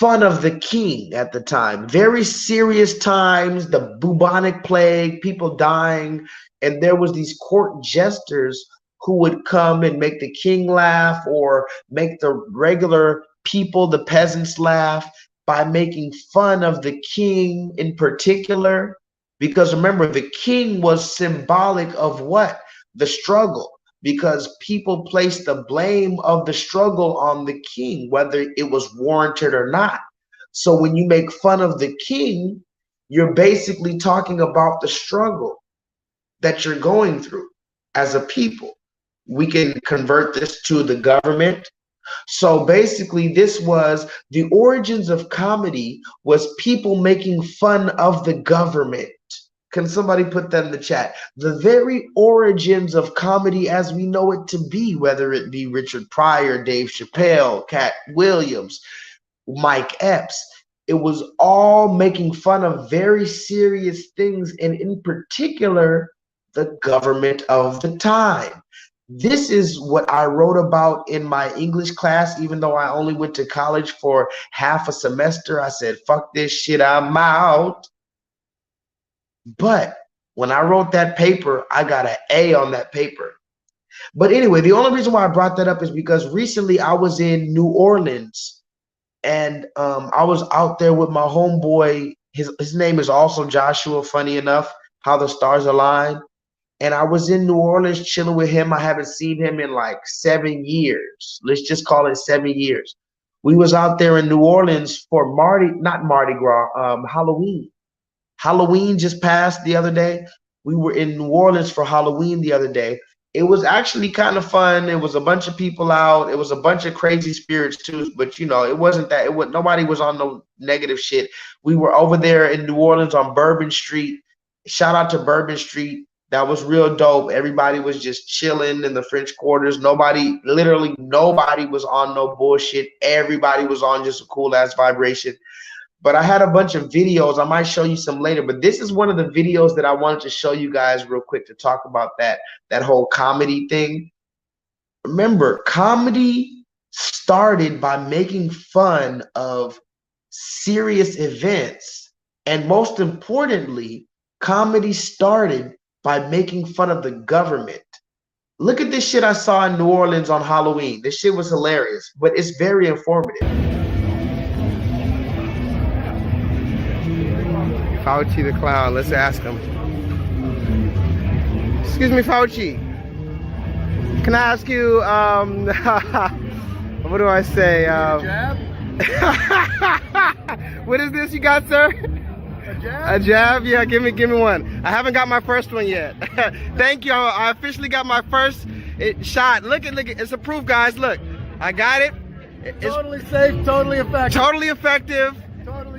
fun of the king at the time. Very serious times, the bubonic plague, people dying, and there was these court jesters who would come and make the king laugh or make the regular people, the peasants, laugh by making fun of the king in particular. Because remember, the king was symbolic of what? The struggle. Because people placed the blame of the struggle on the king, whether it was warranted or not. So when you make fun of the king, you're basically talking about the struggle that you're going through as a people. We can convert this to the government. So basically, this was the origins of comedy, was people making fun of the government. Can somebody put that in the chat? The very origins of comedy as we know it to be, whether it be Richard Pryor, Dave Chappelle, Cat Williams, Mike Epps, it was all making fun of very serious things, and in particular, the government of the time. This is what I wrote about in my English class, even though I only went to college for 1/2 a semester. I said, fuck this shit, I'm out. But when I wrote that paper, I got an A on that paper. But anyway, the only reason why I brought that up is because recently I was in New Orleans, and I was out there with my homeboy. His name is also Joshua, funny enough, how the stars align. And I was in New Orleans chilling with him. I haven't seen him in like 7 years. Let's just call it 7 years. We was out there in New Orleans for not Mardi Gras, Halloween. Halloween just passed the other day. We were in New Orleans for Halloween the other day. It was actually kind of fun. It was a bunch of people out. It was a bunch of crazy spirits too, but you know, it wasn't that. Nobody was on no negative shit. We were over there in New Orleans on Bourbon Street. Shout out to Bourbon Street. That was real dope. Everybody was just chilling in the French Quarters. Literally nobody was on no bullshit. Everybody was on just a cool ass vibration. But I had a bunch of videos. I might show you some later, but this is one of the videos that I wanted to show you guys real quick to talk about that whole comedy thing. Remember, comedy started by making fun of serious events. And most importantly, comedy started by making fun of the government. Look at this shit I saw in New Orleans on Halloween. This shit was hilarious, but it's very informative. Fauci the clown, let's ask him. Excuse me, Fauci. Can I ask you, what do I say? What is this you got, sir? A jab? A jab? Yeah, give me one. I haven't got my first one yet. Thank you. I officially got my first shot. Look at, it's approved, guys. Look, I got it. It's totally safe, totally effective. Totally effective.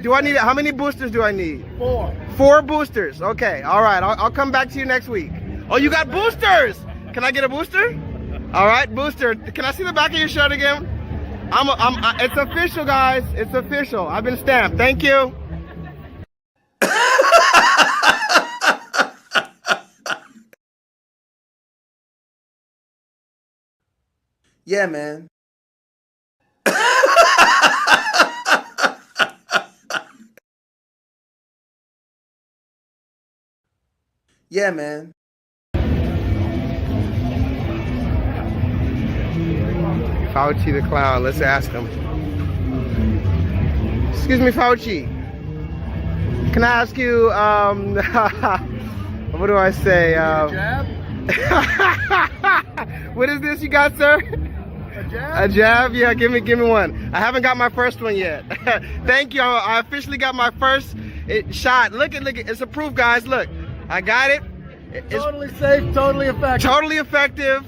Do I need, how many boosters do I need? 4. 4 boosters. Okay, all right. I'll come back to you next week. Oh, you got boosters. Can I get a booster? All right, booster. Can I see the back of your shirt again? It's official, guys. It's official. I've been stamped. Thank you. Yeah, man. Yeah, man. Fauci the clown. Let's ask him. Excuse me, Fauci. Can I ask you, what do I say? What is this you got, sir? A jab? A jab? Yeah, give me one. I haven't got my first one yet. Thank you. I officially got my first shot. Look at, it's approved, guys. Look, I got it. It's Totally safe, totally effective. totally effective.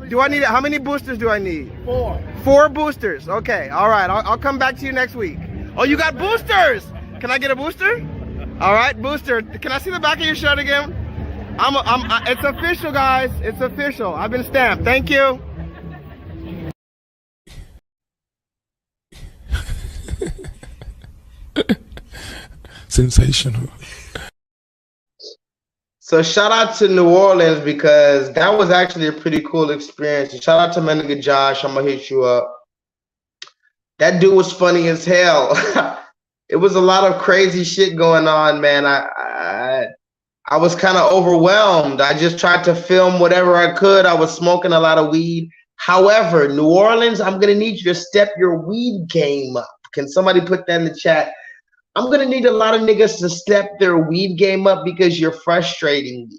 Do I need, how many boosters do I need? 4. 4 boosters. Okay, all right. I'll come back to you next week. Oh, you got boosters. Can I get a booster? All right, booster. Can I see the back of your shirt again? It's official, guys. It's official. I've been stamped. Thank you. Sensational. So shout out to New Orleans because that was actually a pretty cool experience. And shout out to my nigga Josh. I'm gonna hit you up. That dude was funny as hell. It was a lot of crazy shit going on, man. I was kind of overwhelmed. I just tried to film whatever I could. I was smoking a lot of weed. However, New Orleans, I'm gonna need you to step your weed game up. Can somebody put that in the chat? I'm gonna need a lot of niggas to step their weed game up because you're frustrating me.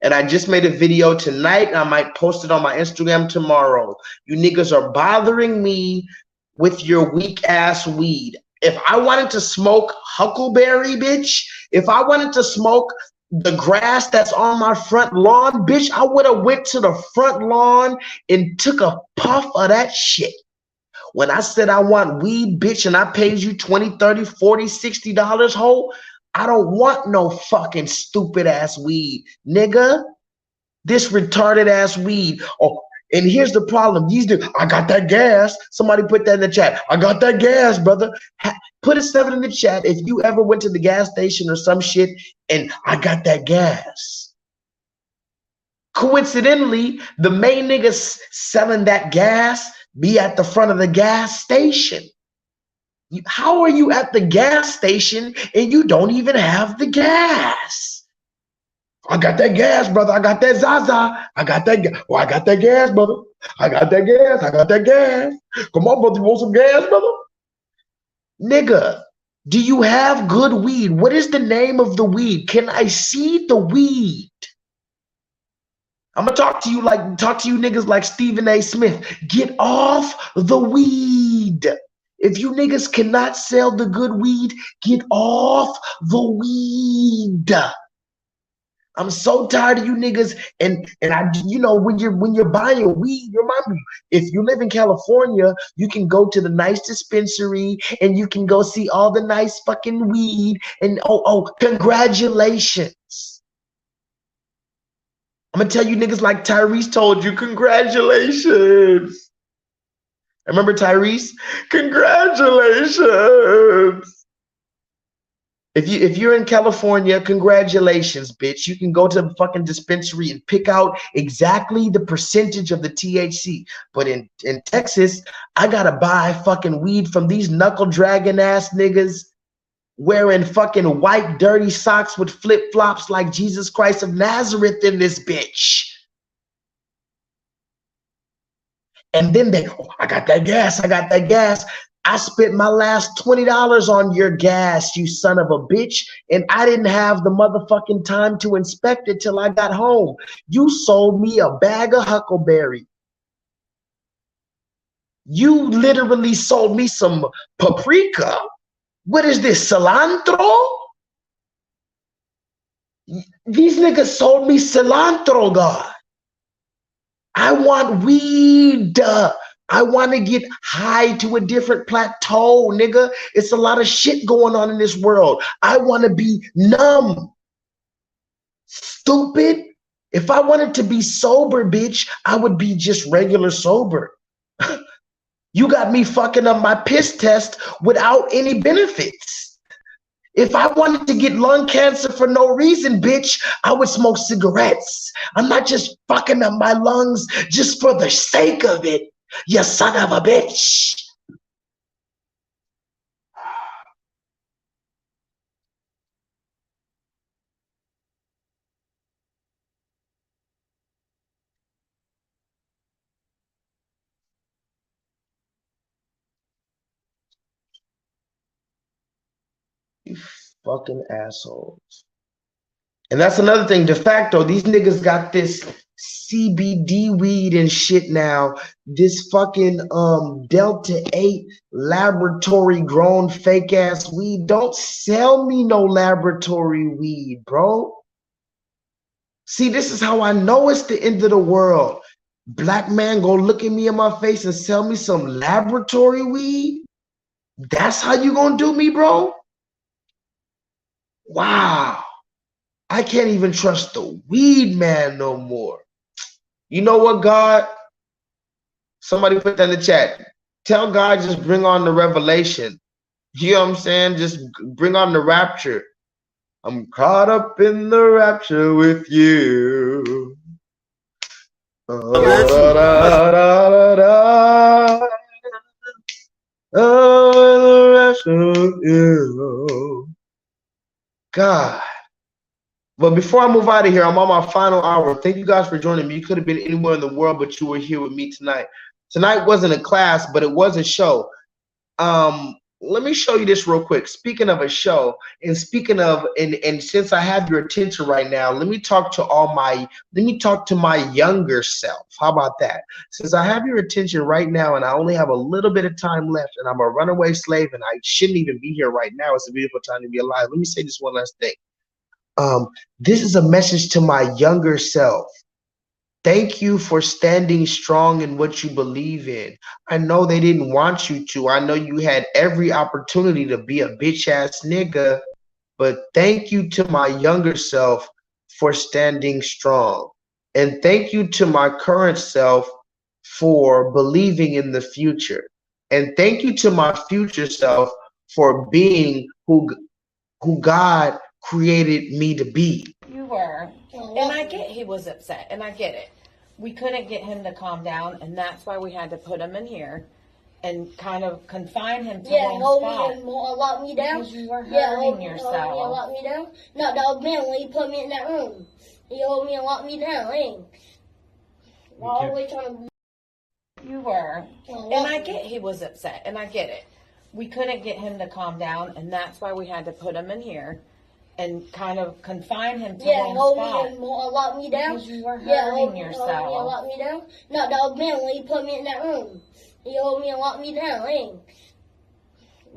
And I just made a video tonight. I might post it on my Instagram tomorrow. You niggas are bothering me with your weak ass weed. If I wanted to smoke huckleberry, bitch, if I wanted to smoke the grass that's on my front lawn, bitch, I would have went to the front lawn and took a puff of that shit. When I said I want weed, bitch, and I paid you $20, $30, $40, $60, ho, I don't want no fucking stupid ass weed, nigga. This retarded ass weed. Oh, and here's the problem. These dudes, I got that gas. Somebody put that in the chat. I got that gas, brother. Put a 7 in the chat if you ever went to the gas station or some shit and I got that gas. Coincidentally, the main niggas selling that gas be at the front of the gas station. How are you at the gas station and you don't even have the gas? I got that gas, brother. I got that Zaza. I got that gas. Oh, I got that gas, brother. I got that gas. I got that gas. Come on, brother. You want some gas, brother? Nigga, do you have good weed? What is the name of the weed? Can I see the weed? I'm gonna talk to you niggas like Stephen A. Smith. Get off the weed. If you niggas cannot sell the good weed, get off the weed. I'm so tired of you niggas, and I, you know, when you're buying weed, you remind me, if you live in California, you can go to the nice dispensary and you can go see all the nice fucking weed, and oh, congratulations. I'm gonna tell you niggas like Tyrese told you, congratulations. Remember Tyrese? Congratulations. If you're in California, congratulations, bitch. You can go to the fucking dispensary and pick out exactly the percentage of the THC. But in Texas, I gotta buy fucking weed from these knuckle dragging ass niggas wearing fucking white dirty socks with flip-flops like Jesus Christ of Nazareth in this bitch. And then they, oh, I got that gas, I got that gas. I spent my last $20 on your gas, you son of a bitch, and I didn't have the motherfucking time to inspect it till I got home. You sold me a bag of huckleberry. You literally sold me some paprika. What is this, cilantro? These niggas sold me cilantro, God. I want weed. I want to get high to a different plateau, nigga. It's a lot of shit going on in this world. I want to be numb. Stupid. If I wanted to be sober, bitch, I would be just regular sober. You got me fucking up my piss test without any benefits. If I wanted to get lung cancer for no reason, bitch, I would smoke cigarettes. I'm not just fucking up my lungs just for the sake of it, you son of a bitch. You fucking assholes. And that's another thing. De facto, these niggas got this CBD weed and shit now. This fucking Delta 8 laboratory grown fake ass weed. Don't sell me no laboratory weed, bro. See, this is how I know it's the end of the world. Black man go look at me in my face and sell me some laboratory weed? That's how you gonna do me, bro? Wow. I can't even trust the weed man no more. You know what, God? Somebody put that in the chat. Tell God just bring on the revelation. You know what I'm saying? Just bring on the rapture. I'm caught up in the rapture with you. God. But before I move out of here, I'm on my final hour. Thank you guys for joining me. You could have been anywhere in the world, but you were here with me tonight. Tonight wasn't a class, but it was a show. Let me show you this real quick. Speaking of a show, and speaking of, and since I have your attention right now, let me talk to my younger self. How about that? Since I have your attention right now, and I only have a little bit of time left, and I'm a runaway slave, and I shouldn't even be here right now. It's a beautiful time to be alive. Let me say this one last thing. This is a message to my younger self. Thank you for standing strong in what you believe in. I know they didn't want you to. I know you had every opportunity to be a bitch ass nigga, but thank you to my younger self for standing strong. And thank you to my current self for believing in the future. And thank you to my future self for being who God created me to be. You were. And I get he was upset, and I get it. We couldn't get him to calm down, and that's why we had to put him in here and kind of confine him to one spot. And lock me down. Because you were hurting yourself. Lock me down. No, that was man when he put me in that room. He hold me and locked me down. I'm always trying to... You were. And I get he was upset, and I get it. We couldn't get him to calm down, and that's why we had to put him in here and kind of confine him to one spot. And lock me down. Because you were hurting yourself. And lock me down. No, that was man when he put me in that room. He hold me and locked me down. I'm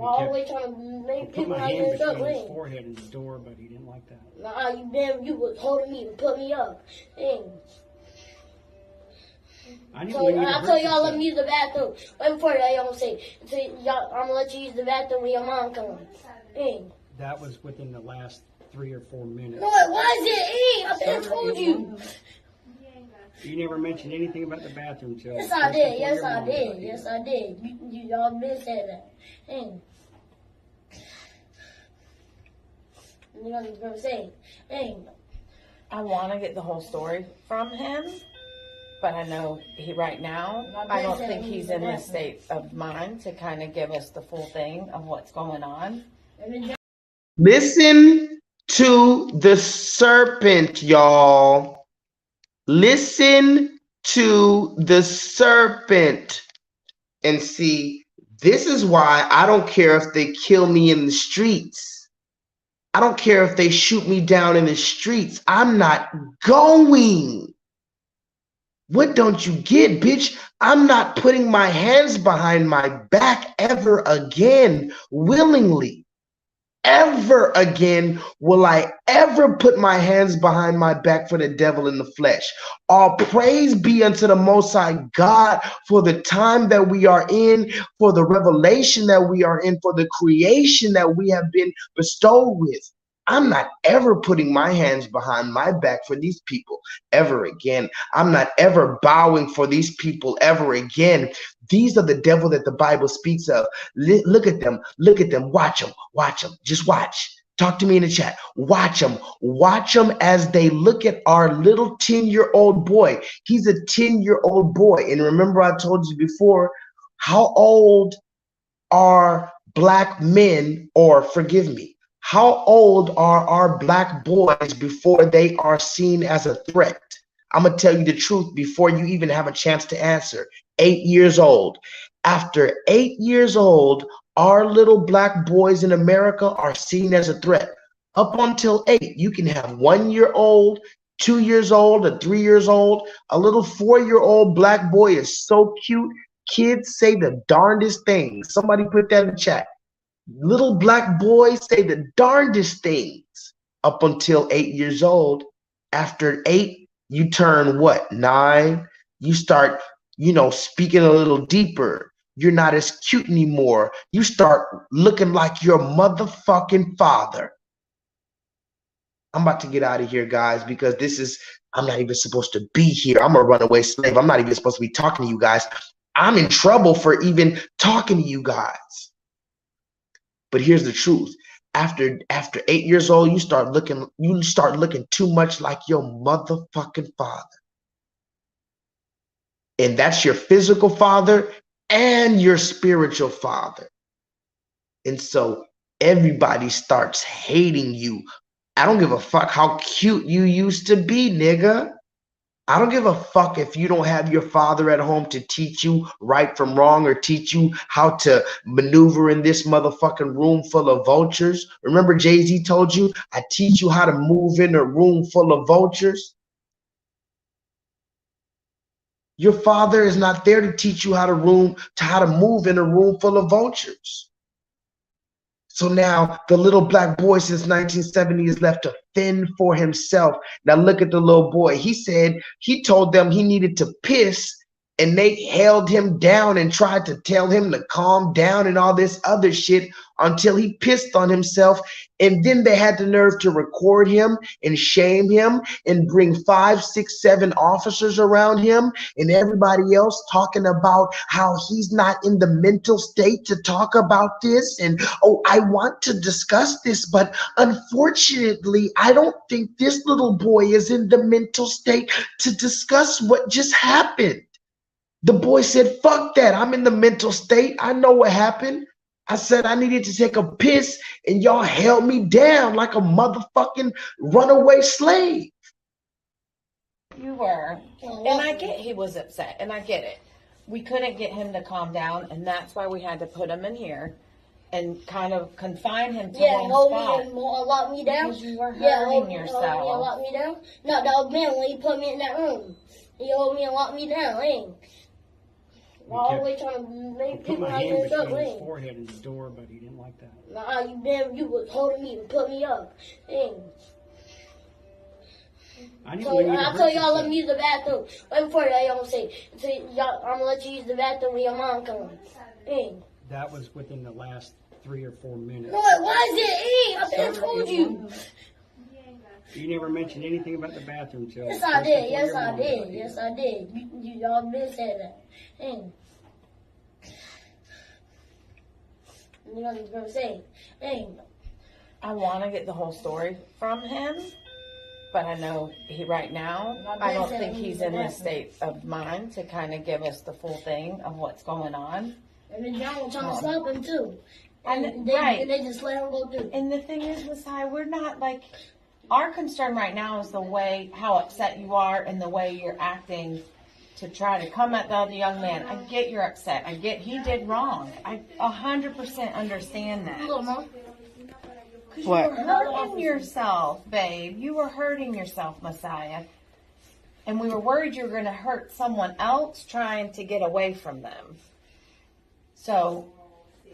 always trying to make people put my hand between his forehead and the door, but he didn't like that. Nah, you was holding me and put me up. I told y'all let me use the bathroom. Wait before y'all say. I'm gonna let you use the bathroom when your mom comes. That was within the last 3 or 4 minutes. No, it wasn't. I told you. You never mentioned anything about the bathroom, Joe. Yes, I did. Yes, I did. Y'all been saying that. You know what I was gonna say. I want to get the whole story from him, but I know right now, I don't think he's in the state of mind to kind of give us the full thing of what's going on. Listen to the serpent, y'all. Listen to the serpent. And see, this is why I don't care if they kill me in the streets. I don't care if they shoot me down in the streets. I'm not going. What don't you get, bitch? I'm not putting my hands behind my back ever again, willingly. Ever again will I ever put my hands behind my back for the devil in the flesh. All praise be unto the Most High God for the time that we are in, for the revelation that we are in, for the creation that we have been bestowed with. I'm not ever putting my hands behind my back for these people ever again. I'm not ever bowing for these people ever again. These are the devil that the Bible speaks of. Look at them. Look at them. Watch them. Watch them. Just watch. Talk to me in the chat. Watch them. Watch them as they look at our little 10-year-old boy. He's a 10-year-old boy. And remember, I told you before, how old are black men, or forgive me, how old are our black boys before they are seen as a threat? I'm going to tell you the truth before you even have a chance to answer. 8 years old. After 8 years old, our little black boys in America are seen as a threat. Up until 8, you can have 1 year old, 2 years old, or 3 years old. A little 4-year-old black boy is so cute. Kids say the darndest things. Somebody put that in the chat. Little black boys say the darndest things up until 8 years old. After 8, you turn what? 9. You start, speaking a little deeper. You're not as cute anymore. You start looking like your motherfucking father. I'm about to get out of here, guys, because I'm not even supposed to be here. I'm a runaway slave. I'm not even supposed to be talking to you guys. I'm in trouble for even talking to you guys. But here's the truth. After 8 years old, you start looking too much like your motherfucking father. And that's your physical father and your spiritual father. And so everybody starts hating you. I don't give a fuck how cute you used to be, nigga. I don't give a fuck if you don't have your father at home to teach you right from wrong or teach you how to maneuver in this motherfucking room full of vultures. Remember Jay-Z told you, I teach you how to move in a room full of vultures? Your father is not there to teach you how to move in a room full of vultures. So now the little black boy since 1970 is left to fend for himself. Now look at the little boy. He told them he needed to piss, and they held him down and tried to tell him to calm down and all this other shit until he pissed on himself. And then they had the nerve to record him and shame him and bring 5, 6, 7 officers around him and everybody else talking about how he's not in the mental state to talk about this. And, oh, I want to discuss this, but unfortunately, I don't think this little boy is in the mental state to discuss what just happened. The boy said, fuck that. I'm in the mental state. I know what happened. I said I needed to take a piss, and y'all held me down like a motherfucking runaway slave. You were. And I get he was upset, and I get it. We couldn't get him to calm down, and that's why we had to put him in here and kind of confine him to one spot. And lock me down. Because you were hurting yourself. Lock me down. No, that was man when he put me in that room. He hold me and locked me down. Always trying to make people put my hand between his up. forehead and the door, but he didn't like that. Nah, you was holding me and put me up. I didn't So I told y'all let me use the bathroom. Wait before y'all don't say. I'm gonna let you use the bathroom when your mom comes. That was within the last 3 or 4 minutes. No, it wasn't. I told you. You never mentioned anything about the bathroom till. Yes, I did. Yes, I did. Yes, I did. Y'all been saying that. You know what I was gonna say. I want to get the whole story from him, but I know right now, I don't think he's in the state of mind to kind of give us the full thing of what's going on. And then y'all were trying to stop him too. And they just let him go through. And the thing is, Messiah, we're not like, our concern right now is the way, how upset you are and the way you're acting to try to come at the other young man. I get you're upset. I get he did wrong. I 100% understand that. Because you were hurting yourself, babe. You were hurting yourself, Messiah. And we were worried you were going to hurt someone else trying to get away from them. So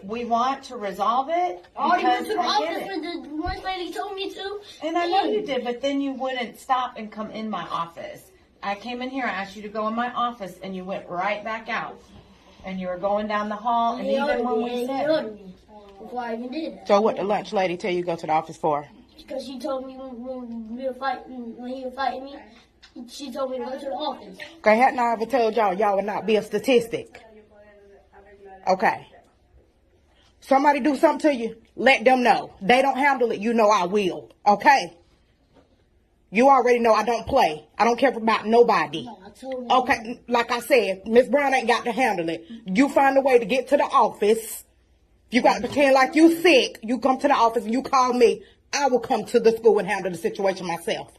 we want to resolve it. I already went to the office when the one lady told me to. And I know you did, but then you wouldn't stop and come in my office. I came in here, I asked you to go in my office, and you went right back out. And you were going down the hall, and even when we said... Before I even did that. So what the lunch lady tell you to go to the office for? Because she told me when he was fighting me, she told me to go to the office. Okay, hadn't I ever told y'all would not be a statistic? Okay. Somebody do something to you, let them know. They don't handle it, you know I will. Okay? You already know I don't play. I don't care about nobody. Okay, like I said, Miss Brown ain't got to handle it. You find a way to get to the office. You got to pretend like you sick. You come to the office and you call me. I will come to the school and handle the situation myself.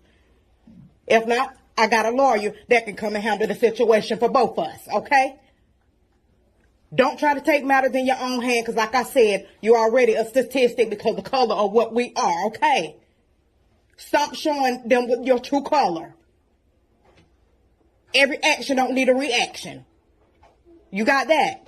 If not, I got a lawyer that can come and handle the situation for both of us, okay? Don't try to take matters in your own hand, because like I said, you're already a statistic because of the color of what we are, okay? Stop showing them with your true color. Every action don't need a reaction. You got that?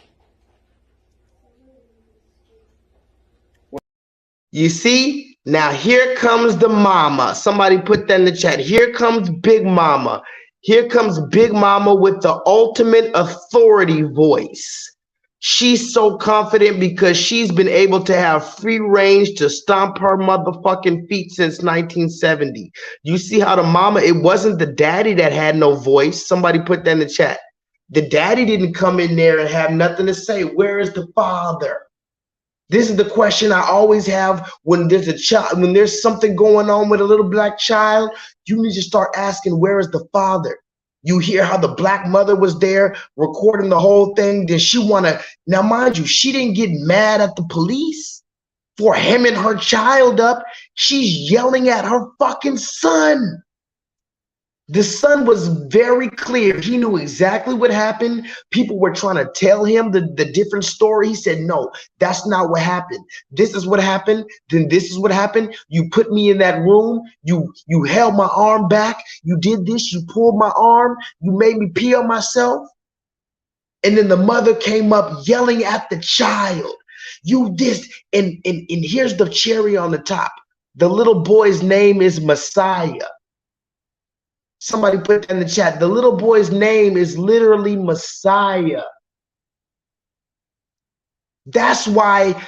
You see? Now here comes the mama. Somebody put that in the chat. Here comes Big Mama. Here comes Big Mama with the ultimate authority voice. She's so confident because she's been able to have free range to stomp her motherfucking feet since 1970. You see how the mama, it wasn't the daddy that had no voice. Somebody put that in the chat. The daddy didn't come in there and have nothing to say. Where is the father? This is the question I always have when there's a child, when there's something going on with a little black child. You need to start asking, where is the father? You hear how the black mother was there recording the whole thing. Did she want to? Now, mind you, she didn't get mad at the police for hemming her child up. She's yelling at her fucking son. The son was very clear. He knew exactly what happened. People were trying to tell him the different story. He said, no, that's not what happened. This is what happened. Then this is what happened. You put me in that room. You held my arm back. You did this. You pulled my arm. You made me pee on myself. And then the mother came up yelling at the child. You this. And here's the cherry on the top. The little boy's name is Messiah. Somebody put that in the chat. The little boy's name is literally Messiah. That's why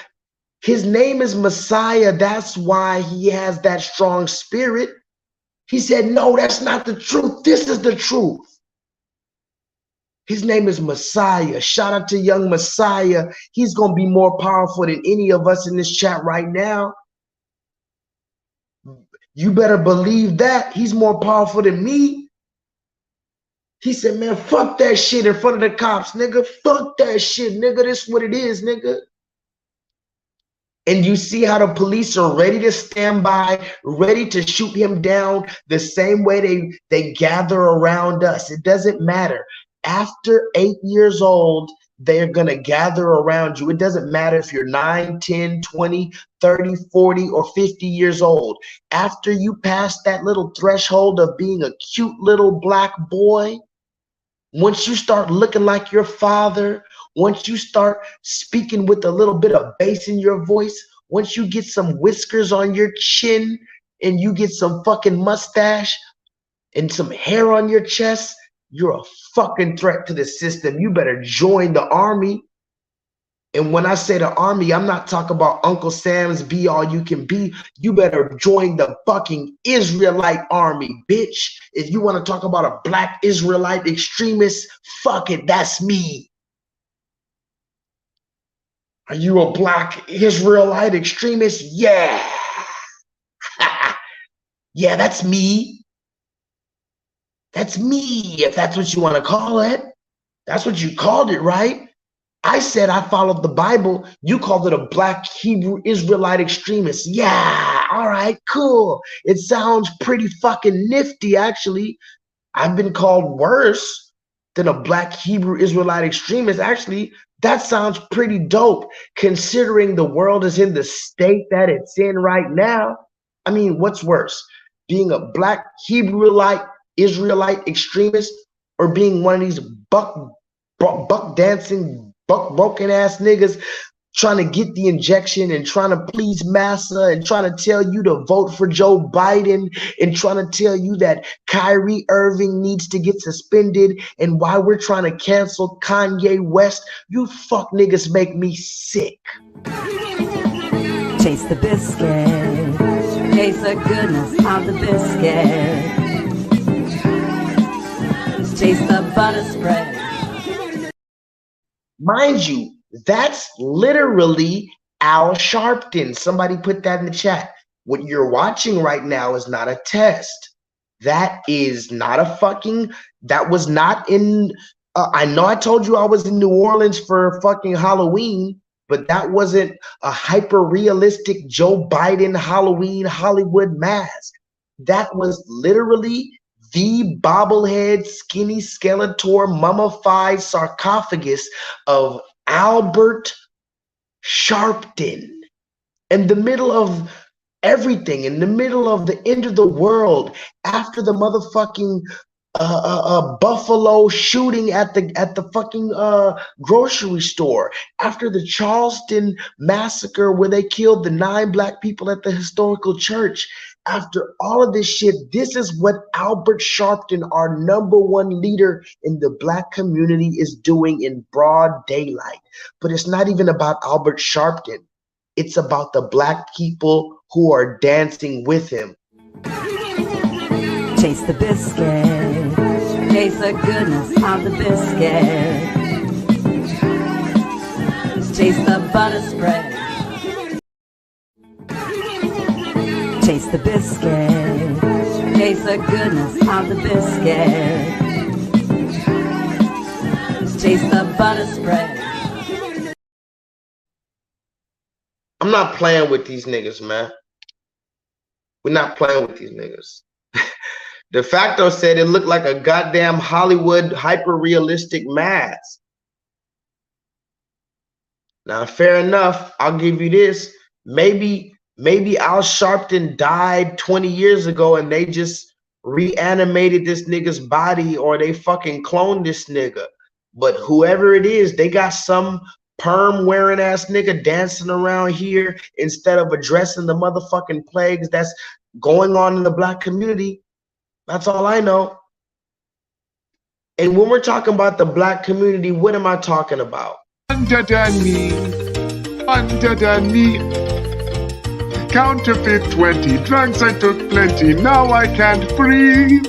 his name is Messiah. That's why he has that strong spirit. He said, no, that's not the truth. This is the truth. His name is Messiah. Shout out to young Messiah. He's going to be more powerful than any of us in this chat right now. You better believe that. He's more powerful than me. He said, man, fuck that shit in front of the cops, nigga. Fuck that shit, nigga. This is what it is, nigga. And you see how the police are ready to stand by, ready to shoot him down the same way they gather around us. It doesn't matter. After 8 years old, they're going to gather around you. It doesn't matter if you're 9, 10, 20, 30, 40, or 50 years old. After you pass that little threshold of being a cute little black boy, once you start looking like your father, once you start speaking with a little bit of bass in your voice, once you get some whiskers on your chin and you get some fucking mustache and some hair on your chest, you're a fucking threat to the system. You better join the army. And when I say the army, I'm not talking about Uncle Sam's be all you can be. You better join the fucking Israelite army, bitch. If you want to talk about a black Israelite extremist, fuck it, that's me. Are you a black Israelite extremist? Yeah. Yeah, that's me. That's me, if that's what you want to call it. That's what you called it, right? I said I followed the Bible. You called it a black Hebrew Israelite extremist. Yeah, all right, cool. It sounds pretty fucking nifty, actually. I've been called worse than a black Hebrew Israelite extremist. Actually, that sounds pretty dope, considering the world is in the state that it's in right now. I mean, what's worse? Being a black Hebrew Israelite extremist, or being one of these buck dancing, buck broken ass niggas trying to get the injection and trying to please massa and trying to tell you to vote for Joe Biden and trying to tell you that Kyrie Irving needs to get suspended and why we're trying to cancel Kanye West. You fuck niggas make me sick. Taste the biscuit. Taste the goodness of the biscuit. Taste the butter spread. Mind you, that's literally Al Sharpton. Somebody put that in the chat. What you're watching right now is not a test. That is not a fucking, that was not in, I know I told you I was in New Orleans for fucking Halloween, but that wasn't a hyper-realistic Joe Biden Halloween Hollywood mask. That was literally the bobblehead, skinny Skeletor, mummified sarcophagus of Albert Sharpton. In the middle of everything, in the middle of the end of the world, after the motherfucking Buffalo shooting at the fucking grocery store, after the Charleston massacre where they killed the 9 black people at the historical church, after all of this shit, this is what Albert Sharpton, our #1 leader in the black community, is doing in broad daylight. But it's not even about Albert Sharpton. It's about the black people who are dancing with him. Taste the biscuit. Taste the goodness of the biscuit. Taste the butter spread. Taste the biscuit. Taste the goodness of the biscuit. Taste the butter spread. I'm not playing with these niggas, man. We're not playing with these niggas. De facto said it looked like a goddamn Hollywood hyper-realistic mask. Now, fair enough. I'll give you this. Maybe Al Sharpton died 20 years ago and they just reanimated this nigga's body, or they fucking cloned this nigga. But whoever it is, they got some perm wearing ass nigga dancing around here instead of addressing the motherfucking plagues that's going on in the black community. That's all I know. And when we're talking about the black community, what am I talking about? Under the knee, counterfeit 20, drugs I took plenty, now I can't breathe.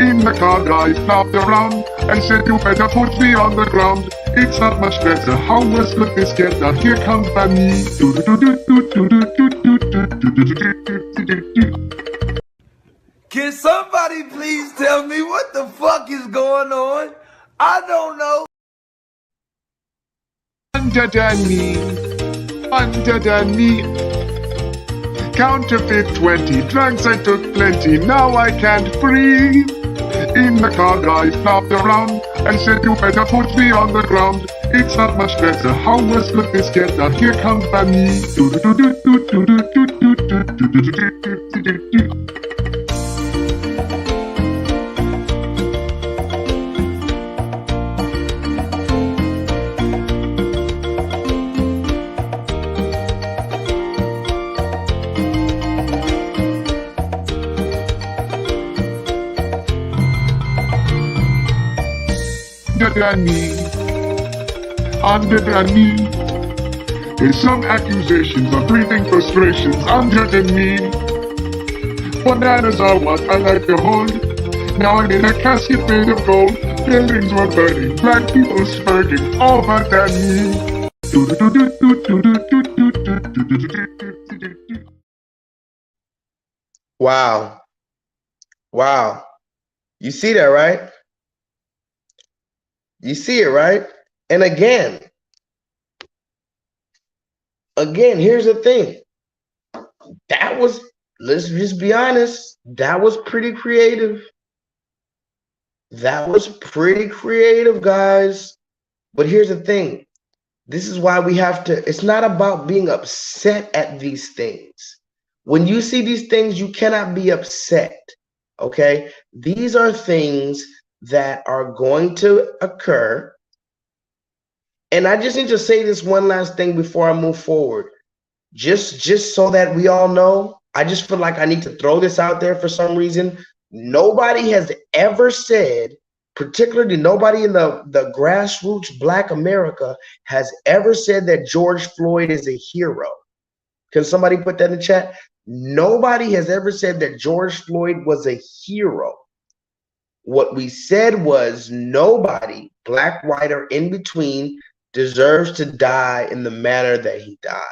In the car I flopped around and said you better put me on the ground. It's not much better, how much could this get? Now here comes the knee. Can somebody please tell me what the fuck is going on? I don't know. Under the knee, counterfeit 20, drugs I took plenty, now I can't breathe. In the car I flopped around and said you better put me on the ground. It's not much better, how much could this get? Now here comes the knee. Under the knee, there's some accusations of breathing frustrations under the knee. Bananas are what I like to hold. Now I'm in a casket made of gold. Buildings were burning, black people spurting over the knee. Wow. Wow. You see that, right? You see it, right? And again, here's the thing. That was, let's just be honest, that was pretty creative. That was pretty creative, guys. But here's the thing. This is why we have to, it's not about being upset at these things. When you see these things, you cannot be upset, okay? These are things that are going to occur. And I just need to say this one last thing before I move forward. Just so that we all know, I just feel like I need to throw this out there for some reason. Nobody has ever said, particularly nobody in the grassroots Black America has ever said that George Floyd is a hero. Can somebody put that in the chat? Nobody has ever said that George Floyd was a hero. What we said was nobody, black, white, or in between, deserves to die in the manner that he died.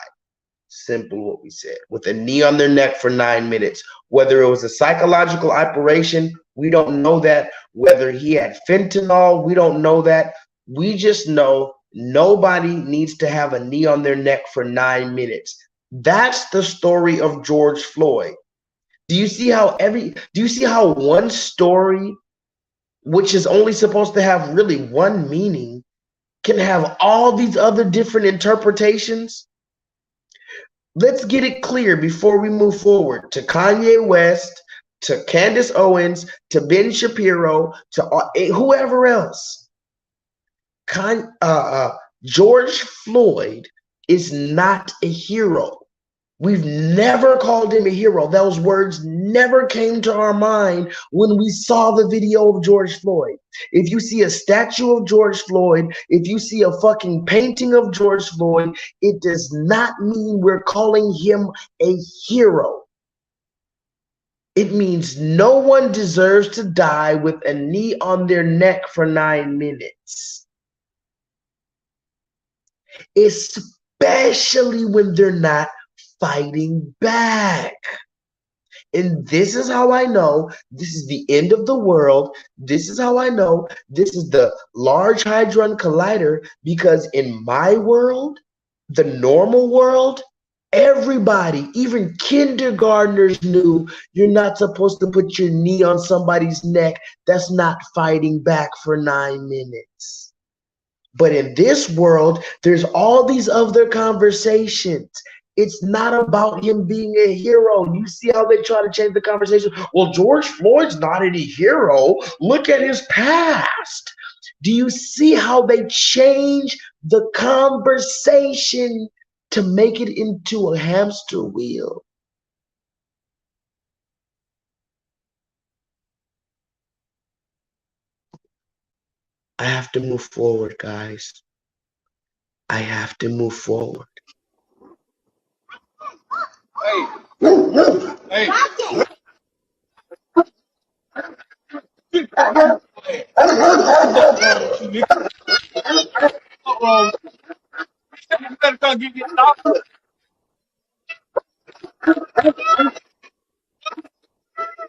Simple what we said. With a knee on their neck for 9 minutes. Whether it was a psychological operation, we don't know that. Whether he had fentanyl, we don't know that. We just know nobody needs to have a knee on their neck for 9 minutes. That's the story of George Floyd. Do you see how one story, which is only supposed to have really one meaning, can have all these other different interpretations? Let's get it clear before we move forward to Kanye West, to Candace Owens, to Ben Shapiro, to whoever else. George Floyd is not a hero. We've never called him a hero. Those words never came to our mind when we saw the video of George Floyd. If you see a statue of George Floyd, if you see a fucking painting of George Floyd, it does not mean we're calling him a hero. It means no one deserves to die with a knee on their neck for 9 minutes. Especially when they're not fighting back. And this is how I know this is the end of the world. This is how I know this is the Large Hadron Collider, because in my world, the normal world, everybody, even kindergartners, knew you're not supposed to put your knee on somebody's neck that's not fighting back for 9 minutes. But in this world, there's all these other conversations. It's not about him being a hero. You see how they try to change the conversation? Well, George Floyd's not any hero. Look at his past. Do you see how they change the conversation to make it into a hamster wheel? I have to move forward, guys. I have to move forward. Hey. Hey.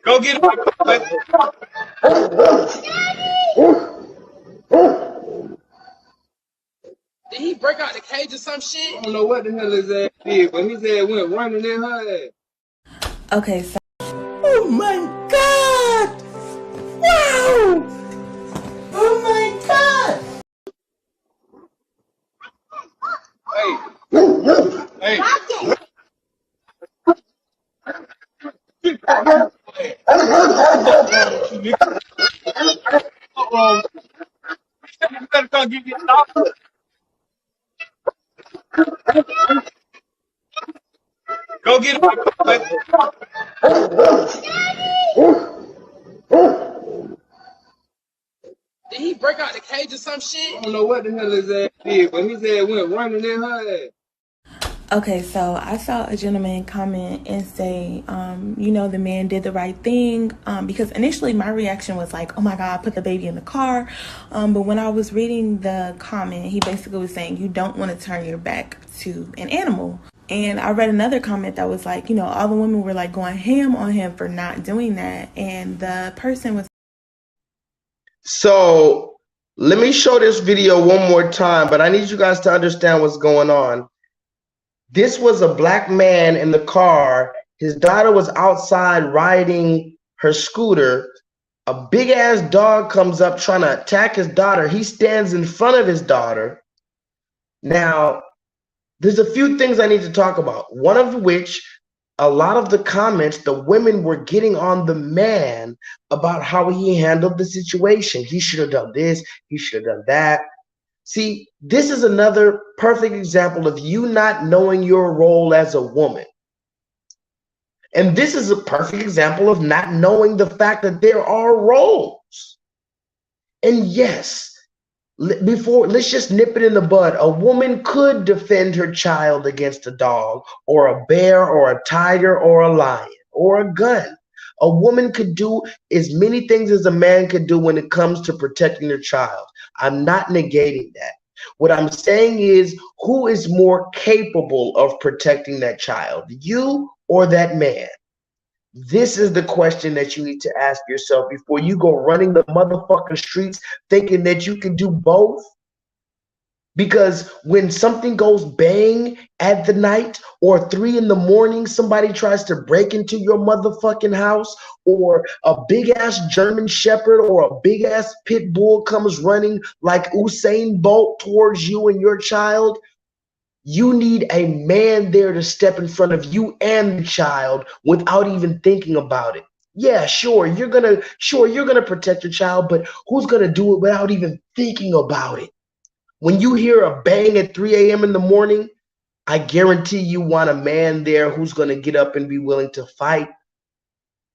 Go get him. Did he break out the cage or some shit? I don't know what the hell his ass did, but his ass went running in her ass. Okay, so. Oh my God! Wow! Oh my God! Hey. Hey. Go get him. Did he break out the cage or some shit? I don't know what the hell his ass did, but his ass went running in her ass. Okay, so I saw a gentleman comment and say, you know, the man did the right thing, because initially my reaction was like, oh my God, put the baby in the car. But when I was reading the comment, he basically was saying you don't want to turn your back to an animal. And I read another comment that was like, you know, all the women were like going ham on him for not doing that. And the person was. So let me show this video one more time, but I need you guys to understand what's going on. This was a black man in the car. His daughter was outside riding her scooter. A big ass dog comes up trying to attack his daughter. He stands in front of his daughter. Now, there's a few things I need to talk about. One of which, a lot of the comments, the women were getting on the man about how he handled the situation. He should have done this. He should have done that. See, this is another perfect example of you not knowing your role as a woman. And this is a perfect example of not knowing the fact that there are roles. And yes, let's just nip it in the bud. A woman could defend her child against a dog or a bear or a tiger or a lion or a gun. A woman could do as many things as a man could do when it comes to protecting their child. I'm not negating that. What I'm saying is, who is more capable of protecting that child, you or that man? This is the question that you need to ask yourself before you go running the motherfucking streets thinking that you can do both. Because when something goes bang at the night or 3 in the morning, somebody tries to break into your motherfucking house, or a big ass German Shepherd or a big ass pit bull comes running like Usain Bolt towards you and your child, you need a man there to step in front of you and the child without even thinking about it. Yeah, sure, you're gonna protect your child, but who's gonna do it without even thinking about it? When you hear a bang at 3 a.m. in the morning, I guarantee you want a man there who's going to get up and be willing to fight.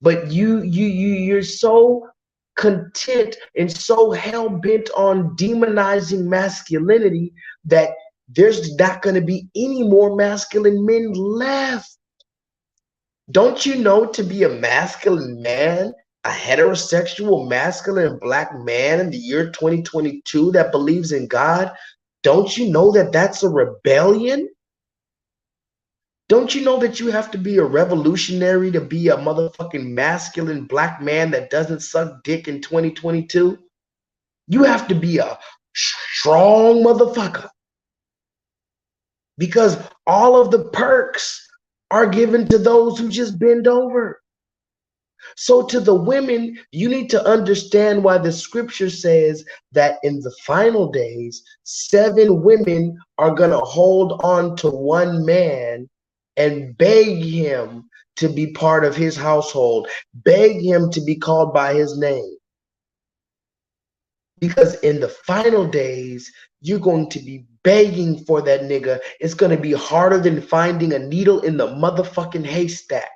But you're so content and so hell-bent on demonizing masculinity that there's not going to be any more masculine men left. Don't you know, to be a masculine man, a heterosexual masculine black man in the year 2022 that believes in God, don't you know that that's a rebellion? Don't you know that you have to be a revolutionary to be a motherfucking masculine black man that doesn't suck dick in 2022? You have to be a strong motherfucker, because all of the perks are given to those who just bend over. So to the women, you need to understand why the scripture says that in the final days, 7 women are going to hold on to one man and beg him to be part of his household, beg him to be called by his name. Because in the final days, you're going to be begging for that nigga. It's going to be harder than finding a needle in the motherfucking haystack.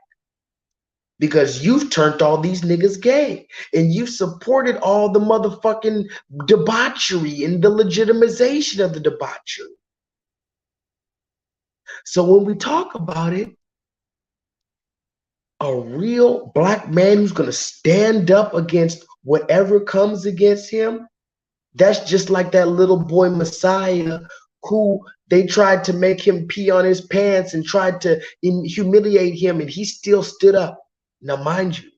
Because you've turned all these niggas gay, and you've supported all the motherfucking debauchery and the legitimization of the debauchery. So when we talk about it, a real black man who's going to stand up against whatever comes against him, that's just like that little boy Messiah who they tried to make him pee on his pants and tried to humiliate him, and he still stood up. Now, mind you,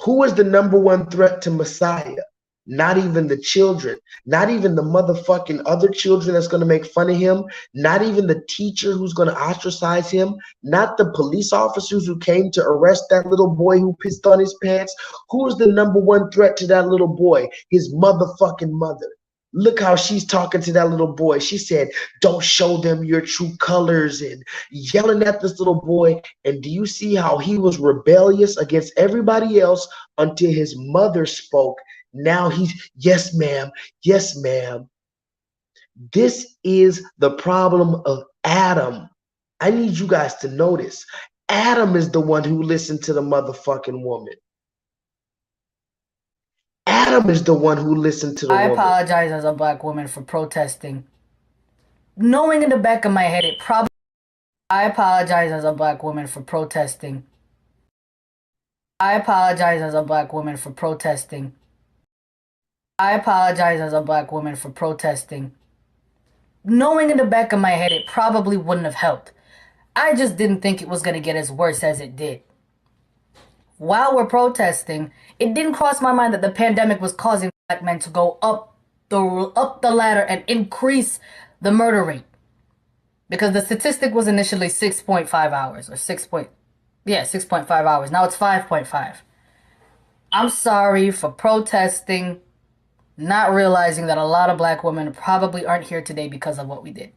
who is the #1 threat to Messiah? Not even the children, not even the motherfucking other children that's going to make fun of him, not even the teacher who's going to ostracize him, not the police officers who came to arrest that little boy who pissed on his pants. Who is the #1 threat to that little boy? His motherfucking mother. Look how she's talking to that little boy. She said, don't show them your true colors, and yelling at this little boy. And do you see how he was rebellious against everybody else until his mother spoke? Now he's, yes, ma'am. Yes, ma'am. This is the problem of Adam. I need you guys to notice. Adam is the one who listened to the motherfucking woman. Adam is the one who listened to the woman. I apologize as a black woman for protesting. Knowing in the back of my head it probably... I apologize as a black woman for protesting. I apologize as a black woman for protesting. I apologize as a black woman for protesting. Knowing in the back of my head it probably wouldn't have helped. I just didn't think it was going to get as worse as it did. While we're protesting, it didn't cross my mind that the pandemic was causing black men to go up the ladder and increase the murder rate. Because the statistic was initially 6.5 hours, or 6.5 hours. Now it's 5.5. I'm sorry for protesting, not realizing that a lot of black women probably aren't here today because of what we did.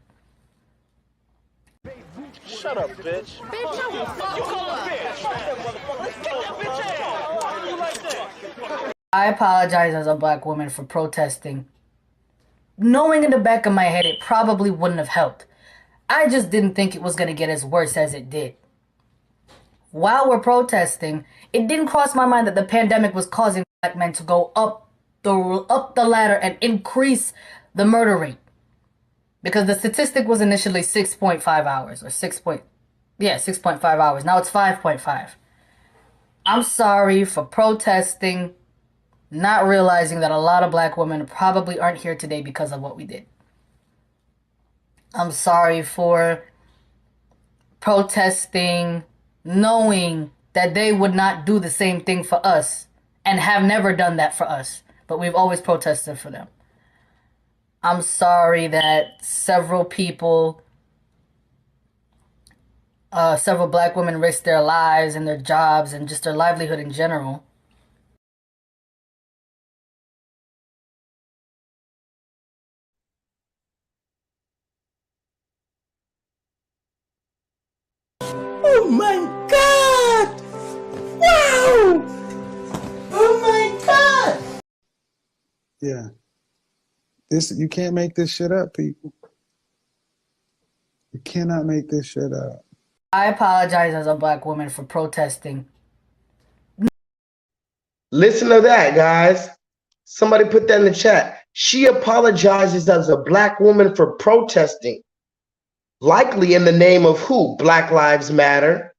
Shut up, bitch. Bitch, I will fuck you up. I apologize as a black woman for protesting. Knowing in the back of my head it probably wouldn't have helped. I just didn't think it was going to get as worse as it did. While we're protesting, it didn't cross my mind that the pandemic was causing black men to go up the ladder and increase the murder rate. Because the statistic was initially 6.5 hours, or 6.5 hours. Now it's 5.5. I'm sorry for protesting, not realizing that a lot of black women probably aren't here today because of what we did. I'm sorry for protesting, knowing that they would not do the same thing for us and have never done that for us, but we've always protested for them. I'm sorry that several black women risked their lives and their jobs and just their livelihood in general. Oh my God! Wow! Oh my God! Yeah. You can't make this shit up, people. You cannot make this shit up. I apologize as a black woman for protesting. Listen to that, guys. Somebody put that in the chat. She apologizes as a black woman for protesting. Likely in the name of who? Black Lives Matter.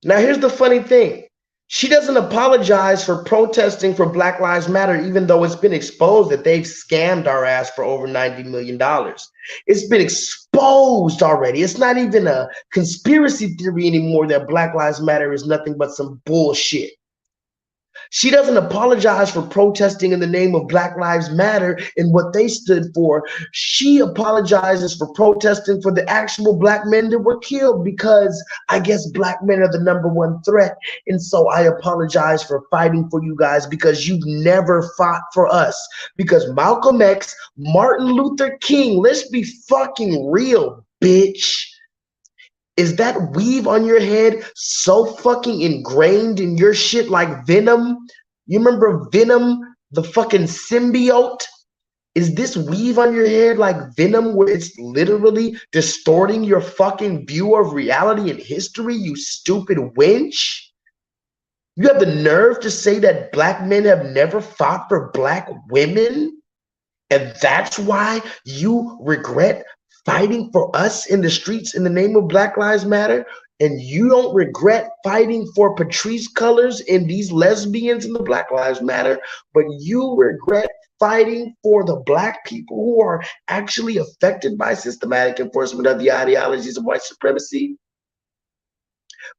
Now, here's the funny thing. She doesn't apologize for protesting for Black Lives Matter, even though it's been exposed that they've scammed our ass for over $90 million. It's been exposed already. It's not even a conspiracy theory anymore that Black Lives Matter is nothing but some bullshit. She doesn't apologize for protesting in the name of Black Lives Matter and what they stood for. She apologizes for protesting for the actual black men that were killed because I guess black men are the #1 threat. And so I apologize for fighting for you guys because you've never fought for us. Because Malcolm X, Martin Luther King, let's be fucking real, bitch. Is that weave on your head so fucking ingrained in your shit like Venom? You remember Venom, the fucking symbiote? Is this weave on your head like Venom where it's literally distorting your fucking view of reality and history, you stupid wench? You have the nerve to say that black men have never fought for black women? And that's why you regret fighting for us in the streets in the name of Black Lives Matter, and you don't regret fighting for Patrice Colors and these lesbians in the Black Lives Matter, but you regret fighting for the black people who are actually affected by systematic enforcement of the ideologies of white supremacy.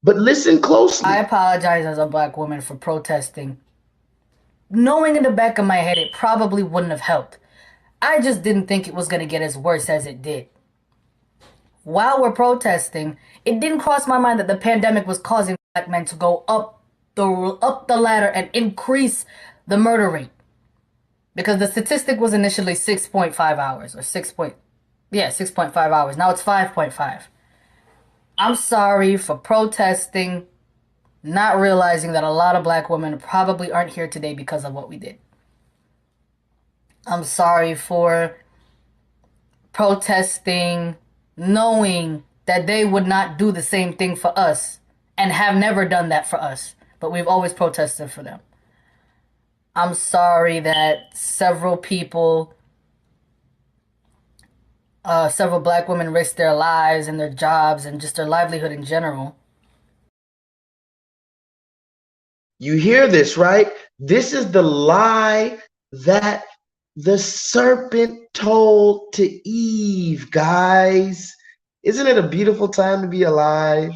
But listen closely. I apologize as a black woman for protesting. Knowing in the back of my head it probably wouldn't have helped. I just didn't think it was going to get as worse as it did. While we're protesting, it didn't cross my mind that the pandemic was causing black men to go up the ladder and increase the murder rate. Because the statistic was initially 6.5 hours or 6.5 hours. Now it's 5.5. I'm sorry for protesting, not realizing that a lot of black women probably aren't here today because of what we did. I'm sorry for protesting, knowing that they would not do the same thing for us and have never done that for us, but we've always protested for them. I'm sorry that several black women risked their lives and their jobs and just their livelihood in general. You hear this, right? This is the lie that the serpent told to Eve, guys. Isn't it a beautiful time to be alive?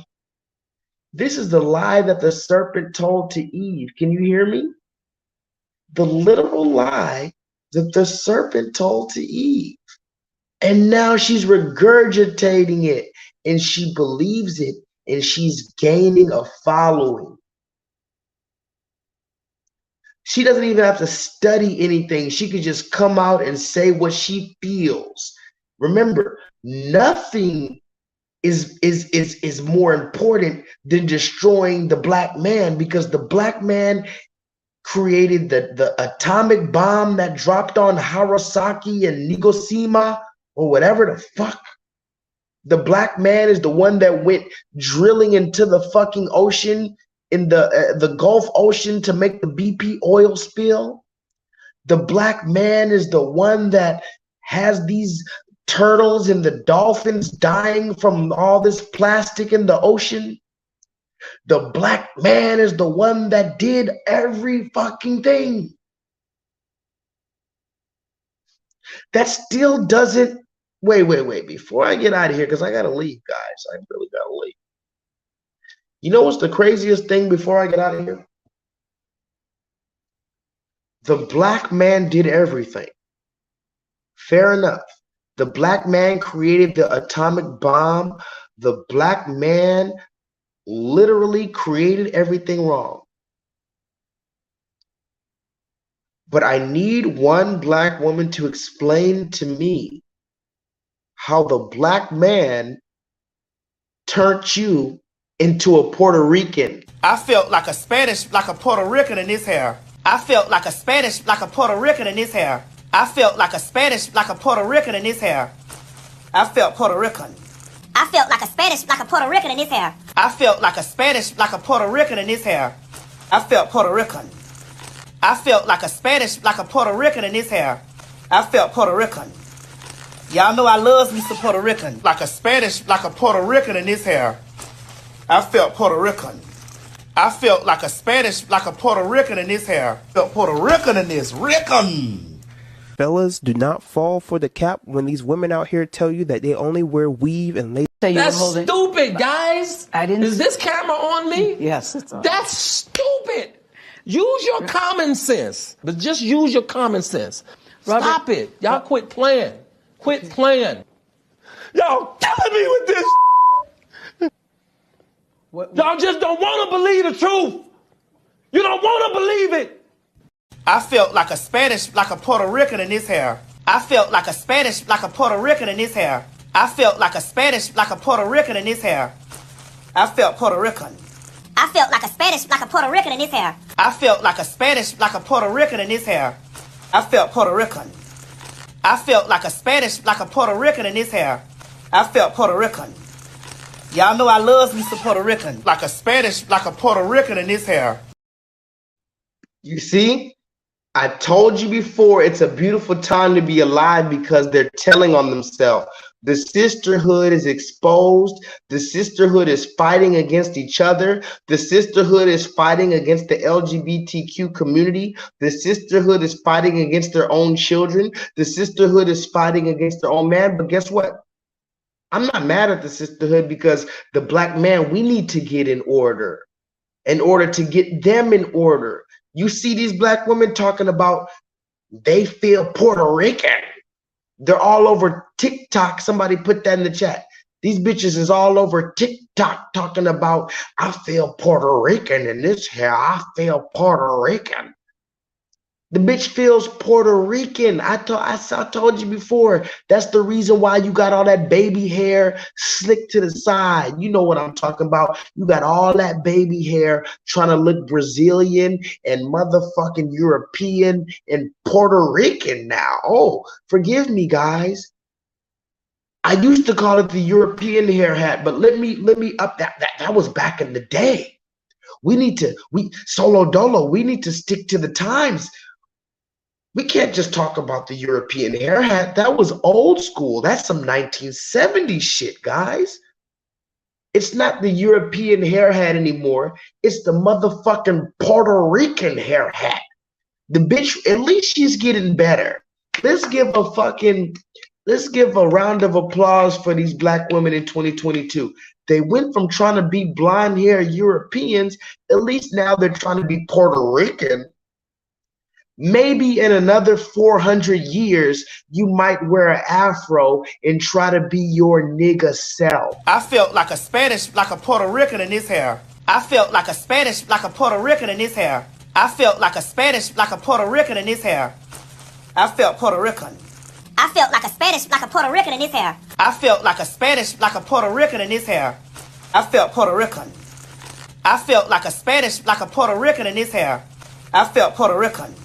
This is the lie that the serpent told to Eve. Can you hear me? The literal lie that the serpent told to Eve. And now she's regurgitating it and she believes it and she's gaining a following. She doesn't even have to study anything. She could just come out and say what she feels. Remember, nothing is more important than destroying the black man, because the black man created the atomic bomb that dropped on Hiroshima and Hiroshima or whatever the fuck. The black man is the one that went drilling into the fucking ocean, in the Gulf Ocean, to make the BP oil spill. The black man is the one that has these turtles and the dolphins dying from all this plastic in the ocean. The black man is the one that did every fucking thing. That still doesn't, wait, before I get out of here, because I gotta leave, guys. I really gotta leave. You know what's the craziest thing before I get out of here? The black man did everything. Fair enough. The black man created the atomic bomb. The black man literally created everything wrong. But I need one black woman to explain to me how the black man turned you into a Puerto Rican. I felt like a Spanish, like a Puerto Rican in this hair. I felt like a Spanish, like a Puerto Rican in this hair. I felt like a Spanish, like a Puerto Rican in this hair. I felt Puerto Rican. I felt like a Spanish, like a Puerto Rican in his hair. I felt like a Spanish, like a Puerto Rican in this hair. I felt Puerto Rican. I felt like a Spanish, like a Puerto Rican in this hair. I felt Puerto Rican. Y'all know I loves me some Puerto Rican. Like a Spanish, like a Puerto Rican in this hair. I felt Puerto Rican. I felt like a Spanish, like a Puerto Rican in this hair. I felt Puerto Rican in this. Rican. Fellas, do not fall for the cap when these women out here tell you that they only wear weave and they... That's stupid, guys. Is this camera on me? Yes, it's on. That's stupid. Use your common sense. But just use your common sense. Stop it. Y'all quit playing. Quit playing. Y'all killing me with this. Y'all just don't want to believe the truth. You don't want to believe it. I felt like a Spanish, like a Puerto Rican in this hair. I felt like a Spanish, like a Puerto Rican in this hair. I felt like a Spanish, like a Puerto Rican in this hair. I felt Puerto Rican. I felt like a Spanish, like a Puerto Rican in his hair. I felt like a Spanish, like a Puerto Rican in this hair. I felt Puerto Rican. I felt like a Spanish, like a Puerto Rican in this hair. I felt Puerto Rican. Y'all know I loves me some Puerto Rican. Like a Spanish, like a Puerto Rican in this hair. You see? I told you before, it's a beautiful time to be alive because they're telling on themselves. The sisterhood is exposed. The sisterhood is fighting against each other. The sisterhood is fighting against the LGBTQ community. The sisterhood is fighting against their own children. The sisterhood is fighting against their own man. But guess what? I'm not mad at the sisterhood because the black man, we need to get in order to get them in order. You see these black women talking about they feel Puerto Rican. They're all over TikTok. Somebody put that in the chat. These bitches is all over TikTok talking about, I feel Puerto Rican in this hair. I feel Puerto Rican. The bitch feels Puerto Rican. I told you before, that's the reason why you got all that baby hair slicked to the side. You know what I'm talking about. You got all that baby hair trying to look Brazilian and motherfucking European and Puerto Rican now. Oh, forgive me, guys. I used to call it the European hair hat, but let me up that. That was back in the day. We solo dolo, we need to stick to the times. We can't just talk about the European hair hat. That was old school. That's some 1970s shit, guys. It's not the European hair hat anymore. It's the motherfucking Puerto Rican hair hat. The bitch, at least she's getting better. Let's give a round of applause for these black women in 2022. They went from trying to be blonde hair Europeans, at least now they're trying to be Puerto Rican. Maybe in another 400 years, you might wear an afro and try to be your nigga self. I felt like a Spanish, like a Puerto Rican in this hair. I felt like a Spanish, like a Puerto Rican in this hair. I felt like a Spanish, like a Puerto Rican in this hair. I felt Puerto Rican. I felt like a Spanish, like a Puerto Rican in his hair. I felt like a Spanish, like a Puerto Rican in this hair. I felt Puerto Rican. I felt like a Spanish, like a Puerto Rican in this hair. I felt Puerto Rican.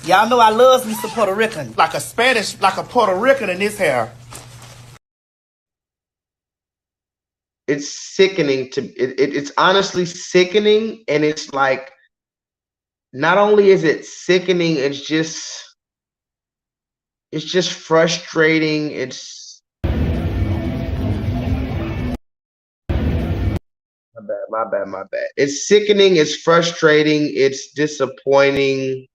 Y'all know I loves me some Puerto Rican. Like a Spanish, like a Puerto Rican in this hair. It's sickening it's honestly sickening, and it's like, not only is it sickening, it's just frustrating. It's my bad. It's sickening, it's frustrating, it's disappointing.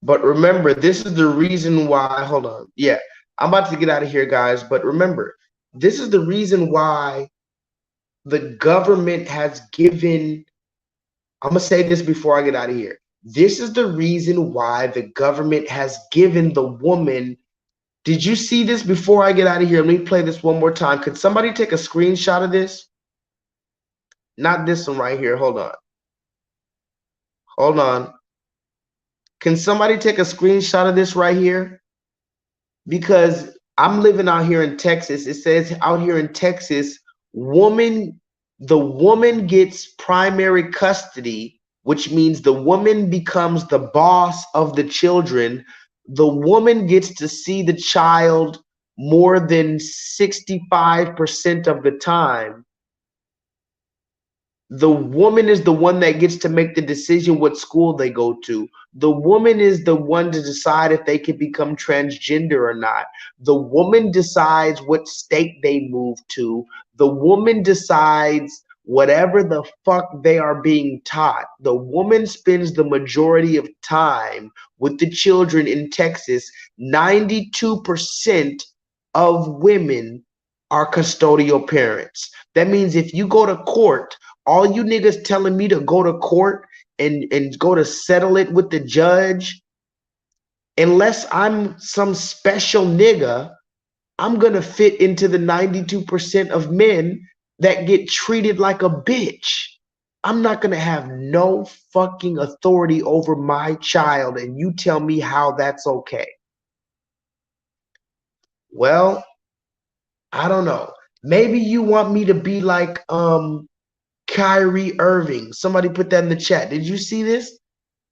But remember, this is the reason why, hold on. Yeah, I'm about to get out of here, guys. But remember, this is the reason why the government has given, I'm going to say this before I get out of here. This is the reason why the government has given the woman. Did you see this before I get out of here? Let me play this one more time. Could somebody take a screenshot of this? Not this one right here. Hold on. Hold on. Can somebody take a screenshot of this right here? Because I'm living out here in Texas. It says out here in Texas, the woman gets primary custody, which means the woman becomes the boss of the children. The woman gets to see the child more than 65% of the time. The woman is the one that gets to make the decision what school they go to. The woman is the one to decide if they can become transgender or not. The woman decides what state they move to. The woman decides whatever the fuck they are being taught. The woman spends the majority of time with the children in Texas. 92% of women are custodial parents. That means if you go to court, all you niggas telling me to go to court and go to settle it with the judge, unless I'm some special nigga, I'm gonna fit into the 92% of men that get treated like a bitch. I'm not gonna have no fucking authority over my child, and you tell me how that's okay. Well, I don't know. Maybe you want me to be like Kyrie Irving. Somebody put that in the chat. Did you see this?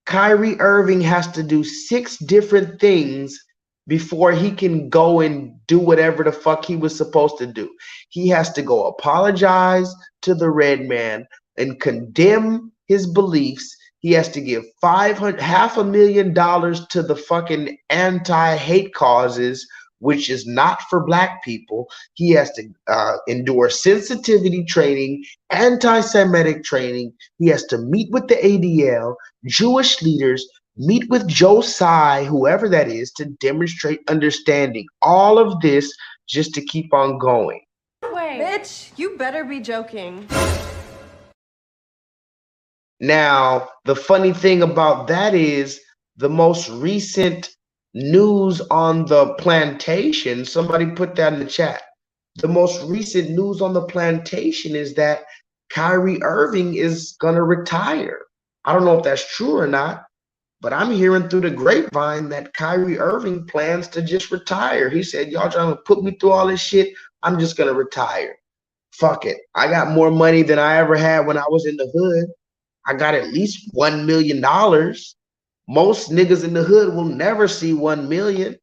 Kyrie Irving has to do 6 different things before he can go and do whatever the fuck he was supposed to do. He has to go apologize to the red man and condemn his beliefs. He has to give $500,000 to the fucking anti-hate causes, which is not for black people. He has to endure sensitivity training, anti-Semitic training. He has to meet with the ADL, Jewish leaders, meet with Joe Tsai, whoever that is, to demonstrate understanding. All of this just to keep on going. Wait. Bitch, you better be joking. Now, the funny thing about that is the most recent news on the plantation, somebody put that in the chat. The most recent news on the plantation is that Kyrie Irving is going to retire. I don't know if that's true or not, but I'm hearing through the grapevine that Kyrie Irving plans to just retire. He said, y'all trying to put me through all this shit, I'm just going to retire. Fuck it. I got more money than I ever had when I was in the hood. I got at least $1 million. Most niggas in the hood will never see 1 million.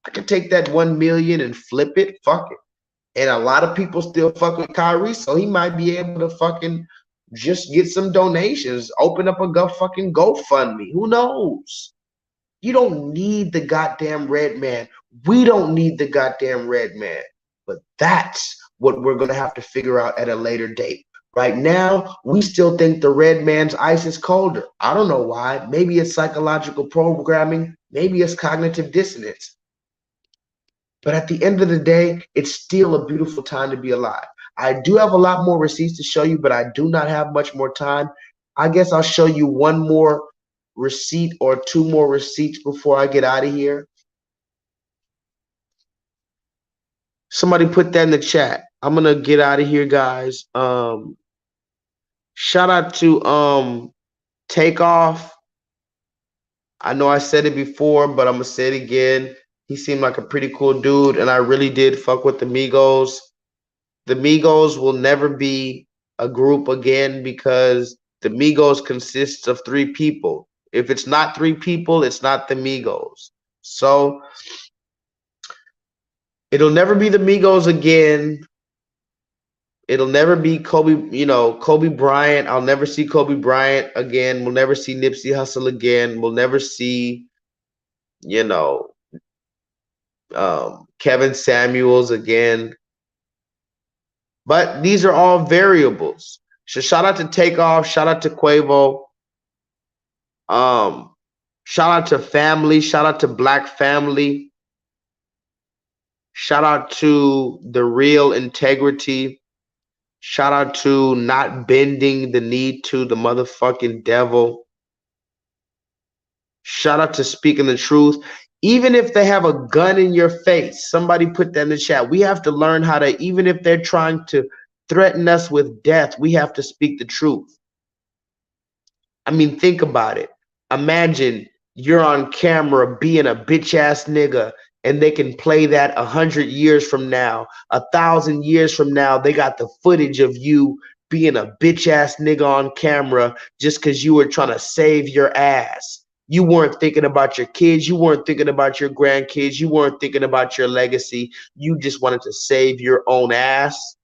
I can take that 1 million and flip it. Fuck it. And a lot of people still fuck with Kyrie, so he might be able to fucking just get some donations, open up a fucking GoFundMe. Who knows? You don't need the goddamn red man. We don't need the goddamn red man. But that's what we're going to have to figure out at a later date. Right now, we still think the red man's ice is colder. I don't know why. Maybe it's psychological programming. Maybe it's cognitive dissonance. But at the end of the day, it's still a beautiful time to be alive. I do have a lot more receipts to show you, but I do not have much more time. I guess I'll show you one more receipt or 2 more receipts before I get out of here. Somebody put that in the chat. I'm going to get out of here, guys. Shout out to Takeoff. I know I said it before, but I'm going to say it again. He seemed like a pretty cool dude, and I really did fuck with the Migos. The Migos will never be a group again because the Migos consists of 3 people. If it's not 3 people, it's not the Migos. So it'll never be the Migos again. It'll never be Kobe Bryant. I'll never see Kobe Bryant again. We'll never see Nipsey Hussle again. We'll never see, Kevin Samuels again. But these are all variables. So shout out to Takeoff. Shout out to Quavo. Shout out to Family. Shout out to Black Family. Shout out to The Real Integrity. Shout out to Not Bending the Knee to the Motherfucking Devil. Shout out to speaking the truth. Even if they have a gun in your face, somebody put that in the chat. We have to learn how to, even if they're trying to threaten us with death, we have to speak the truth. I mean, think about it. Imagine you're on camera being a bitch ass nigga, and they can play that 100 years from now, 1,000 years from now. They got the footage of you being a bitch ass nigga on camera just because you were trying to save your ass. You weren't thinking about your kids. You weren't thinking about your grandkids. You weren't thinking about your legacy. You just wanted to save your own ass.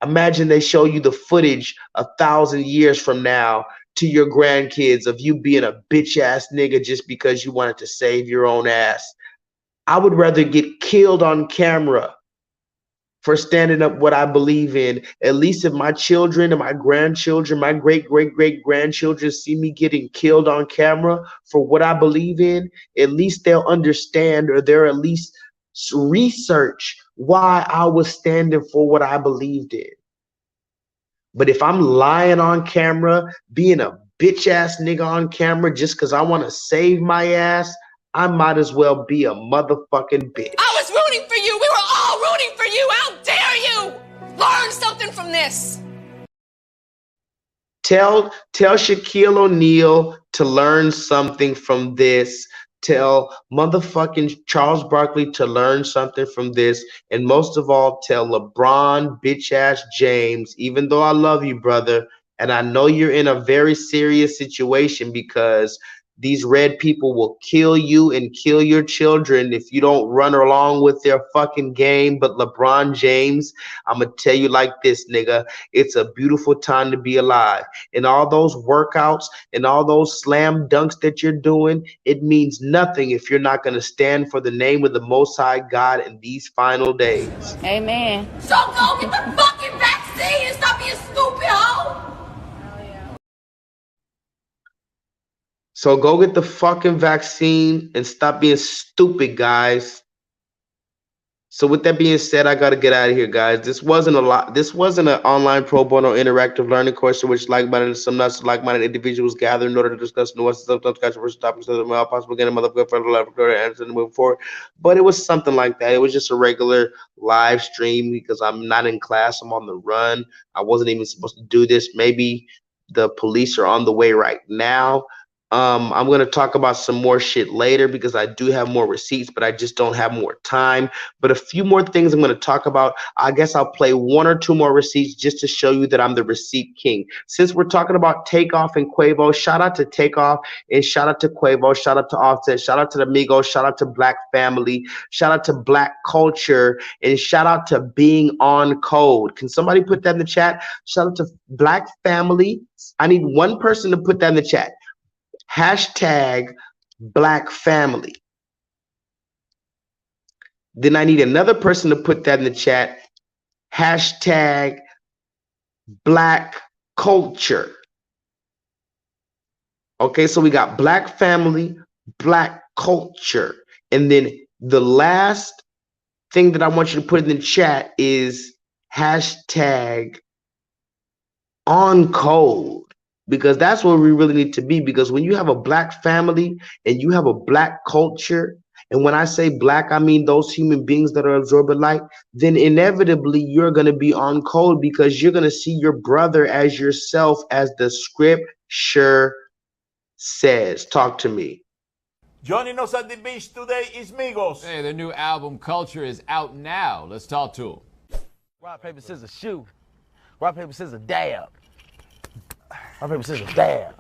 Imagine they show you the footage 1,000 years from now to your grandkids of you being a bitch ass nigga just because you wanted to save your own ass. I would rather get killed on camera for standing up what I believe in. At least if my children and my grandchildren, my great-great-great-grandchildren see me getting killed on camera for what I believe in, at least they'll understand, or they'll at least research why I was standing for what I believed in. But if I'm lying on camera, being a bitch ass nigga on camera just because I want to save my ass, I might as well be a motherfucking bitch. I was rooting for you. We were all rooting for you. How dare you? Learn something from this. Tell Shaquille O'Neal to learn something from this. Tell motherfucking Charles Barkley to learn something from this. And most of all, tell LeBron bitch ass James, even though I love you, brother, and I know you're in a very serious situation because these red people will kill you and kill your children if you don't run along with their fucking game. But LeBron James, I'm going to tell you like this, nigga. It's a beautiful time to be alive. And all those workouts and all those slam dunks that you're doing, it means nothing if you're not going to stand for the name of the Most High God in these final days. Amen. So go get the fucking vaccine and stop being stupid, hoe. So go get the fucking vaccine and stop being stupid, guys. So with that being said, I got to get out of here, guys. This wasn't an online pro bono interactive learning course in which like-minded and some not so like-minded individuals gather in order to discuss nuances, sometimes controversial topics that may possible getting motherfucker for the life of answer and move forward. But it was something like that. It was just a regular live stream because I'm not in class. I'm on the run. I wasn't even supposed to do this. Maybe the police are on the way right now. I'm going to talk about some more shit later because I do have more receipts, but I just don't have more time. But a few more things I'm going to talk about. I guess I'll play one or two more receipts just to show you that I'm the receipt king. Since we're talking about Takeoff and Quavo, shout out to Takeoff and shout out to Quavo, shout out to Offset, shout out to the Migos, shout out to Black Family, shout out to Black Culture, and shout out to Being on Code. Can somebody put that in the chat? Shout out to Black Family. I need one person to put that in the chat. Hashtag Black Family. Then I need another person to put that in the chat. Hashtag Black Culture. Okay, so we got Black Family, Black Culture. And then the last thing that I want you to put in the chat is hashtag On Code. Because that's where we really need to be. Because when you have a Black family and you have a Black culture, and when I say Black, I mean those human beings that are absorbing light, then inevitably you're going to be on code because you're going to see your brother as yourself, as the scripture says. Talk to me. Joining us at the beach today is Migos. Hey, their new album Culture is out now. Let's talk to them. Rock, paper, scissors, shoot. Rock, paper, scissors, dab. Rock, paper, scissors, dab.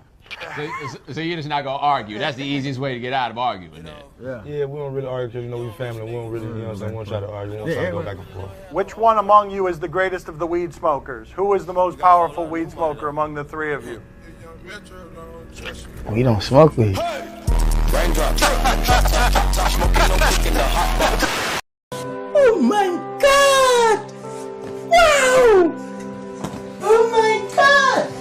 So you're just not gonna argue. That's the easiest way to get out of arguing then. Yeah, we don't really argue because, you know, we family. We don't really, you know what I'm saying, we don't try to argue. We don't try to go back and forth. Which one among you is the greatest of the weed smokers? Who is the most powerful weed smoker among the three of you? We don't smoke weed. Oh my God! Wow! Oh my God!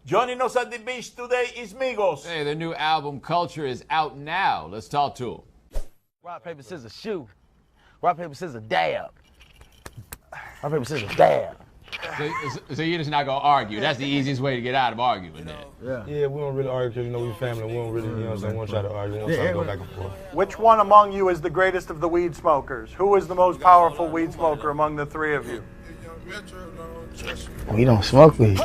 Joining us at the beach today is Migos. Hey, their new album Culture is out now. Let's talk to them. Rock, paper, scissors, shoot. Rock, paper, scissors, dab. Rock, paper, scissors, dab. So you're just not gonna argue. That's the easiest way to get out of arguing then. Yeah, we don't really argue because, you know, we family. We don't really, you know what I'm saying, we don't try to argue. We don't try to go back and forth. Which one among you is the greatest of the weed smokers? Who is the most powerful weed smoker among the three of you? We don't smoke weed.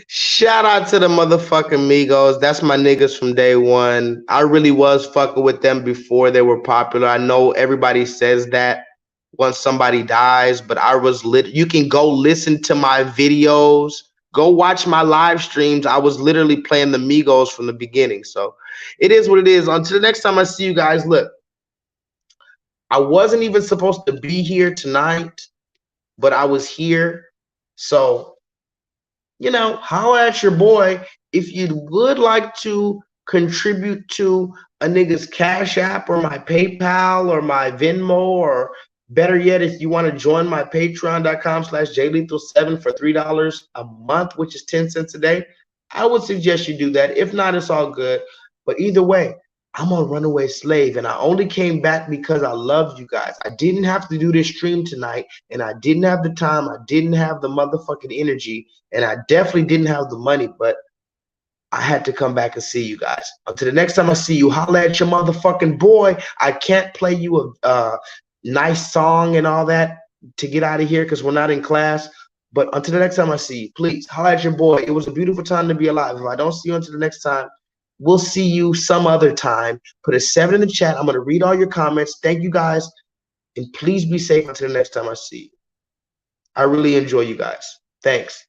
Shout out to the motherfucking Migos. That's my niggas from day one. I really was fucking with them before they were popular. I know everybody says that once somebody dies, but I was lit. You can go listen to my videos. Go watch my live streams. I was literally playing the Migos from the beginning. So it is what it is. Until the next time I see you guys, look, I wasn't even supposed to be here tonight, but I was here. So, you know, holla at your boy if you would like to contribute to a nigga's Cash App or my PayPal or my Venmo, or better yet, if you want to join my patreon.com/JLEETHAL7 for $3 a month, which is 10 cents a day, I would suggest you do that. If not, it's all good. But either way, I'm a runaway slave, and I only came back because I love you guys. I didn't have to do this stream tonight, and I didn't have the time. I didn't have the motherfucking energy, and I definitely didn't have the money, but I had to come back and see you guys. Until the next time I see you, holla at your motherfucking boy. I can't play you a nice song and all that to get out of here because we're not in class. But until the next time I see you, please holla at your boy. It was a beautiful time to be alive. If I don't see you until the next time, we'll see you some other time. Put a 7 in the chat. I'm going to read all your comments. Thank you guys. And please be safe until the next time I see you. I really enjoy you guys. Thanks.